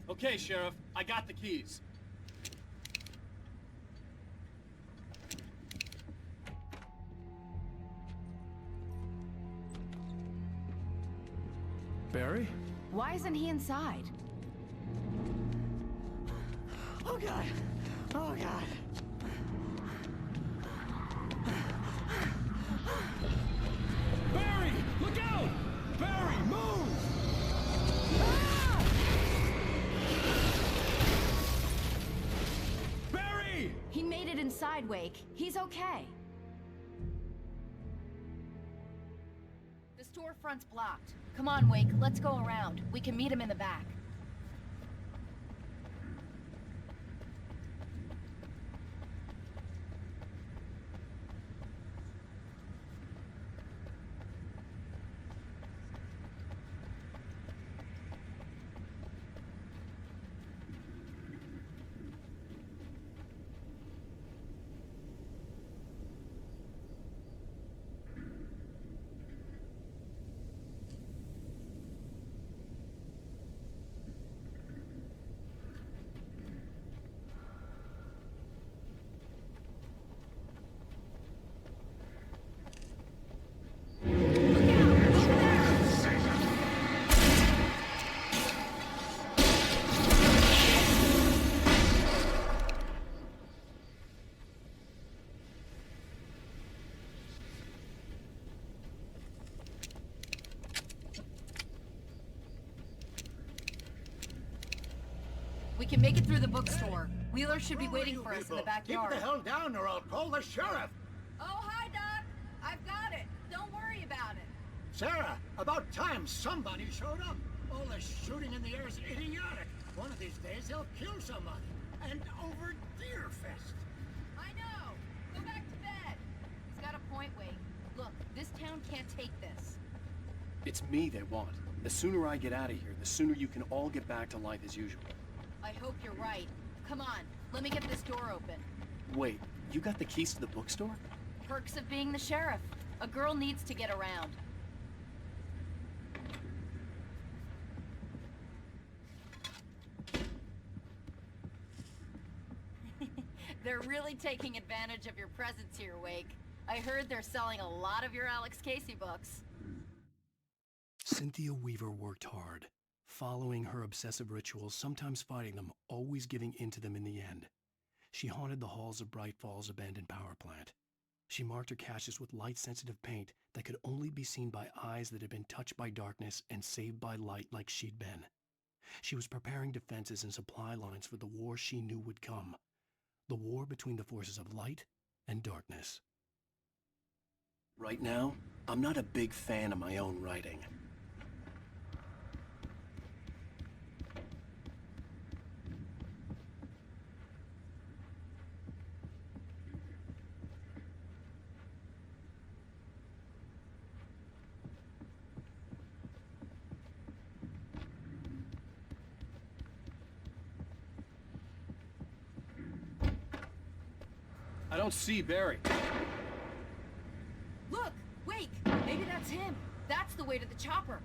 S4: Okay, Sheriff, I got the keys.
S21: Barry?
S23: Why isn't he inside?
S12: Oh God! Oh God!
S21: Barry! Look out! Barry, move! Barry!
S23: He made it inside, Wake. He's okay. The storefront's blocked. Come on, Wake. Let's go around. We can meet him in the back. can make it through the bookstore. Wheeler should be waiting for us in the backyard.
S12: Keep the hell down or I'll call the sheriff.
S23: Oh, hi, Doc. I've got it. Don't worry about it.
S12: Sarah, about time somebody showed up. All the shooting in the air is idiotic. One of these days he'll kill somebody. And over Deerfest.
S23: I know. Go back to bed. He's got a point, Wade. Look, this town can't take this.
S1: It's me they want. The sooner I get out of here, the sooner you can all get back to life as usual.
S23: I hope you're right. Come on, let me get this door open.
S1: Wait, you got the keys to the bookstore?
S23: Perks of being the sheriff. A girl needs to get around. They're really taking advantage of your presence here, Wake. I heard they're selling a lot of your Alex Casey books.
S5: Cynthia Weaver worked hard, following her obsessive rituals, sometimes fighting them, always giving in to them in the end. She haunted the halls of Bright Falls' abandoned power plant. She marked her caches with light-sensitive paint that could only be seen by eyes that had been touched by darkness and saved by light like she'd been. She was preparing defenses and supply lines for the war she knew would come. The war between the forces of light and darkness.
S1: Right now, I'm not a big fan of my own writing.
S4: I don't see Barry.
S23: Look! Wake! Maybe that's him. That's the way to the chopper.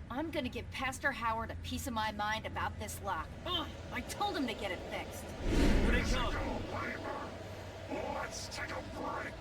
S23: I'm gonna give Pastor Howard a piece of my mind about this lock. Ugh, I told him to get it fixed.
S2: Here they come. Let's take a break.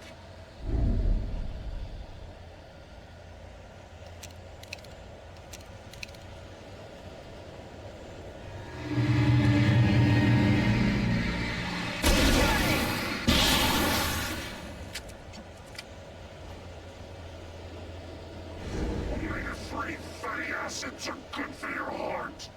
S2: Omega-3 fatty acids are good for your heart.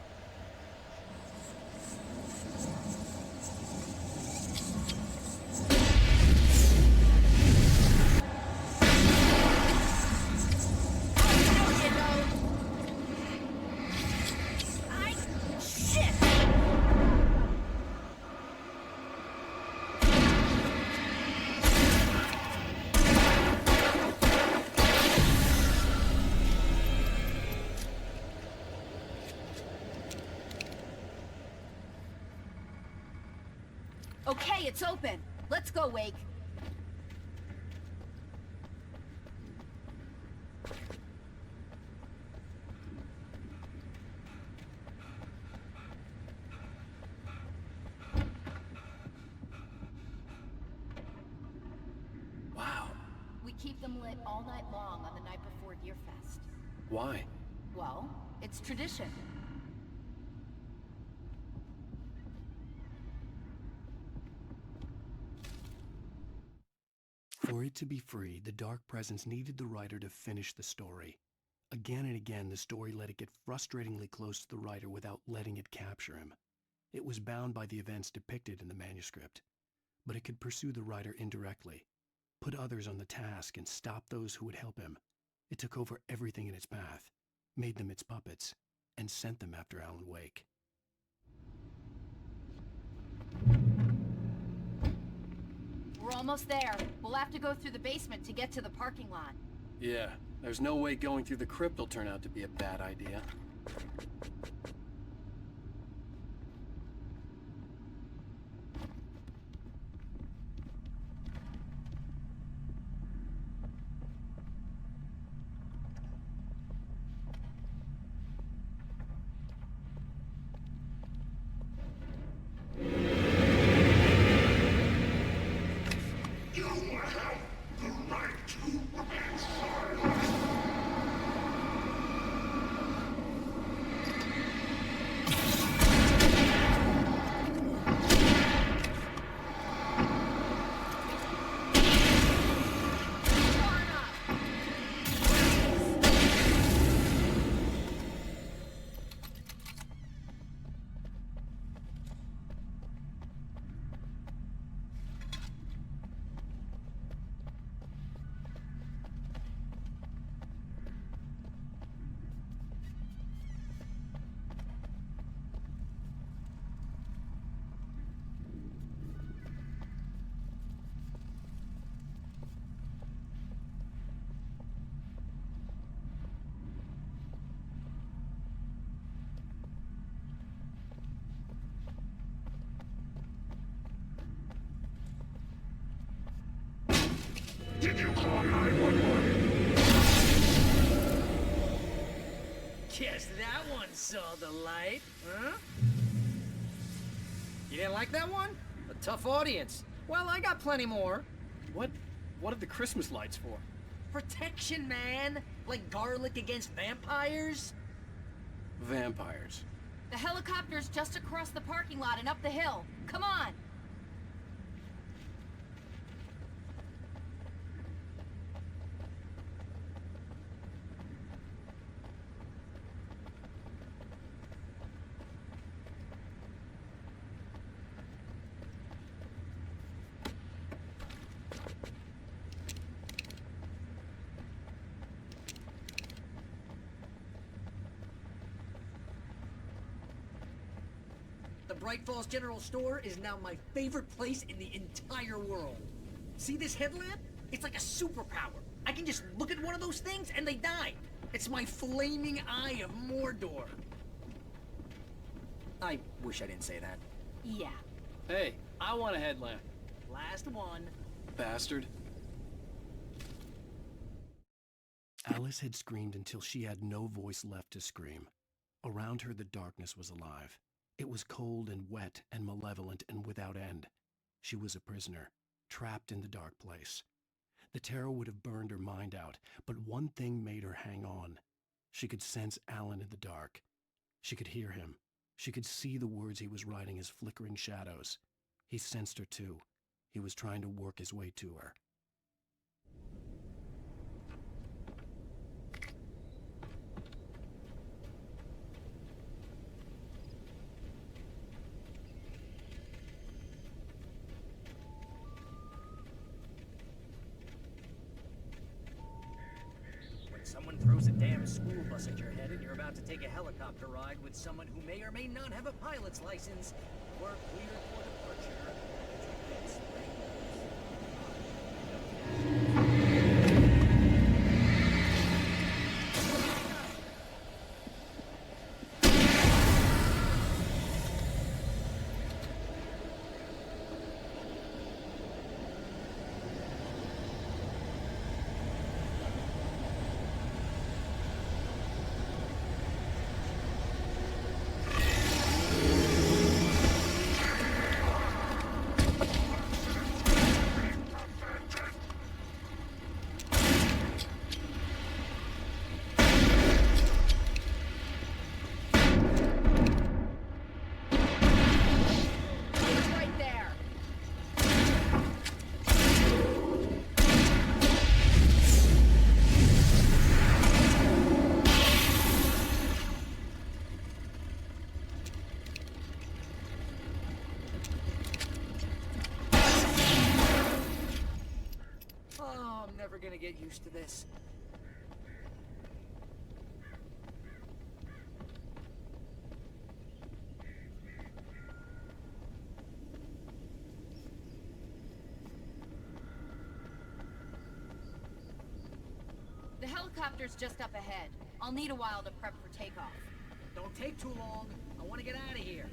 S23: Okay, it's open. Let's go, Wake. Keep them lit all night long on the night before Deerfest.
S1: Why?
S23: Well, it's tradition.
S1: For it to be free, the Dark Presence needed the writer to finish the story. Again and again, the story let it get frustratingly close to the writer without letting it capture him. It was bound by the events depicted in the manuscript, but it could pursue the writer indirectly, put others on the task, and stop those who would help him. It took over everything in its path, made them its puppets, and sent them after Alan Wake.
S23: We're almost there. We'll have to go through the basement to get to the parking lot.
S4: Yeah, there's no way going through the crypt will turn out to be a bad idea.
S3: Did you call 911?
S13: Guess that one saw the light, huh? You didn't like that one? A tough audience. Well, I got plenty more.
S4: What are the Christmas lights for?
S13: Protection, man. Like garlic against vampires.
S4: Vampires.
S23: The helicopter's just across the parking lot and up the hill. Come on!
S13: Bright Falls General Store is now my favorite place in the entire world. See this headlamp? It's like a superpower. I can just look at one of those things and they die. It's my flaming eye of Mordor. I wish I didn't say that.
S23: Yeah.
S4: Hey, I want a headlamp.
S13: Last one.
S4: Bastard.
S1: Alice had screamed until she had no voice left to scream. Around her, the darkness was alive. It was cold and wet and malevolent and without end. She was a prisoner, trapped in the dark place. The terror would have burned her mind out, but one thing made her hang on. She could sense Alan in the dark. She could hear him. She could see the words he was writing as flickering shadows. He sensed her too. He was trying to work his way to her.
S13: Someone throws a damn school bus at your head and you're about to take a helicopter ride with someone who may or may not have a pilot's license or cleared for departure. get used to this.
S23: The helicopter's just up ahead. I'll need a while to prep for takeoff.
S13: Don't take too long. I want to get out of here.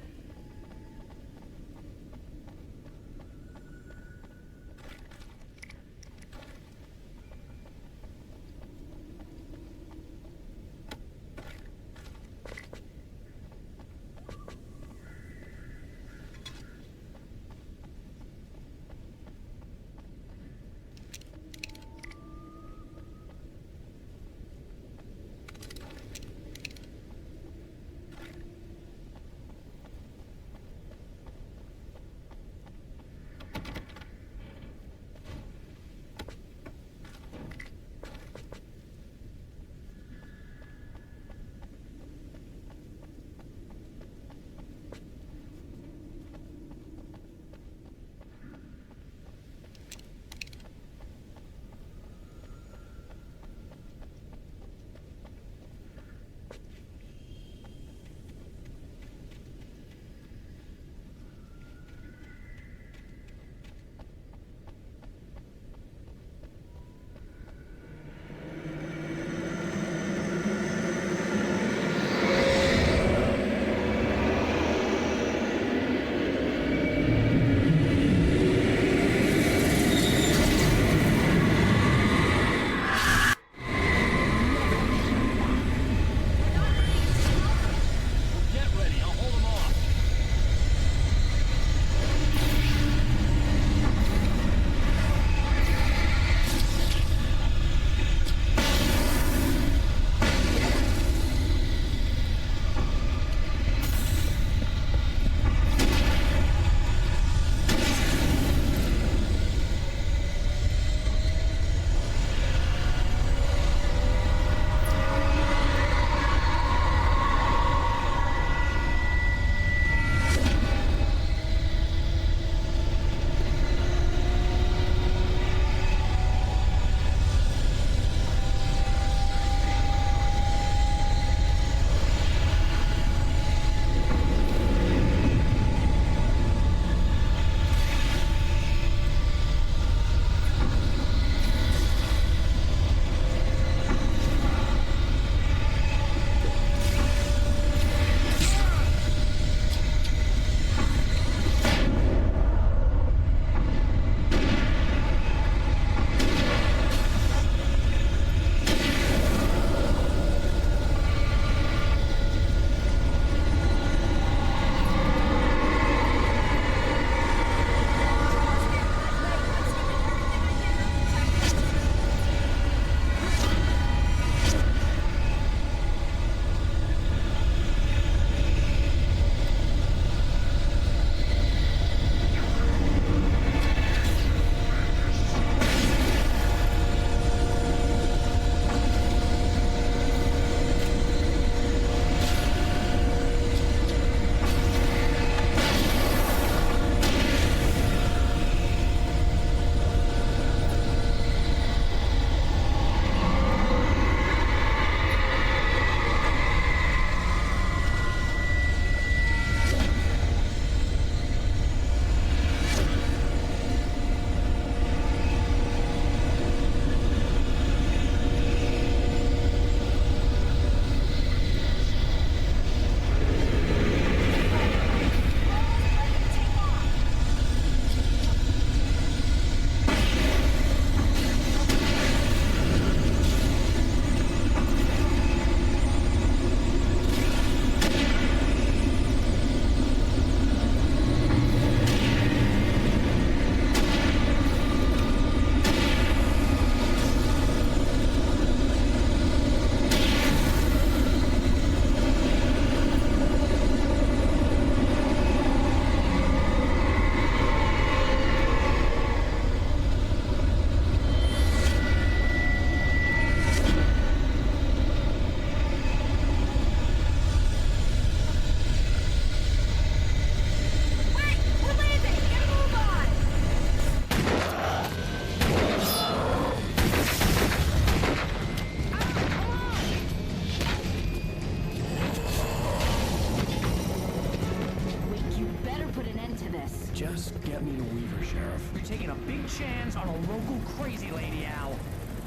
S1: get me to Weaver, Sheriff.
S15: You're taking a big chance on a local crazy lady, Al.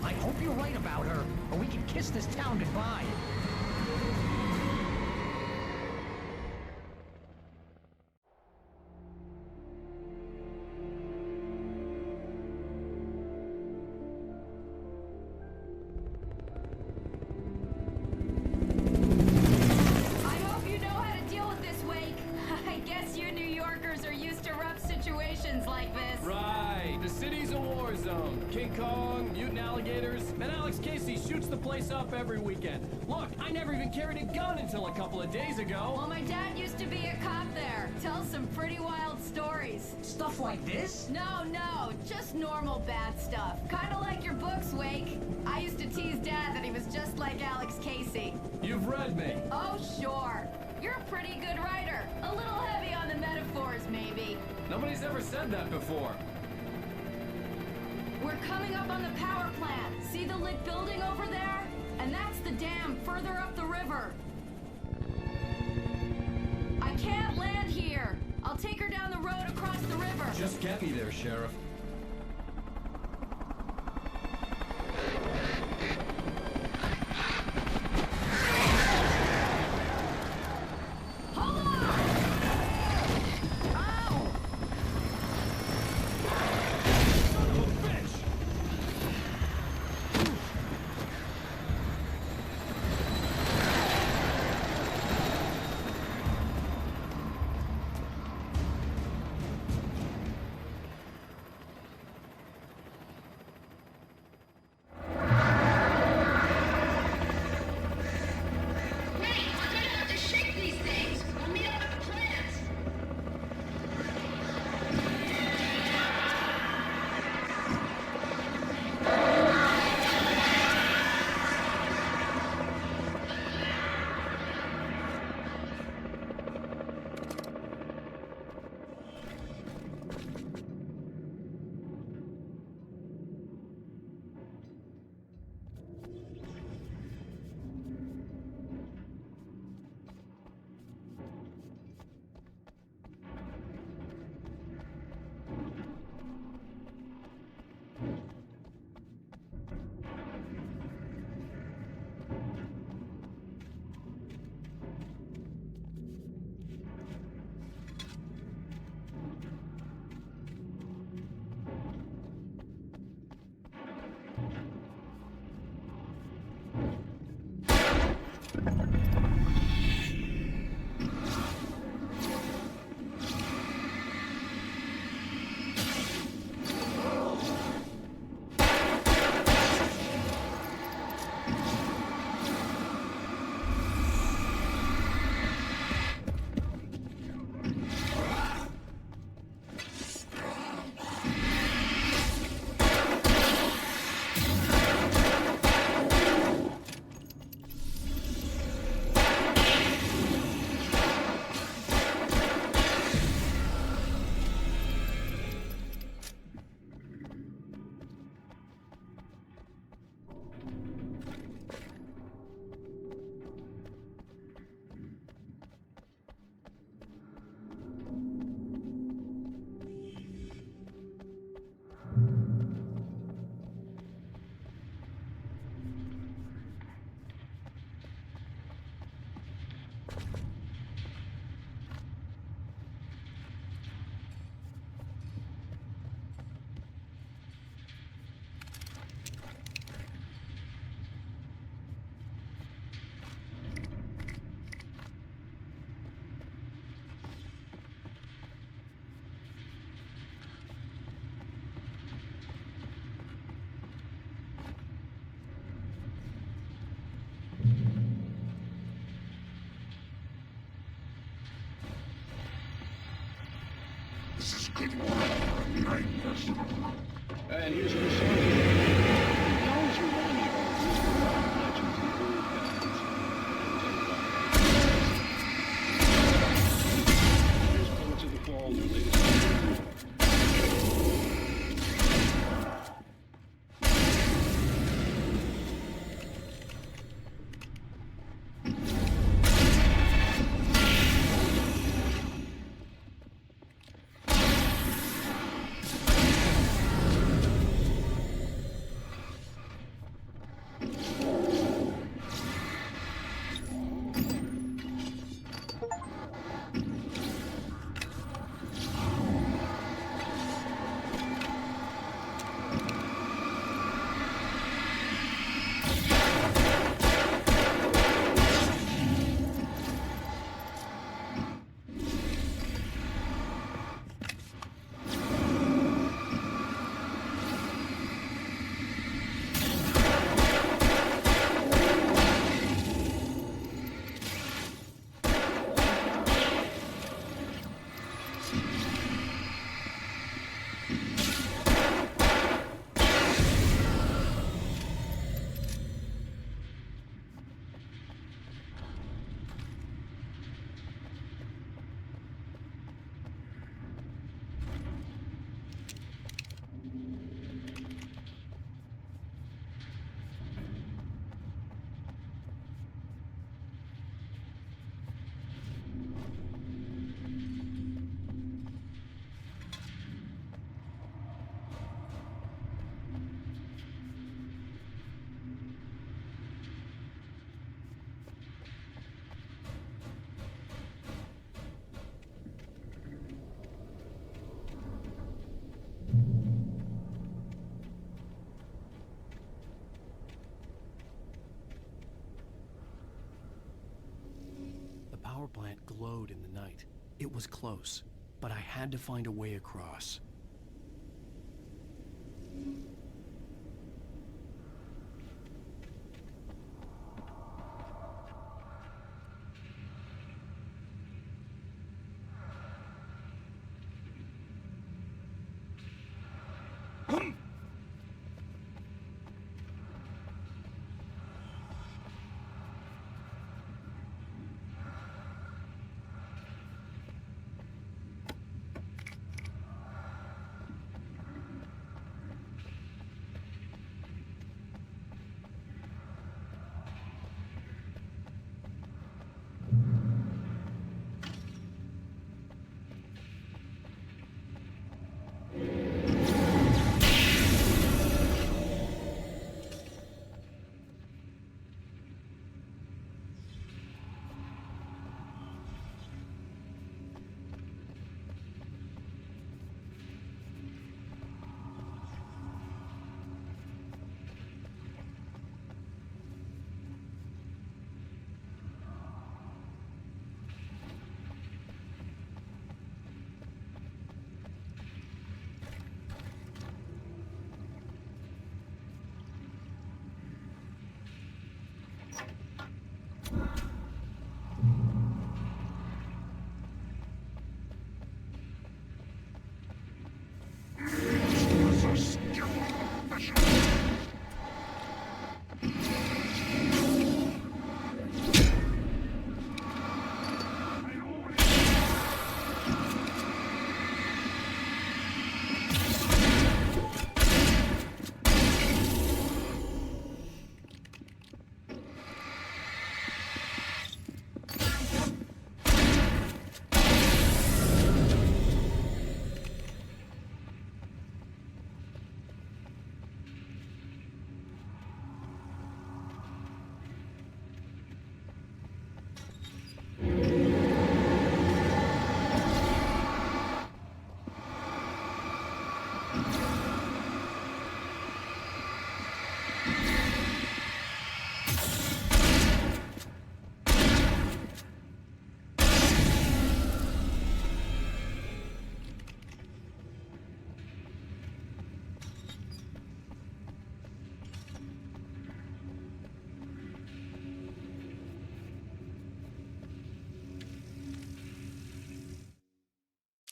S15: I hope you're right about her, or we can kiss this town goodbye.
S4: Every weekend. Look, I never even carried a gun until a couple of days ago.
S23: Well, my dad used to be a cop there. Tells some pretty wild stories.
S15: Stuff like this?
S23: No, just normal bad stuff. Kinda like your books, Wake. I used to tease Dad that he was just like Alex Casey.
S4: You've read me.
S23: Oh, sure. You're a pretty good writer. A little heavy on the metaphors, maybe.
S4: Nobody's ever said that before.
S23: We're coming up on the power plant. See the lit building over there? And that's the dam further up the river. I can't land here. I'll take her down the road across the river.
S4: Just get me there, Sheriff.
S8: And here's your song. It always reminds me of legends and old guys. Here's Poets of the Fall, their latest album.
S1: plant glowed in the night. It was close, but I had to find a way across.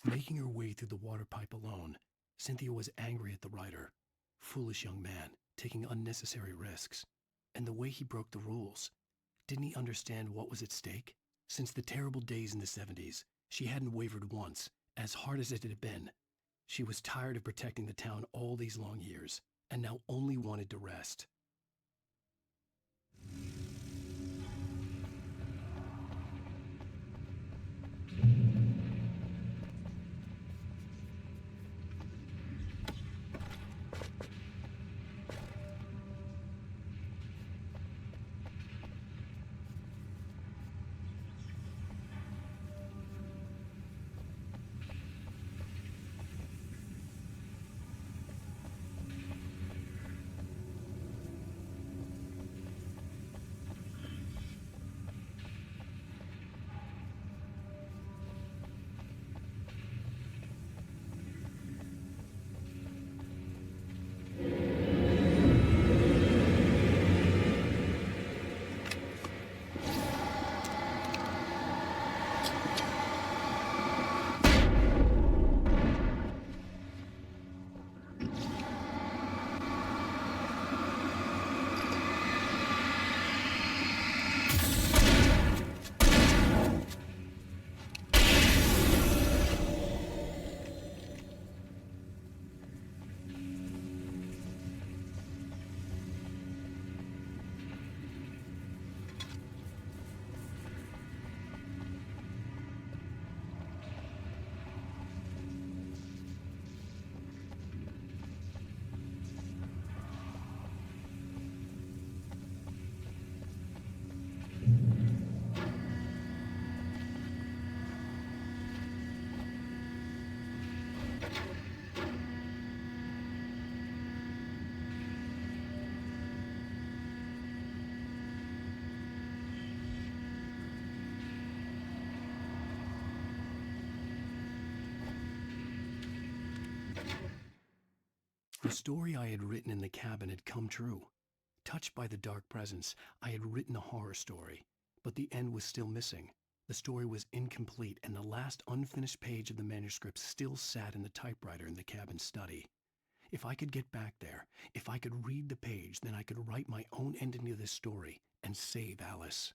S1: Making her way through the water pipe alone, Cynthia was angry at the writer. Foolish young man, taking unnecessary risks. And the way he broke the rules. Didn't he understand what was at stake? Since the terrible days in the 70s, she hadn't wavered once, as hard as it had been. She was tired of protecting the town all these long years, and now only wanted to rest. The story I had written in the cabin had come true. Touched by the dark presence, I had written a horror story, but the end was still missing. The story was incomplete, and the last unfinished page of the manuscript still sat in the typewriter in the cabin study. If I could get back there, if I could read the page, then I could write my own ending to this story and save Alice.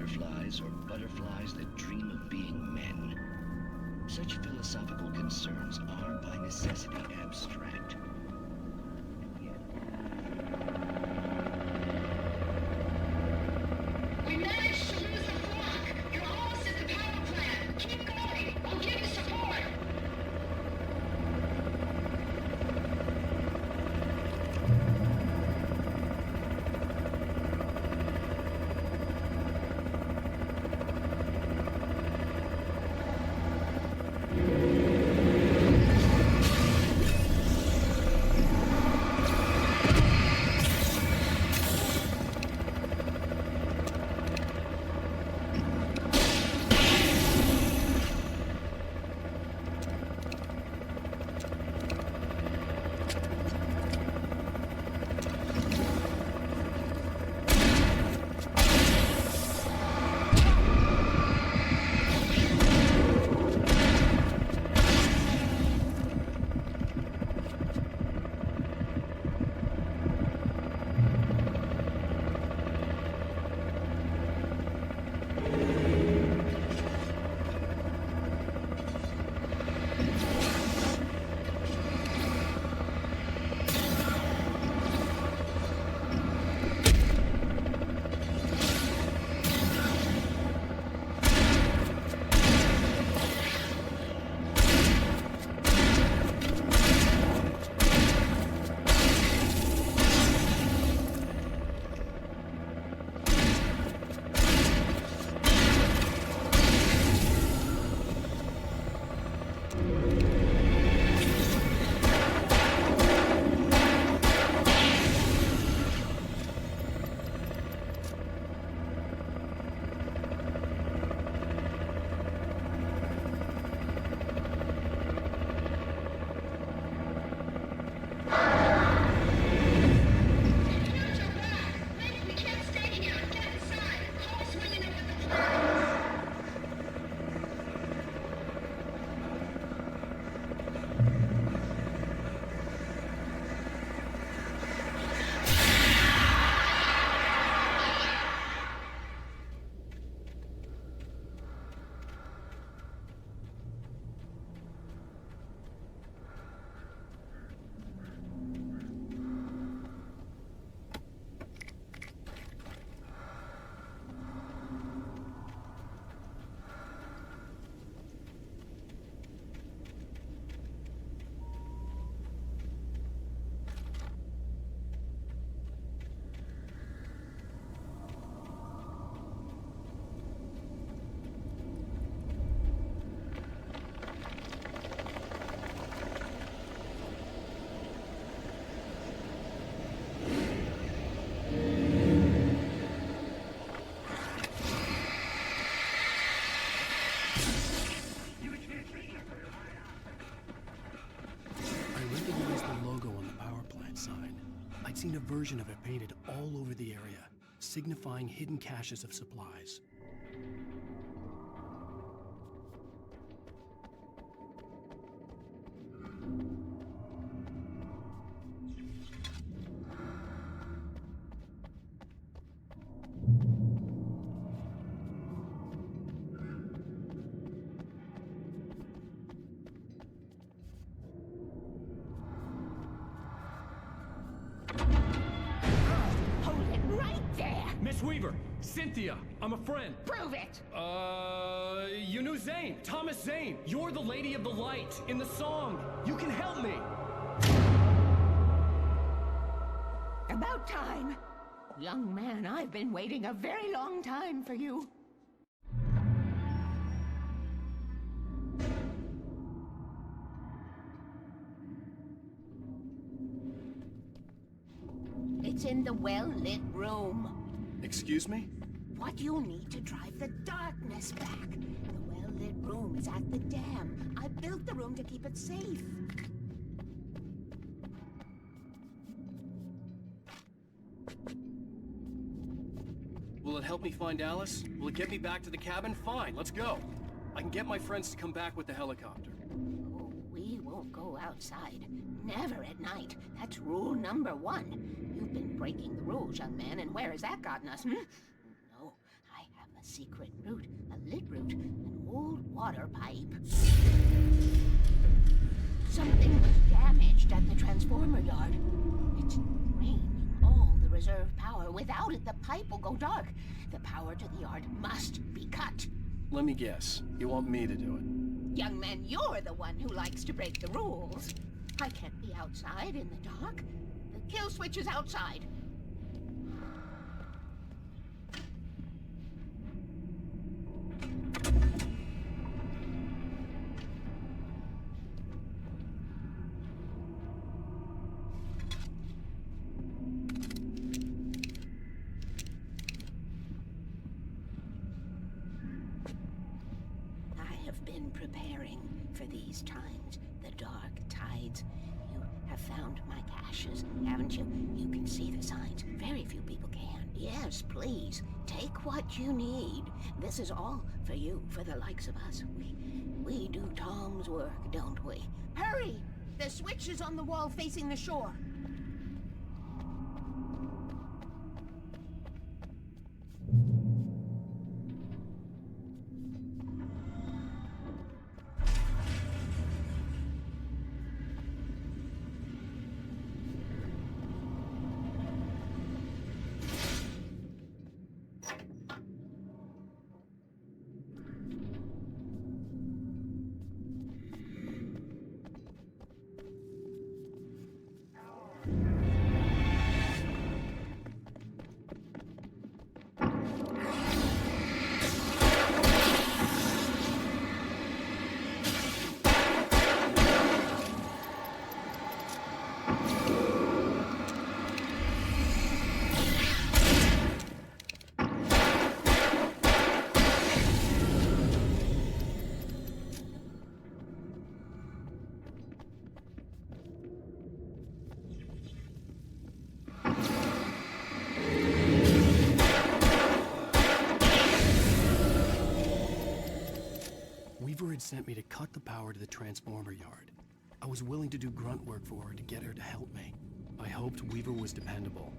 S2: butterflies or butterflies that dream of being men? Such philosophical concerns are by necessity abstract.
S11: We managed to lose the flock! You're almost at the power plant! Keep going! I'll give you support!
S1: seen a version of it painted all over the area, signifying hidden caches of supplies.
S11: Hold it right there!
S21: Miss Weaver, Cynthia, I'm a friend.
S11: Prove it!
S21: You knew Zane, Thomas Zane. You're the Lady of the Light in the song. You can help me.
S11: About time. Young man, I've been waiting a very long time for you. It's in the well-lit room.
S4: Excuse me?
S11: What you'll need to drive the darkness back. The well-lit room is at the dam. I built the room to keep it safe.
S4: Will it help me find Alice? Will it get me back to the cabin? Fine, let's go. I can get my friends to come back with the helicopter.
S11: Oh, we won't go outside. Never at night. That's rule number 1. You've been breaking the rules, young man, and where has that gotten us, No, I have a secret route, a lit route, an old water pipe. Something was damaged at the transformer yard. It's draining all the reserve power. Without it, the pipe will go dark. The power to the yard must be cut.
S4: Let me guess. You want me to do it?
S11: Young man, you're the one who likes to break the rules. I can't be outside in the dark. The kill switch is outside. I have been preparing for these times, the dark tides. You have found my caches, haven't you? You can see the signs. Very few people can. Yes, please, take what you need. This is all for you, for the likes of us. We do Tom's work, don't we? Hurry! The switch is on the wall facing the shore.
S1: Weaver had sent me to cut the power to the transformer yard. I was willing to do grunt work for her to get her to help me. I hoped Weaver was dependable.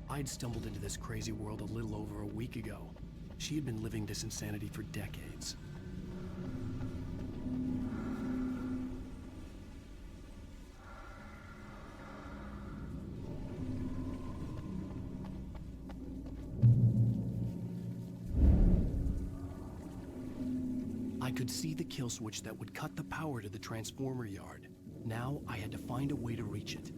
S1: I'd stumbled into this crazy world a little over a week ago. She had been living this insanity for decades. I could see the kill switch that would cut the power to the transformer yard. Now I had to find a way to reach it.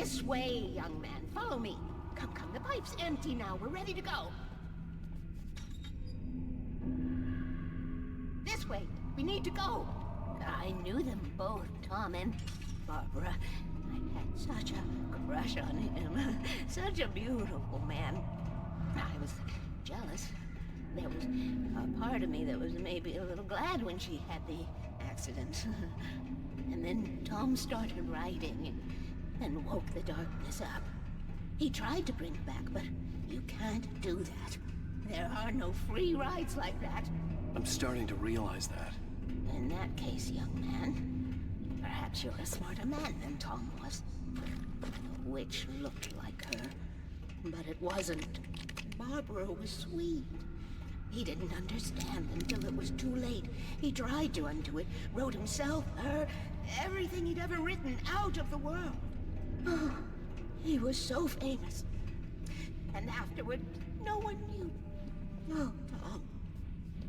S11: This way, young man. Follow me. Come, come. The pipe's empty now. We're ready to go. This way. We need to go. I knew them both, Tom and Barbara. I had such a crush on him. Such a beautiful man. I was jealous. There was a part of me that was maybe a little glad when she had the accident. And then Tom started writing and woke the darkness up. He tried to bring it back, but you can't do that. There are no free rides like that.
S1: I'm starting to realize that.
S11: In that case, young man, perhaps you're a smarter man than Tom was. The witch looked like her, but it wasn't. Barbara was sweet. He didn't understand until it was too late. He tried to undo it, wrote himself, her, everything he'd ever written out of the world. Oh, he was so famous. And afterward, no one knew. Oh, Tom.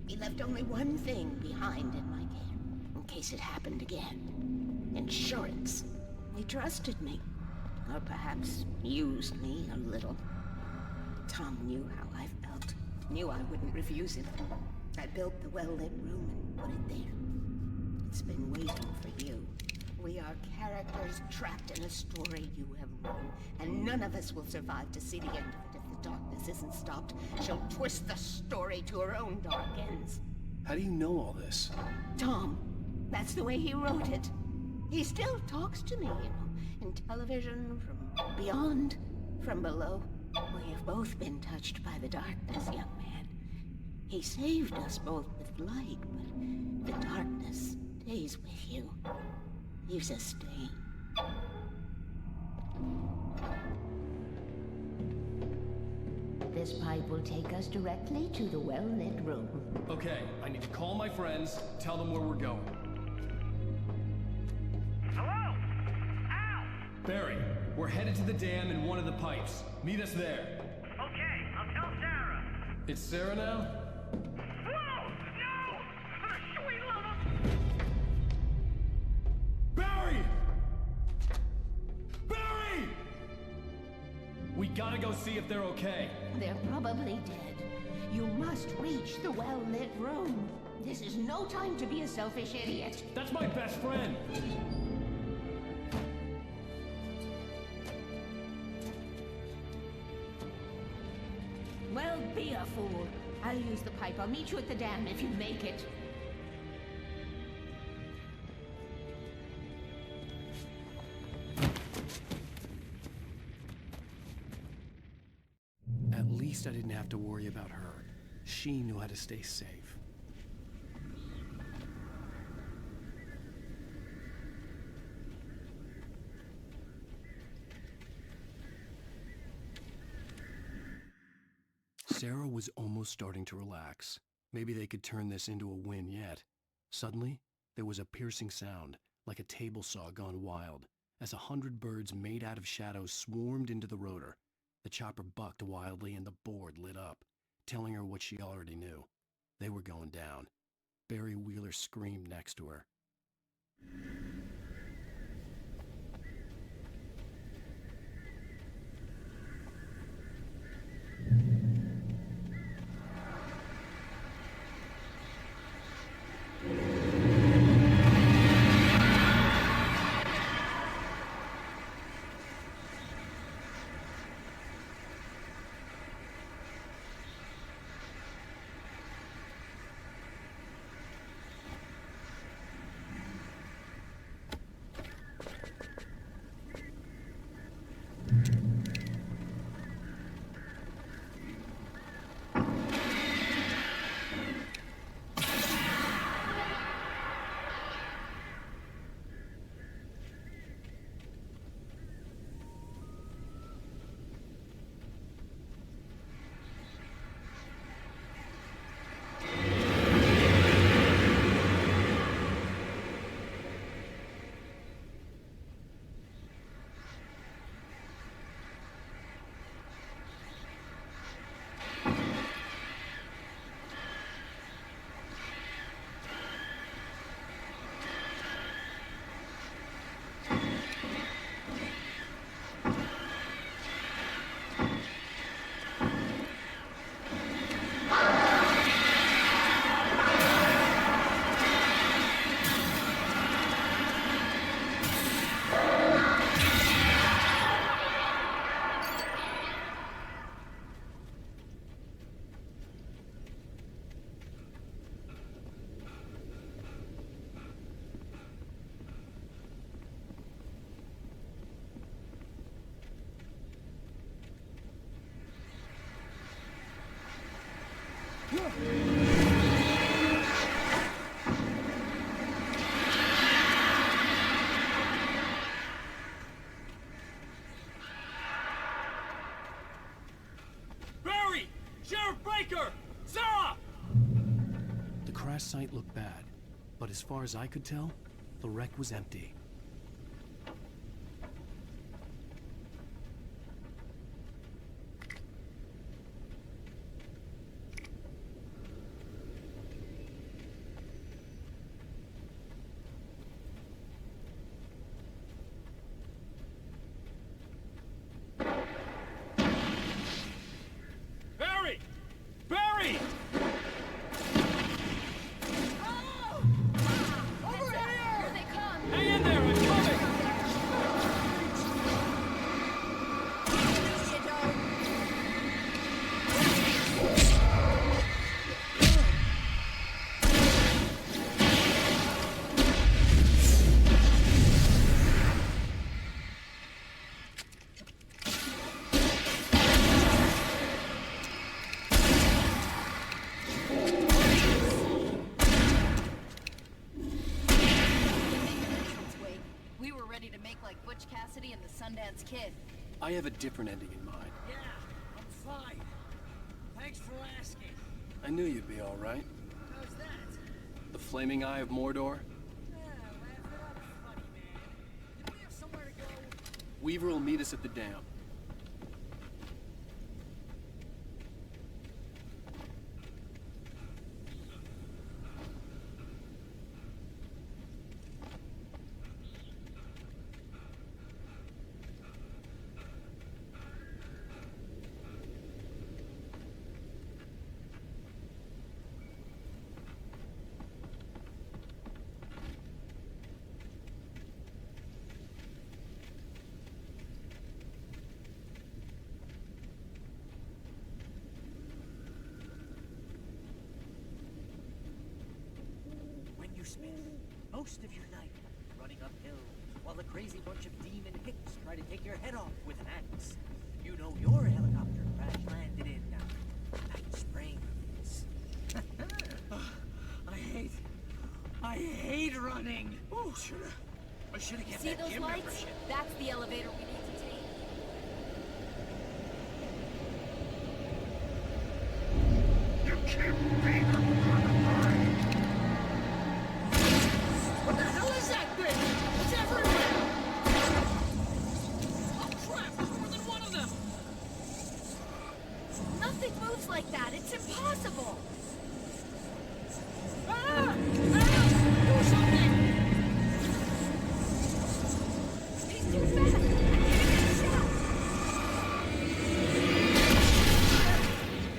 S11: He left only one thing behind in my care, in case it happened again. Insurance. He trusted me. Or perhaps used me a little. Tom knew how I felt. Knew I wouldn't refuse him. I built the well-lit room and put it there. It's been waiting for you. We are characters trapped in a story you have written, and none of us will survive to see the end of it if the darkness isn't stopped. She'll twist the story to her own dark ends.
S1: How do you know all this?
S11: Tom, that's the way he wrote it. He still talks to me, you know, in television, from beyond, from below. We have both been touched by the darkness, young man. He saved us both with light, but the darkness stays with you. You sustain. This pipe will take us directly to the well-lit room.
S4: Okay, I need to call my friends, tell them where we're going.
S18: Hello? Al!
S4: Barry, we're headed to the dam in one of the pipes. Meet us there.
S18: Okay, I'll tell Sarah.
S4: It's Sarah now?
S18: Whoa! No! For the sweet love of...
S4: Barry! Barry! We gotta go see if they're okay.
S11: They're probably dead. You must reach the well-lit room. This is no time to be a selfish idiot.
S4: That's my best friend.
S11: Well, be a fool. I'll use the pipe. I'll meet you at the dam if you make it.
S1: At least I didn't have to worry about her. She knew how to stay safe. Sarah was almost starting to relax. Maybe they could turn this into a win yet. Suddenly, there was a piercing sound, like a table saw gone wild, as 100 birds made out of shadows swarmed into the rotor. The chopper bucked wildly and the board lit up, telling her what she already knew. They were going down. Barry Wheeler screamed next to her. crash site looked bad, but as far as I could tell, the wreck was empty.
S14: Barry! Barry!
S23: Over here! Here they come!
S14: Hang in there, I'm coming!
S23: We were ready to make like Butch Cassidy and the Sundance Kid.
S1: I have a different ending in mind.
S12: Yeah, I'm fine. Thanks for asking.
S1: I knew you'd be all right.
S12: How's that?
S1: The flaming eye of Mordor? Weaver will meet us at the dam.
S13: When you spend most of your night running uphill while a crazy bunch of demon hicks try to take your head off with an axe, you know your helicopter crash landed in Night Springs.
S12: I hate running.
S13: Oh, I should have kept
S23: See
S13: that
S23: those
S13: gym
S23: lights?
S13: membership.
S23: That's the elevator we need to take.
S12: What the hell is that thing? It's everywhere! Oh crap, there's more than one of them!
S23: Nothing moves like that. It's impossible.
S12: Ah! Ah! Do something!
S23: He's too fast. I can't get a shot.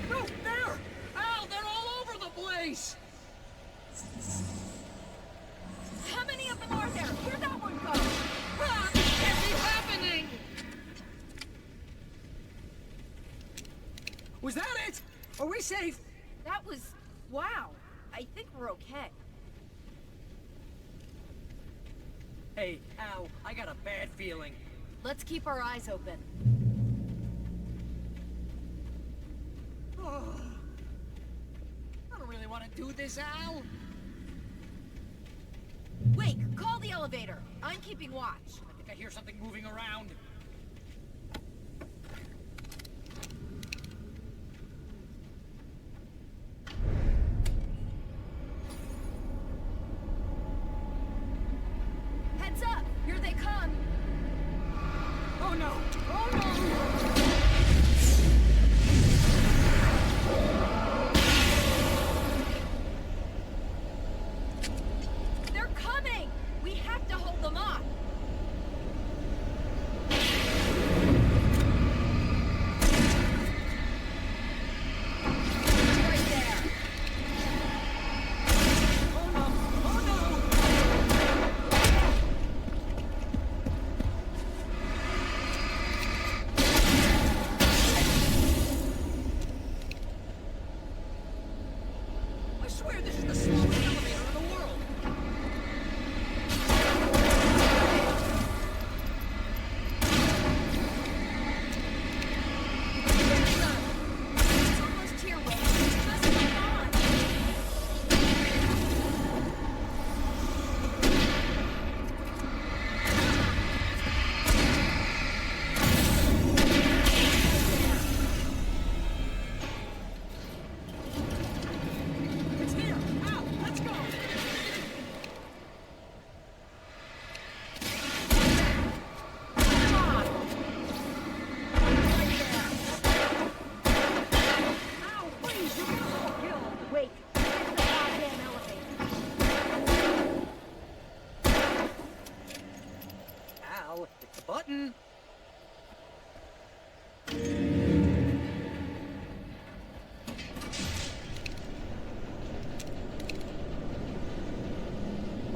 S12: No, there! Al, they're all over the place!
S23: How many of them are there? Where'd that one go?
S12: Ah, this can't be happening! Was that it? Are we safe?
S23: That was... wow. I think we're okay.
S13: Hey, Al, I got a bad feeling.
S23: Let's keep our eyes open.
S12: Oh, I don't really want to do this, Al.
S23: Wake, call the elevator. I'm keeping watch.
S12: I think I hear something moving around.
S23: Heads up! Here they come!
S12: Oh no! Oh no!
S23: They're coming! We have to hold them off!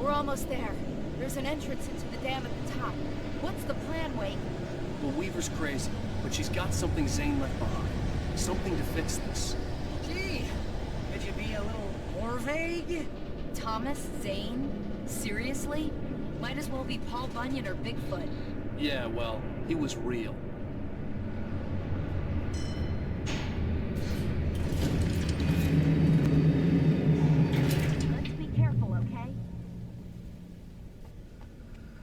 S23: We're almost there. There's an entrance into the dam at the top. What's the plan, Wake?
S4: Well, Weaver's crazy, but she's got something Zane left behind. Something to fix this.
S13: Gee, could you be a little more vague?
S23: Thomas Zane? Seriously? Might as well be Paul Bunyan or Bigfoot.
S4: Yeah, well, he was real.
S23: Let's be careful, okay?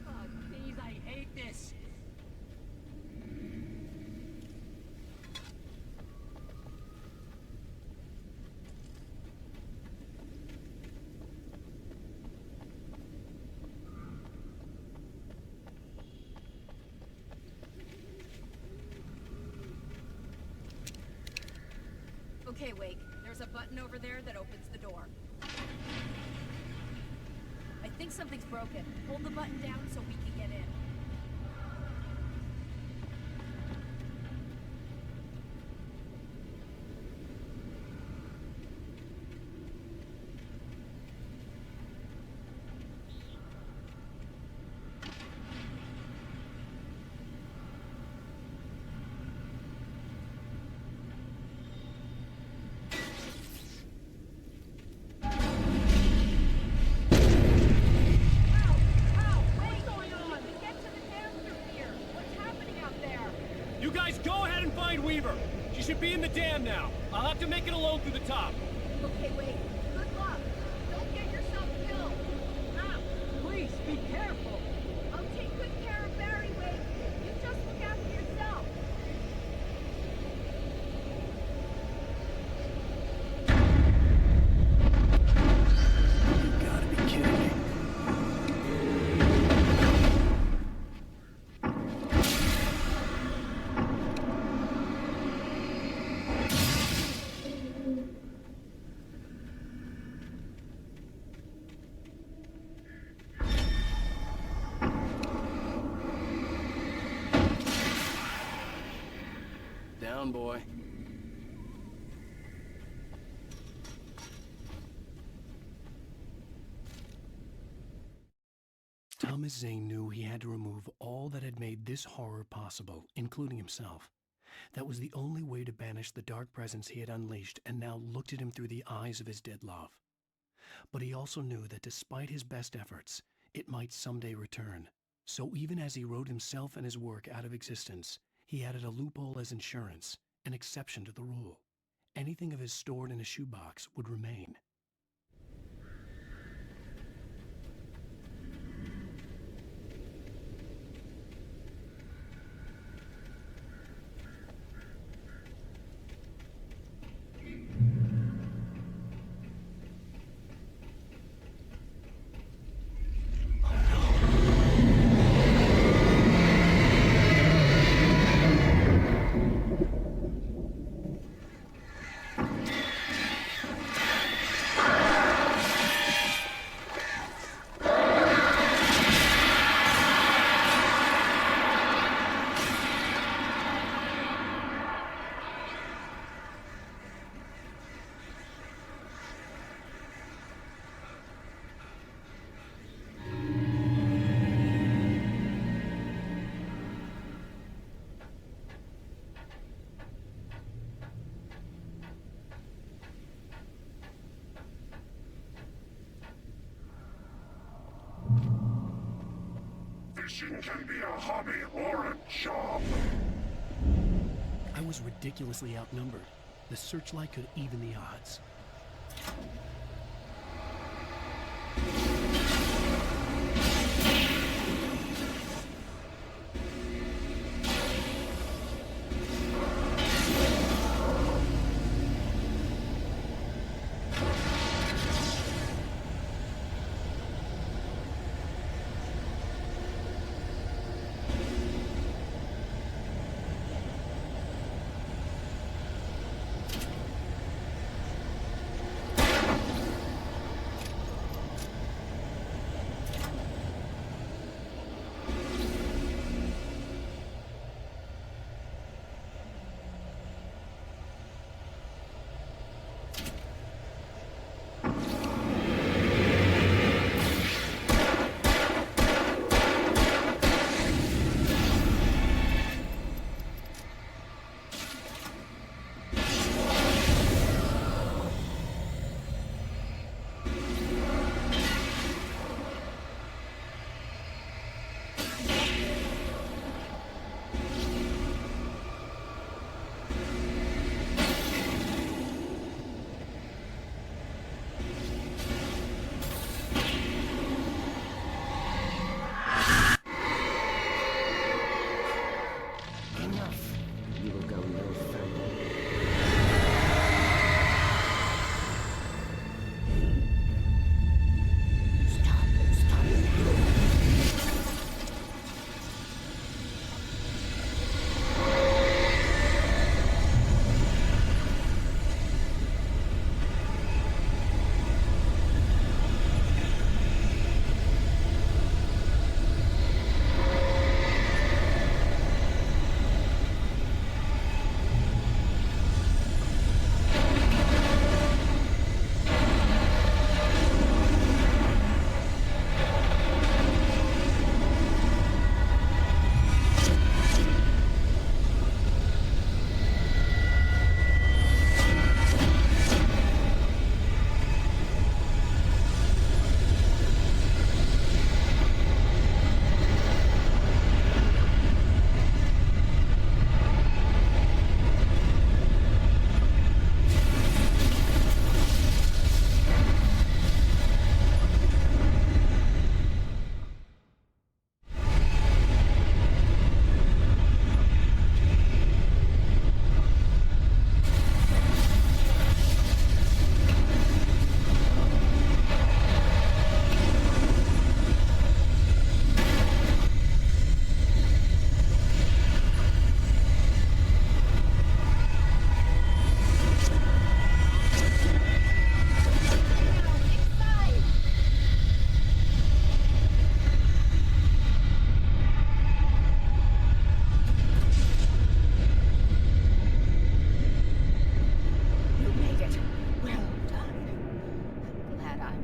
S13: Oh, jeez, I hate this.
S23: Okay, Wake. There's a button over there that opens the door. I think something's broken. Hold the button down so we can get in.
S14: You guys go ahead and find Weaver. She should be in the dam now. I'll have to make it alone through the top.
S23: Okay, wait. Good luck. Don't get yourself killed. Now,
S13: Please, be careful.
S23: I'll take good care of Barry, Wake. You just look after yourself.
S1: You gotta be kidding me.
S4: Down, boy.
S1: Thomas Zane knew he had to remove all that had made this horror possible, including himself. That was the only way to banish the dark presence he had unleashed and now looked at him through the eyes of his dead love. But he also knew that despite his best efforts, it might someday return. So even as he wrote himself and his work out of existence, he added a loophole as insurance, an exception to the rule. Anything of his stored in a shoebox would remain.
S3: Fishing can be a hobby or a job.
S1: I was ridiculously outnumbered. The searchlight could even the odds.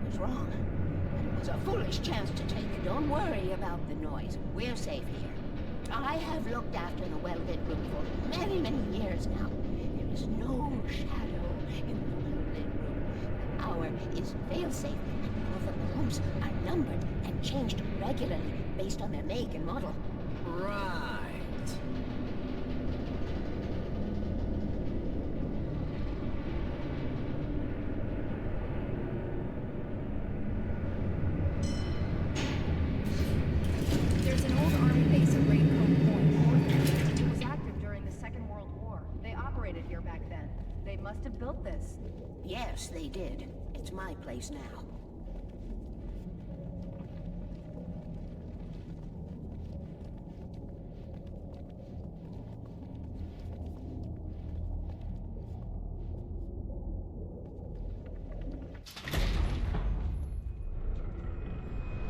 S11: was wrong. It was a foolish chance to take. Don't worry about the noise. We're safe here. I have looked after the well-lit room for many, many years now. There is no shadow in the well-lit room. The hour is fail-safe, and all the bulbs are numbered and changed regularly based on their make and model.
S13: Right.
S23: There's an old army base at Raincoat Point. It was active during the Second World War. They operated here back then. They must have built this.
S11: Yes, they did. It's my place now.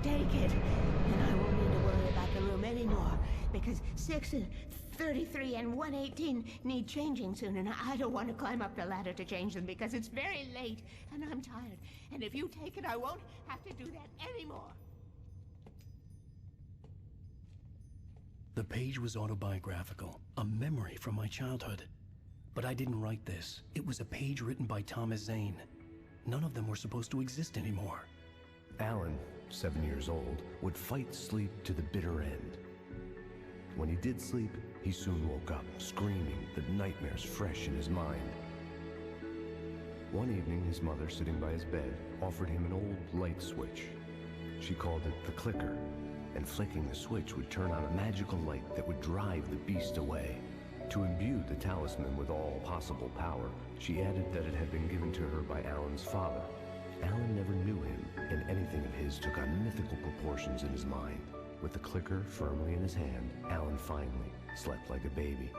S11: Take it, and I won't need to worry about the room anymore, because 6 and 33 and 118 need changing soon, and I don't want to climb up the ladder to change them because it's very late, and I'm tired. And if you take it, I won't have to do that anymore.
S1: The page was autobiographical, a memory from my childhood. But I didn't write this. It was a page written by Thomas Zane. None of them were supposed to exist anymore.
S3: Alan, 7 years old, would fight sleep to the bitter end. When he did sleep, he soon woke up, screaming, the nightmares fresh in his mind. One evening, his mother, sitting by his bed, offered him an old light switch. She called it the clicker, and flicking the switch would turn on a magical light that would drive the beast away. To imbue the talisman with all possible power, she added that it had been given to her by Alan's father. Alan never knew him, and anything of his took on mythical proportions in his mind. With the clicker firmly in his hand, Alan finally slept like a baby.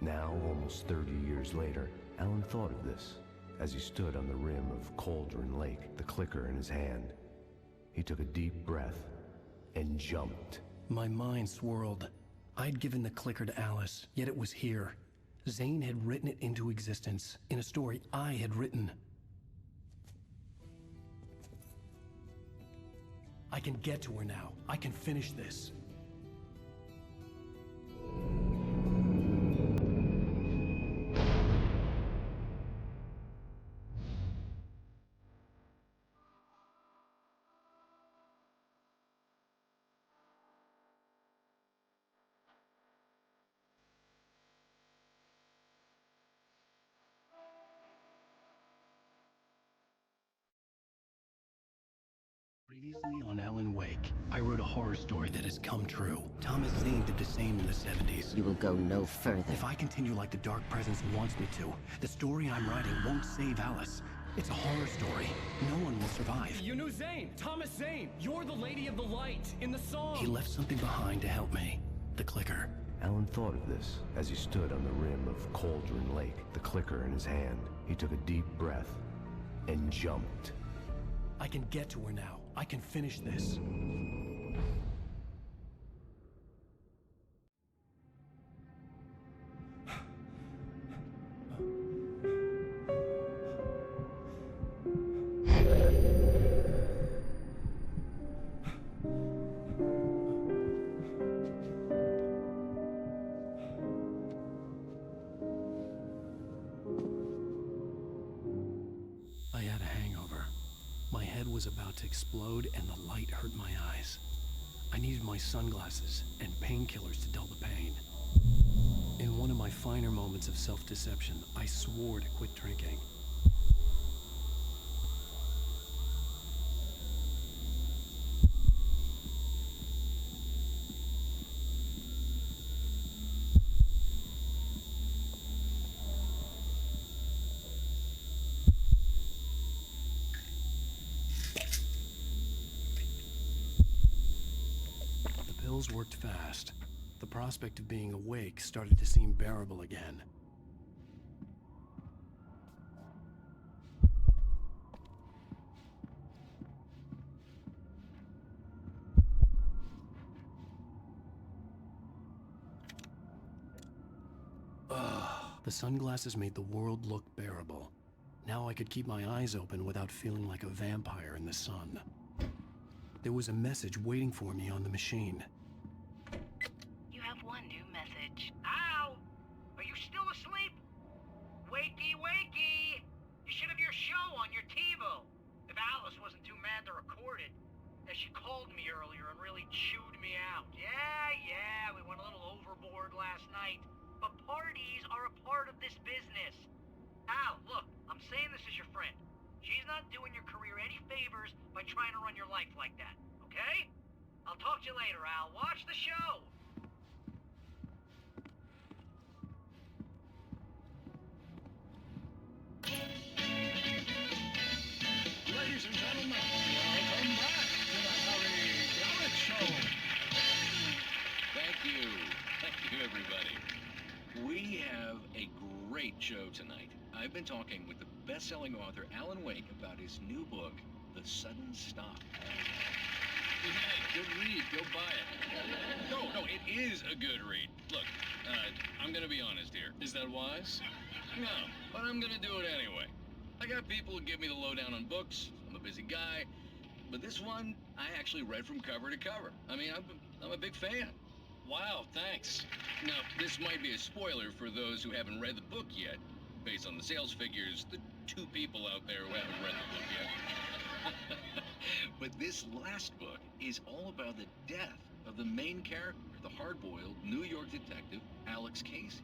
S3: Now, almost 30 years later, Alan thought of this as he stood on the rim of Cauldron Lake, the clicker in his hand. He took a deep breath and jumped.
S1: My mind swirled. I'd given the clicker to Alice, yet it was here. Zane had written it into existence, in a story I had written. I can get to her now. I can finish this. Previously on Alan Wake, I wrote a horror story that has come true. Thomas Zane did the same in the 70s.
S10: You will go no further.
S1: If I continue like the Dark Presence wants me to, the story I'm writing won't save Alice. It's a horror story. No one will survive.
S14: You knew Zane! Thomas Zane! You're the Lady of the Light in the song!
S1: He left something behind to help me. The clicker.
S3: Alan thought of this as he stood on the rim of Cauldron Lake, the clicker in his hand. He took a deep breath and jumped.
S1: I can get to her now. I can finish this. I had a hangover. My head was about to explode and the light hurt my eyes. I needed my sunglasses and painkillers to dull the pain. In one of my finer moments of self-deception, I swore to quit drinking. Pills worked fast. The prospect of being awake started to seem bearable again. The sunglasses made the world look bearable. Now I could keep my eyes open without feeling like a vampire in the sun. There was a message waiting for me on the machine.
S17: You have one new message. Al! Are you still asleep? Wakey, wakey! You should have your show on your TiVo. If Alice wasn't too mad to record it. As she called me earlier and really chewed me out. Yeah, we went a little overboard last night. But parties are a part of this business. Al, look, I'm saying this as your friend. She's not doing your career any favors by trying to run your life like that, okay? I'll talk to you later, Al. Watch the show!
S6: Ladies and gentlemen, welcome back to the Harry Garrett Show.
S19: Thank you, everybody. We have a great show tonight. I've been talking with the best-selling author Alan Wake about his new book, The Sudden Stop.
S6: Yeah, good read. Go buy it.
S19: No, it is a good read. Look, I'm gonna be honest here.
S6: Is that wise?
S19: No, but I'm gonna do it anyway. I got people who give me the lowdown on books. I'm a busy guy. But this one, I actually read from cover to cover. I mean, I'm a big fan.
S6: Wow, thanks.
S19: Now, this might be a spoiler for those who haven't read the book yet. Based on the sales figures, the 2 people out there who haven't read the book yet. But this last book is all about the death of the main character, the hard-boiled New York detective, Alex Casey.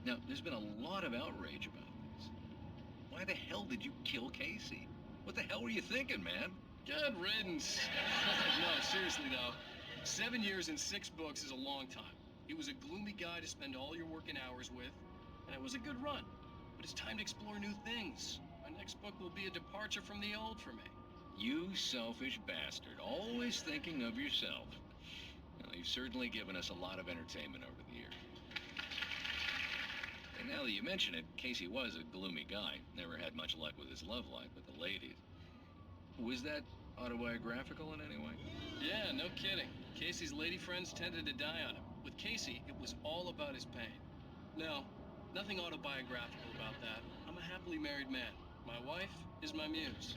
S19: Now, there's been a lot of outrage about this. Why the hell did you kill Casey? What the hell were you thinking, man?
S6: Good riddance. No, seriously though. 7 years and 6 books is a long time. He was a gloomy guy to spend all your working hours with, and it was a good run. But it's time to explore new things. My next book will be a departure from the old for me.
S19: You selfish bastard, always thinking of yourself. Well, you've certainly given us a lot of entertainment over the years. And now that you mention it, Casey was a gloomy guy. Never had much luck with his love life with the ladies. Was that autobiographical in any way?
S6: Yeah, no kidding. Casey's lady friends tended to die on him. With Casey, it was all about his pain. No, nothing autobiographical about that. I'm a happily married man. My wife is my muse.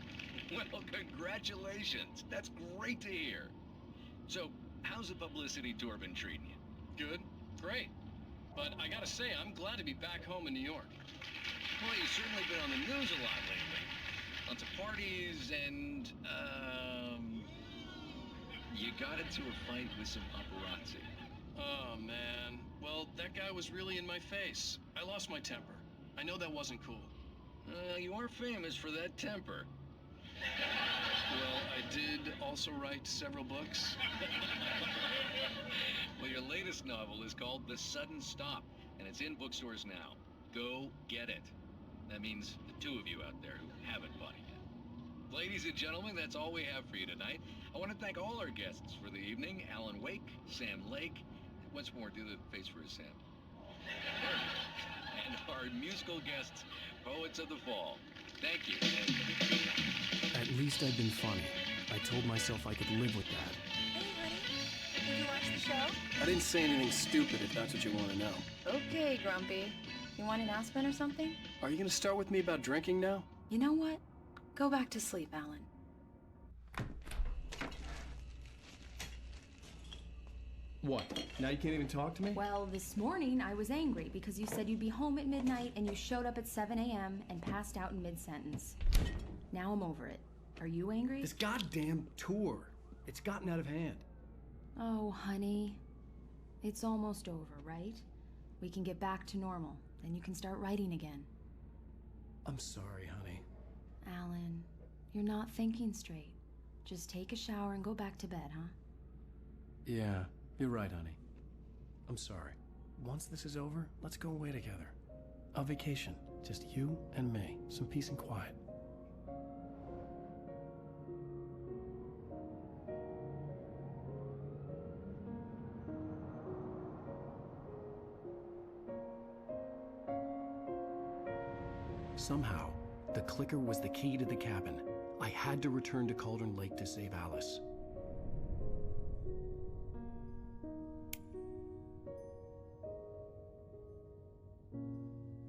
S19: Well, congratulations. That's great to hear. So, how's the publicity tour been treating you?
S6: Good. Great. But I gotta say, I'm glad to be back home in New York.
S19: Well, you've certainly been on the news a lot lately. Lots of parties and, you got into a fight with some paparazzi.
S6: Oh, man. Well, that guy was really in my face. I lost my temper. I know that wasn't cool.
S19: You are famous for that temper.
S6: Well, I did also write several books.
S19: Well, your latest novel is called The Sudden Stop, and it's in bookstores now. Go get it. That means the 2 of you out there who haven't bought it yet. Ladies and gentlemen, that's all we have for you tonight. I want to thank all our guests for the evening. Alan Wake, Sam Lake. Once more, do the face for a Sam. And our musical guests, Poets of the Fall. Thank you.
S1: At least I'd been funny. I told myself I could live with that.
S23: Hey, honey. Did you watch the show?
S1: I didn't say anything stupid if that's what you want to know.
S23: Okay, Grumpy. You want an aspirin or something?
S1: Are you going to start with me about drinking now?
S23: You know what? Go back to sleep, Alan.
S20: What? Now you can't even talk to me?
S23: Well, this morning I was angry because you said you'd be home at midnight and you showed up at 7 a.m. and passed out in mid-sentence. Now I'm over it. Are you angry?
S20: This goddamn tour. It's gotten out of hand.
S23: Oh, honey. It's almost over, right? We can get back to normal. Then you can start writing again.
S1: I'm sorry, honey.
S23: Alan, you're not thinking straight. Just take a shower and go back to bed, huh?
S1: Yeah, you're right, honey. I'm sorry. Once this is over, let's go away together. A vacation. Just you and me. Some peace and quiet. Somehow, the clicker was the key to the cabin. I had to return to Cauldron Lake to save Alice.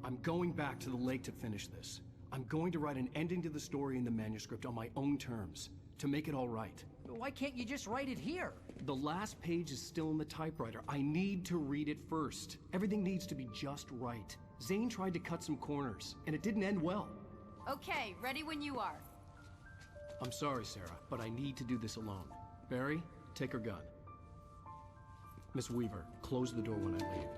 S1: I'm going back to the lake to finish this. I'm going to write an ending to the story in the manuscript on my own terms, to make it all right.
S13: Why can't you just write it here?
S1: The last page is still in the typewriter. I need to read it first. Everything needs to be just right. Zane tried to cut some corners, and it didn't end well.
S23: Okay, ready when you are.
S1: I'm sorry, Sarah, but I need to do this alone. Barry, take her gun. Miss Weaver, close the door when I leave.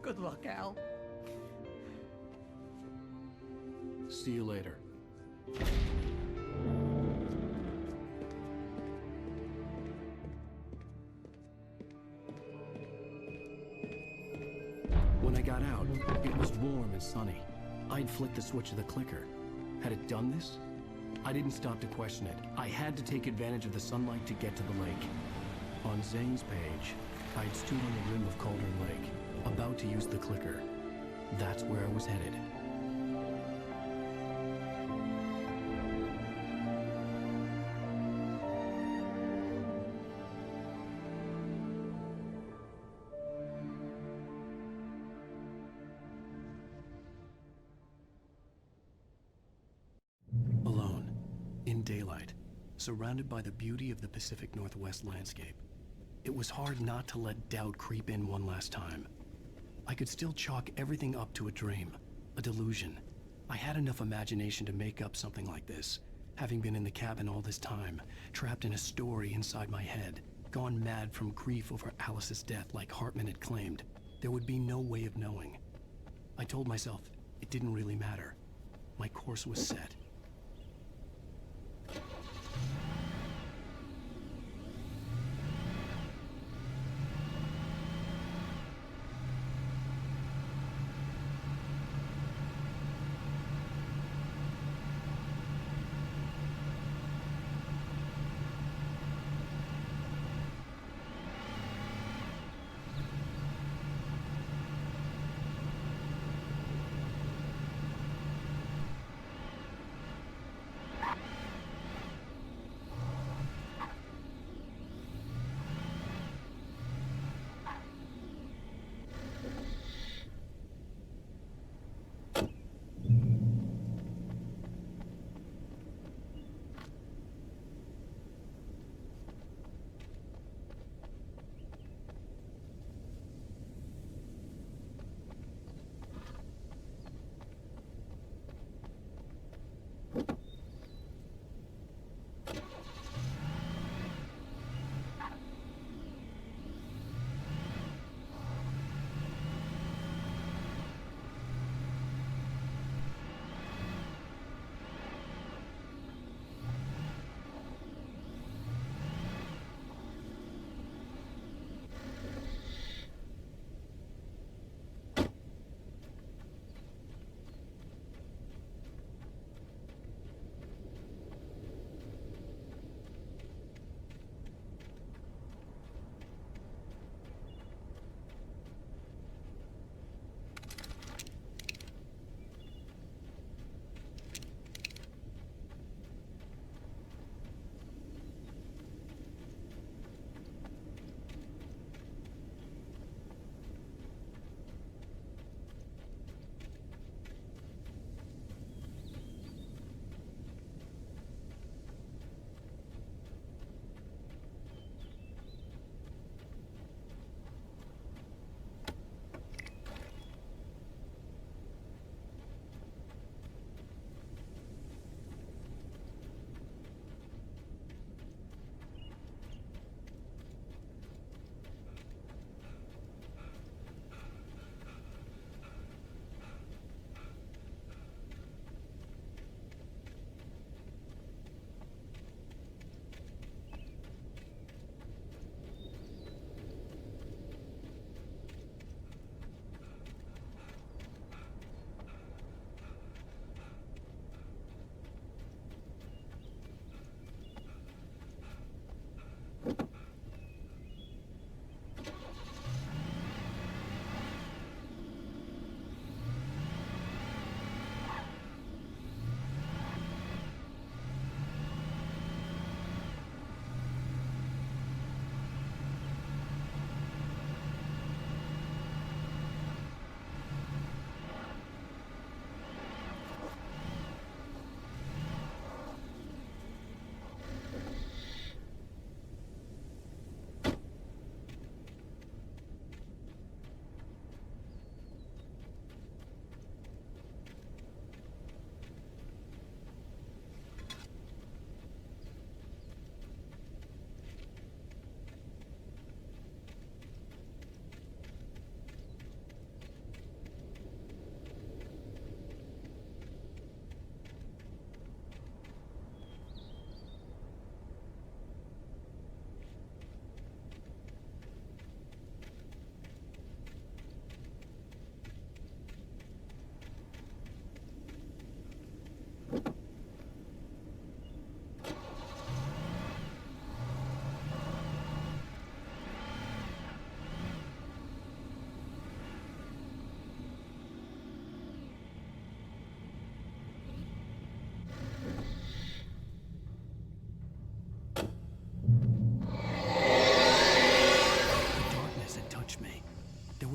S15: Good luck, Al.
S1: See you later. When I got out, it was warm and sunny. I'd flicked the switch of the clicker. Had it done this? I didn't stop to question it. I had to take advantage of the sunlight to get to the lake. On Zane's page, I'd stood on the rim of Cauldron Lake, about to use the clicker. That's where I was headed. Alone, in daylight, surrounded by the beauty of the Pacific Northwest landscape. It was hard not to let doubt creep in one last time. I could still chalk everything up to a dream, a delusion. I had enough imagination to make up something like this, having been in the cabin all this time, trapped in a story inside my head, gone mad from grief over Alice's death like Hartman had claimed. There would be no way of knowing. I told myself it didn't really matter. My course was set.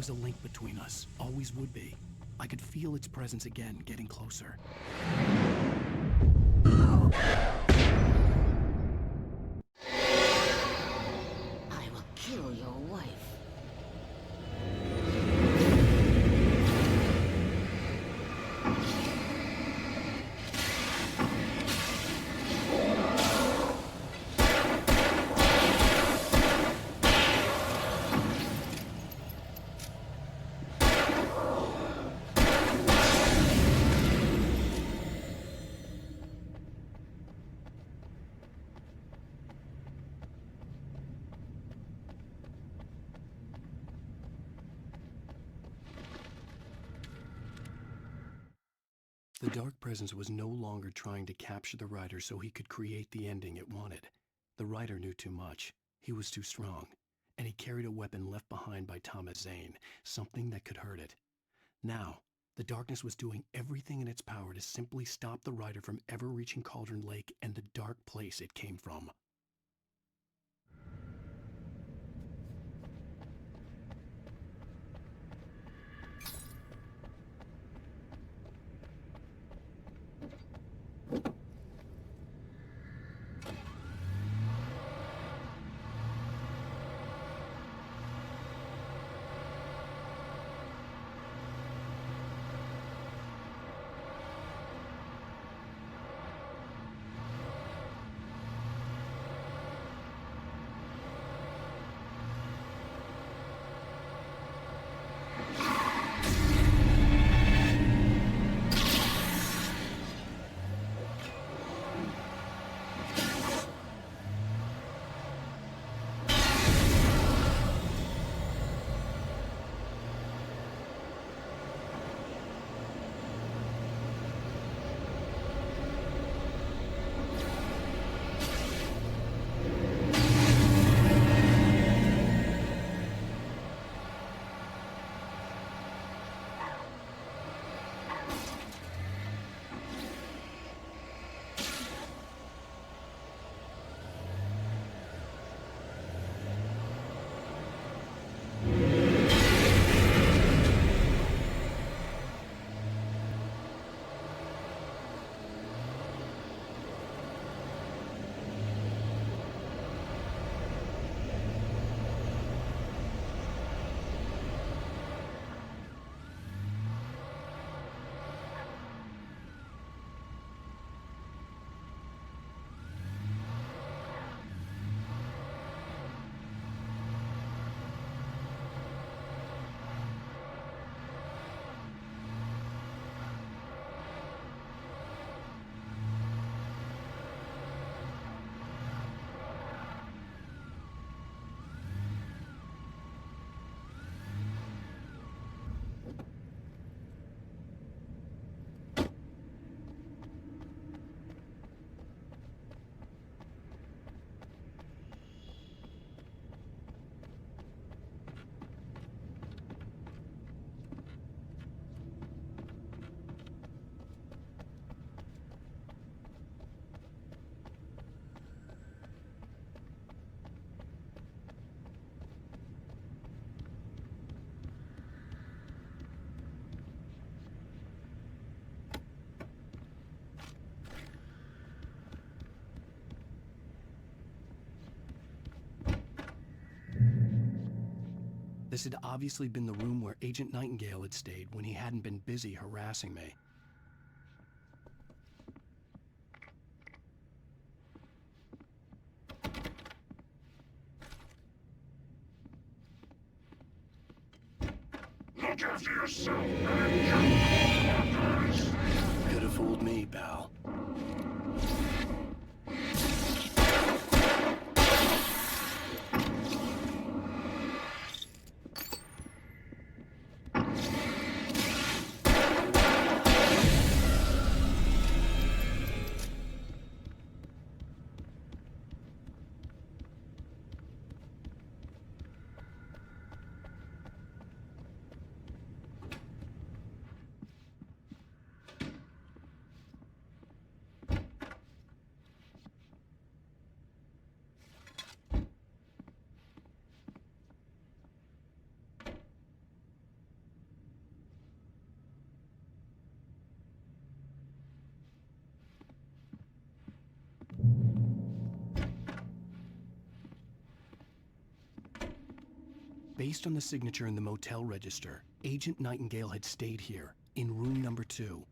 S1: was a link between us, always would be. I could feel its presence again, getting closer.
S10: I will kill your wife.
S1: The dark presence was no longer trying to capture the rider so he could create the ending it wanted. The rider knew too much. He was too strong. And he carried a weapon left behind by Thomas Zane, something that could hurt it. Now, the darkness was doing everything in its power to simply stop the rider from ever reaching Cauldron Lake and the dark place it came from. This had obviously been the room where Agent Nightingale had stayed when he hadn't been busy harassing me.
S2: Look after yourself, man.
S1: Could have fooled me, pal. Based on the signature in the motel register, Agent Nightingale had stayed here, in room number 2.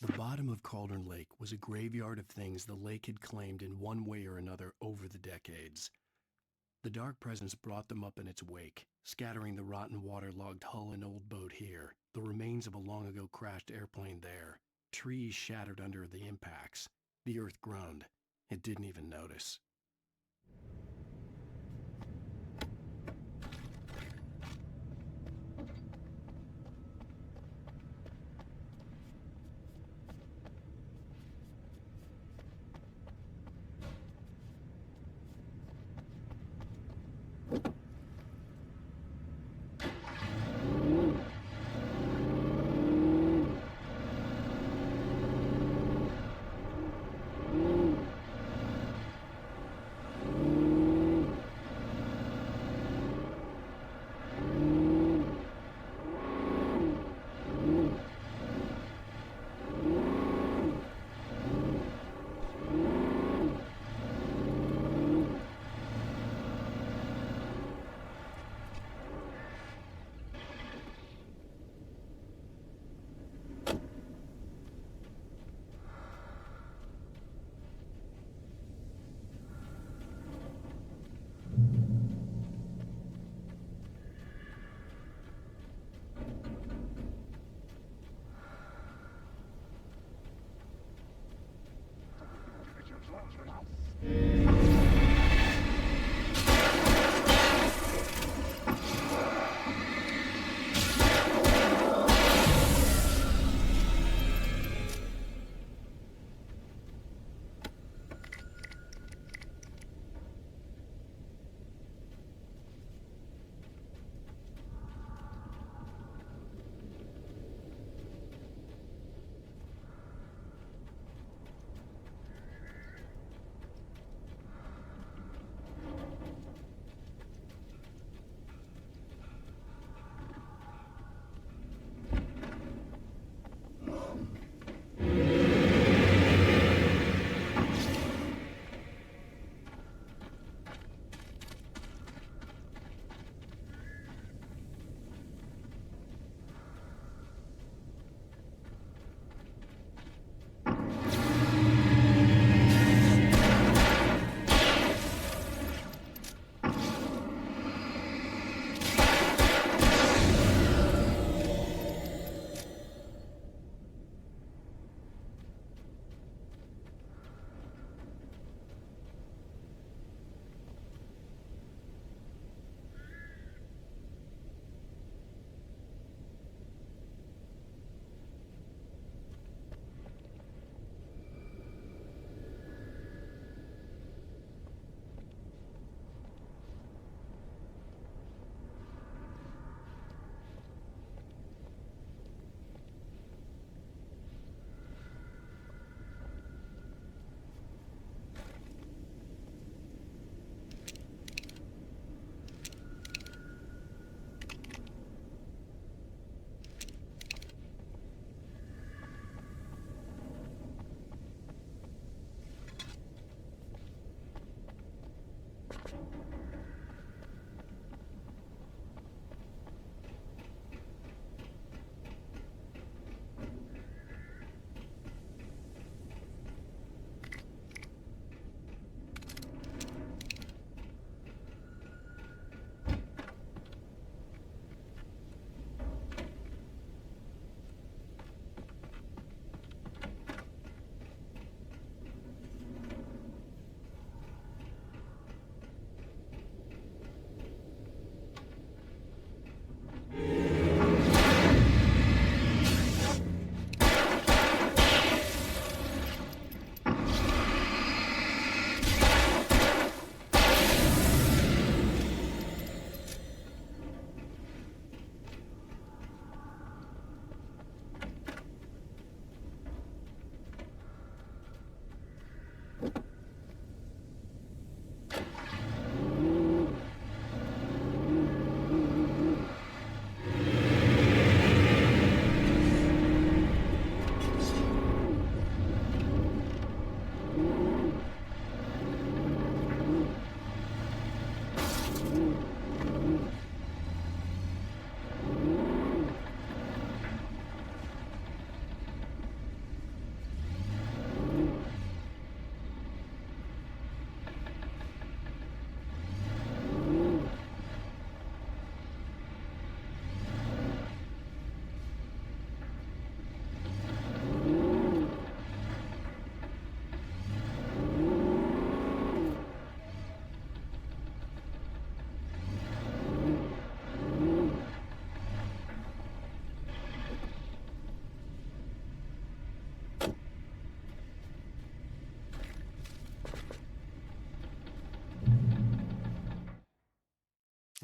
S5: The bottom of Cauldron Lake was a graveyard of things the lake had claimed in one way or another over the decades. The dark presence brought them up in its wake, scattering the rotten waterlogged hull and old boat here, the remains of a long-ago crashed airplane there, trees shattered under the impacts. The earth groaned. It didn't even notice.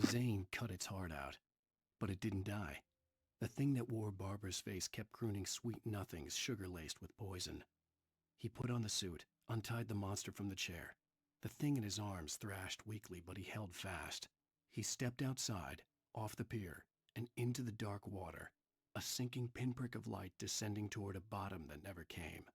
S1: Zane cut its heart out, but it didn't die. The thing that wore Barbara's face kept crooning sweet nothings sugar-laced with poison. He put on the suit, untied the monster from the chair. The thing in his arms thrashed weakly, but he held fast. He stepped outside, off the pier, and into the dark water, a sinking pinprick of light descending toward a bottom that never came.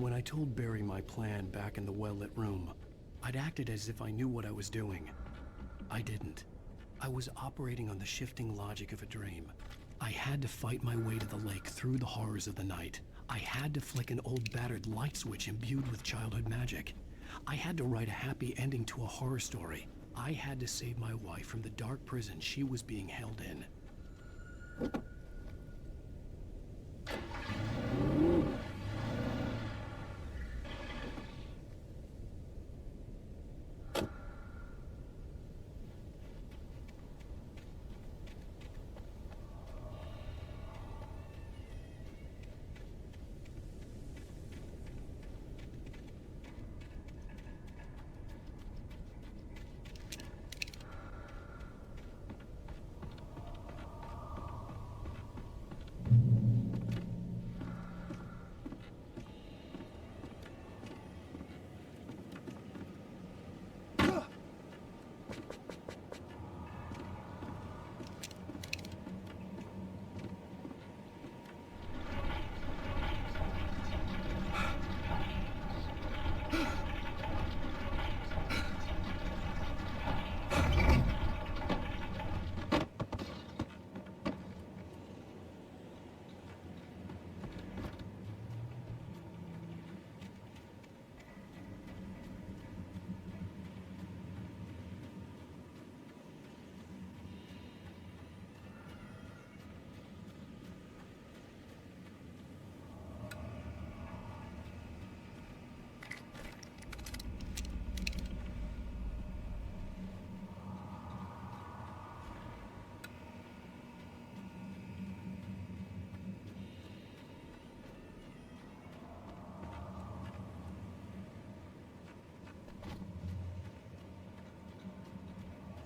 S1: When I told Barry my plan back in the well-lit room, I'd acted as if I knew what I was doing. I didn't. I was operating on the shifting logic of a dream. I had to fight my way to the lake through the horrors of the night. I had to flick an old battered light switch imbued with childhood magic. I had to write a happy ending to a horror story. I had to save my wife from the dark prison she was being held in.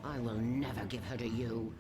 S10: I will never give her to you.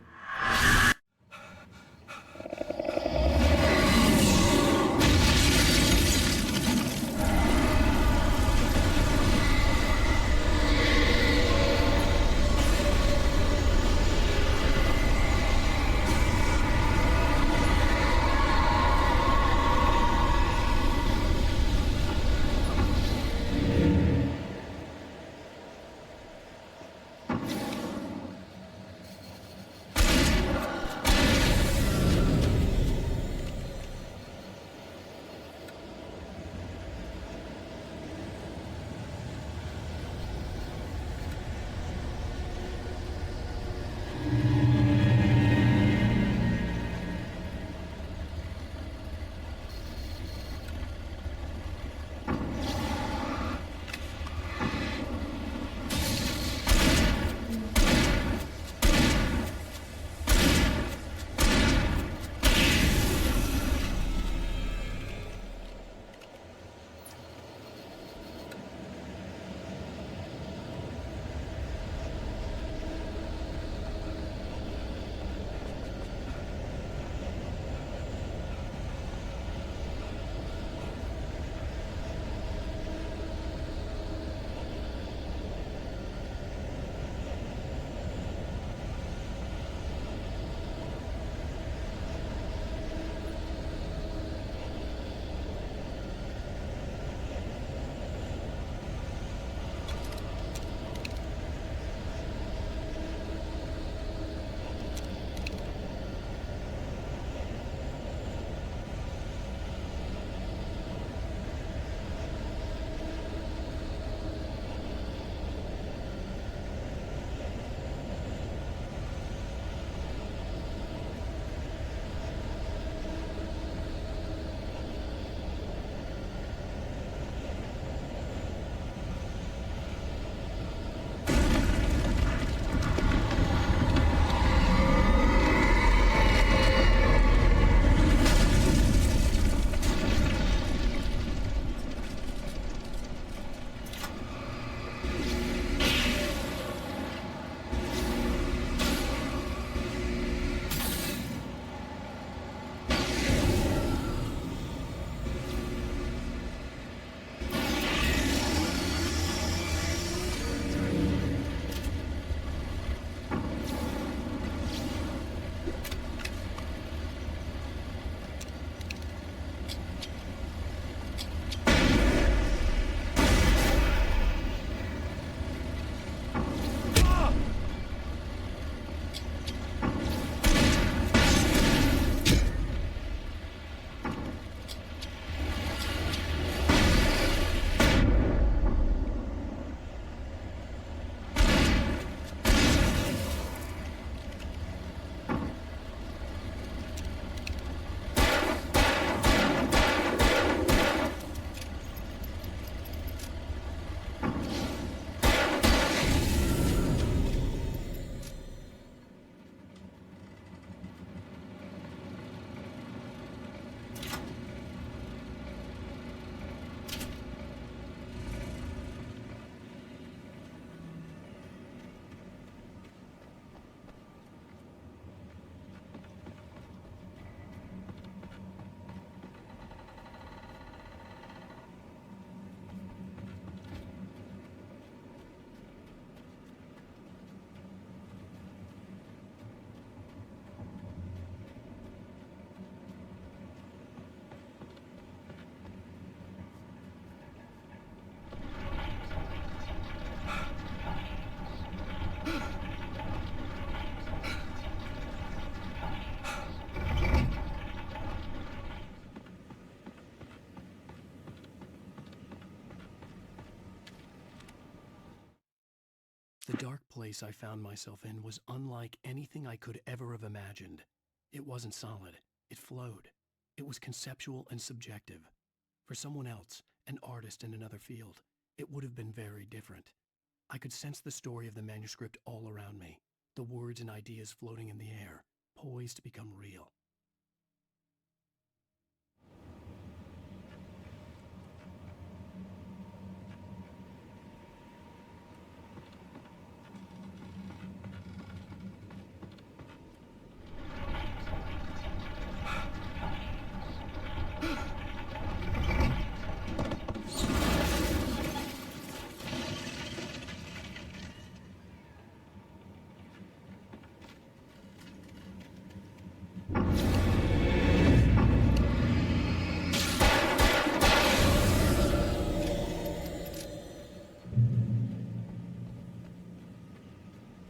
S1: The dark place I found myself in was unlike anything I could ever have imagined. It wasn't solid. It flowed. It was conceptual and subjective. For someone else, an artist in another field, it would have been very different. I could sense the story of the manuscript all around me, the words and ideas floating in the air, poised to become real.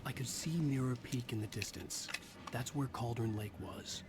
S1: I could see Mirror Peak in the distance. That's where Cauldron Lake was.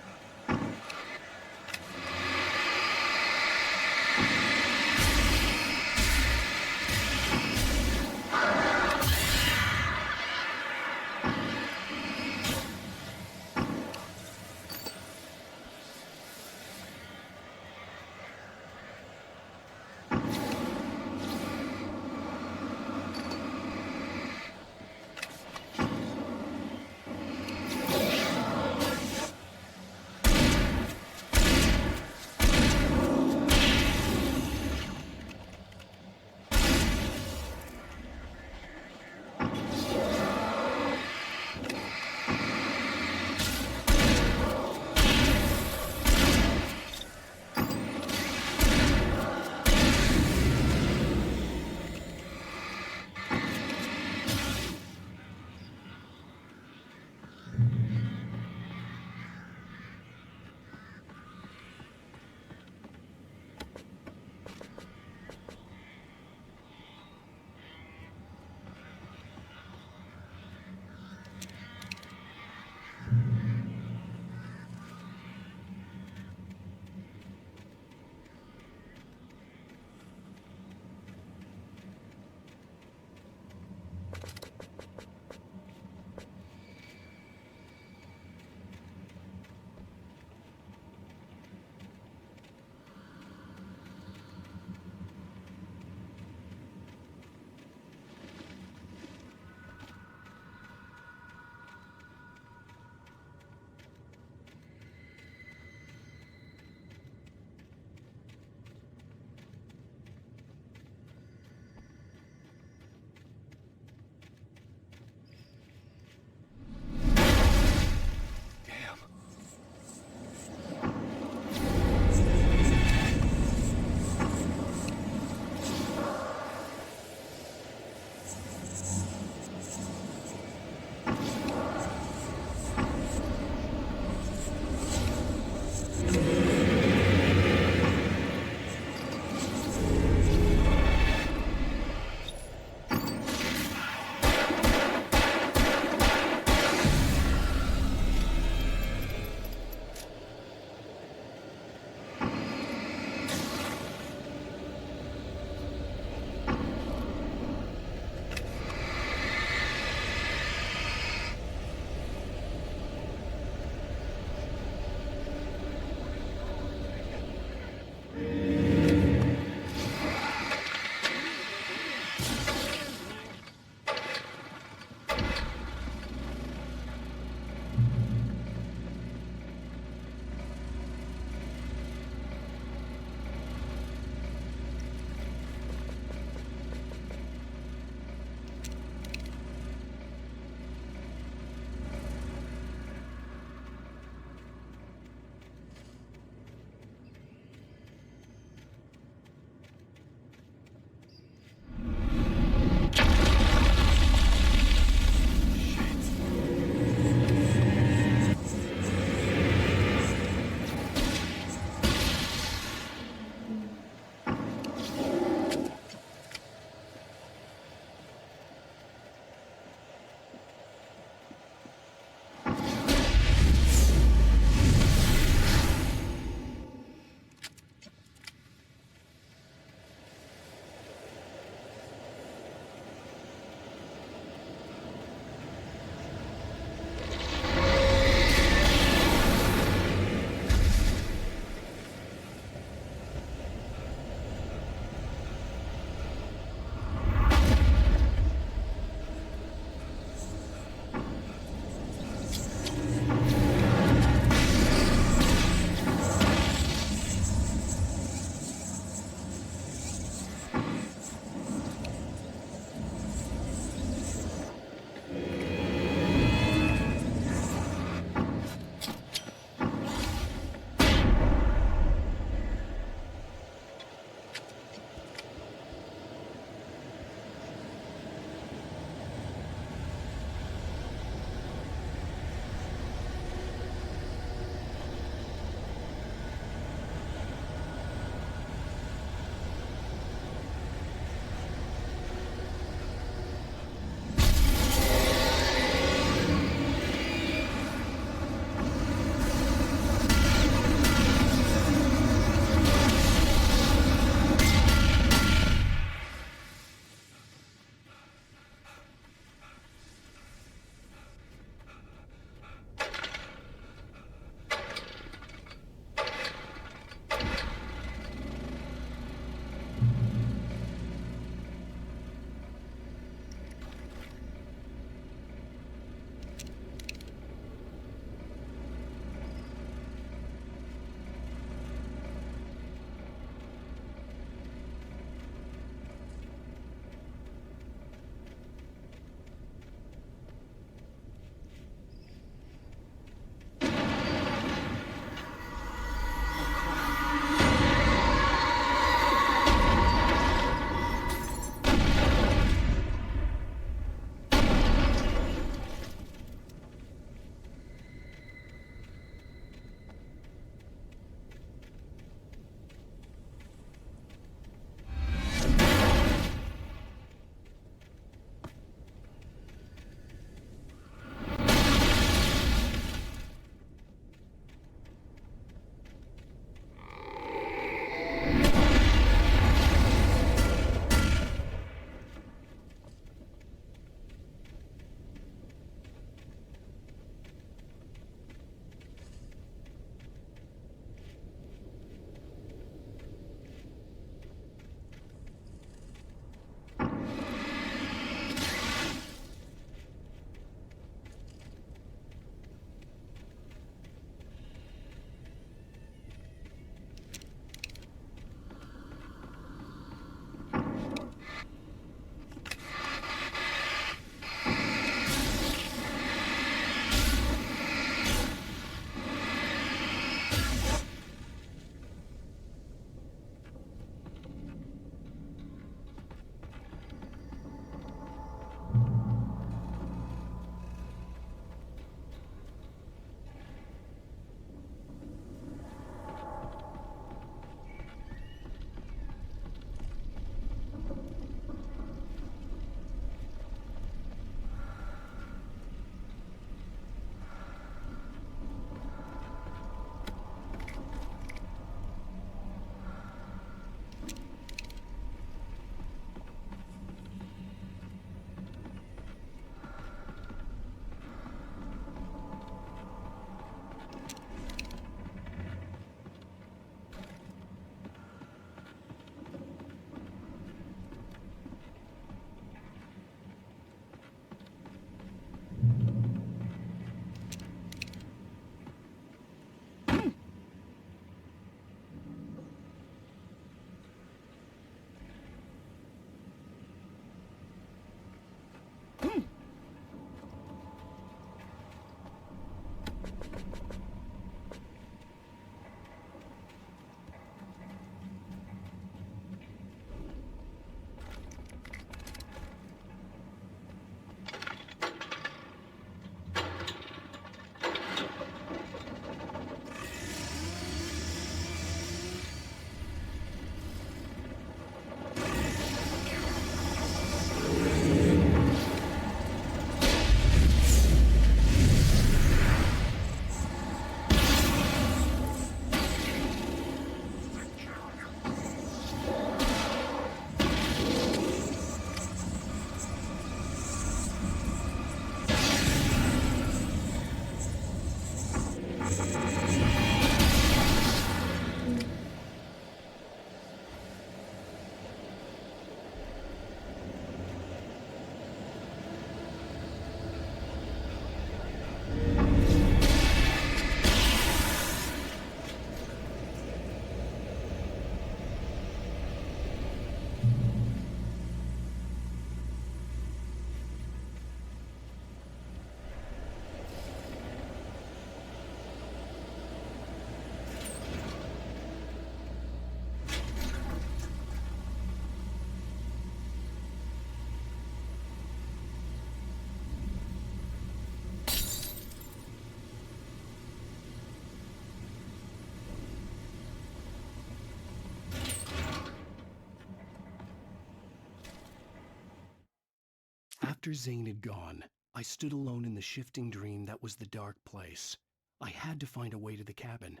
S1: After Zane had gone, I stood alone in the shifting dream that was the dark place. I had to find a way to the cabin.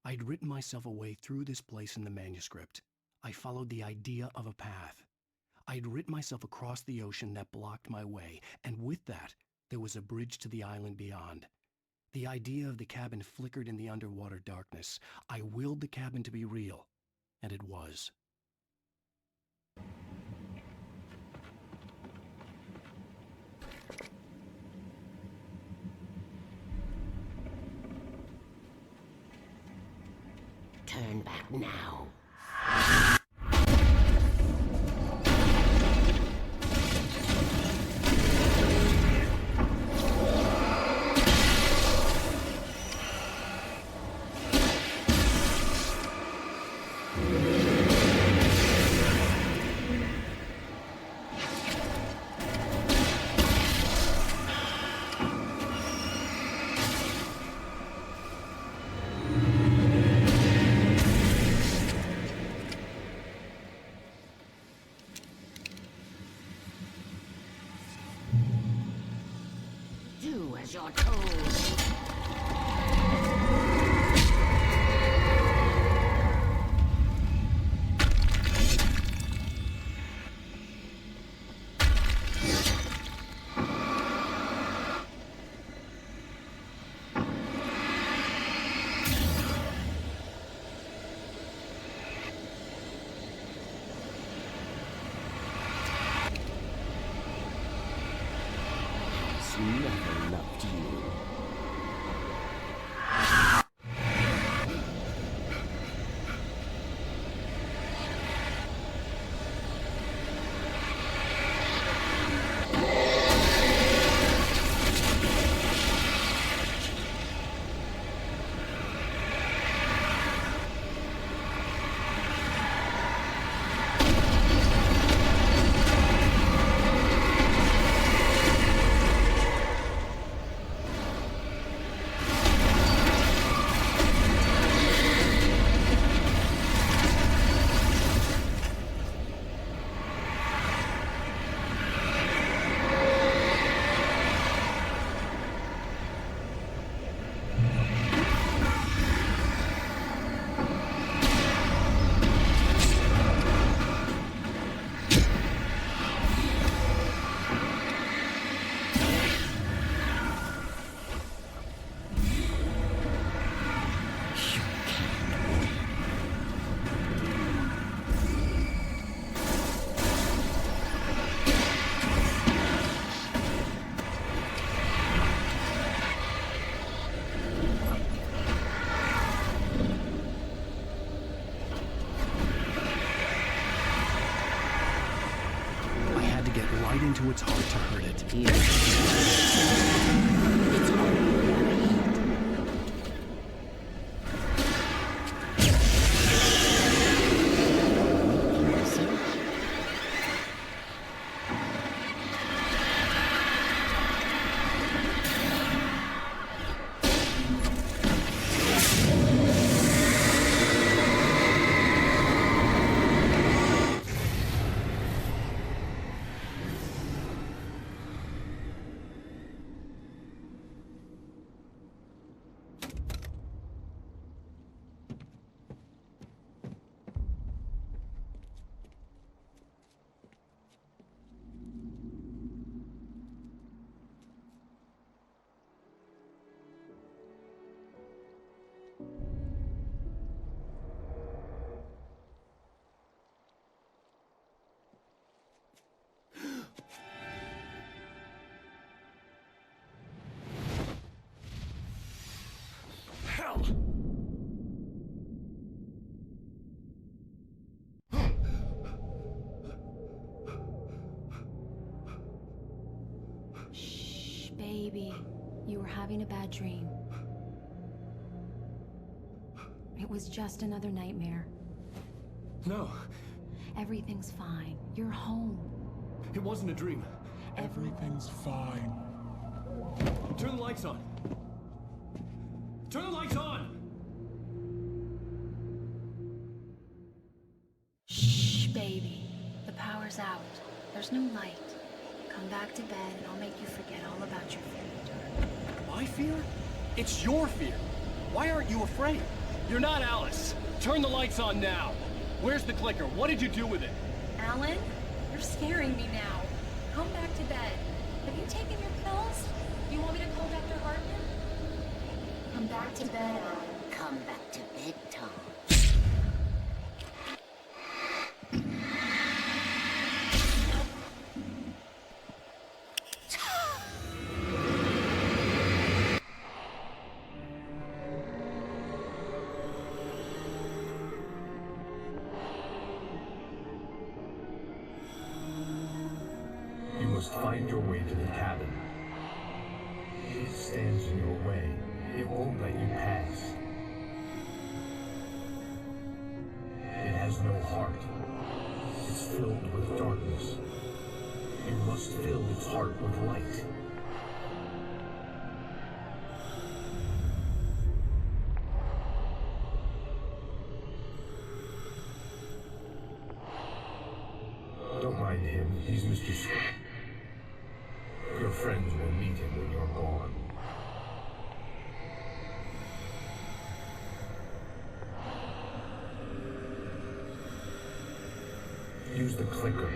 S1: I'd written myself a way through this place in the manuscript. I followed the idea of a path. I'd written myself across the ocean that blocked my way, and with that, there was a bridge to the island beyond. The idea of the cabin flickered in the underwater darkness. I willed the cabin to be real, and it was.
S10: Turn back now. Do as you're told. Never loved you.
S1: Right into its heart to hurt it.
S10: It's
S23: Shh, baby. You were having a bad dream. It was just another nightmare.
S21: No.
S23: Everything's fine. You're home.
S21: It wasn't a dream.
S23: Everything's
S21: fine. Turn the lights on. Turn the lights on!
S23: Shh, baby. The power's out. There's no light. Come Come back to bed and I'll make you forget all about your fear of the dark.
S4: My fear? It's your fear. Why aren't you afraid? You're not Alice. Turn the lights on now. Where's the clicker? What did you do with it?
S23: Alan, you're scaring me now. Come back to bed. Have you taken your pills? Do you want me to call Dr. Hartman? Come back to bed, Alan.
S10: Come back to bed, Tom.
S3: You must find your way to the cabin. It stands in your way. It won't let you pass. It has no heart. It's filled with darkness. You must fill its heart with light. Don't mind him. He's Mr. Swift. Your friends will meet him when you're gone. Use the clicker.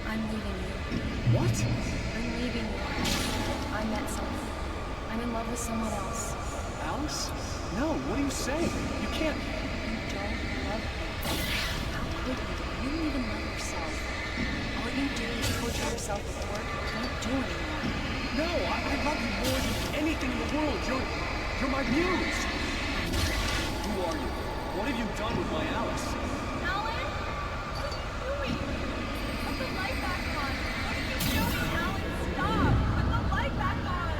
S23: I'm leaving you.
S4: What?
S23: I'm leaving you. I met someone. I'm in love with someone else.
S4: Alice? No, what are you saying? You can't...
S23: You don't love me. How could you? You don't even love yourself. All you do is torture yourself with work you can't do anymore.
S4: No, I love you more than anything in the world. You're my muse. Who are you? What have you done with my Alice?
S23: Alan? What are you doing? Put the light back on. What are you doing, Alan? Stop! Put the light back on!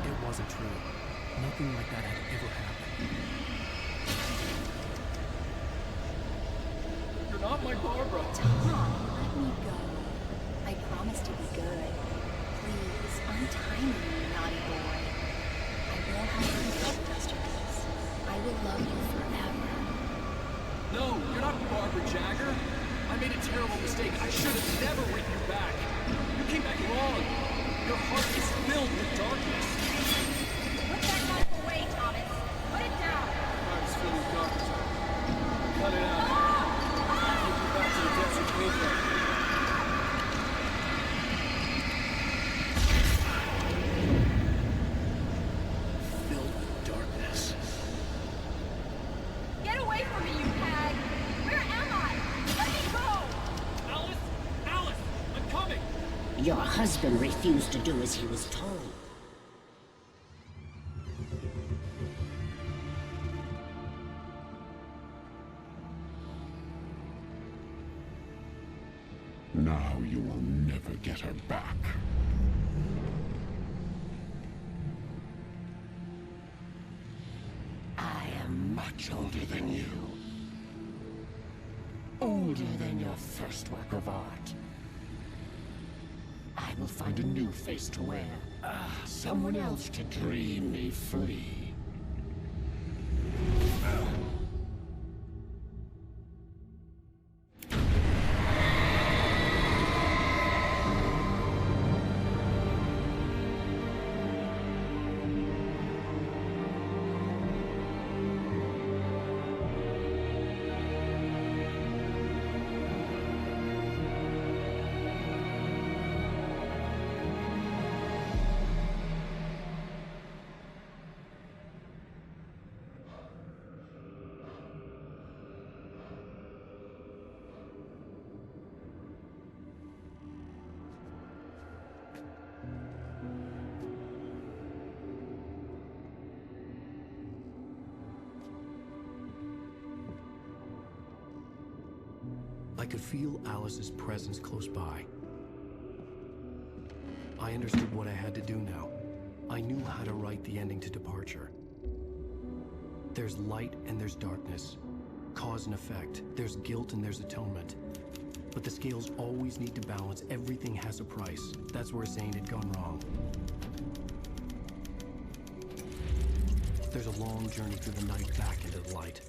S1: It wasn't true. Nothing like that had ever happened.
S4: You're not my Barbara.
S23: Tom, let me go. I promise to be good. Please, untie me, you naughty boy. I will have you forget yesterday's. I will love you forever.
S4: No, you're not Barbara Jagger. I made a terrible mistake. I should have never written you back. You came back wrong. Your heart is filled with darkness.
S23: Put that knife away, Thomas. Put it down.
S4: Heart is filled with darkness. Cut it out. Take you back to the depths you came from. Filled with darkness.
S23: Get away from me, you hag! Where am I? Let me go!
S4: Alice! Alice! I'm coming!
S10: Your husband refused to do as he was told.
S9: Now you will never get her back. I am much older than you. Older than your first work of art. I will find a new face to wear. Someone else to dream me free.
S1: could feel Alice's presence close by. I understood what I had to do now. I knew how to write the ending to Departure. There's light and there's darkness. Cause and effect. There's guilt and there's atonement. But the scales always need to balance. Everything has a price. That's where Zane had gone wrong. There's a long journey through the night back into the light.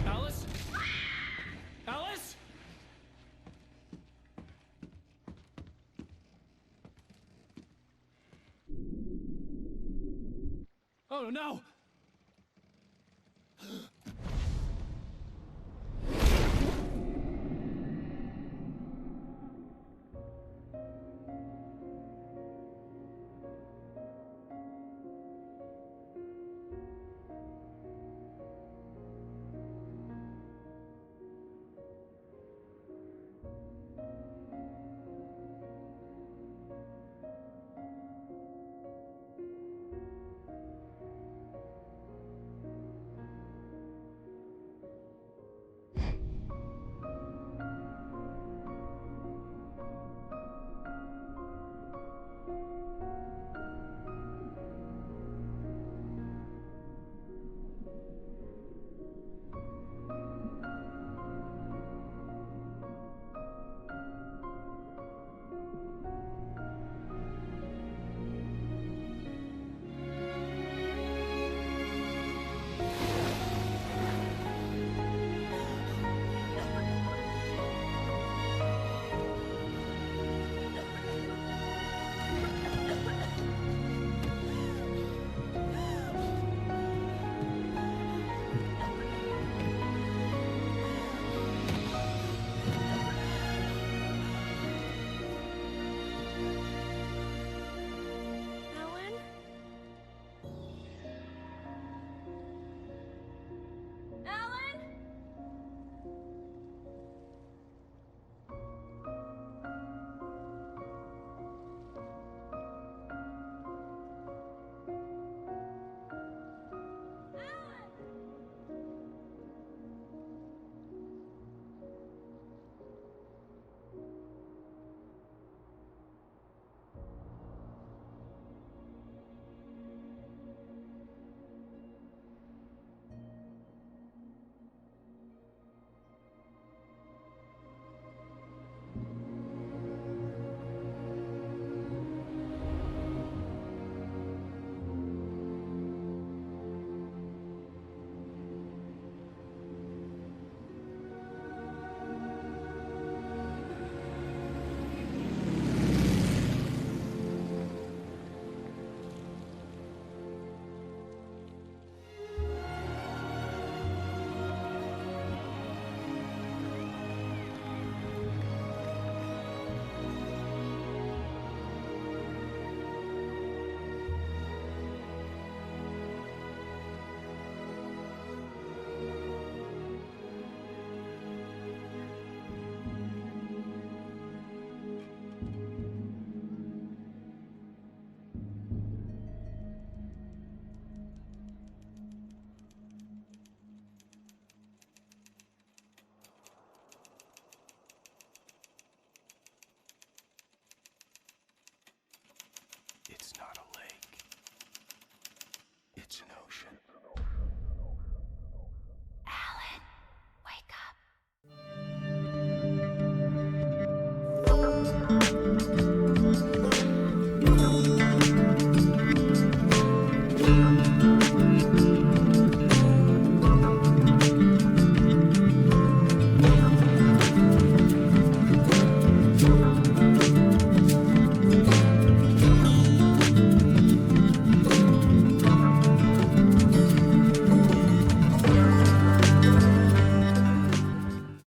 S4: Alice? Alice? Oh no!